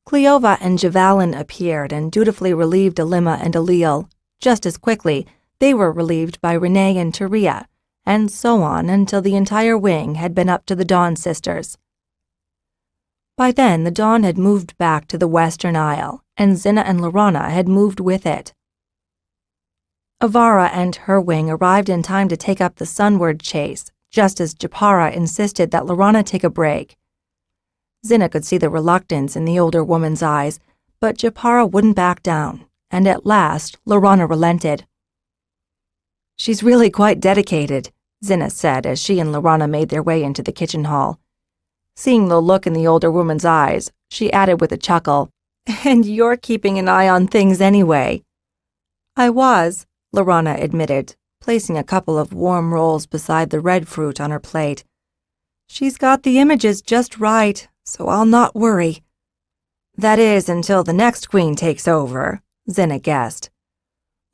Cleova and Javalin appeared and dutifully relieved Alima and Aliel. Just as quickly, they were relieved by Renee and Taria, and so on until the entire wing had been up to the Dawn sisters. By then, the dawn had moved back to the Western Isle, and Xhinna and Laurana had moved with it. Avara and her wing arrived in time to take up the sunward chase, just as Japara insisted that Laurana take a break. Xhinna could see the reluctance in the older woman's eyes, but Japara wouldn't back down, and at last Laurana relented. "She's really quite dedicated," Xhinna said as she and Laurana made their way into the kitchen hall. Seeing the look in the older woman's eyes, she added with a chuckle, "And you're keeping an eye on things anyway." "I was," Laurana admitted, placing a couple of warm rolls beside the red fruit on her plate. "She's got the images just right, so I'll not worry." "That is until the next queen takes over," Xhinna guessed.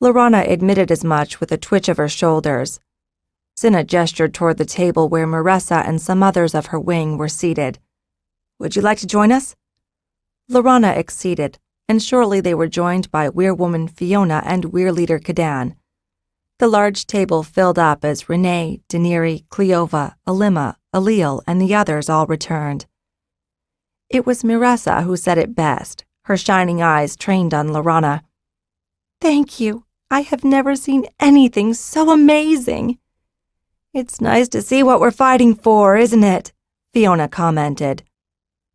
Laurana admitted as much with a twitch of her shoulders. Xhinna gestured toward the table where Miressa and some others of her wing were seated. "Would you like to join us?" Laurana acceded, and shortly they were joined by Weirwoman Fiona and Weirleader Kadan. The large table filled up as Renee, Daenerys, Cleova, Alima, Aliel, and the others all returned. It was Miressa who said it best, her shining eyes trained on Laurana. "Thank you. I have never seen anything so amazing." "It's nice to see what we're fighting for, isn't it?" Fiona commented.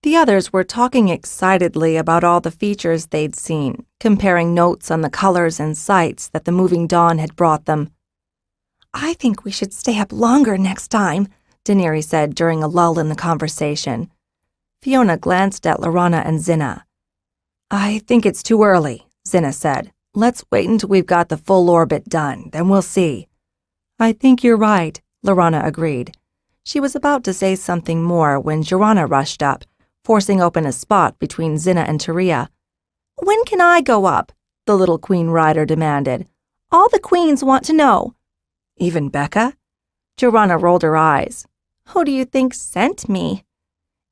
The others were talking excitedly about all the features they'd seen, comparing notes on the colors and sights that the moving dawn had brought them. "I think we should stay up longer next time," Daenerys said during a lull in the conversation. Fiona glanced at Laurana and Xhinna. "I think it's too early," Xhinna said. "Let's wait until we've got the full orbit done, then we'll see." "I think you're right," Laurana agreed. She was about to say something more when Jorana rushed up, forcing open a spot between Xhinna and Taria. "When can I go up?" the little queen rider demanded. "All the queens want to know." "Even Becca?" Jorana rolled her eyes. "Who do you think sent me?"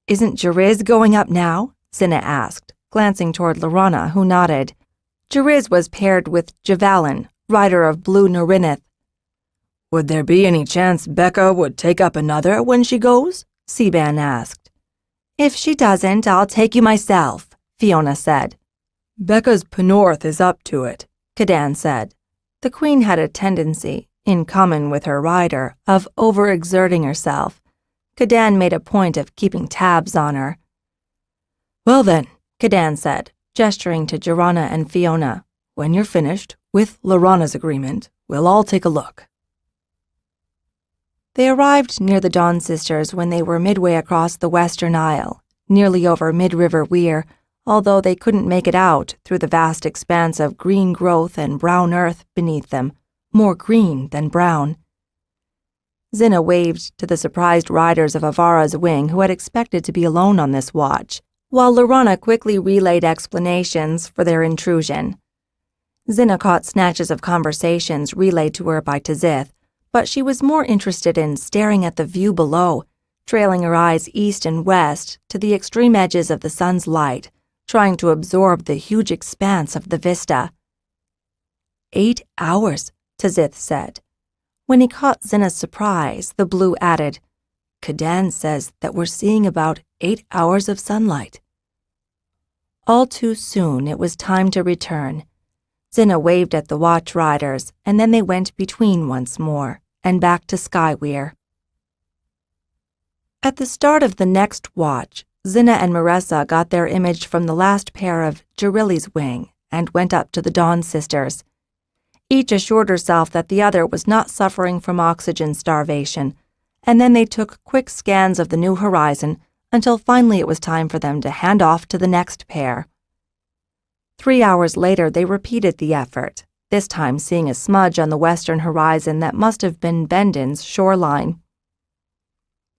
"Isn't Jariz going up now?" Xhinna asked, glancing toward Laurana, who nodded. Jariz was paired with Javalin, rider of Blue Norineth. "Would there be any chance Becca would take up another when she goes?" Seaban asked. "If she doesn't, I'll take you myself," Fiona said. "Becca's Penorth is up to it," Kadan said. The queen had a tendency, in common with her rider, of overexerting herself. Kadan made a point of keeping tabs on her. "Well then," Kadan said, gesturing to Xhinna and Fiona, "when you're finished, with Lorana's agreement, we'll all take a look." They arrived near the Dawn sisters when they were midway across the Western Isle, nearly over Mid-River Weir, although they couldn't make it out through the vast expanse of green growth and brown earth beneath them, more green than brown. Xhinna waved to the surprised riders of Avara's wing who had expected to be alone on this watch, while Lorana quickly relayed explanations for their intrusion. Xhinna caught snatches of conversations relayed to her by Tzith, but she was more interested in staring at the view below, trailing her eyes east and west to the extreme edges of the sun's light, trying to absorb the huge expanse of the vista. 8 hours, Tzith said. When he caught Xhinna's surprise, the Blue added, Kadan says that we're seeing about 8 hours of sunlight. All too soon, it was time to return. Xhinna waved at the watch riders, and then they went between once more, and back to Skyweir. At the start of the next watch, Xhinna and Marissa got their image from the last pair of Jirili's wing and went up to the Dawn sisters. Each assured herself that the other was not suffering from oxygen starvation, and then they took quick scans of the new horizon until finally it was time for them to hand off to the next pair. 3 hours later, they repeated the effort, this time seeing a smudge on the western horizon that must have been Bendon's shoreline.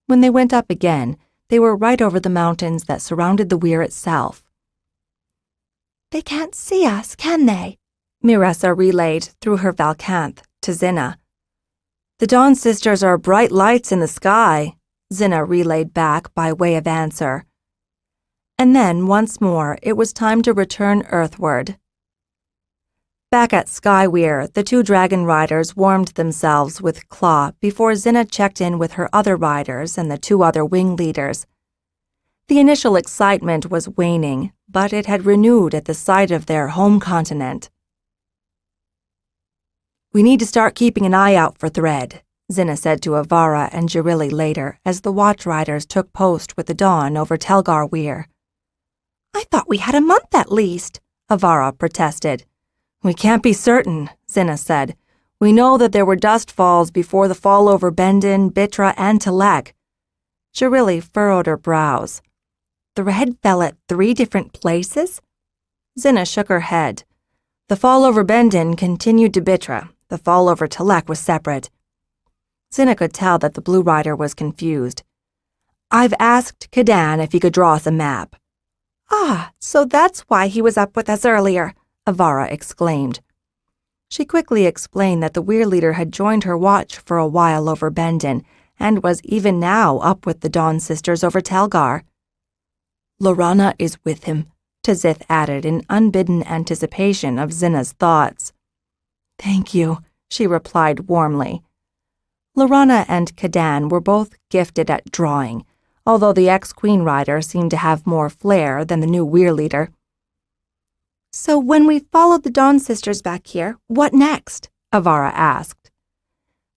When they went up again, they were right over the mountains that surrounded the weir itself. They can't see us, can they? Marissa relayed through her Valcanth to Xhinna. The Dawn sisters are bright lights in the sky, Xhinna relayed back by way of answer. And then, once more, it was time to return earthward. Back at Skyweir, the 2 dragon riders warmed themselves with Claw before Xhinna checked in with her other riders and the 2 other wing leaders. The initial excitement was waning, but it had renewed at the sight of their home continent. We need to start keeping an eye out for thread, Xhinna said to Avara and Jirili later as the watch riders took post with the dawn over Telgar Weir. I thought we had a month at least, Avara protested. We can't be certain, Xhinna said. We know that there were dust falls before the fall over Bendon, Bitra, and Telek. Jirili furrowed her brows. Thread fell at 3 different places? Xhinna shook her head. The fall over Bendon continued to Bitra. The fall over Telek was separate. Xhinna could tell that the Blue Rider was confused. I've asked Kadan if he could draw us a map. Ah, so that's why he was up with us earlier, Avara exclaimed. She quickly explained that the Weir leader had joined her watch for a while over Bendon and was even now up with the Dawn sisters over Telgar. Lorana is with him, Tzith added in unbidden anticipation of Xhinna's thoughts. Thank you, she replied warmly. Lorana and Kadan were both gifted at drawing, although the ex-Queen Rider seemed to have more flair than the new Weir leader. So when we followed the Dawn sisters back here, what next? Avara asked.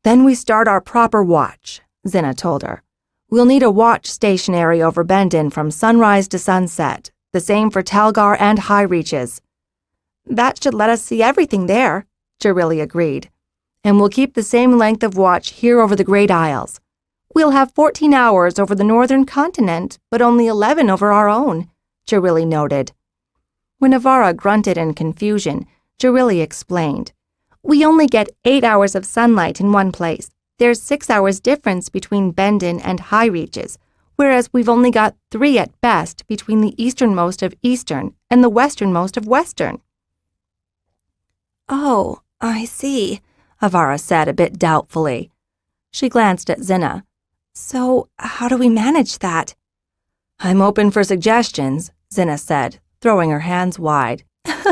Then we start our proper watch, Xhinna told her. We'll need a watch stationary over Bendon from sunrise to sunset, the same for Telgar and High Reaches. That should let us see everything there, Jirili agreed. And we'll keep the same length of watch here over the Great Isles. We'll have 14 hours over the northern continent, but only 11 over our own, Jirili noted. When Avara grunted in confusion, Jirili explained. We only get 8 hours of sunlight in one place. There's 6 hours difference between Bendon and High Reaches, whereas we've only got 3 at best between the easternmost of Eastern and the westernmost of Western. Oh, I see, Avara said a bit doubtfully. She glanced at Xhinna. So, how do we manage that? I'm open for suggestions, Xhinna said, throwing her hands wide.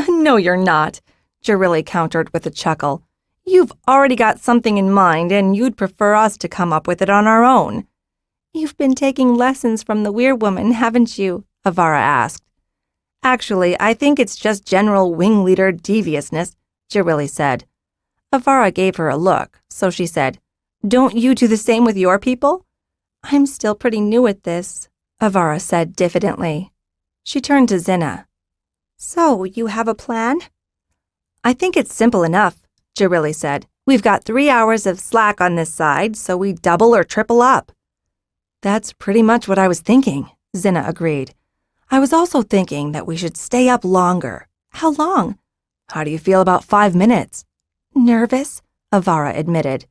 No, you're not, Jirili countered with a chuckle. You've already got something in mind, and you'd prefer us to come up with it on our own. You've been taking lessons from the Weir woman, haven't you? Avara asked. Actually, I think it's just general wing leader deviousness, Jirili said. Avara gave her a look, so she said, "Don't you do the same with your people?" "I'm still pretty new at this," Avara said diffidently. She turned to Xhinna. "So, you have a plan?" "I think it's simple enough," Jirili said. "We've got 3 hours of slack on this side, so we double or triple up." "That's pretty much what I was thinking," Xhinna agreed. "I was also thinking that we should stay up longer." "How long?" "How do you feel about 5 minutes?" "Nervous," Avara admitted.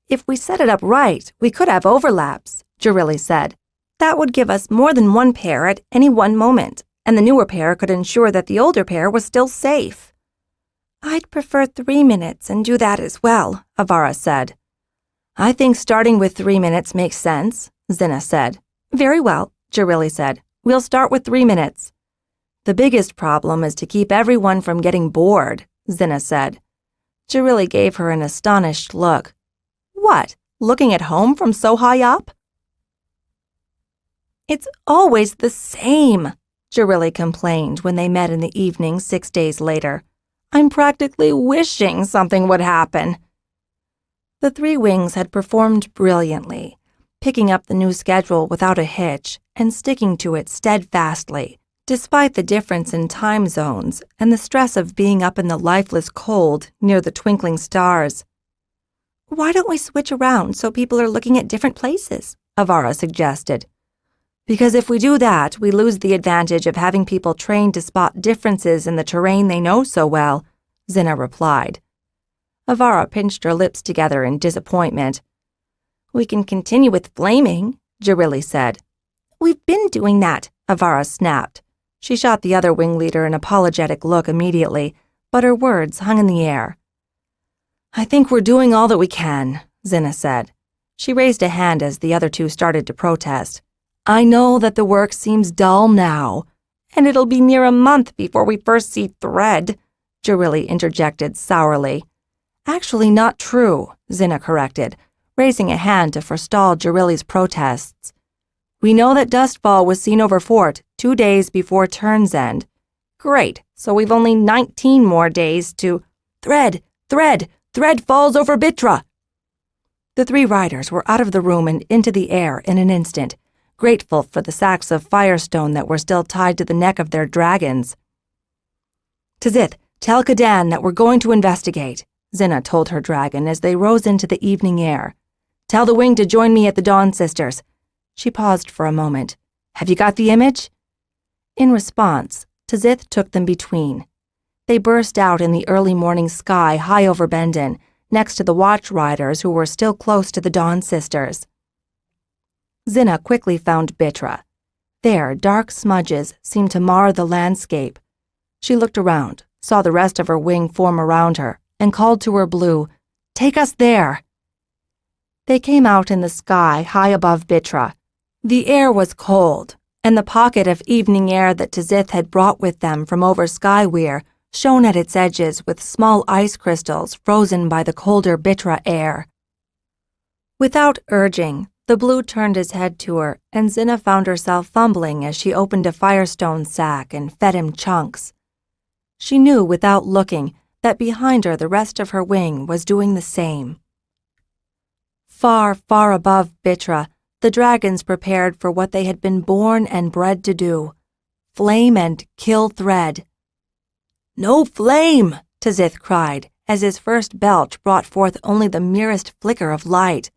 "If we set it up right, we could have overlaps," Jirili said. "That would give us more than one pair at any one moment, and the newer pair could ensure that the older pair was still safe." "I'd prefer 3 minutes and do that as well," Avara said. "I think starting with 3 minutes makes sense," Xhinna said. "Very well," Jirili said. "We'll start with 3 minutes." "The biggest problem is to keep everyone from getting bored," Xhinna said. Jirili gave her an astonished look. "What, looking at home from so high up?" "It's always the same," Jirili complained when they met in the evening 6 days later. "I'm practically wishing something would happen." The 3 wings had performed brilliantly, picking up the new schedule without a hitch and sticking to it steadfastly, despite the difference in time zones and the stress of being up in the lifeless cold near the twinkling stars. "Why don't we switch around so people are looking at different places?" Avara suggested. "Because if we do that, we lose the advantage of having people trained to spot differences in the terrain they know so well," Xhinna replied. Avara pinched her lips together in disappointment. "We can continue with flaming," Jirili said. "We've been doing that," Avara snapped. She shot the other wing leader an apologetic look immediately, but her words hung in the air. "I think we're doing all that we can," Xhinna said. She raised a hand as the other 2 started to protest. "I know that the work seems dull now, and it'll be near a month before we first see thread," Jirili interjected sourly. "Actually not true," Xhinna corrected, raising a hand to forestall Jirili's protests. "We know that dustfall was seen over Fort 2 days before turn's end." "Great, so we've only 19 more days to—" "Thread! Thread! Thread falls over Bitra!" The 3 riders were out of the room and into the air in an instant, grateful for the sacks of firestone that were still tied to the neck of their dragons. "Tzith, tell Kadan that we're going to investigate," Xhinna told her dragon as they rose into the evening air. "Tell the wing to join me at the Dawn Sisters." She paused for a moment. "Have you got the image?" In response, Tzith took them between. They burst out in the early morning sky high over Bendon, next to the watch riders who were still close to the Dawn Sisters. Xhinna quickly found Bitra. There, dark smudges seemed to mar the landscape. She looked around, saw the rest of her wing form around her, and called to her blue, "Take us there!" They came out in the sky high above Bitra. The air was cold, and the pocket of evening air that Tzith had brought with them from over Skyweir shone at its edges with small ice crystals frozen by the colder Bitra air. Without urging, the blue turned his head to her, and Xhinna found herself fumbling as she opened a firestone sack and fed him chunks. She knew without looking that behind her the rest of her wing was doing the same. Far, far above Bitra, the dragons prepared for what they had been born and bred to do: flame and kill thread. "No flame!" Tzith cried, as his first belch brought forth only the merest flicker of light.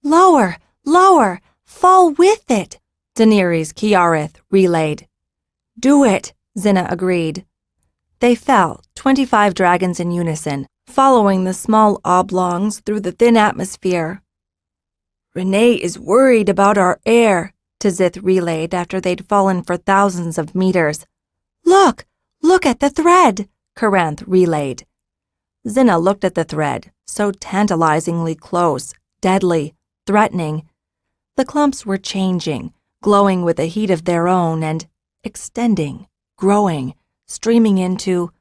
"Lower! Lower! Fall with it!" Daenerys Kiareth relayed. "Do it!" Xhinna agreed. They fell, 25 dragons in unison, following the small oblongs through the thin atmosphere. "Renee is worried about our air," Tzith relayed after they'd fallen for thousands of meters. "Look! Look at the thread!" Caranth relayed. Xhinna looked at the thread, so tantalizingly close, deadly, threatening. The clumps were changing, glowing with a heat of their own and extending, growing, streaming into—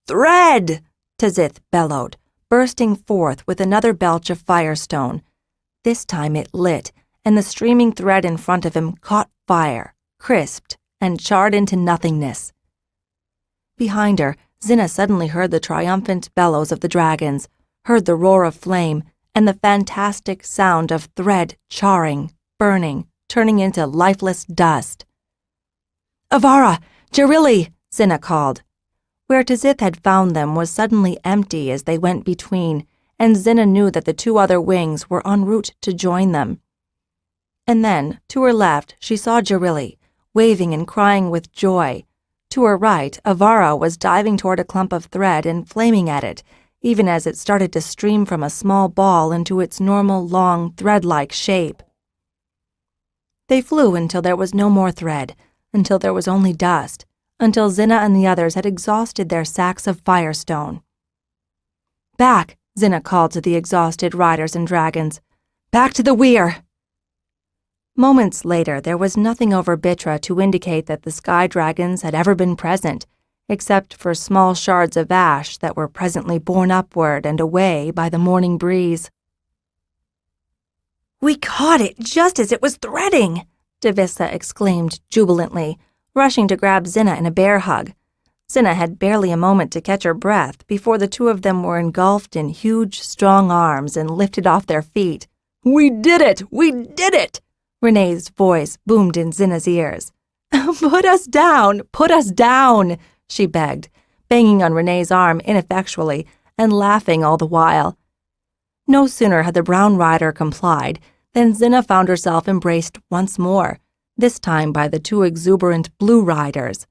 "Thread!" Tzith bellowed, bursting forth with another belch of firestone. This time it lit, and the streaming thread in front of him caught fire, crisped, and charred into nothingness. Behind her, Xhinna suddenly heard the triumphant bellows of the dragons, heard the roar of flame, and the fantastic sound of thread charring, burning, turning into lifeless dust. "Avara! Jarili!" Xhinna called. Where Tazith had found them was suddenly empty as they went between, and Xhinna knew that the two other wings were en route to join them. And then, to her left, she saw Jarili, waving and crying with joy. To her right, Avara was diving toward a clump of thread and flaming at it, even as it started to stream from a small ball into its normal, long, thread-like shape. They flew until there was no more thread, until there was only dust, until Xhinna and the others had exhausted their sacks of firestone. "Back!" Xhinna called to the exhausted riders and dragons. "Back to the weir!" Moments later, there was nothing over Bitra to indicate that the sky dragons had ever been present, except for small shards of ash that were presently borne upward and away by the morning breeze. "We caught it just as it was threading!" Davissa exclaimed jubilantly, rushing to grab Xhinna in a bear hug. Xhinna had barely a moment to catch her breath before the two of them were engulfed in huge, strong arms and lifted off their feet. "We did it! We did it!" Renee's voice boomed in Xhinna's ears. "Put us down! Put us down!" she begged, banging on Renee's arm ineffectually and laughing all the while. No sooner had the brown rider complied than Xhinna found herself embraced once more, this time by the two exuberant blue riders.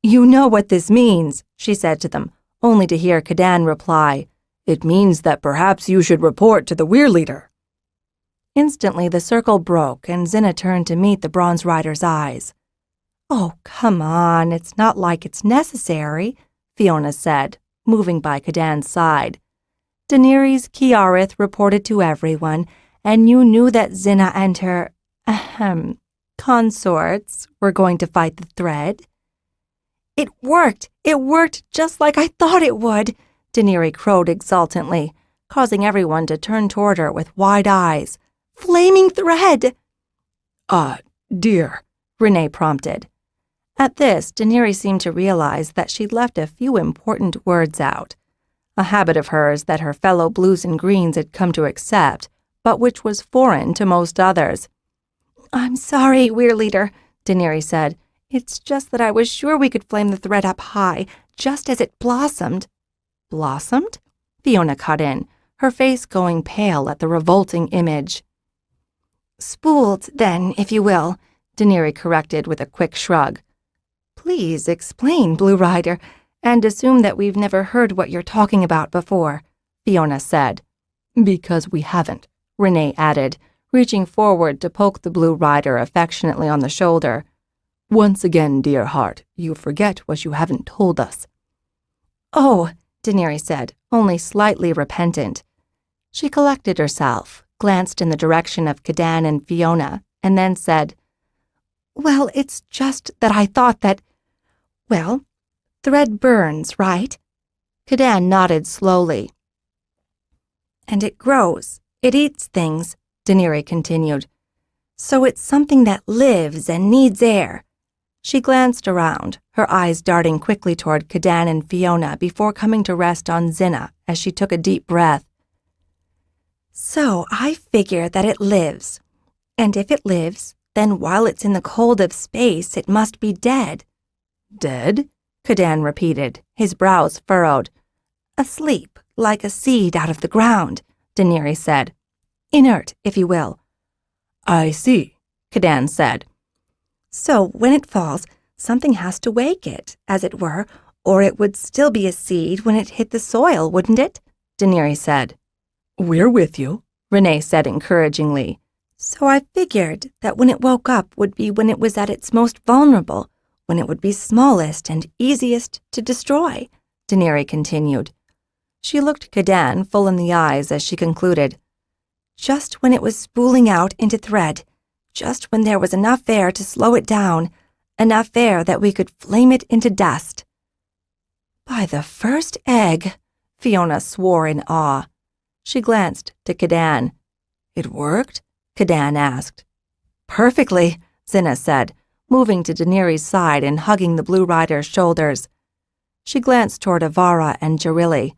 "You know what this means," she said to them, only to hear Kadan reply, "It means that perhaps you should report to the weir leader." Instantly the circle broke and Xhinna turned to meet the bronze rider's eyes. "Oh, come on, it's not like it's necessary," Fiona said, moving by Kadan's side. "Daenerys Kiarith reported to everyone, and you knew that Xhinna and her, consorts were going to fight the thread." "It worked! It worked just like I thought it would!" Daenerys crowed exultantly, causing everyone to turn toward her with wide eyes. "Flaming thread!" Dear," Renee prompted. At this, Daenerys seemed to realize that she'd left a few important words out, a habit of hers that her fellow blues and greens had come to accept, but which was foreign to most others. "I'm sorry, weir leader," Daenerys said. "It's just that I was sure we could flame the thread up high, just as it blossomed." "Blossomed?" Fiona cut in, her face going pale at the revolting image. "Spooled, then, if you will," Daenerys corrected with a quick shrug. "Please explain, Blue Rider, and assume that we've never heard what you're talking about before," Fiona said. "Because we haven't," Renee added, reaching forward to poke the Blue Rider affectionately on the shoulder. "Once again, dear heart, you forget what you haven't told us." "Oh," Daenerys said, only slightly repentant. She collected herself, glanced in the direction of Kadan and Fiona, and then said, "Well, it's just that I thought that, well, thread burns, right?" Kadan nodded slowly. "And it grows, it eats things," Daenerys continued. "So it's something that lives and needs air." She glanced around, her eyes darting quickly toward Kadan and Fiona before coming to rest on Xhinna as she took a deep breath. "So I figure that it lives. And if it lives, then while it's in the cold of space, it must be dead." "Dead?" Kadan repeated, his brows furrowed. "Asleep, like a seed out of the ground," Daenerys said. "Inert, if you will." "I see," Kadan said. "So when it falls, something has to wake it, as it were, or it would still be a seed when it hit the soil, wouldn't it?" Daenerys said. "We're with you," Renee said encouragingly. "So I figured that when it woke up would be when it was at its most vulnerable, when it would be smallest and easiest to destroy," Daenerys continued. She looked Kadan full in the eyes as she concluded. "Just when it was spooling out into thread, just when there was enough air to slow it down, enough air that we could flame it into dust." "By the first egg," Fiona swore in awe. She glanced to Kadan. "It worked?" Kadan asked. "Perfectly," Xhinna said, moving to Daenerys' side and hugging the Blue Rider's shoulders. She glanced toward Avara and Jarili.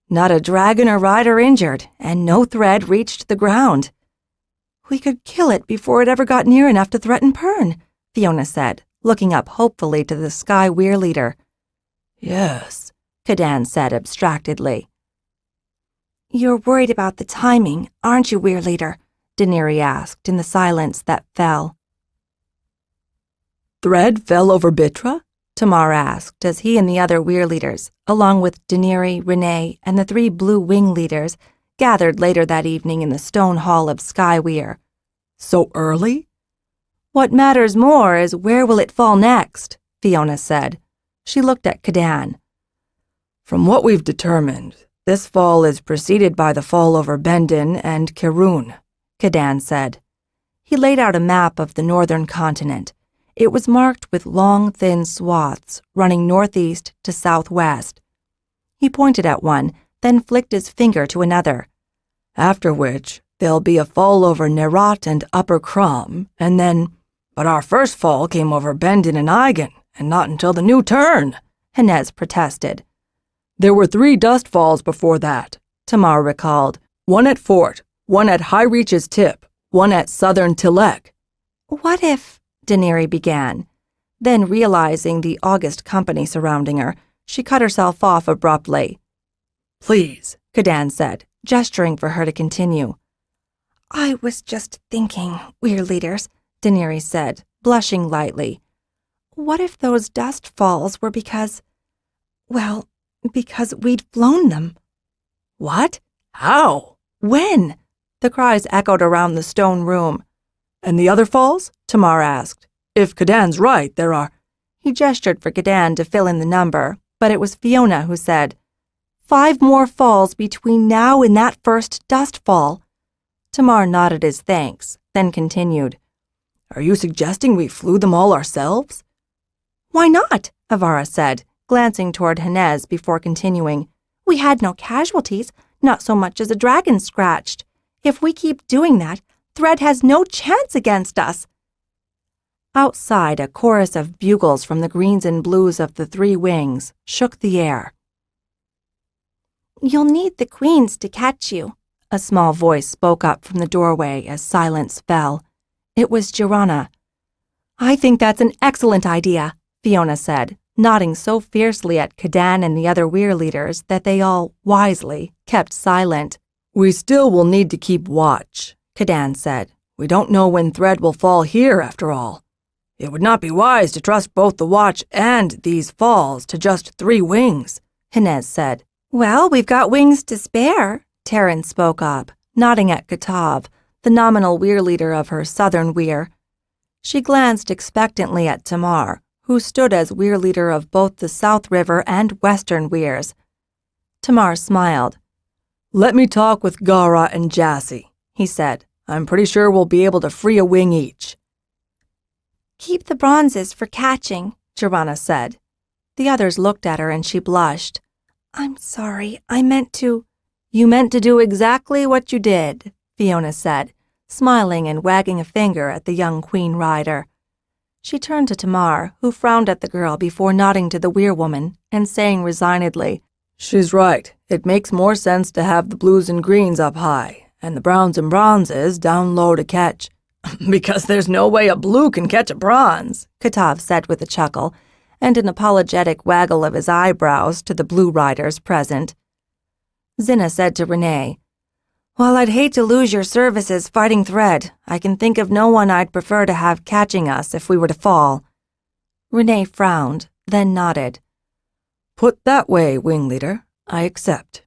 Not a dragon or rider injured, and no thread reached the ground. We could kill it before it ever got near enough to threaten Pern, Fiona said, looking up hopefully to the Sky Weir leader. Yes, Cadan said abstractedly. You're worried about the timing, aren't you, Weir leader? Daenerys asked in the silence that fell. Thread fell over Bitra? Tamar asked as he and the other Weir leaders, along with Daenerys, Renee, and the 3 Blue Wing leaders, gathered later that evening in the stone hall of Sky Weir. So early? What matters more is where will it fall next, Fiona said. She looked at Cadan. From what we've determined, this fall is preceded by the fall over Bendon and Kerun, Cadan said. He laid out a map of the northern continent. It was marked with long, thin swaths running northeast to southwest. He pointed at one, then flicked his finger to another. After which, there'll be a fall over Nerat and Upper Crom, and then... But our first fall came over Bendon and Eigen, and not until the new turn, Hinez protested. There were 3 dust falls before that, Tamar recalled. 1 at Fort, 1 at High Reach's tip, 1 at Southern Tilek. What if... Daenerys began. Then, realizing the august company surrounding her, she cut herself off abruptly. Please, Cadan said, gesturing for her to continue. I was just thinking, Weir leaders, Daenerys said, blushing lightly. What if those dust falls were because we'd flown them? What? How? When? The cries echoed around the stone room. And the other falls? Tamar asked. If Cadan's right, there are... He gestured for Cadan to fill in the number, but it was Fiona who said, 5 more falls between now and that first dust fall. Tamar nodded his thanks, then continued. Are you suggesting we flew them all ourselves? Why not? Avara said, glancing toward Hinez before continuing. We had no casualties, not so much as a dragon scratched. If we keep doing that, Thread has no chance against us. Outside, a chorus of bugles from the greens and blues of the 3 wings shook the air. You'll need the queens to catch you, a small voice spoke up from the doorway as silence fell. It was Xhinna. I think that's an excellent idea, Fiona said, nodding so fiercely at Cadan and the other Weir leaders that they all, wisely, kept silent. We still will need to keep watch, Cadan said. We don't know when Thread will fall here, after all. It would not be wise to trust both the watch and these falls to just 3 wings, Hinez said. Well, we've got wings to spare, Terran spoke up, nodding at Katav, the nominal Weir leader of her southern Weir. She glanced expectantly at Tamar, who stood as Weir leader of both the South River and Western Weirs. Tamar smiled. Let me talk with Gara and Jassy, he said. I'm pretty sure we'll be able to free a wing each. Keep the bronzes for catching, Xhinna said. The others looked at her and she blushed. I'm sorry, I meant to... You meant to do exactly what you did, Fiona said, smiling and wagging a finger at the young queen rider. She turned to Tamar, who frowned at the girl before nodding to the Weir woman and saying resignedly, She's right. It makes more sense to have the blues and greens up high, and the browns and bronzes down low to catch. Because there's no way a blue can catch a bronze, Katav said with a chuckle, and an apologetic waggle of his eyebrows to the blue riders present. Xhinna said to Renee, While I'd hate to lose your services fighting Thread, I can think of no one I'd prefer to have catching us if we were to fall. Renee frowned, then nodded. Put that way, wing leader, I accept.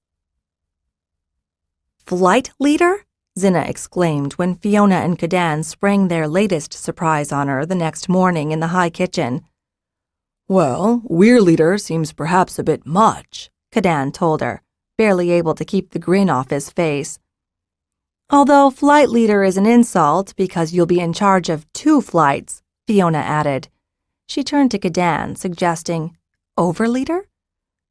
Flight leader? Xhinna exclaimed when Fiona and Cadan sprang their latest surprise on her the next morning in the high kitchen. Well, Weir leader seems perhaps a bit much, Cadan told her, barely able to keep the grin off his face. Although flight leader is an insult because you'll be in charge of 2 flights, Fiona added. She turned to Cadan, suggesting, Overleader?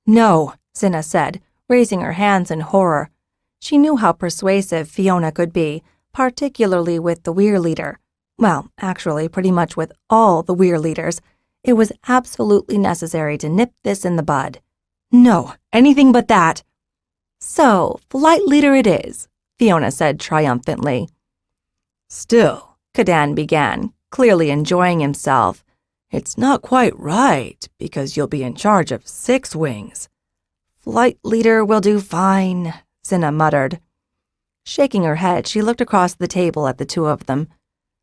No, Xhinna said, raising her hands in horror. She knew how persuasive Fiona could be, particularly with the Weir leader. Well, actually, pretty much with all the Weir leaders. It was absolutely necessary to nip this in the bud. No, anything but that. So, flight leader it is, Fiona said triumphantly. Still, Cadan began, clearly enjoying himself. It's not quite right, because you'll be in charge of 6 wings. Flight leader will do fine, Xhinna muttered. Shaking her head, she looked across the table at the two of them.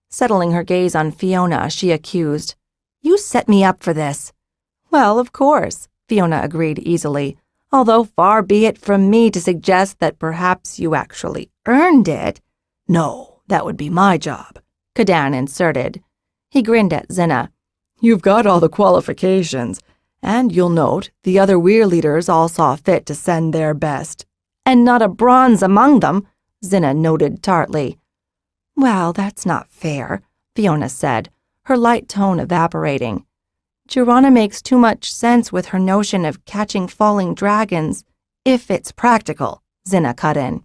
Settling her gaze on Fiona, she accused, "You set me up for this." "Well, of course," Fiona agreed easily, "although far be it from me to suggest that perhaps you actually earned it." "No, that would be my job," Cadan inserted. He grinned at Xhinna. "You've got all the qualifications, and you'll note the other Weir leaders all saw fit to send their best." "And not a bronze among them," Xhinna noted tartly. "Well, that's not fair," Fiona said, her light tone evaporating. "Xhinna makes too much sense with her notion of catching falling dragons, if it's practical," Xhinna cut in.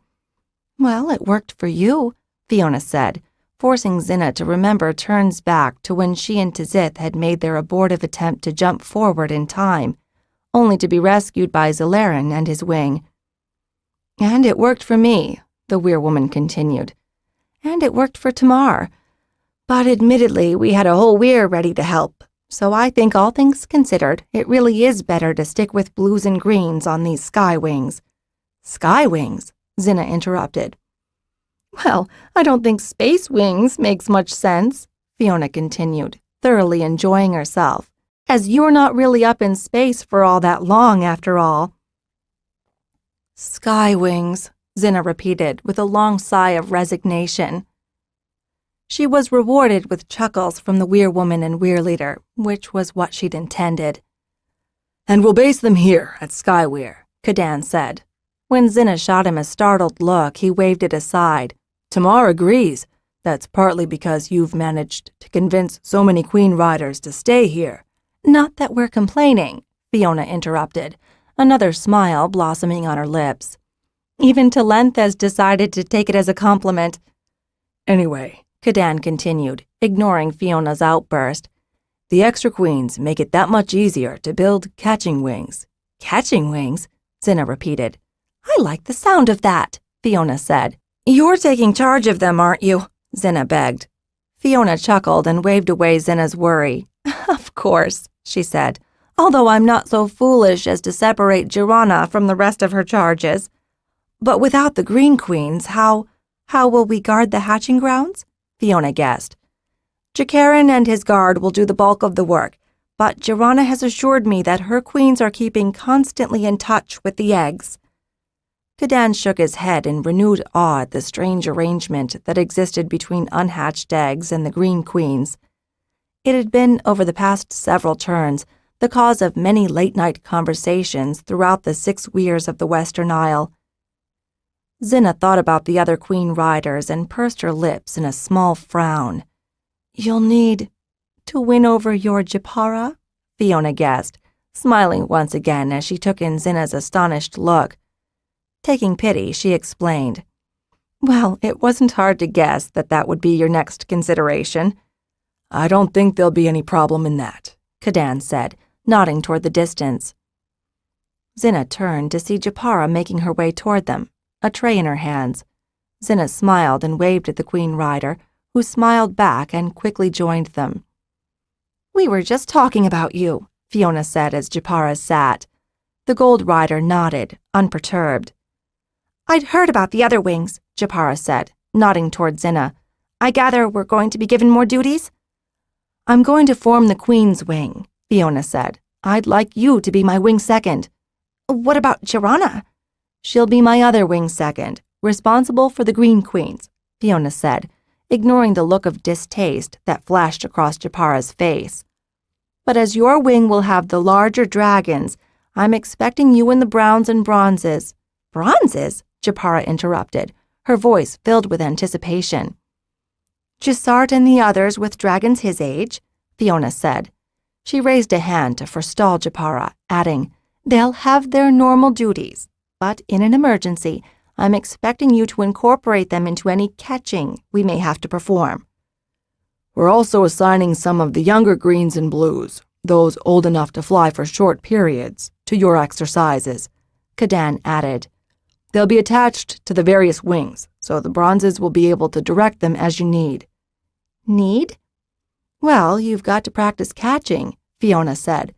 "Well, it worked for you," Fiona said, forcing Xhinna to remember turns back to when she and Tzith had made their abortive attempt to jump forward in time, only to be rescued by Zalaran and his wing. "And it worked for me," the Weir woman continued. "And it worked for Tamar. But admittedly, we had a whole Weir ready to help, so I think all things considered, it really is better to stick with blues and greens on these sky wings." "Sky wings?" Xhinna interrupted. "Well, I don't think space wings makes much sense," Fiona continued, thoroughly enjoying herself, "as you're not really up in space for all that long after all." "Sky wings," Xhinna repeated with a long sigh of resignation. She was rewarded with chuckles from the Weir woman and Weir leader, which was what she'd intended. "And we'll base them here at Skyweir," Cadan said. When Xhinna shot him a startled look, he waved it aside. "Tamar agrees. That's partly because you've managed to convince so many Queen Riders to stay here." "Not that we're complaining," Fiona interrupted, another smile blossoming on her lips. "Even Talent has decided to take it as a compliment." "Anyway," Cadan continued, ignoring Fiona's outburst, "the extra queens make it that much easier to build catching wings." "Catching wings?" Xhinna repeated. "I like the sound of that," Fiona said. "You're taking charge of them, aren't you?" Xhinna begged. Fiona chuckled and waved away Xhinna's worry. "Of course," she said, "although I'm not so foolish as to separate Xhinna from the rest of her charges. But without the Green Queens, how will we guard the hatching grounds?" Fiona guessed. "Jakaran and his guard will do the bulk of the work, but Xhinna has assured me that her queens are keeping constantly in touch with the eggs." Cadan shook his head in renewed awe at the strange arrangement that existed between unhatched eggs and the Green Queens. It had been, over the past several turns, the cause of many late-night conversations throughout the 6 weirs of the Western Isle. Xhinna thought about the other Queen Riders and pursed her lips in a small frown. "You'll need to win over your Jipara?" Fiona guessed, smiling once again as she took in Xhinna's astonished look. Taking pity, she explained, "Well, it wasn't hard to guess that would be your next consideration." "I don't think there'll be any problem in that," Cadan said, nodding toward the distance. Xhinna turned to see Jipara making her way toward them, a tray in her hands. Xhinna smiled and waved at the Queen Rider, who smiled back and quickly joined them. "We were just talking about you," Fiona said as Jipara sat. The Gold Rider nodded, unperturbed. "I'd heard about the other wings," Jipara said, nodding toward Xhinna. "I gather we're going to be given more duties?" "I'm going to form the Queen's wing," Fiona said. "I'd like you to be my wing second." "What about Xhinna?" "She'll be my other wing second, responsible for the Green Queens," Fiona said, ignoring the look of distaste that flashed across Jipara's face. "But as your wing will have the larger dragons, I'm expecting you in the browns and bronzes." "Bronzes?" Jipara interrupted, her voice filled with anticipation. "Gisart and the others with dragons his age," Fiona said. She raised a hand to forestall Jipara, adding, "They'll have their normal duties, but in an emergency, I'm expecting you to incorporate them into any catching we may have to perform." "We're also assigning some of the younger greens and blues, those old enough to fly for short periods, to your exercises," Kadan added. "They'll be attached to the various wings, so the bronzes will be able to direct them as you need." Need? Well, you've got to practice catching, Fiona said.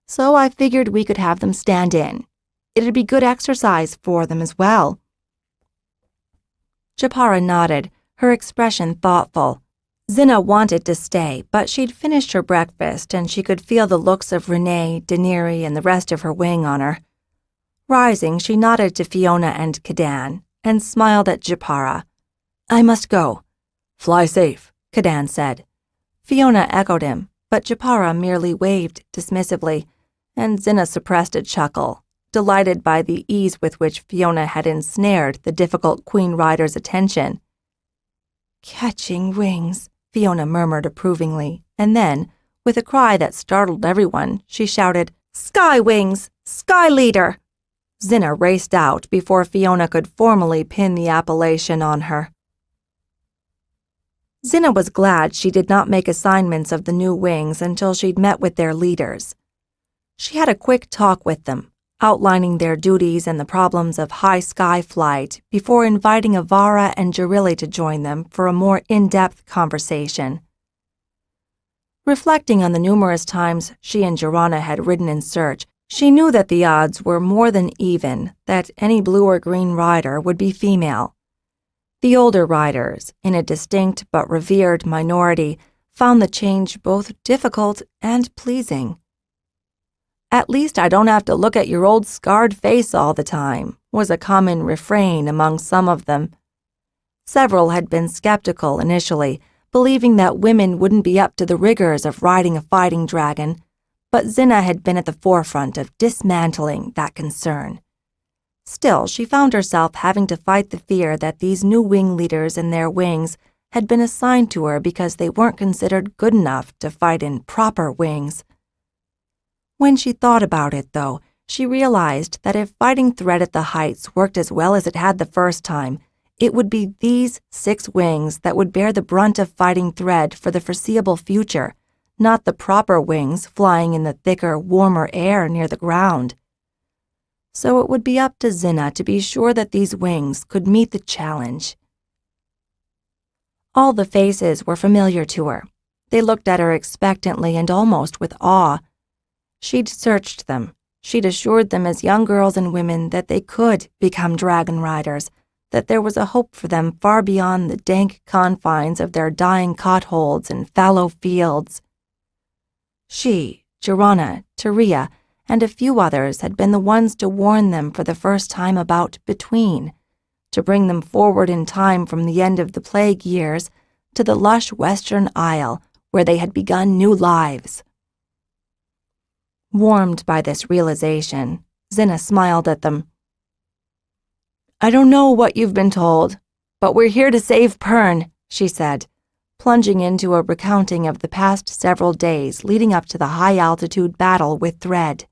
So I figured we could have them stand in. It'd be good exercise for them as well. Japara nodded, her expression thoughtful. Xhinna wanted to stay, but she'd finished her breakfast and she could feel the looks of Renee, Daenerys, and the rest of her wing on her. Rising, she nodded to Fiona and Kadan and smiled at Japara. "I must go." "Fly safe," Kadan said. Fiona echoed him, but Japara merely waved dismissively, and Xhinna suppressed a chuckle, delighted by the ease with which Fiona had ensnared the difficult Queen Rider's attention. "Catching wings," Fiona murmured approvingly, and then, with a cry that startled everyone, she shouted, "Sky Wings! Sky Leader!" Xhinna raced out before Fiona could formally pin the appellation on her. Xhinna was glad she did not make assignments of the new wings until she'd met with their leaders. She had a quick talk with them, outlining their duties and the problems of high sky flight before inviting Avara and Jarili to join them for a more in-depth conversation. Reflecting on the numerous times she and Jorana had ridden in search, she knew that the odds were more than even that any blue or green rider would be female. The older riders, in a distinct but revered minority, found the change both difficult and pleasing. "At least I don't have to look at your old scarred face all the time," was a common refrain among some of them. Several had been skeptical initially, believing that women wouldn't be up to the rigors of riding a fighting dragon, but Xhinna had been at the forefront of dismantling that concern. Still, she found herself having to fight the fear that these new wing leaders and their wings had been assigned to her because they weren't considered good enough to fight in proper wings. When she thought about it, though, she realized that if fighting thread at the Heights worked as well as it had the first time, it would be these 6 wings that would bear the brunt of fighting thread for the foreseeable future, not the proper wings flying in the thicker, warmer air near the ground. So it would be up to Xhinna to be sure that these wings could meet the challenge. All the faces were familiar to her. They looked at her expectantly and almost with awe. She'd searched them. She'd assured them as young girls and women that they could become dragon riders, that there was a hope for them far beyond the dank confines of their dying cotholds and fallow fields. She, Jorana, Taria, and a few others had been the ones to warn them for the first time about between, to bring them forward in time from the end of the plague years to the lush Western Isle where they had begun new lives. Warmed by this realization, Xhinna smiled at them. "I don't know what you've been told, but we're here to save Pern," she said, plunging into a recounting of the past several days leading up to the high-altitude battle with thread.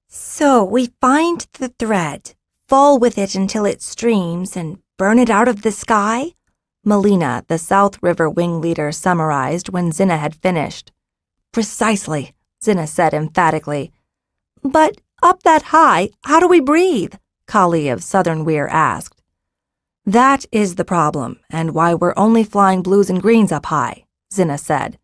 "So we find the thread, fall with it until it streams, and burn it out of the sky?" Melina, the South River wing leader, summarized when Xhinna had finished. "Precisely," Xhinna said emphatically. "But up that high, how do we breathe?" Kali of Southern Weir asked. "That is the problem, and why we're only flying blues and greens up high," Xhinna said.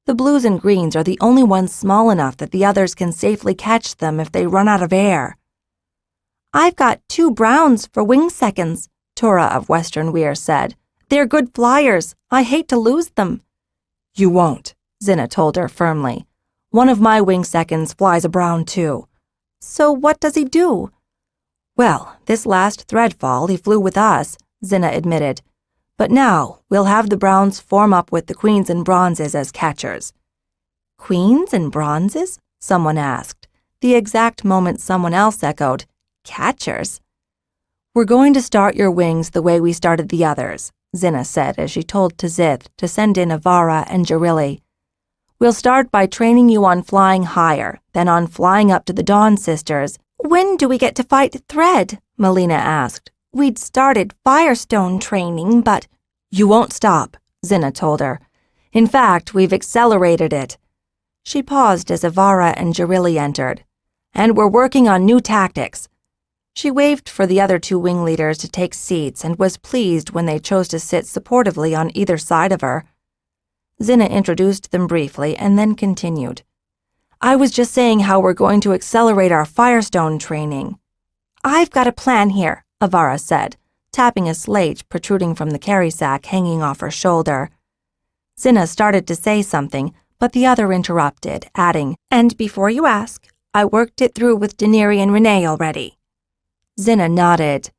"The blues and greens are the only ones small enough that the others can safely catch them if they run out of air." "I've got 2 browns for wing seconds," Tora of Western Weir said. "They're good flyers. I hate to lose them." "You won't," Xhinna told her firmly. "One of my wing seconds flies a brown too." "So what does he do?" "Well, this last thread fall he flew with us," Xhinna admitted. "But now we'll have the browns form up with the queens and bronzes as catchers." "Queens and bronzes?" someone asked, the exact moment someone else echoed, "Catchers?" "We're going to start your wings the way we started the others," Xhinna said as she told Tzith to send in Avara and Jarili. "We'll start by training you on flying higher, then on flying up to the Dawn Sisters." "When do we get to fight thread?" Melina asked. "We'd started Firestone training, but—" "You won't stop," Xhinna told her. "In fact, we've accelerated it." She paused as Avara and Jarili entered. "And we're working on new tactics." She waved for the other two wing leaders to take seats and was pleased when they chose to sit supportively on either side of her. Xhinna introduced them briefly and then continued. "I was just saying how we're going to accelerate our Firestone training." "I've got a plan here," Avara said, tapping a slate protruding from the carry sack hanging off her shoulder. Xhinna started to say something, but the other interrupted, adding, "And before you ask, I worked it through with Daenerys and Renee already." Xhinna nodded.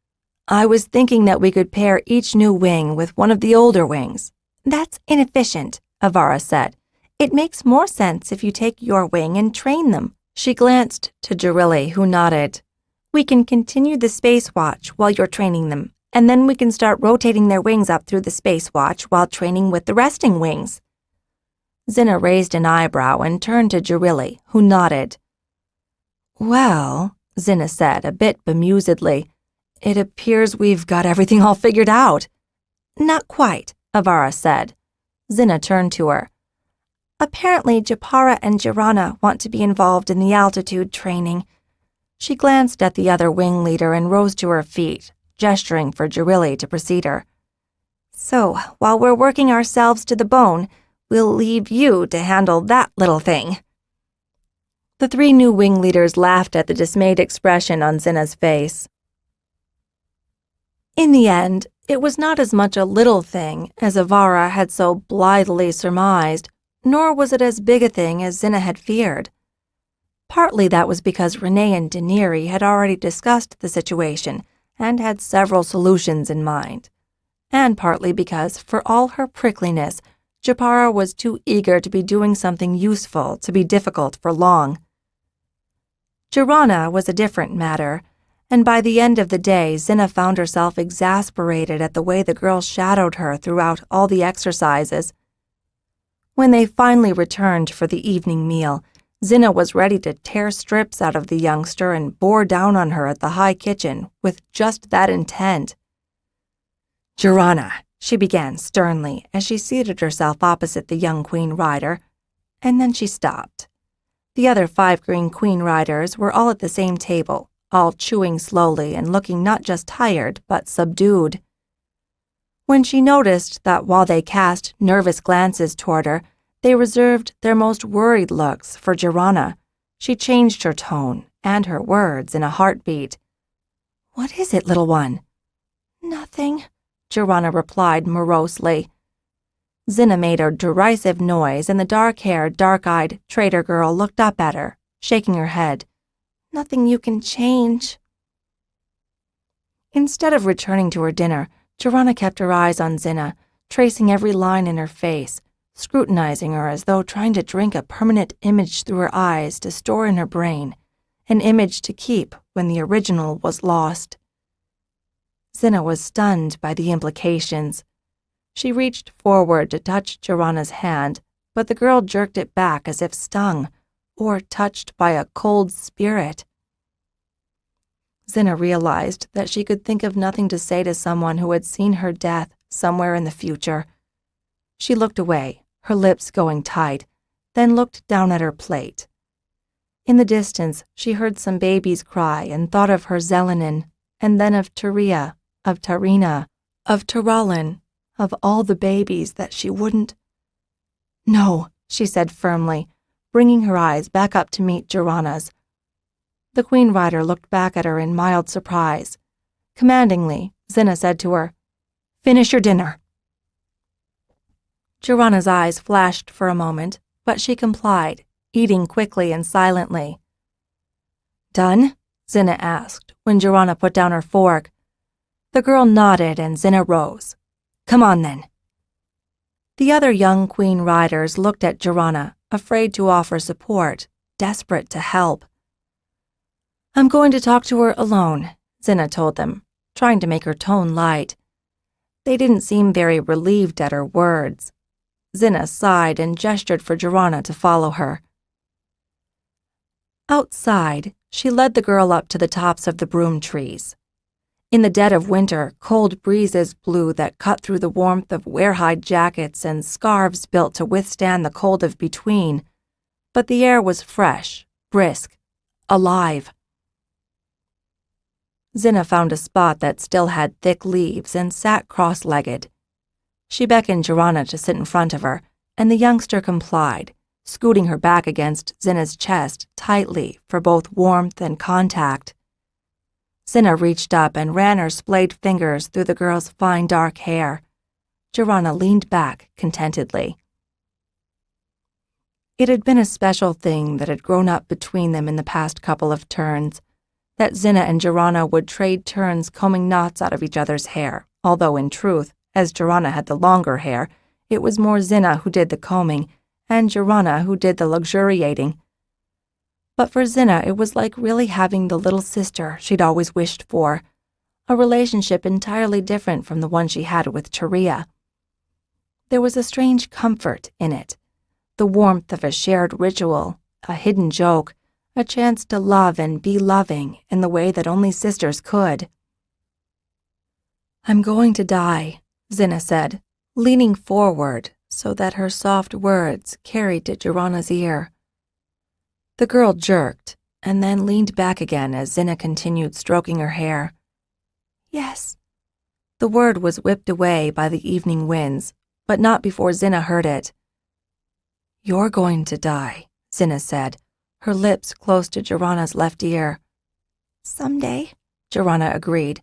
"I was thinking that we could pair each new wing with one of the older wings." "That's inefficient," Avara said. "It makes more sense if you take your wing and train them." She glanced to Jarili, who nodded. "We can continue the Space Watch while you're training them, and then we can start rotating their wings up through the Space Watch while training with the resting wings." Xhinna raised an eyebrow and turned to Jarili, who nodded. "Well," Xhinna said, a bit bemusedly, "it appears we've got everything all figured out." "Not quite," Avara said. Xhinna turned to her. "Apparently Japara and Jirana want to be involved in the altitude training." She glanced at the other wing leader and rose to her feet, gesturing for Jarili to precede her. "So, while we're working ourselves to the bone, we'll leave you to handle that little thing." The three new wing leaders laughed at the dismayed expression on Xhinna's face. In the end, it was not as much a little thing as Avara had so blithely surmised, nor was it as big a thing as Xhinna had feared. Partly that was because Renee and Daenerys had already discussed the situation and had several solutions in mind, and partly because, for all her prickliness, Japara was too eager to be doing something useful to be difficult for long. Jirana was a different matter, and by the end of the day, Xhinna found herself exasperated at the way the girl shadowed her throughout all the exercises. When they finally returned for the evening meal, Xhinna was ready to tear strips out of the youngster and bore down on her at the high kitchen with just that intent. "Jirana," she began sternly as she seated herself opposite the young Queen Rider, and then she stopped. The other 5 green Queen Riders were all at the same table, all chewing slowly and looking not just tired but subdued. When she noticed that while they cast nervous glances toward her, they reserved their most worried looks for Jirana, she changed her tone and her words in a heartbeat. "What is it, little one?" "Nothing," Jirana replied morosely. Xhinna made a derisive noise, and the dark-haired, dark-eyed traitor girl looked up at her, shaking her head. "Nothing you can change." Instead of returning to her dinner, Jirana kept her eyes on Xhinna, tracing every line in her face, scrutinizing her as though trying to drink a permanent image through her eyes to store in her brain, an image to keep when the original was lost. Xhinna was stunned by the implications. She reached forward to touch Jirana's hand, but the girl jerked it back as if stung, or touched by a cold spirit. Xhinna realized that she could think of nothing to say to someone who had seen her death somewhere in the future. She looked away, her lips going tight, then looked down at her plate. In the distance, she heard some babies cry and thought of her Zelenin, and then of Taria, of Tarina, of Taralin, of all the babies that she wouldn't. "No," she said firmly, bringing her eyes back up to meet Jirana's. The Queen Rider looked back at her in mild surprise. Commandingly, Xhinna said to her, "Finish your dinner." Jirana's eyes flashed for a moment, but she complied, eating quickly and silently. "Done?" Xhinna asked when Jirana put down her fork. The girl nodded and Xhinna rose. "Come on, then." The other young Queen Riders looked at Jirana, afraid to offer support, desperate to help. "I'm going to talk to her alone," Xhinna told them, trying to make her tone light. They didn't seem very relieved at her words. Xhinna sighed and gestured for Jirana to follow her. Outside, she led the girl up to the tops of the broom trees. In the dead of winter, cold breezes blew that cut through the warmth of warehide jackets and scarves built to withstand the cold of between. but the air was fresh, brisk, alive. Xhinna found a spot that still had thick leaves and sat cross-legged. She beckoned Xhinna to sit in front of her, and the youngster complied, scooting her back against Xhinna's chest tightly for both warmth and contact. Xhinna reached up and ran her splayed fingers through the girl's fine dark hair. Xhinna leaned back contentedly. It had been a special thing that had grown up between them in the past couple of turns, that Xhinna and Xhinna would trade turns combing knots out of each other's hair, although in truth, as Xhinna had the longer hair, it was more Xhinna who did the combing, and Xhinna who did the luxuriating. But for Xhinna, it was like really having the little sister she'd always wished for, a relationship entirely different from the one she had with Taria. There was a strange comfort in it, the warmth of a shared ritual, a hidden joke, a chance to love and be loving in the way that only sisters could. "I'm going to die," Xhinna said, leaning forward so that her soft words carried to Xhinna's ear. The girl jerked and then leaned back again as Xhinna continued stroking her hair. "Yes." The word was whipped away by the evening winds, but not before Xhinna heard it. "You're going to die," Xhinna said, her lips close to Xhinna's left ear. "Someday," Xhinna agreed.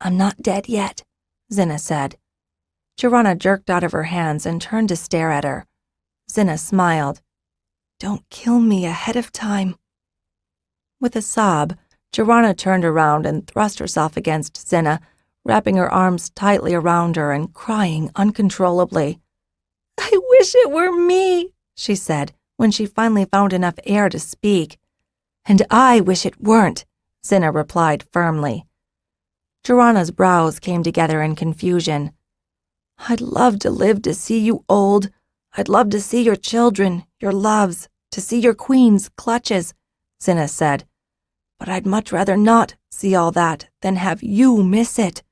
"I'm not dead yet," Xhinna said. Xhinna jerked out of her hands and turned to stare at her. Xhinna smiled. "Don't kill me ahead of time." With a sob, Xhinna turned around and thrust herself against Xhinna, wrapping her arms tightly around her and crying uncontrollably. "I wish it were me," she said, when she finally found enough air to speak. "And I wish it weren't," Xhinna replied firmly. Xhinna's brows came together in confusion. "I'd love to live to see you old. I'd love to see your children, your loves, to see your queen's clutches," Xhinna said. "But I'd much rather not see all that than have you miss it."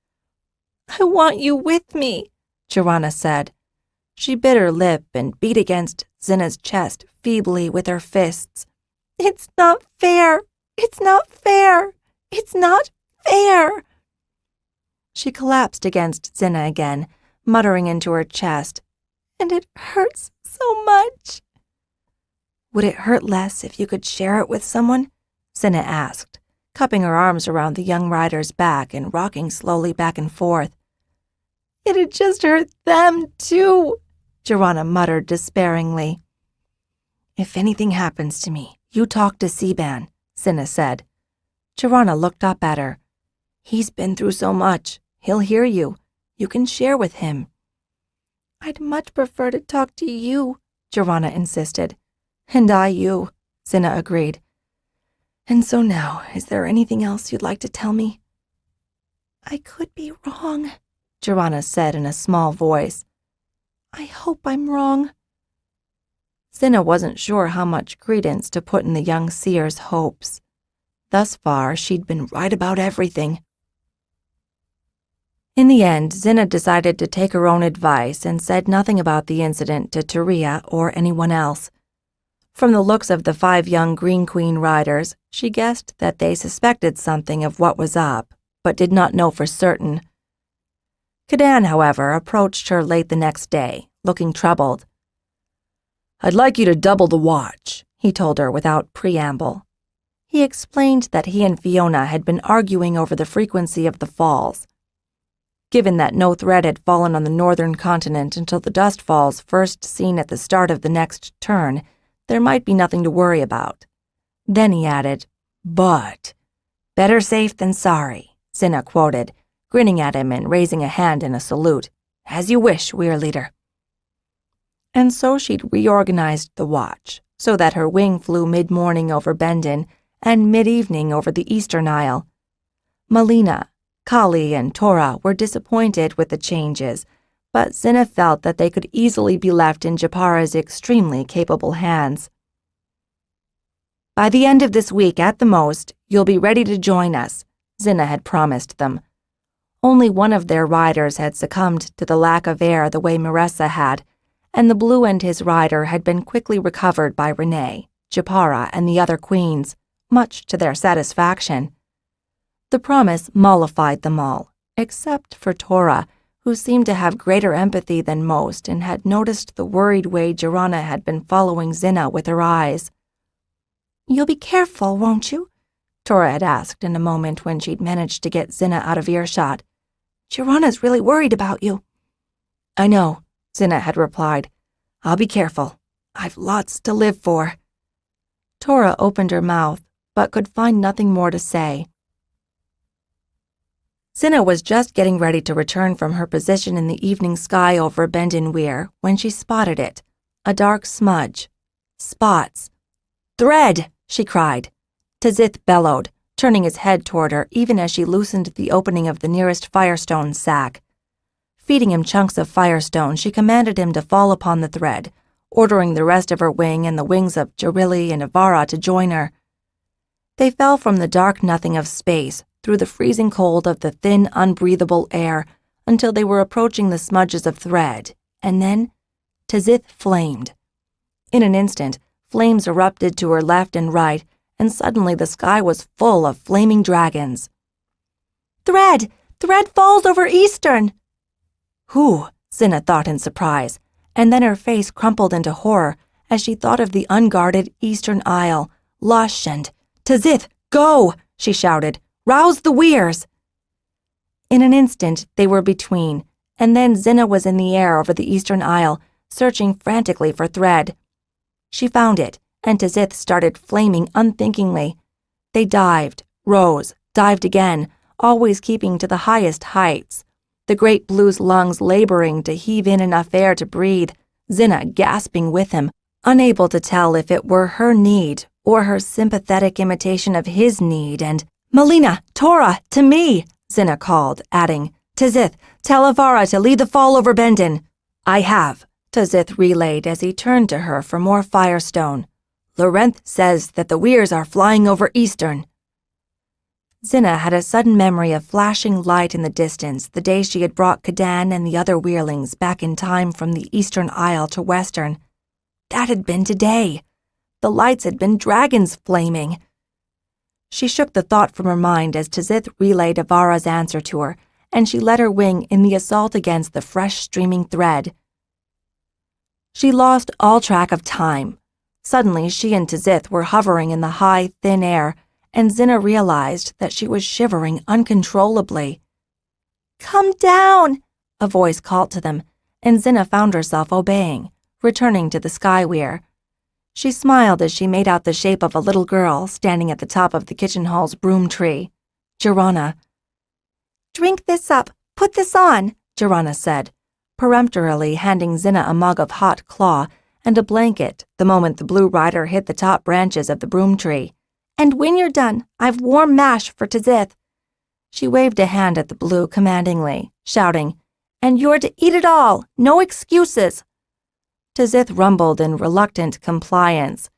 "I want you with me," Xhinna said. She bit her lip and beat against Xhinna's chest feebly with her fists. "It's not fair! It's not fair! It's not fair!" She collapsed against Xhinna again, muttering into her chest, "And it hurts so much." "Would it hurt less if you could share it with someone?" Xhinna asked, cupping her arms around the young rider's back and rocking slowly back and forth. "It'd just hurt them, too," Xhinna muttered despairingly. "If anything happens to me, you talk to Seaban," Xhinna said. Xhinna looked up at her. "He's been through so much. He'll hear you. You can share with him." "I'd much prefer to talk to you," Xhinna insisted. "And I you," Xhinna agreed. "And so now, is there anything else you'd like to tell me?" "I could be wrong," Xhinna said in a small voice. "I hope I'm wrong." Xhinna wasn't sure how much credence to put in the young seer's hopes. Thus far, she'd been right about everything. In the end, Xhinna decided to take her own advice and said nothing about the incident to Taria or anyone else. From the looks of the 5 young Green Queen riders, she guessed that they suspected something of what was up, but did not know for certain. Cadan, however, approached her late the next day, looking troubled. "I'd like you to double the watch," he told her without preamble. He explained that he and Fiona had been arguing over the frequency of the falls. Given that no threat had fallen on the northern continent until the dust falls first seen at the start of the next turn, there might be nothing to worry about. Then he added, "But, better safe than sorry," Xhinna quoted, grinning at him and raising a hand in a salute. "As you wish, Weir Leader." And so she'd reorganized the watch, so that her wing flew mid-morning over Bendon and mid-evening over the Eastern Isle. Melina, Kali, and Tora were disappointed with the changes, but Xhinna felt that they could easily be left in Japara's extremely capable hands. "By the end of this week, at the most, you'll be ready to join us," Xhinna had promised them. Only one of their riders had succumbed to the lack of air the way Maressa had, and the Blue and his rider had been quickly recovered by Renee, Japara, and the other queens, much to their satisfaction. The promise mollified them all, except for Tora, who seemed to have greater empathy than most and had noticed the worried way Xhinna had been following Xhinna with her eyes. "You'll be careful, won't you?" Tora had asked in a moment when she'd managed to get Xhinna out of earshot. "Xhinna's really worried about you." "I know," Xhinna had replied. "I'll be careful. I've lots to live for." Tora opened her mouth, but could find nothing more to say. Xhinna was just getting ready to return from her position in the evening sky over Bendon Weir when she spotted it, a dark smudge. Spots. "Thread!" she cried. Tzith bellowed, turning his head toward her even as she loosened the opening of the nearest firestone sack. Feeding him chunks of firestone, she commanded him to fall upon the thread, ordering the rest of her wing and the wings of Jarilli and Avara to join her. They fell from the dark nothing of space through the freezing cold of the thin, unbreathable air until they were approaching the smudges of thread, and then Tzith flamed. In an instant, flames erupted to her left and right, and suddenly the sky was full of flaming dragons. "Thread! Thread falls over Eastern!" "Who?" Xhinna thought in surprise, and then her face crumpled into horror as she thought of the unguarded Eastern Isle, lush and, "Tzith, go!" she shouted. "Rouse the Weirs!" In an instant, they were between, and then Xhinna was in the air over the Eastern Isle, searching frantically for thread. She found it, and Tzith started flaming unthinkingly. They dived, rose, dived again, always keeping to the highest heights. The great blue's lungs laboring to heave in enough air to breathe, Xhinna gasping with him, unable to tell if it were her need or her sympathetic imitation of his need, and "Melina, Tora, to me," Xhinna called, adding, "Tzith, tell Avara to lead the fall over Bendon." "I have," Tzith relayed as he turned to her for more firestone. "Lorenth says that the Weirs are flying over Eastern." Xhinna had a sudden memory of flashing light in the distance the day she had brought Cadan and the other Weirlings back in time from the Eastern Isle to Western. That had been today. The lights had been dragons flaming. She shook the thought from her mind as Tzith relayed Avara's answer to her, and she let her wing in the assault against the fresh streaming thread. She lost all track of time. Suddenly, she and Tzith were hovering in the high, thin air, and Xhinna realized that she was shivering uncontrollably. "Come down!" a voice called to them, and Xhinna found herself obeying, returning to the sky weir. She smiled as she made out the shape of a little girl standing at the top of the kitchen hall's broom tree. Xhinna. "Drink this up. Put this on," Xhinna said, peremptorily handing Xhinna a mug of hot claw and a blanket the moment the blue rider hit the top branches of the broom tree. "And when you're done, I've warm mash for Tzith." She waved a hand at the blue commandingly, shouting, "And you're to eat it all. No excuses." Tzith rumbled in reluctant compliance.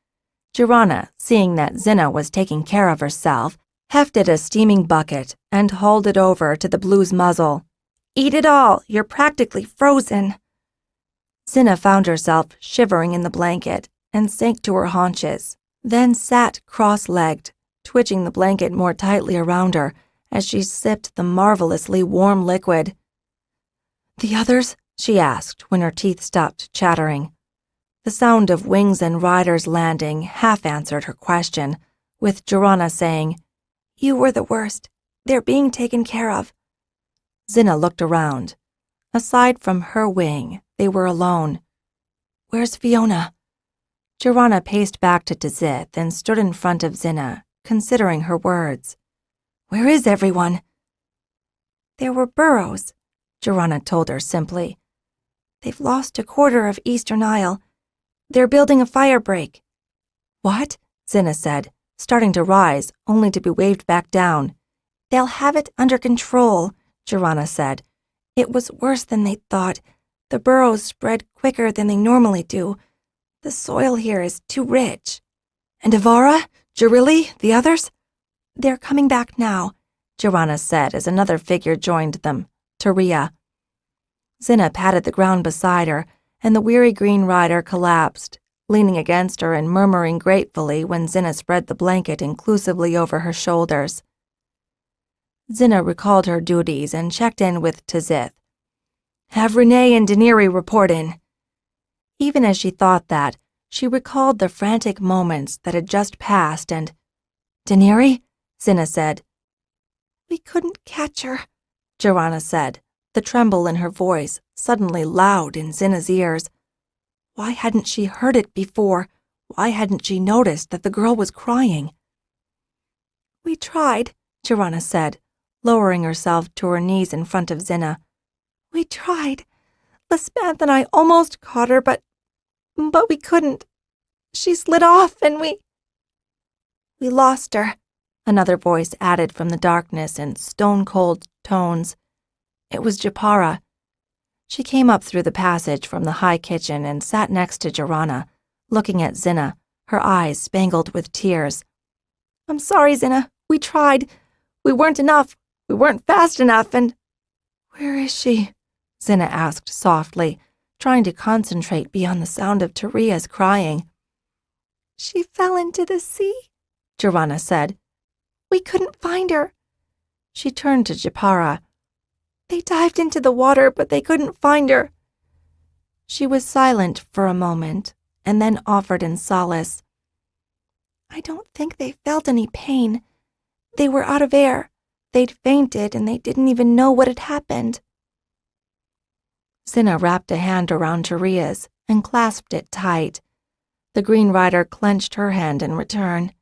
Xhinna, seeing that Xhinna was taking care of herself, hefted a steaming bucket and hauled it over to the blue's muzzle. "Eat it all. You're practically frozen." Xhinna found herself shivering in the blanket and sank to her haunches, then sat cross-legged, twitching the blanket more tightly around her as she sipped the marvelously warm liquid. "The others?" she asked when her teeth stopped chattering. The sound of wings and riders landing half answered her question, with Xhinna saying, "You were the worst. They're being taken care of." Xhinna looked around. Aside from her wing, they were alone. "Where's Fiona?" Xhinna paced back to Tzith and stood in front of Xhinna, considering her words. "Where is everyone?" "There were burrows," Xhinna told her simply. "They've lost a quarter of Eastern Isle. They're building a fire break." "What?" Xhinna said, starting to rise, only to be waved back down. "They'll have it under control," Xhinna said. "It was worse than they thought. The burrows spread quicker than they normally do. The soil here is too rich." "And Avara? Jarilli? The others?" "They're coming back now," Xhinna said as another figure joined them, Taria. Xhinna patted the ground beside her and the weary Green Rider collapsed, leaning against her and murmuring gratefully when Xhinna spread the blanket inclusively over her shoulders. Xhinna recalled her duties and checked in with Tizith. "Have Renee and Daenerys report in." Even as she thought that, she recalled the frantic moments that had just passed and, "Daenerys?" Xhinna said. "We couldn't catch her," Joanna said, the tremble in her voice suddenly loud in Xhinna's ears. Why hadn't she heard it before? Why hadn't she noticed that the girl was crying? "We tried," Joanna said, lowering herself to her knees in front of Xhinna. "We tried. Lisbeth and I almost caught her, but we couldn't. She slid off and we lost her," another voice added from the darkness in stone-cold tones. It was Japara. She came up through the passage from the high kitchen and sat next to Joanna, looking at Xhinna, her eyes spangled with tears. "I'm sorry, Xhinna. We tried. We weren't enough. We weren't fast enough, and—" "Where is she?" Xhinna asked softly, trying to concentrate beyond the sound of Taria's crying. "She fell into the sea," Joanna said. "We couldn't find her." She turned to Japara. "They dived into the water, but they couldn't find her." She was silent for a moment, and then offered in solace. "I don't think they felt any pain. They were out of air. They'd fainted, and they didn't even know what had happened." Xhinna wrapped a hand around Taria's and clasped it tight. The Green Rider clenched her hand in return.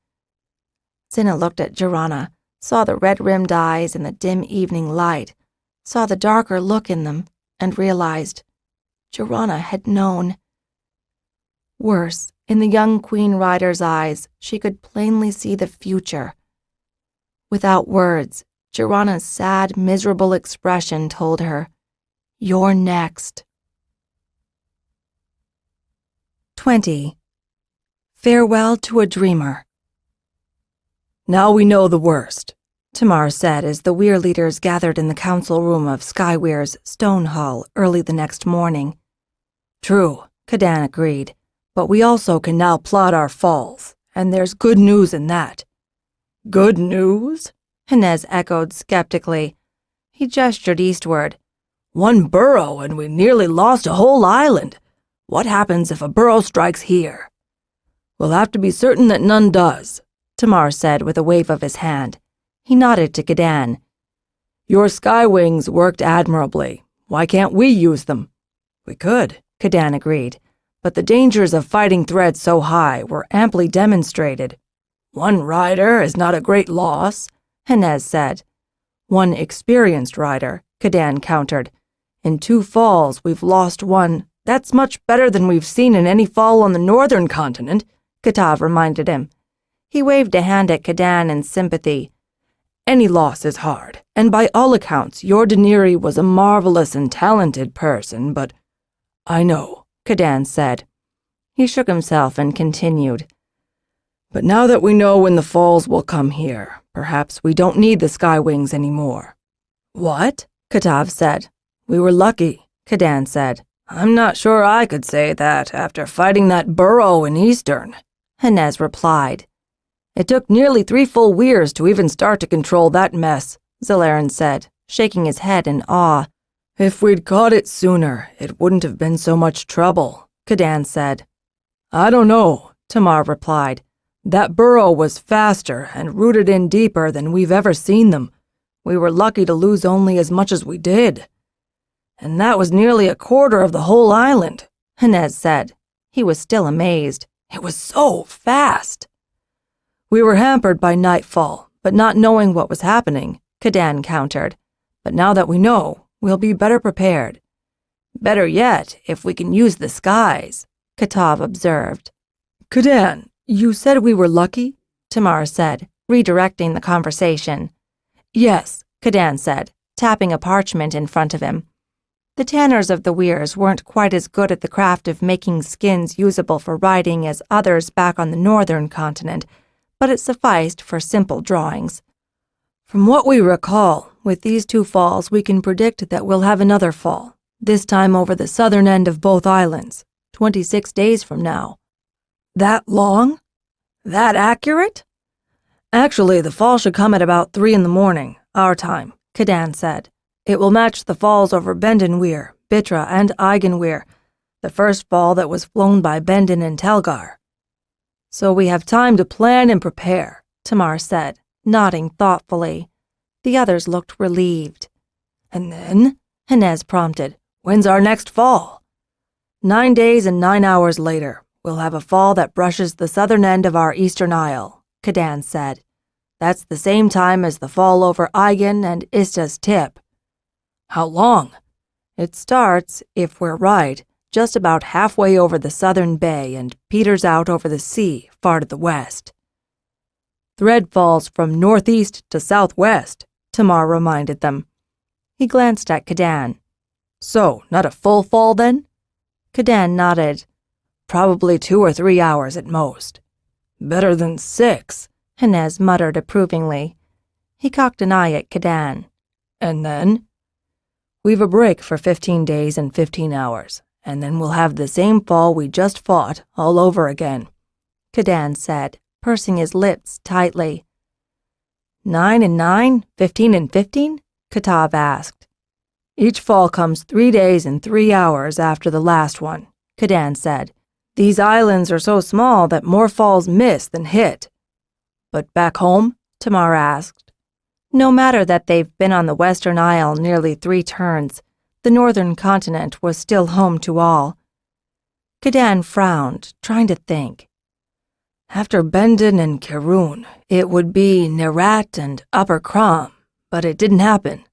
Xhinna looked at Joanna, saw the red-rimmed eyes in the dim evening light, saw the darker look in them, and realized Joanna had known. Worse, in the young Queen Rider's eyes, she could plainly see the future. Without words, Joanna's sad, miserable expression told her, "You're next." 20. Farewell to a Dreamer. "Now we know the worst," Tamar said as the Weir leaders gathered in the council room of Skyweir's stone hall early the next morning. "True," Cadan agreed. "but we also can now plot our falls, and there's good news in that." "Good news?" Xhinna echoed skeptically. He gestured eastward. "One burrow and we nearly lost a whole island. What happens if a burrow strikes here?" "We'll have to be certain that none does," Tamar said with a wave of his hand. He nodded to Cadan. "Your skywings worked admirably. Why can't we use them?" "We could," Cadan agreed, "but the dangers of fighting threats so high were amply demonstrated." "One rider is not a great loss," Xhinna said. "One experienced rider," Cadan countered. "In 2 falls, we've lost one. That's much better than we've seen in any fall on the northern continent," Katav reminded him. He waved a hand at Cadan in sympathy. "Any loss is hard, and by all accounts, your Daenerys was a marvelous and talented person, but—" "I know," Cadan said. He shook himself and continued. "But now that we know when the falls will come here, perhaps we don't need the Skywings anymore." "What?" Katav said. "We were lucky," Cadan said. "I'm not sure I could say that after fighting that burrow in Eastern," Xhinna replied. "It took nearly 3 full weirs to even start to control that mess," Zalaran said, shaking his head in awe. "If we'd caught it sooner, it wouldn't have been so much trouble," Cadan said. "I don't know," Tamar replied. "That burrow was faster and rooted in deeper than we've ever seen them. We were lucky to lose only as much as we did. And that was nearly a quarter of the whole island," Xhinna said. He was still amazed. "It was so fast." "We were hampered by nightfall, but not knowing what was happening," Cadan countered. "But now that we know, we'll be better prepared. Better yet, if we can use the skies," Katav observed. "Cadan, you said we were lucky?" Tamar said, redirecting the conversation. "Yes," Cadan said, tapping a parchment in front of him. The tanners of the Weirs weren't quite as good at the craft of making skins usable for writing as others back on the northern continent, but it sufficed for simple drawings. "From what we recall, with these 2 falls we can predict that we'll have another fall. this time over the southern end of both islands, 26 days from now. That long? That accurate? Actually, the fall should come at about 3 in the morning, our time, Cadan said. It will match the falls over Bendenweir, Bitra, and Eigenweir, the first fall that was flown by Bendon and Telgar. So we have time to plan and prepare, Tamar said, nodding thoughtfully. The others looked relieved. And then, Xhinna prompted, when's our next fall? 9 days and 9 hours later, we'll have a fall that brushes the southern end of our eastern isle, Cadan said. That's the same time as the fall over Eigen and Ista's tip. How long? It starts, if we're right, just about halfway over the southern bay and peters out over the sea far to the west. Thread falls from northeast to southwest, Tamar reminded them. He glanced at Cadan. So, not a full fall then? Cadan nodded. Probably 2 or 3 hours at most. Better than 6, Xhinna muttered approvingly. He cocked an eye at Cadan. And then? We've a break for 15 days and 15 hours, and then we'll have the same fall we just fought all over again, Cadan said, pursing his lips tightly. 9 and 9, 15 and 15? Katav asked. Each fall comes 3 days and 3 hours after the last one, Cadan said. These islands are so small that more falls miss than hit. But back home? Tamar asked. No matter that they've been on the Western Isle nearly 3 turns, the northern continent was still home to all. Cadan frowned, trying to think. After Bendon and Keroon, it would be Nerat and Upper Crom, but it didn't happen.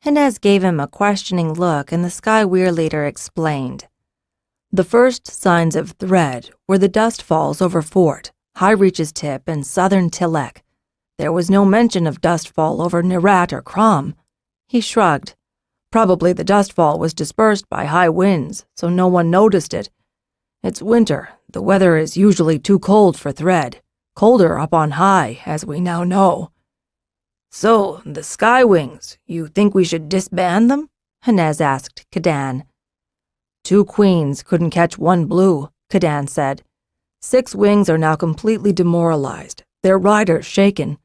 Xhinna gave him a questioning look, and the Sky Weir leader explained. The first signs of thread were the dust falls over Fort, High Reach's Tip, and southern Tilek. There was no mention of dustfall over Nerat or Crom. He shrugged. Probably the dustfall was dispersed by high winds, so no one noticed it. It's winter. The weather is usually too cold for thread. Colder up on high, as we now know. So, the Sky Wings, you think we should disband them? Xhinna asked Cadan. 2 queens couldn't catch 1 blue, Cadan said. 6 wings are now completely demoralized, their riders shaken.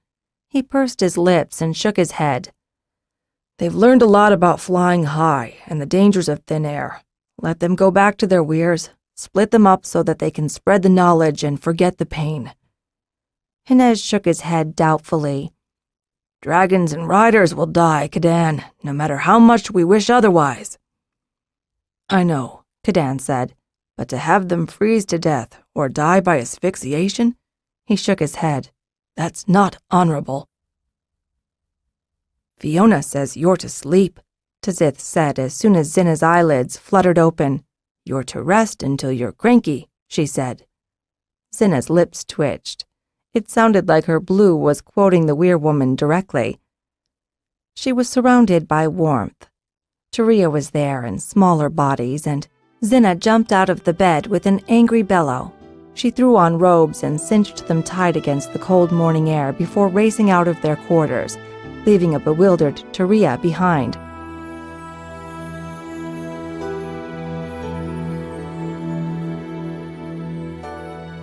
He pursed his lips and shook his head. They've learned a lot about flying high and the dangers of thin air. Let them go back to their weirs, split them up so that they can spread the knowledge and forget the pain. Xhinna shook his head doubtfully. Dragons and riders will die, Cadan, no matter how much we wish otherwise. I know, Cadan said, but to have them freeze to death or die by asphyxiation? He shook his head. That's not honorable. Fiona says you're to sleep, Tzith said as soon as Xhinna's eyelids fluttered open. You're to rest until you're cranky, she said. Xhinna's lips twitched. It sounded like her blue was quoting the Weir woman directly. She was surrounded by warmth. Taria was there in smaller bodies, and Xhinna jumped out of the bed with an angry bellow. She threw on robes and cinched them tight against the cold morning air before racing out of their quarters, leaving a bewildered Taria behind.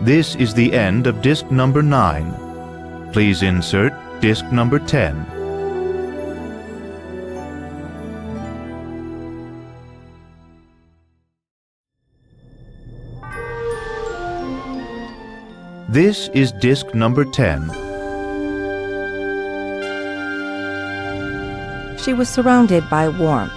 This is the end of disc number 9. Please insert disc number 10. This is disc number 10. She was surrounded by warmth.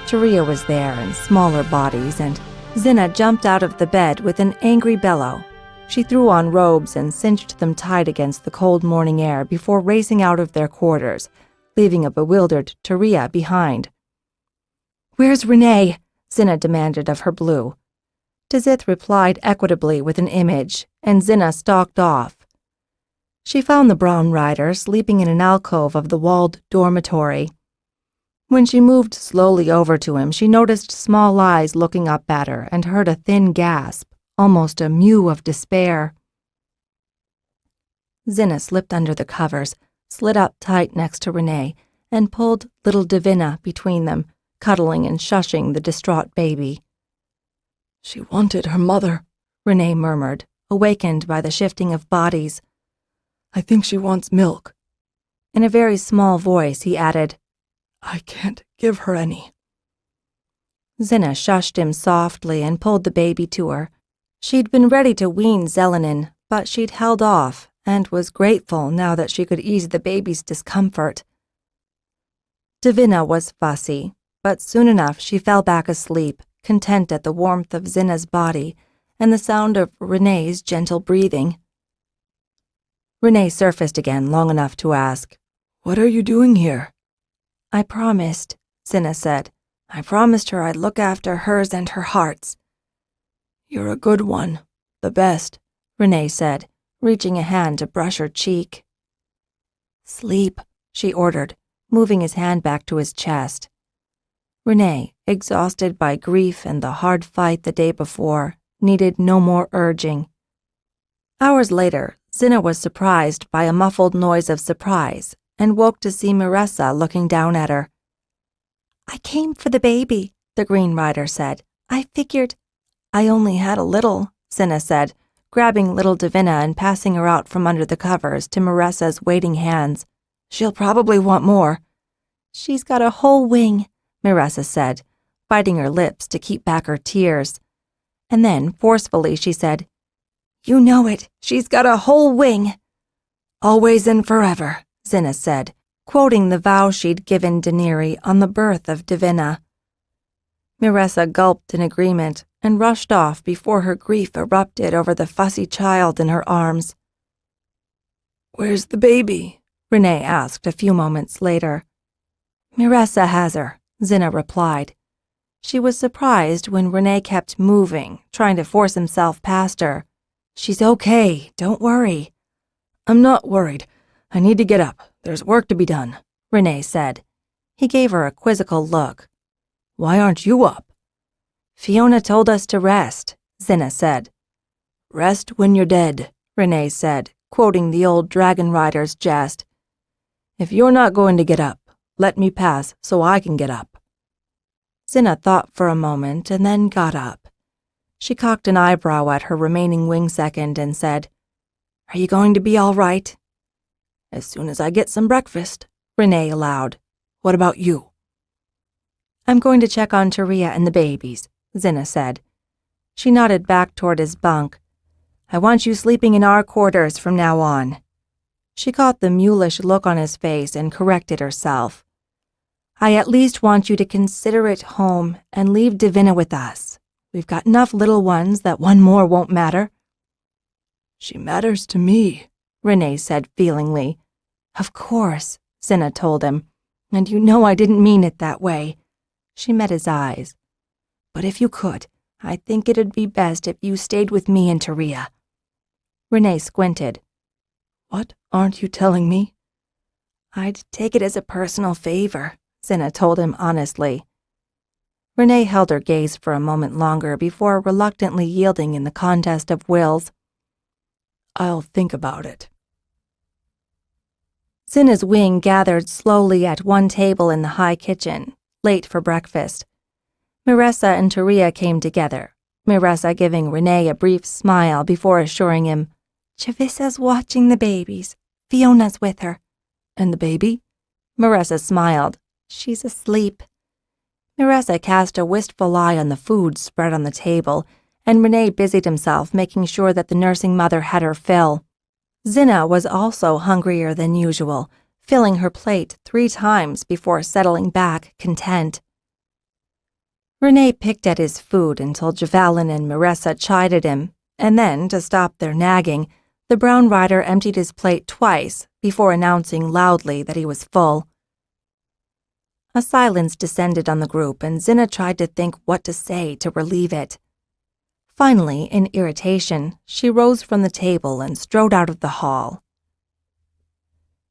Taria was there in smaller bodies, and Xhinna jumped out of the bed with an angry bellow. She threw on robes and cinched them tight against the cold morning air before racing out of their quarters, leaving a bewildered Taria behind. "Where's Renee?" Xhinna demanded of her blue. Tzith replied equitably with an image, and Xhinna stalked off. She found the brown rider sleeping in an alcove of the walled dormitory. When she moved slowly over to him, she noticed small eyes looking up at her and heard a thin gasp, almost a mew of despair. Xhinna slipped under the covers, slid up tight next to Renee, and pulled little Davina between them, cuddling and shushing the distraught baby. "She wanted her mother," Renee murmured, awakened by the shifting of bodies. "I think she wants milk." In a very small voice, he added, "I can't give her any." Xhinna shushed him softly and pulled the baby to her. She'd been ready to wean Xelanin, but she'd held off and was grateful now that she could ease the baby's discomfort. Davina was fussy, but soon enough she fell back asleep, content at the warmth of Xhinna's body and the sound of Renee's gentle breathing. Renee surfaced again long enough to ask, "What are you doing here?" "I promised," Xhinna said. "I promised her I'd look after hers and her hearts." "You're a good one, the best," Renee said, reaching a hand to brush her cheek. "Sleep," she ordered, moving his hand back to his chest. Renee, exhausted by grief and the hard fight the day before, needed no more urging. Hours later, Xhinna was surprised by a muffled noise of surprise and woke to see Maressa looking down at her. "I came for the baby," the Green Rider said. "I figured—" "I only had a little," Xhinna said, grabbing little Davina and passing her out from under the covers to Maressa's waiting hands. "She'll probably want more." "She's got a whole wing," Maressa said, biting her lips to keep back her tears. And then, forcefully, she said, "You know it. She's got a whole wing." "Always and forever," Xhinna said, quoting the vow she'd given Daenerys on the birth of Davina. Maressa gulped in agreement and rushed off before her grief erupted over the fussy child in her arms. "Where's the baby?" Renee asked a few moments later. "Maressa has her," Xhinna replied. She was surprised when Renee kept moving, trying to force himself past her. "She's okay, don't worry." "I'm not worried. I need to get up. There's work to be done," Renee said. He gave her a quizzical look. "Why aren't you up?" "Fiona told us to rest," Xhinna said. "Rest when you're dead," Renee said, quoting the old dragon rider's jest. "If you're not going to get up, let me pass so I can get up." Xhinna thought for a moment and then got up. She cocked an eyebrow at her remaining wing second and said, "Are you going to be all right?" "As soon as I get some breakfast," Renee allowed. "What about you?" "I'm going to check on Taria and the babies," Xhinna said. She nodded back toward his bunk. "I want you sleeping in our quarters from now on." She caught the mulish look on his face and corrected herself. "I at least want you to consider it home and leave Davina with us. We've got enough little ones that one more won't matter." "She matters to me," Renee said feelingly. "Of course," Xhinna told him, "and you know I didn't mean it that way." She met his eyes. "But if you could, I think it'd be best if you stayed with me and Taria." Renee squinted. "What aren't you telling me?" "I'd take it as a personal favor," Xhinna told him honestly. Renee held her gaze for a moment longer before reluctantly yielding in the contest of wills. "I'll think about it." Xhinna's wing gathered slowly at one table in the high kitchen, late for breakfast. Maressa and Taria came together, Maressa giving Renee a brief smile before assuring him, "Chavissa's watching the babies. Fiona's with her." "And the baby?" Maressa smiled. "She's asleep." Maressa cast a wistful eye on the food spread on the table, and Renee busied himself making sure that the nursing mother had her fill. Xhinna was also hungrier than usual, filling her plate 3 times before settling back content. Renee picked at his food until Javelin and Maressa chided him, and then, to stop their nagging, the brown rider emptied his plate twice before announcing loudly that he was full. A silence descended on the group, and Xhinna tried to think what to say to relieve it. Finally, in irritation, she rose from the table and strode out of the hall.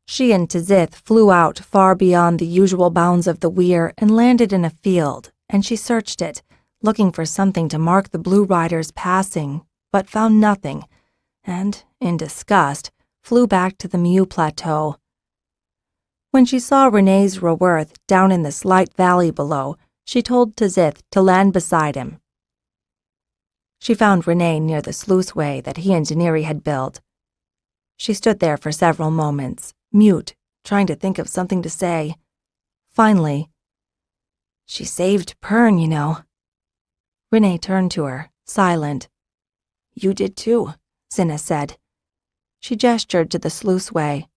She and Tzith flew out far beyond the usual bounds of the weir and landed in a field, and she searched it, looking for something to mark the Blue Rider's passing, but found nothing, and, in disgust, flew back to the Mew Plateau. When she saw Renee's Raworth down in the slight valley below, She told Tzith to land beside him. She found Renee near the sluiceway that he and Daniri had built. She stood there for several moments, mute, trying to think of something to say. Finally, "She saved Pern, you know." Renee turned to her, silent. "You did too," Xhinna said. She gestured to the sluiceway.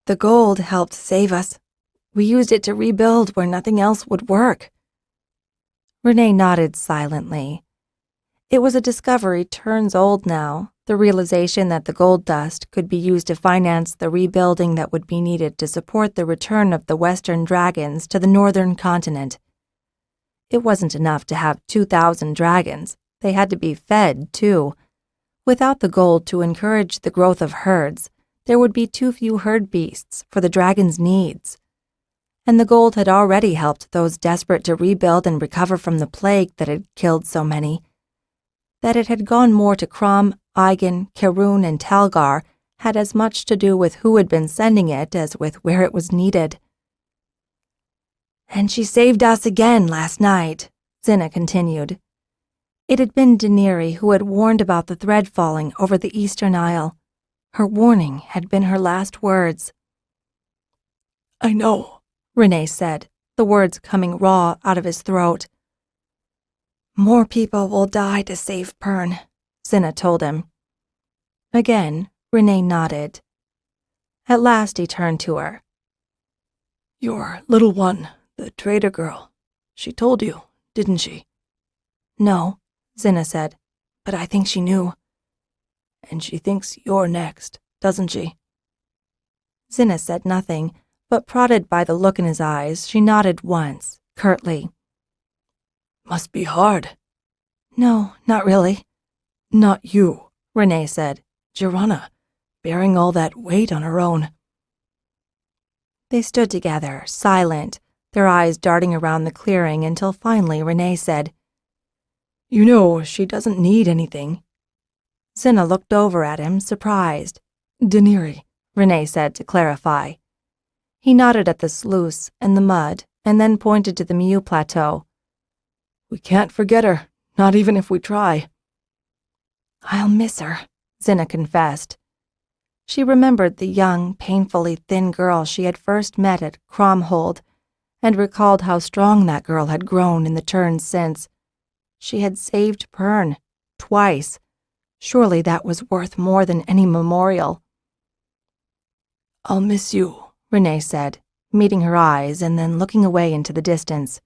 "The gold helped save us. We used it to rebuild where nothing else would work." Renee nodded silently. It was a discovery turns old now, the realization that the gold dust could be used to finance the rebuilding that would be needed to support the return of the Western dragons to the northern continent. It wasn't enough to have 2,000 dragons. They had to be fed, too. Without the gold to encourage the growth of herds, there would be too few herd beasts for the dragons' needs. And the gold had already helped those desperate to rebuild and recover from the plague that had killed so many. That it had gone more to Crom, Eigen, Kerun, and Talgar had as much to do with who had been sending it as with where it was needed. "And she saved us again last night," Xhinna continued. It had been Daniri who had warned about the thread falling over the Eastern Isle. Her warning had been her last words. "I know," Renee said, the words coming raw out of his throat. "More people will die to save Pern," Xhinna told him. Again, Renee nodded. At last he turned to her. "Your little one, the trader girl, she told you, didn't she?" "No," Xhinna said, "but I think she knew." "And she thinks you're next, doesn't she?" Xhinna said nothing, but prodded by the look in his eyes, she nodded once, curtly. "Must be hard." "No, not really." "Not you," Renee said. "Xhinna, bearing all that weight on her own." They stood together, silent, their eyes darting around the clearing until finally Renee said, "You know, she doesn't need anything." Xhinna looked over at him, surprised. "Daniri," Renee said to clarify. He nodded at the sluice and the mud, and then pointed to the Mew Plateau. "We can't forget her, not even if we try." "I'll miss her," Xhinna confessed. She remembered the young, painfully thin girl she had first met at Cromhold, and recalled how strong that girl had grown in the turns since. She had saved Pern, twice. Surely that was worth more than any memorial. "I'll miss you," Renee said, meeting her eyes and then looking away into the distance.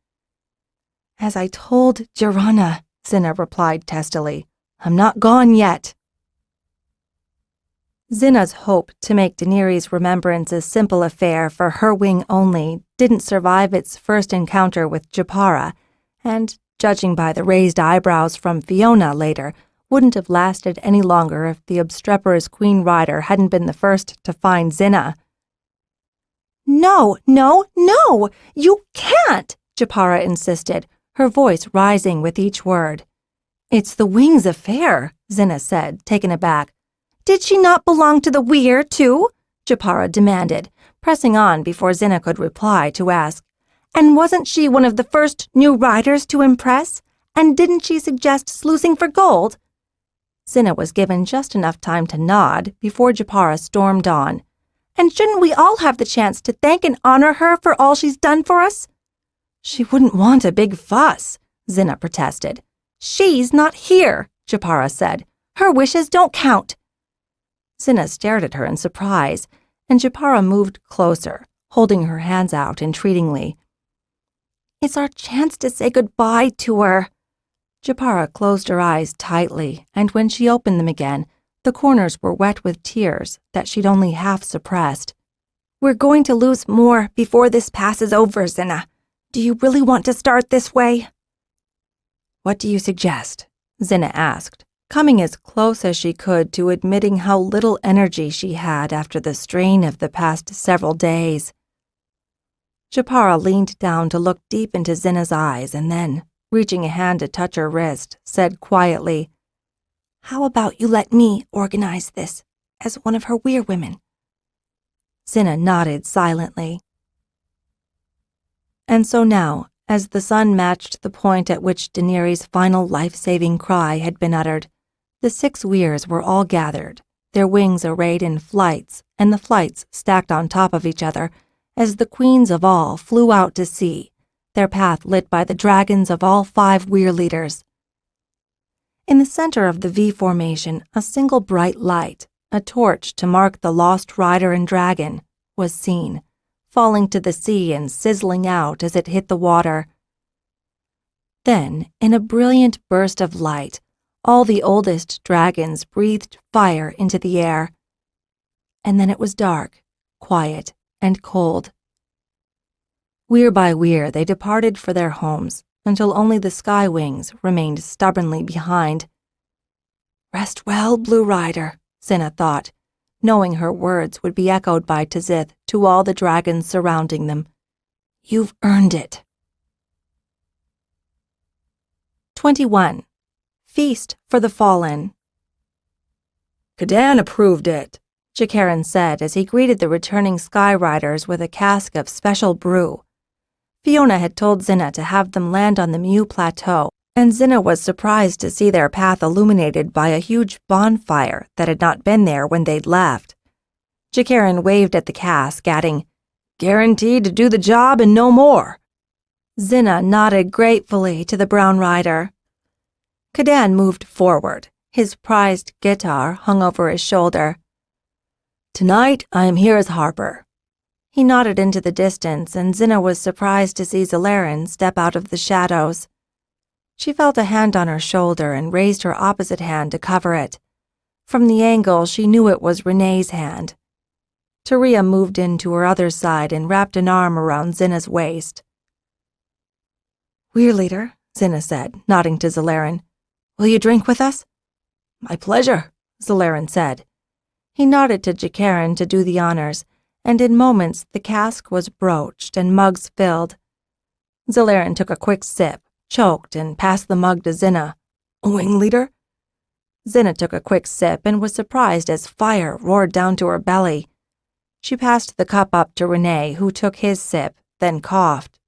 "As I told Xhinna," Xhinna replied testily, "I'm not gone yet." Xhinna's hope to make Daniri's remembrance a simple affair for her wing only didn't survive its first encounter with Japara, and, judging by the raised eyebrows from Fiona later, wouldn't have lasted any longer if the obstreperous Queen Rider hadn't been the first to find Xhinna. "No, no, no! You can't!" Japara insisted, her voice rising with each word. "It's the wing's affair," Xhinna said, taken aback. "Did she not belong to the Weir, too?" Japara demanded, pressing on before Xhinna could reply to ask, "And wasn't she one of the first new riders to impress? And didn't she suggest sluicing for gold?" Xhinna was given just enough time to nod before Japara stormed on. "And shouldn't we all have the chance to thank and honor her for all she's done for us?" "She wouldn't want a big fuss," Xhinna protested. "She's not here," Japara said. "Her wishes don't count." Xhinna stared at her in surprise, and Japara moved closer, holding her hands out entreatingly. "It's our chance to say goodbye to her." Japara closed her eyes tightly, and when she opened them again, the corners were wet with tears that she'd only half suppressed. "We're going to lose more before this passes over, Xhinna. Do you really want to start this way?" "What do you suggest?" Xhinna asked, coming as close as she could to admitting how little energy she had after the strain of the past several days. Japara leaned down to look deep into Xhinna's eyes and then, reaching a hand to touch her wrist, said quietly, "How about you let me organize this as one of her Weir women?" Xhinna nodded silently. And so now, As the sun matched the point at which Daenerys' final life-saving cry had been uttered, the 6 weirs were all gathered, their wings arrayed in flights, and the flights stacked on top of each other, as the queens of all flew out to sea, their path lit by the dragons of all 5 weir leaders. In the center of the V formation, a single bright light, a torch to mark the lost rider and dragon, was seen, falling to the sea and sizzling out as it hit the water. Then, in a brilliant burst of light, all the oldest dragons breathed fire into the air. And then it was dark, quiet, and cold. Weir by weir, they departed for their homes, until only the sky wings remained stubbornly behind. "Rest well, Blue Rider," Xhinna thought, knowing her words would be echoed by Tazith to all the dragons surrounding them. "You've earned it." 21. Feast for the Fallen. Kadan approved it, Jakaran said as he greeted the returning Sky Riders with a cask of special brew. Fiona had told Xhinna to have them land on the Mew Plateau, and Xhinna was surprised to see their path illuminated by a huge bonfire that had not been there when they'd left. Jakaran waved at the cask, adding, "Guaranteed to do the job and no more." Xhinna nodded gratefully to the Brown Rider. Kadan moved forward, his prized guitar hung over his shoulder. "Tonight I am here as Harper." He nodded into the distance, and Xhinna was surprised to see Zalaran step out of the shadows. She felt a hand on her shoulder and raised her opposite hand to cover it. From the angle, she knew it was Renee's hand. Taria moved in to her other side and wrapped an arm around Xhinna's waist. "Weir leader," Xhinna said, nodding to Zalaran. "Will you drink with us?" "My pleasure," Zalaran said. He nodded to Jakaran to do the honors, and in moments the cask was broached and mugs filled. Zalaran took a quick sip, choked, and passed the mug to Xhinna. "Wing leader?" Xhinna took a quick sip and was surprised as fire roared down to her belly. She passed the cup up to Renee, who took his sip, then coughed.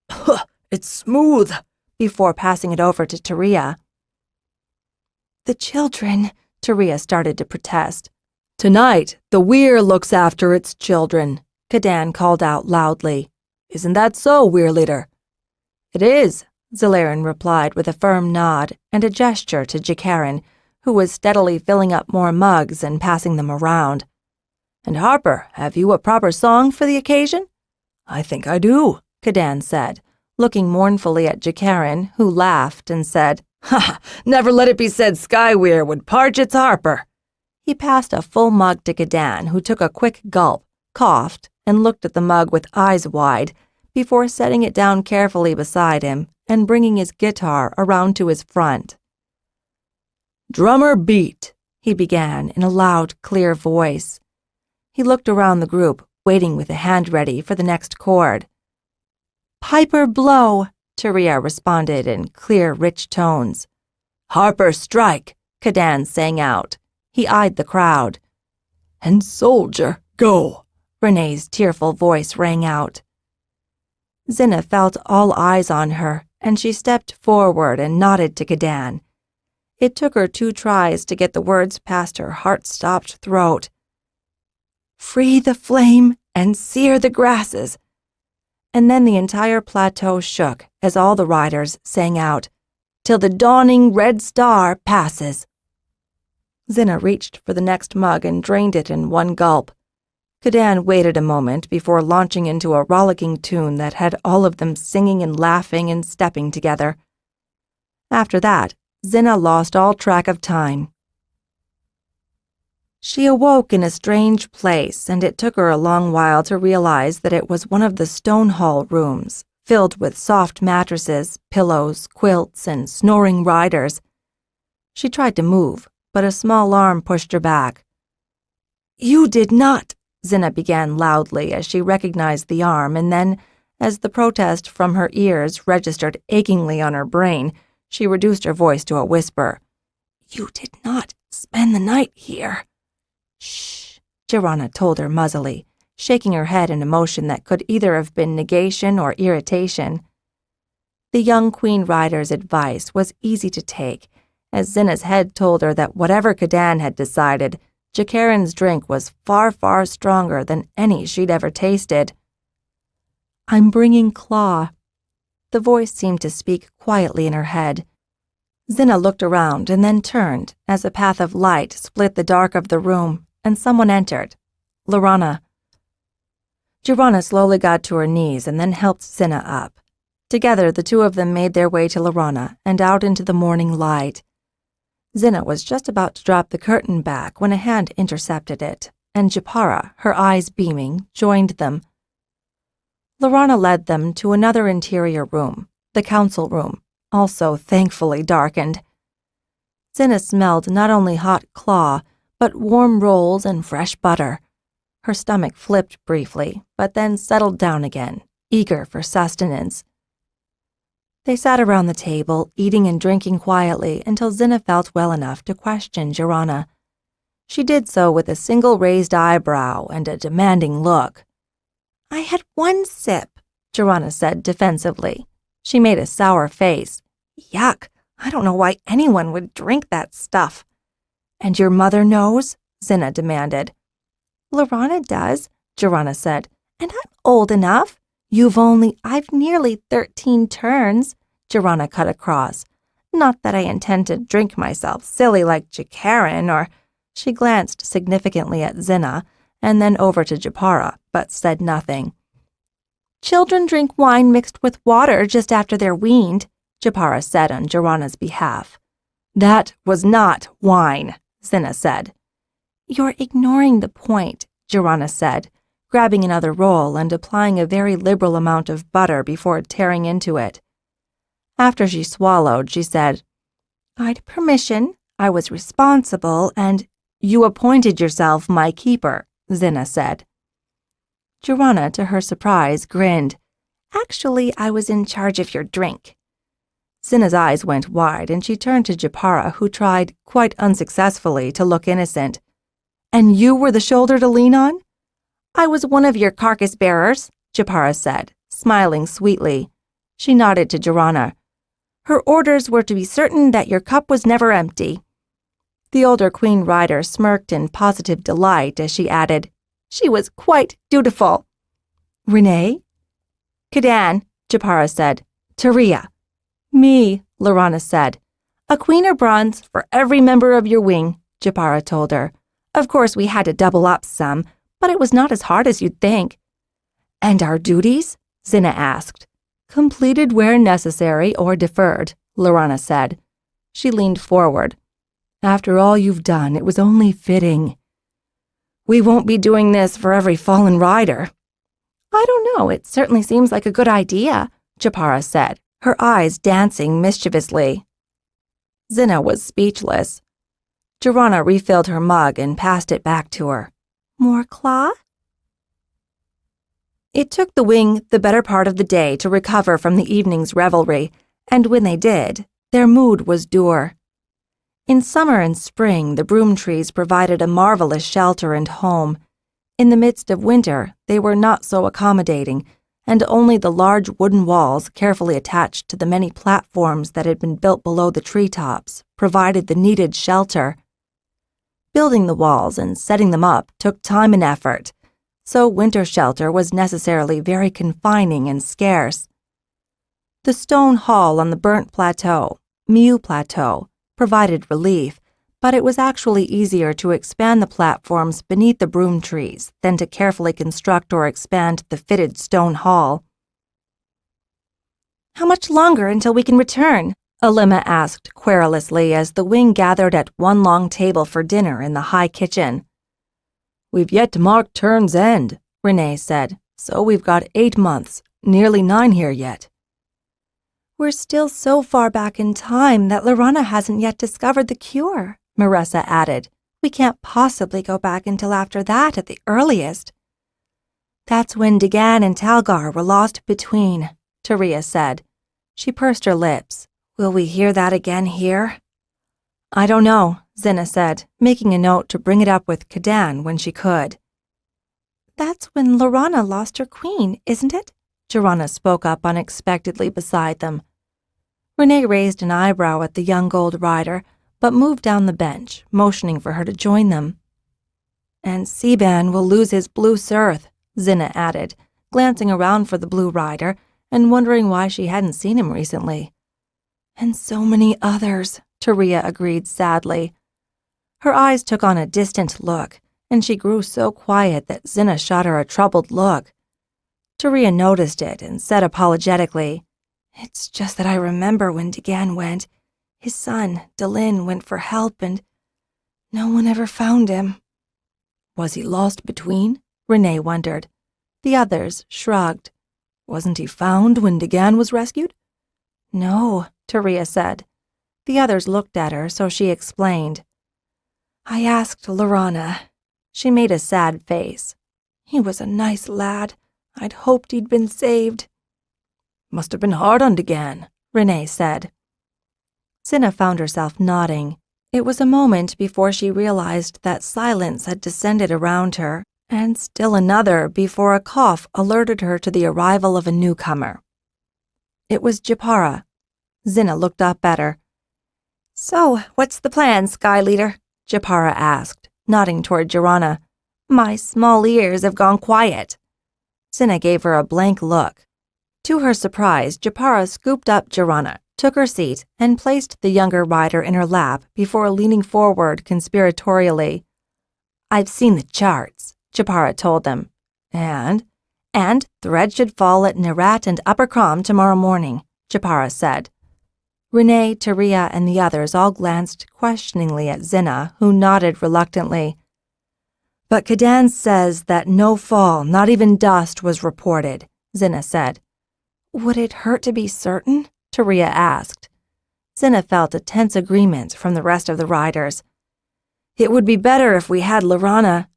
"It's smooth," before passing it over to Taria. "The children," Taria started to protest. "Tonight, the weir looks after its children," Kadan called out loudly. "Isn't that so, weir leader?" "It is," Zalaran replied with a firm nod and a gesture to Jakaran, who was steadily filling up more mugs and passing them around. "And Harper, have you a proper song for the occasion?" "I think I do," Kadan said, looking mournfully at Jakaran, who laughed and said, "Ha! Never let it be said Skyweir would parch its Harper." He passed a full mug to Kadan, who took a quick gulp, coughed, and looked at the mug with eyes wide before setting it down carefully beside him and bringing his guitar around to his front. "Drummer beat," he began in a loud, clear voice. He looked around the group, waiting with a hand ready for the next chord. "Piper blow," Taria responded in clear, rich tones. "Harper strike," Kadan sang out. He eyed the crowd. "And soldier, go," Renee's tearful voice rang out. Xhinna felt all eyes on her, and she stepped forward and nodded to Kadan. It took her 2 tries to get the words past her heart-stopped throat. "Free the flame and sear the grasses." And then the entire plateau shook as all the riders sang out, "Till the dawning red star passes." Xhinna reached for the next mug and drained it in one gulp. Kadan waited a moment before launching into a rollicking tune that had all of them singing and laughing and stepping together. After that, Xhinna lost all track of time. She awoke in a strange place, and it took her a long while to realize that it was one of the stone hall rooms, filled with soft mattresses, pillows, quilts, and snoring riders. She tried to move, but a small arm pushed her back. "You did not," Xhinna began loudly as she recognized the arm, and then, as the protest from her ears registered achingly on her brain, she reduced her voice to a whisper. "You did not spend the night here." "Shh," Xhinna told her muzzily, shaking her head in a motion that could either have been negation or irritation. The young Queen Rider's advice was easy to take, as Xhinna's head told her that whatever Cadan had decided, Jakaran's drink was far, far stronger than any she'd ever tasted. "I'm bringing Claw." The voice seemed to speak quietly in her head. Xhinna looked around and then turned as a path of light split the dark of the room, and someone entered. Laurana. Joanna slowly got to her knees and then helped Xhinna up. Together, the two of them made their way to Laurana and out into the morning light. Xhinna was just about to drop the curtain back when a hand intercepted it, and Japara, her eyes beaming, joined them. Laurana led them to another interior room, the council room, also thankfully darkened. Xhinna smelled not only hot claw, but warm rolls and fresh butter. Her stomach flipped briefly, but then settled down again, eager for sustenance. They sat around the table, eating and drinking quietly until Xhinna felt well enough to question Joanna. She did so with a single raised eyebrow and a demanding look. "I had one sip," Joanna said defensively. She made a sour face. "Yuck, I don't know why anyone would drink that stuff." "And your mother knows?" Xhinna demanded. "Laurana does," Joanna said, "and I'm old enough." I've nearly 13 turns," Joanna cut across. "Not that I intend to drink myself silly like Jakaran or—" She glanced significantly at Xhinna and then over to Japara, but said nothing. "Children drink wine mixed with water just after they're weaned," Japara said on Joanna's behalf. "That was not wine," Xhinna said. "You're ignoring the point," Joanna said, grabbing another roll and applying a very liberal amount of butter before tearing into it. After she swallowed, she said, "I'd permission, I was responsible, and—" "You appointed yourself my keeper," Xhinna said. Joanna, to her surprise, grinned. "Actually, I was in charge of your drink." Xhinna's eyes went wide, and she turned to Japara, who tried, quite unsuccessfully, to look innocent. "And you were the shoulder to lean on?" "I was one of your carcass bearers," Japara said, smiling sweetly. She nodded to Joanna. "Her orders were to be certain that your cup was never empty." The older Queen Rider smirked in positive delight as she added, "She was quite dutiful." "Renee?" "Cadan," Japara said. "Taria." "Me," Laurana said. "A queen or bronze for every member of your wing," Japara told her. "Of course, we had to double up some, but it was not as hard as you'd think." "And our duties?" Xhinna asked. "Completed where necessary or deferred," Laurana said. She leaned forward. "After all you've done, it was only fitting." "We won't be doing this for every fallen rider." "I don't know, it certainly seems like a good idea," Japara said, her eyes dancing mischievously. Xhinna was speechless. Joanna refilled her mug and passed it back to her. "More claw?" It took the wing the better part of the day to recover from the evening's revelry, and when they did, their mood was dour. In summer and spring, the broom trees provided a marvelous shelter and home. In the midst of winter, they were not so accommodating, and only the large wooden walls carefully attached to the many platforms that had been built below the treetops provided the needed shelter. Building the walls and setting them up took time and effort, so winter shelter was necessarily very confining and scarce. The stone hall on the burnt plateau, Mew Plateau, provided relief, but it was actually easier to expand the platforms beneath the broom trees than to carefully construct or expand the fitted stone hall. "How much longer until we can return?" Alima asked querulously as the wing gathered at one long table for dinner in the high kitchen. "We've yet to mark turn's end," Renee said, "so we've got 8 months, nearly 9 here yet." "We're still so far back in time that Laurana hasn't yet discovered the cure," Marissa added. "We can't possibly go back until after that at the earliest." "That's when Dagan and Talgar were lost between," Taria said. She pursed her lips. "Will we hear that again here?" "I don't know," Xhinna said, making a note to bring it up with Cadan when she could. "That's when Laurana lost her queen, isn't it?" Joanna spoke up unexpectedly beside them. Renee raised an eyebrow at the young gold rider, but moved down the bench, motioning for her to join them. "And Seaban will lose his blue cirth," Xhinna added, glancing around for the blue rider and wondering why she hadn't seen him recently. "And so many others," Taria agreed sadly. Her eyes took on a distant look, and she grew so quiet that Xhinna shot her a troubled look. Taria noticed it and said apologetically, "It's just that I remember when Degan went. His son, Delin, went for help and no one ever found him." "Was he lost between?" Renee wondered. The others shrugged. "Wasn't he found when Degan was rescued?" "No," Taria said. The others looked at her, so she explained. "I asked Lorana." She made a sad face. "He was a nice lad. I'd hoped he'd been saved." "Must have been hard on Degan," Renee said. Xhinna found herself nodding. It was a moment before she realized that silence had descended around her, and still another before a cough alerted her to the arrival of a newcomer. It was Japara. Xhinna looked up at her. "So, what's the plan, Sky Leader?" Japara asked, nodding toward Jirana. "My small ears have gone quiet." Xhinna gave her a blank look. To her surprise, Japara scooped up Jirana, took her seat, and placed the younger rider in her lap before leaning forward conspiratorially. "I've seen the charts," Japara told them. And thread should fall at Nerat and Upper Crom tomorrow morning," Japara said. Renee, Taria, and the others all glanced questioningly at Xhinna, who nodded reluctantly. "But Cadan says that no fall, not even dust, was reported," Xhinna said. "Would it hurt to be certain?" Taria asked. Xhinna felt a tense agreement from the rest of the riders. "It would be better if we had Lorana."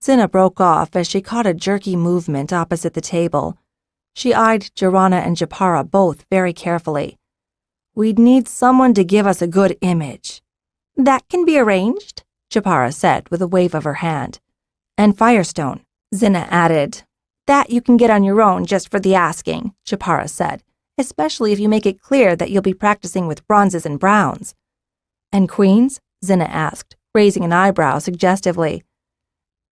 Xhinna broke off as she caught a jerky movement opposite the table. She eyed Jirana and Japara both very carefully. "We'd need someone to give us a good image." "That can be arranged," Japara said with a wave of her hand. "And Firestone," Xhinna added. "That you can get on your own just for the asking," Japara said, "especially if you make it clear that you'll be practicing with bronzes and browns." "And queens?" Xhinna asked, raising an eyebrow suggestively.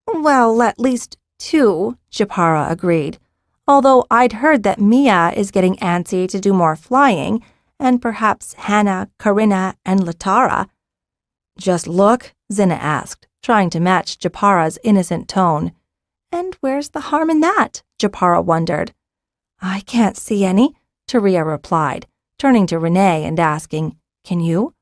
"Well, at least 2, Japara agreed, although I'd heard that Mia is getting antsy to do more flying, and perhaps Hannah, Karina, and Latara." "Just look?" Xhinna asked, trying to match Japara's innocent tone. "And where's the harm in that?" Japara wondered. "I can't see any," Taria replied, turning to Renee and asking, "Can you?"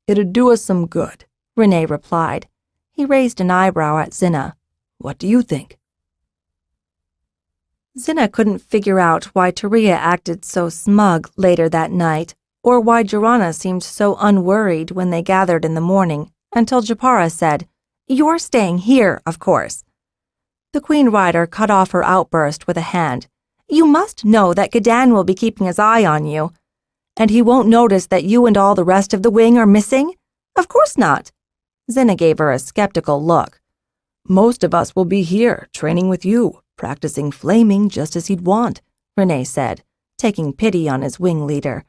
"It'd do us some good," Renee replied. He raised an eyebrow at Xhinna. "What do you think?" Xhinna couldn't figure out why Taria acted so smug later that night, or why Jirana seemed so unworried when they gathered in the morning, until Japara said, "You're staying here, of course." The Queen Rider cut off her outburst with a hand. "You must know that Cadan will be keeping his eye on you. And he won't notice that you and all the rest of the wing are missing? Of course not." Xhinna gave her a skeptical look. "Most of us will be here, training with you, practicing flaming just as he'd want," Renee said, taking pity on his wing leader.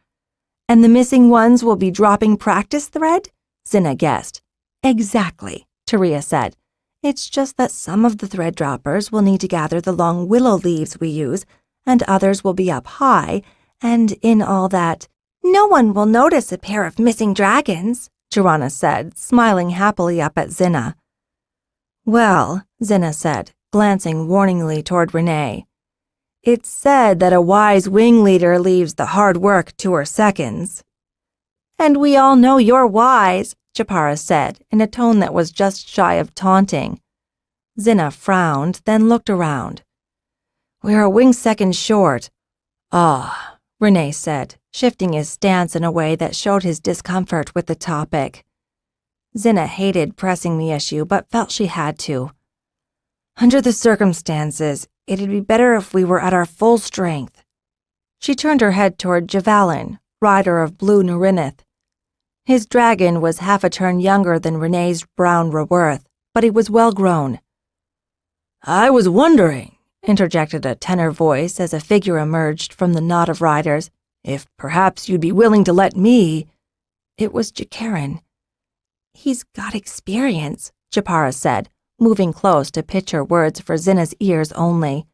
"And the missing ones will be dropping practice thread?" Xhinna guessed. "Exactly," Taria said. "It's just that some of the thread droppers will need to gather the long willow leaves we use, and others will be up high, and in all that, no one will notice a pair of missing dragons," Jirana said, smiling happily up at Xhinna. "Well," Xhinna said, glancing warningly toward Renee, "it's said that a wise wing leader leaves the hard work to her seconds." "And we all know you're wise," Japara said, in a tone that was just shy of taunting. Xhinna frowned, then looked around. "We're a wing second short." "Ah," Renee said, shifting his stance in a way that showed his discomfort with the topic. Xhinna hated pressing the issue, but felt she had to. "Under the circumstances, it'd be better if we were at our full strength." She turned her head toward Javalin, rider of Blue Nurinith. His dragon was half a turn younger than Renee's brown Reworth, but he was well grown. "I was wondering," interjected a tenor voice as a figure emerged from the knot of riders. If perhaps you'd be willing to let me—" It was Jakaran. "He's got experience," Japara said, moving close to pitch her words for Xhinna's ears only.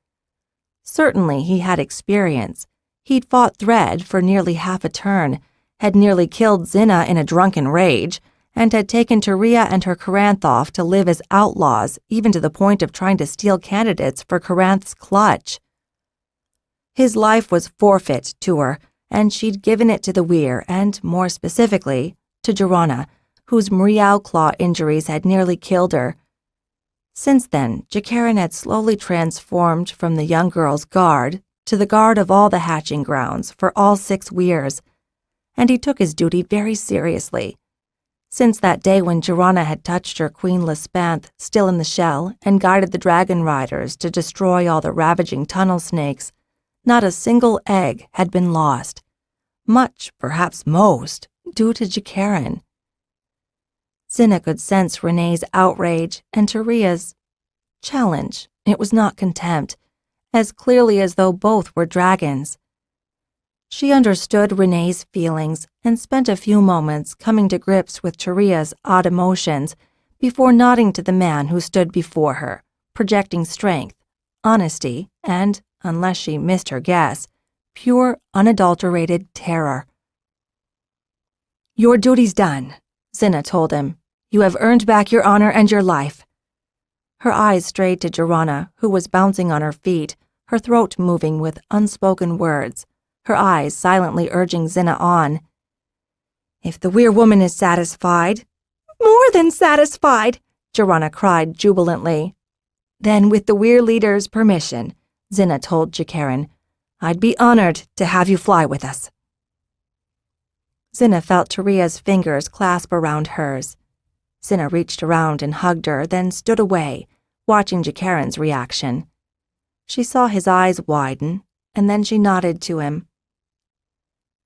Certainly he had experience. He'd fought Thread for nearly half a turn, had nearly killed Xhinna in a drunken rage, and had taken Taria and her Caranthoff to live as outlaws, even to the point of trying to steal candidates for Caranth's clutch. His life was forfeit to her, and she'd given it to the Weir, and, more specifically, to Jorana, whose Mriau claw injuries had nearly killed her. Since then, Jakaran had slowly transformed from the young girl's guard to the guard of all the hatching grounds for all 6 Weirs, and he took his duty very seriously. Since that day when Jorana had touched her Queen Lispanth still in the shell and guided the dragon riders to destroy all the ravaging tunnel snakes, not a single egg had been lost. Much, perhaps most, due to Jakaran. Xhinna could sense Renee's outrage and Taria's challenge. It was not contempt, as clearly as though both were dragons. She understood Renee's feelings and spent a few moments coming to grips with Taria's odd emotions before nodding to the man who stood before her, projecting strength, honesty, and, unless she missed her guess, pure, unadulterated terror. "Your duty's done," Xhinna told him. "You have earned back your honor and your life." Her eyes strayed to Jorana, who was bouncing on her feet, her throat moving with unspoken words, her eyes silently urging Xhinna on. "If the Weir woman is satisfied—" "More than satisfied!" Jorana cried jubilantly. "Then, with the Weir leader's permission," Xhinna told Jakaran, "I'd be honored to have you fly with us." Xhinna felt Taria's fingers clasp around hers. Xhinna reached around and hugged her, then stood away, watching Jakaran's reaction. She saw his eyes widen, and then she nodded to him.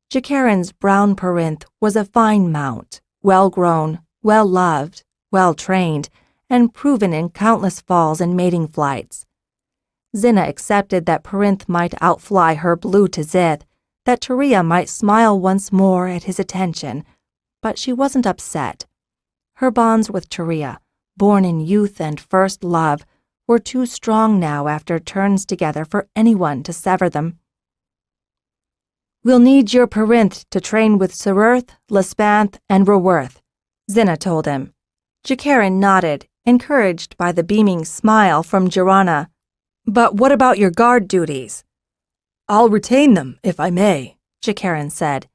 Jakaran's brown Perinth was a fine mount, well-grown, well-loved, well-trained, and proven in countless falls and mating flights. Xhinna accepted that Perinth might outfly her blue Tzith, that Taria might smile once more at his attention, but she wasn't upset. Her bonds with Taria, born in youth and first love, were too strong now after turns together for anyone to sever them. "We'll need your Perinth to train with Serurth, Lispanth, and Reworth," Xhinna told him. Jakaran nodded, encouraged by the beaming smile from Jorana. "But what about your guard duties?" "I'll retain them, if I may," Jakaran said.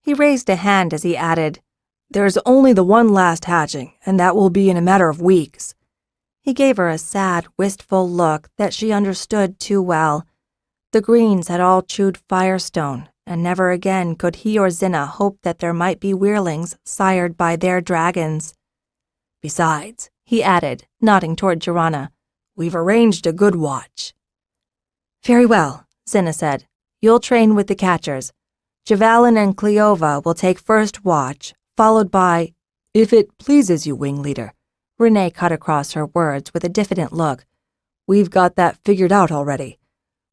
He raised a hand as he added, "There's only the one last hatching, and that will be in a matter of weeks." He gave her a sad, wistful look that she understood too well. The Greens had all chewed Firestone, and never again could he or Xhinna hope that there might be Weirlings sired by their dragons. "Besides," he added, nodding toward Jorana, "we've arranged a good watch." "Very well," Xhinna said. "You'll train with the catchers. Javalin and Cleova will take first watch, followed by—" "If it pleases you, Wing Leader," Renee cut across her words with a diffident look. "We've got that figured out already.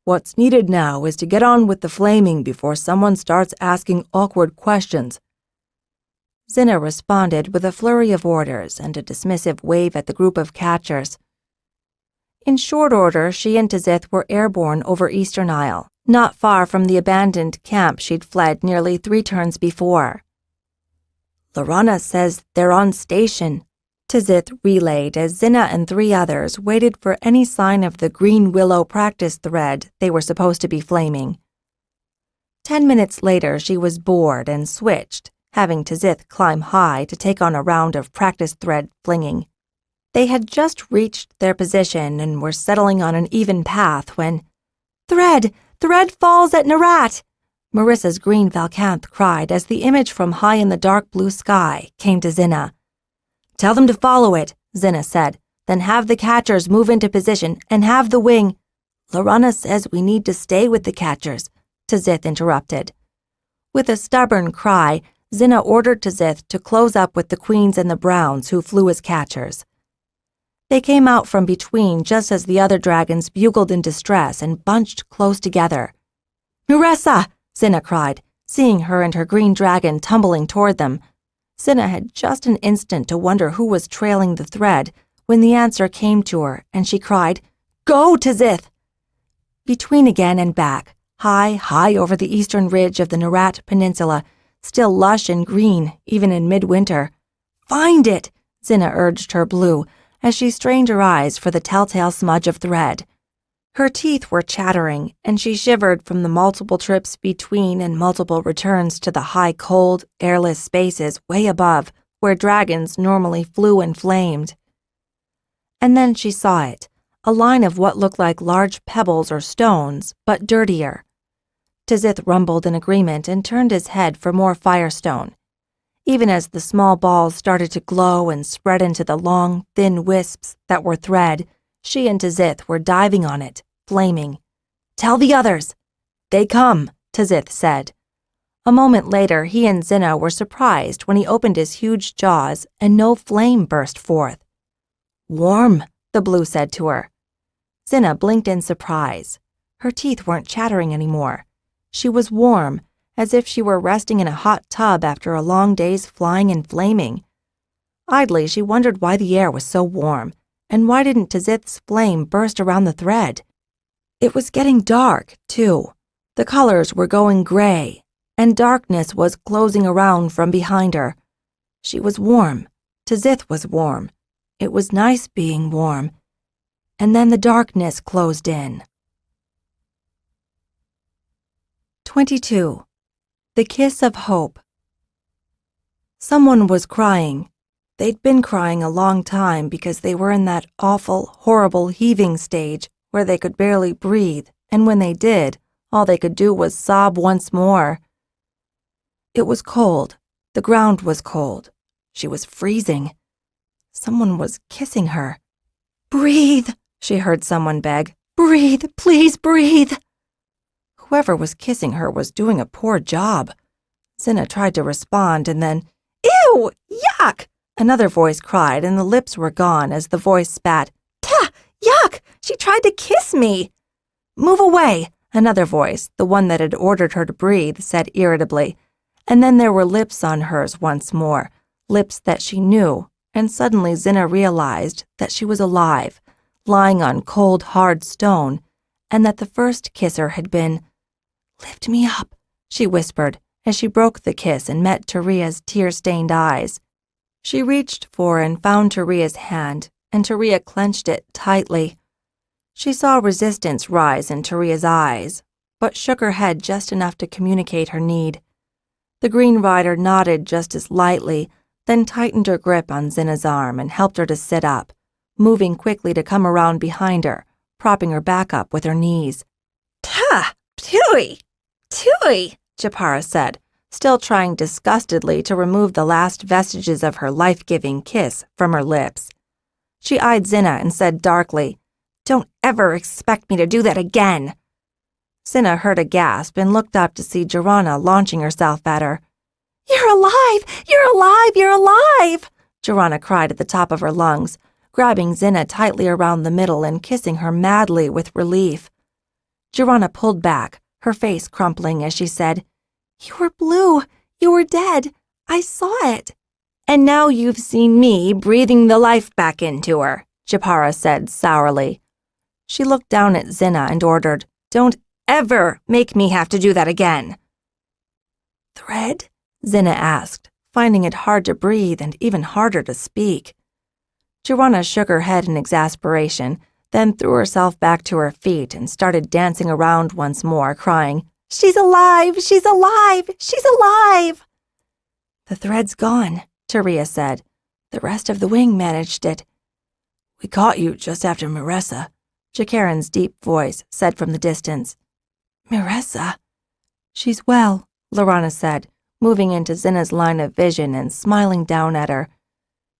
What's needed now is to get on with the flaming before someone starts asking awkward questions." Xhinna responded with a flurry of orders and a dismissive wave at the group of catchers. In short order, she and Tzith were airborne over Eastern Isle, not far from the abandoned camp she'd fled nearly 3 turns before. "Lorana says they're on station," Tzith relayed as Xhinna and 3 others waited for any sign of the green willow practice thread they were supposed to be flaming. 10 minutes later, she was bored and switched, having Tzith climb high to take on a round of practice thread flinging. They had just reached their position and were settling on an even path when, "Thread! Thread falls at Narat!" Marissa's green Valcanth cried as the image from high in the dark blue sky came to Xhinna. "Tell them to follow it," Xhinna said, "then have the catchers move into position and have the wing—" "Lorana says we need to stay with the catchers," Tzith interrupted. With a stubborn cry, Xhinna ordered Tzith to close up with the queens and the browns who flew as catchers. They came out from between just as the other dragons bugled in distress and bunched close together. "Marissa!" Xhinna cried. seeing her and her green dragon tumbling toward them. Xhinna had just an instant to wonder who was trailing the thread when the answer came to her, and she cried, "Go, Tzith!" Between again and back, high over the eastern ridge of the Narat Peninsula, still lush and green even in midwinter. "Find it!" Xhinna urged her blue, as she strained her eyes for the telltale smudge of thread. Her teeth were chattering, and she shivered from the multiple trips between and multiple returns to the high, cold, airless spaces way above where dragons normally flew and flamed. And then she saw it, a line of what looked like large pebbles or stones, but dirtier. Tzith rumbled in agreement and turned his head for more firestone. Even as the small balls started to glow and spread into the long, thin wisps that were thread, she and Tzith were diving on it, flaming. "Tell the others." "They come," Tzith said. A moment later, he and Xhinna were surprised when he opened his huge jaws and no flame burst forth. "Warm," the blue said to her. Xhinna blinked in surprise. Her teeth weren't chattering anymore. She was warm, as if she were resting in a hot tub after a long day's flying and flaming. Idly, she wondered why the air was so warm, and why didn't Tzith's flame burst around the thread? It was getting dark, too. The colors were going gray, and darkness was closing around from behind her. She was warm. Tzith was warm. It was nice being warm. And then the darkness closed in. 22. The Kiss of Hope. Someone was crying. They'd been crying a long time because they were in that awful, horrible heaving stage where they could barely breathe, and when they did, all they could do was sob once more. It was cold. The ground was cold. She was freezing. Someone was kissing her. "Breathe," she heard someone beg. "Breathe, please breathe." Whoever was kissing her was doing a poor job. Xhinna tried to respond, and then, "Ew! Yuck!" another voice cried, and the lips were gone as the voice spat, "Tah! Yuck! She tried to kiss me!" "Move away!" another voice, the one that had ordered her to breathe, said irritably, and then there were lips on hers once more, lips that she knew, and suddenly Xhinna realized that she was alive, lying on cold, hard stone, and that the first kisser had been, "Lift me up," she whispered as she broke the kiss and met Taria's tear-stained eyes. She reached for and found Taria's hand, and Taria clenched it tightly. She saw resistance rise in Taria's eyes, but shook her head just enough to communicate her need. The Green Rider nodded just as lightly, then tightened her grip on Xhinna's arm and helped her to sit up, moving quickly to come around behind her, propping her back up with her knees. "Tah! Tui! Tui!" Japara said, still trying disgustedly to remove the last vestiges of her life-giving kiss from her lips. She eyed Xhinna and said darkly, "Don't ever expect me to do that again." Xhinna heard a gasp and looked up to see Xhinna launching herself at her. "You're alive! You're alive! You're alive!" Xhinna cried at the top of her lungs, grabbing Xhinna tightly around the middle and kissing her madly with relief. Xhinna pulled back, her face crumpling as she said, "You were blue. You were dead. I saw it." "And now you've seen me breathing the life back into her," Japara said sourly. She looked down at Xhinna and ordered, "Don't ever make me have to do that again." "Thread?" Xhinna asked, finding it hard to breathe and even harder to speak. Xhinna shook her head in exasperation, then threw herself back to her feet and started dancing around once more, crying, "She's alive! She's alive! She's alive!" "The thread's gone," Taria said. "The rest of the wing managed it." "We caught you just after Maressa," Jakaran's deep voice said from the distance. "Maressa?" "She's well," Lorana said, moving into Xhinna's line of vision and smiling down at her.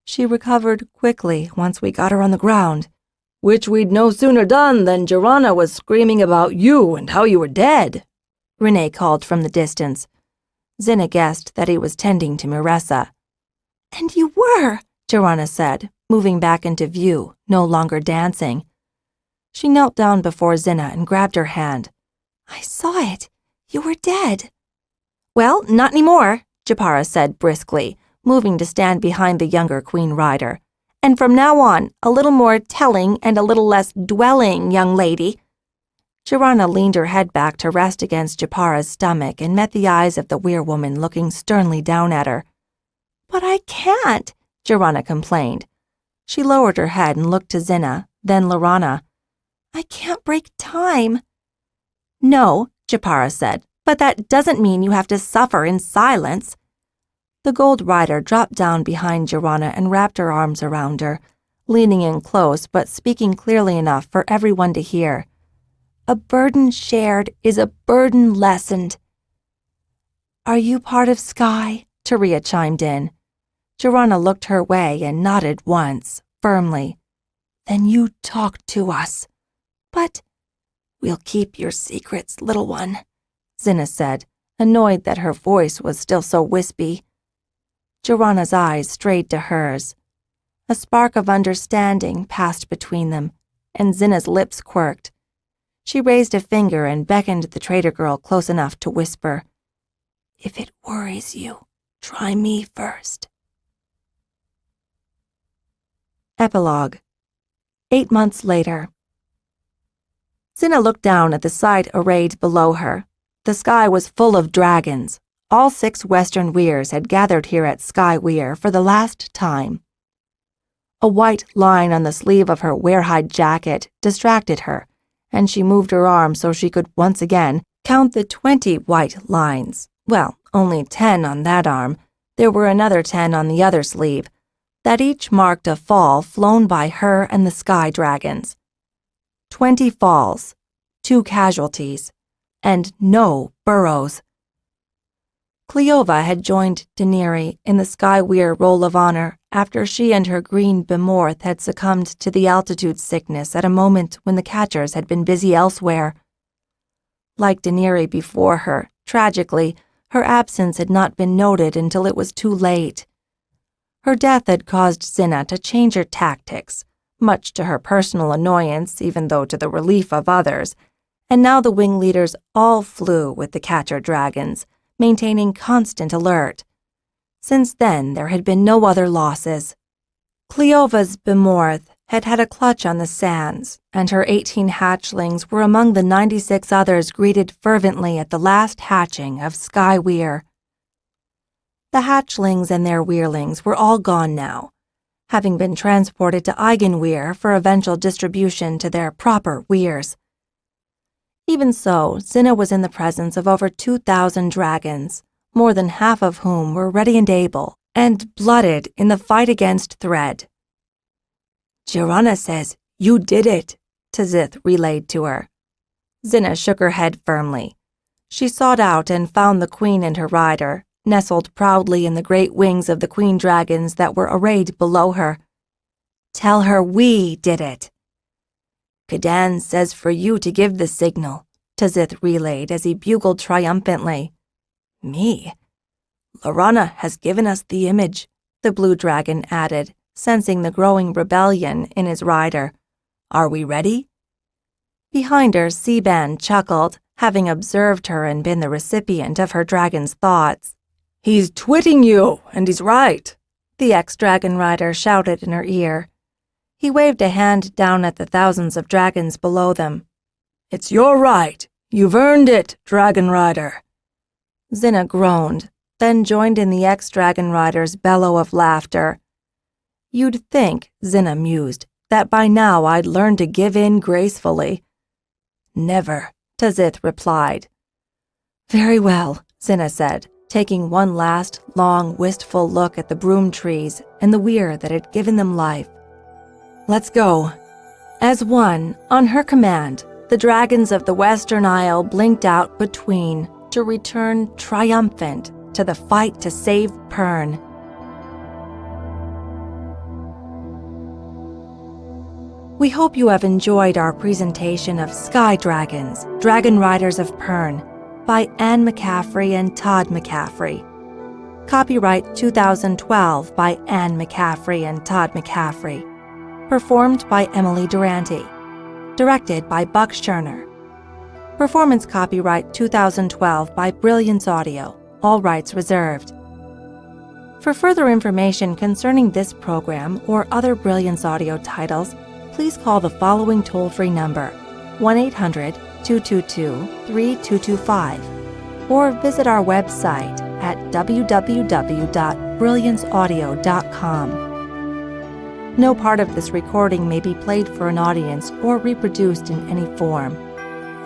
"She recovered quickly once we got her on the ground." "Which we'd no sooner done than Jorana was screaming about you and how you were dead," Renee called from the distance. Xhinna guessed that he was tending to Maressa. "And you were," Jorana said, moving back into view, no longer dancing. She knelt down before Xhinna and grabbed her hand. "I saw it. You were dead." Well, not anymore, Japara said briskly, moving to stand behind the younger Queen Rider. And from now on, a little more telling and a little less dwelling, young lady. Xhinna leaned her head back to rest against Japara's stomach and met the eyes of the weirwoman looking sternly down at her. But I can't, Xhinna complained. She lowered her head and looked to Xhinna, then Laurana. I can't break time. No, Japara said, but that doesn't mean you have to suffer in silence. The Gold Rider dropped down behind Xhinna and wrapped her arms around her, leaning in close but speaking clearly enough for everyone to hear. A burden shared is a burden lessened. Are you part of Sky? Taria chimed in. Xhinna looked her way and nodded once, firmly. Then you talk to us. But we'll keep your secrets, little one, Xhinna said, annoyed that her voice was still so wispy. Xhinna's eyes strayed to hers. A spark of understanding passed between them, and Xhinna's lips quirked. She raised a finger and beckoned the trader girl close enough to whisper, If it worries you, try me first. Epilogue. 8 months later. Xhinna looked down at the sight arrayed below her. The sky was full of dragons. All 6 Western Weirs had gathered here at Sky Weir for the last time. A white line on the sleeve of her warehide jacket distracted her, and she moved her arm so she could once again count the 20 white lines. Well, only 10 on that arm. There were another 10 on the other sleeve, that each marked a fall flown by her and the sky dragons. 20 falls, 2 casualties, and no burrows. Cleova had joined Daenerys in the Sky Weir Roll of Honor after she and her green Bemorth had succumbed to the altitude sickness at a moment when the catchers had been busy elsewhere. Like Daenerys before her, tragically, her absence had not been noted until it was too late. Her death had caused Xhinna to change her tactics, much to her personal annoyance, even though to the relief of others, and now the wing leaders all flew with the catcher dragons, maintaining constant alert. Since then, there had been no other losses. Cleova's Bemorth had had a clutch on the sands, and her 18 hatchlings were among the 96 others greeted fervently at the last hatching of Sky Weir. The hatchlings and their weirlings were all gone now, having been transported to Eigenweir for eventual distribution to their proper weirs. Even so, Xhinna was in the presence of over 2,000 dragons, more than half of whom were ready and able, and blooded in the fight against Thread. Xhinna says, "You did it," Tzith relayed to her. Xhinna shook her head firmly. She sought out and found the queen and her rider, nestled proudly in the great wings of the queen dragons that were arrayed below her. "Tell her we did it." "Cadan says for you to give the signal," Tzith relayed as he bugled triumphantly. "Me? Laurana has given us the image," the blue dragon added, sensing the growing rebellion in his rider. "Are we ready?" Behind her, Seaban chuckled, having observed her and been the recipient of her dragon's thoughts. "He's twitting you, and he's right," the ex-dragon rider shouted in her ear. He waved a hand down at the thousands of dragons below them. "It's your right. You've earned it, dragon rider." Xhinna groaned, then joined in the ex-dragon rider's bellow of laughter. "You'd think," Xhinna mused, "that by now I'd learned to give in gracefully." "Never," Tzith replied. "Very well," Xhinna said, taking one last, long, wistful look at the broom trees and the weir that had given them life. "Let's go." As one, on her command, the dragons of the Western Isle blinked out between to return triumphant to the fight to save Pern. We hope you have enjoyed our presentation of Sky Dragons, Dragon Riders of Pern, by Anne McCaffrey and Todd McCaffrey. Copyright 2012 by Anne McCaffrey and Todd McCaffrey. Performed by Emily Durante. Directed by Buck Scherner. Performance copyright 2012 by Brilliance Audio. All rights reserved. For further information concerning this program or other Brilliance Audio titles, please call the following toll-free number, 1-800-222-3225, or visit our website at www.brillianceaudio.com. No part of this recording may be played for an audience or reproduced in any form.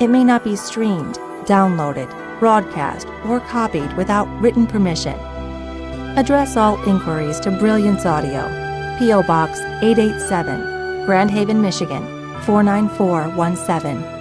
It may not be streamed, downloaded, broadcast, or copied without written permission. Address all inquiries to Brilliance Audio, P.O. Box 887, Grand Haven, Michigan 49417.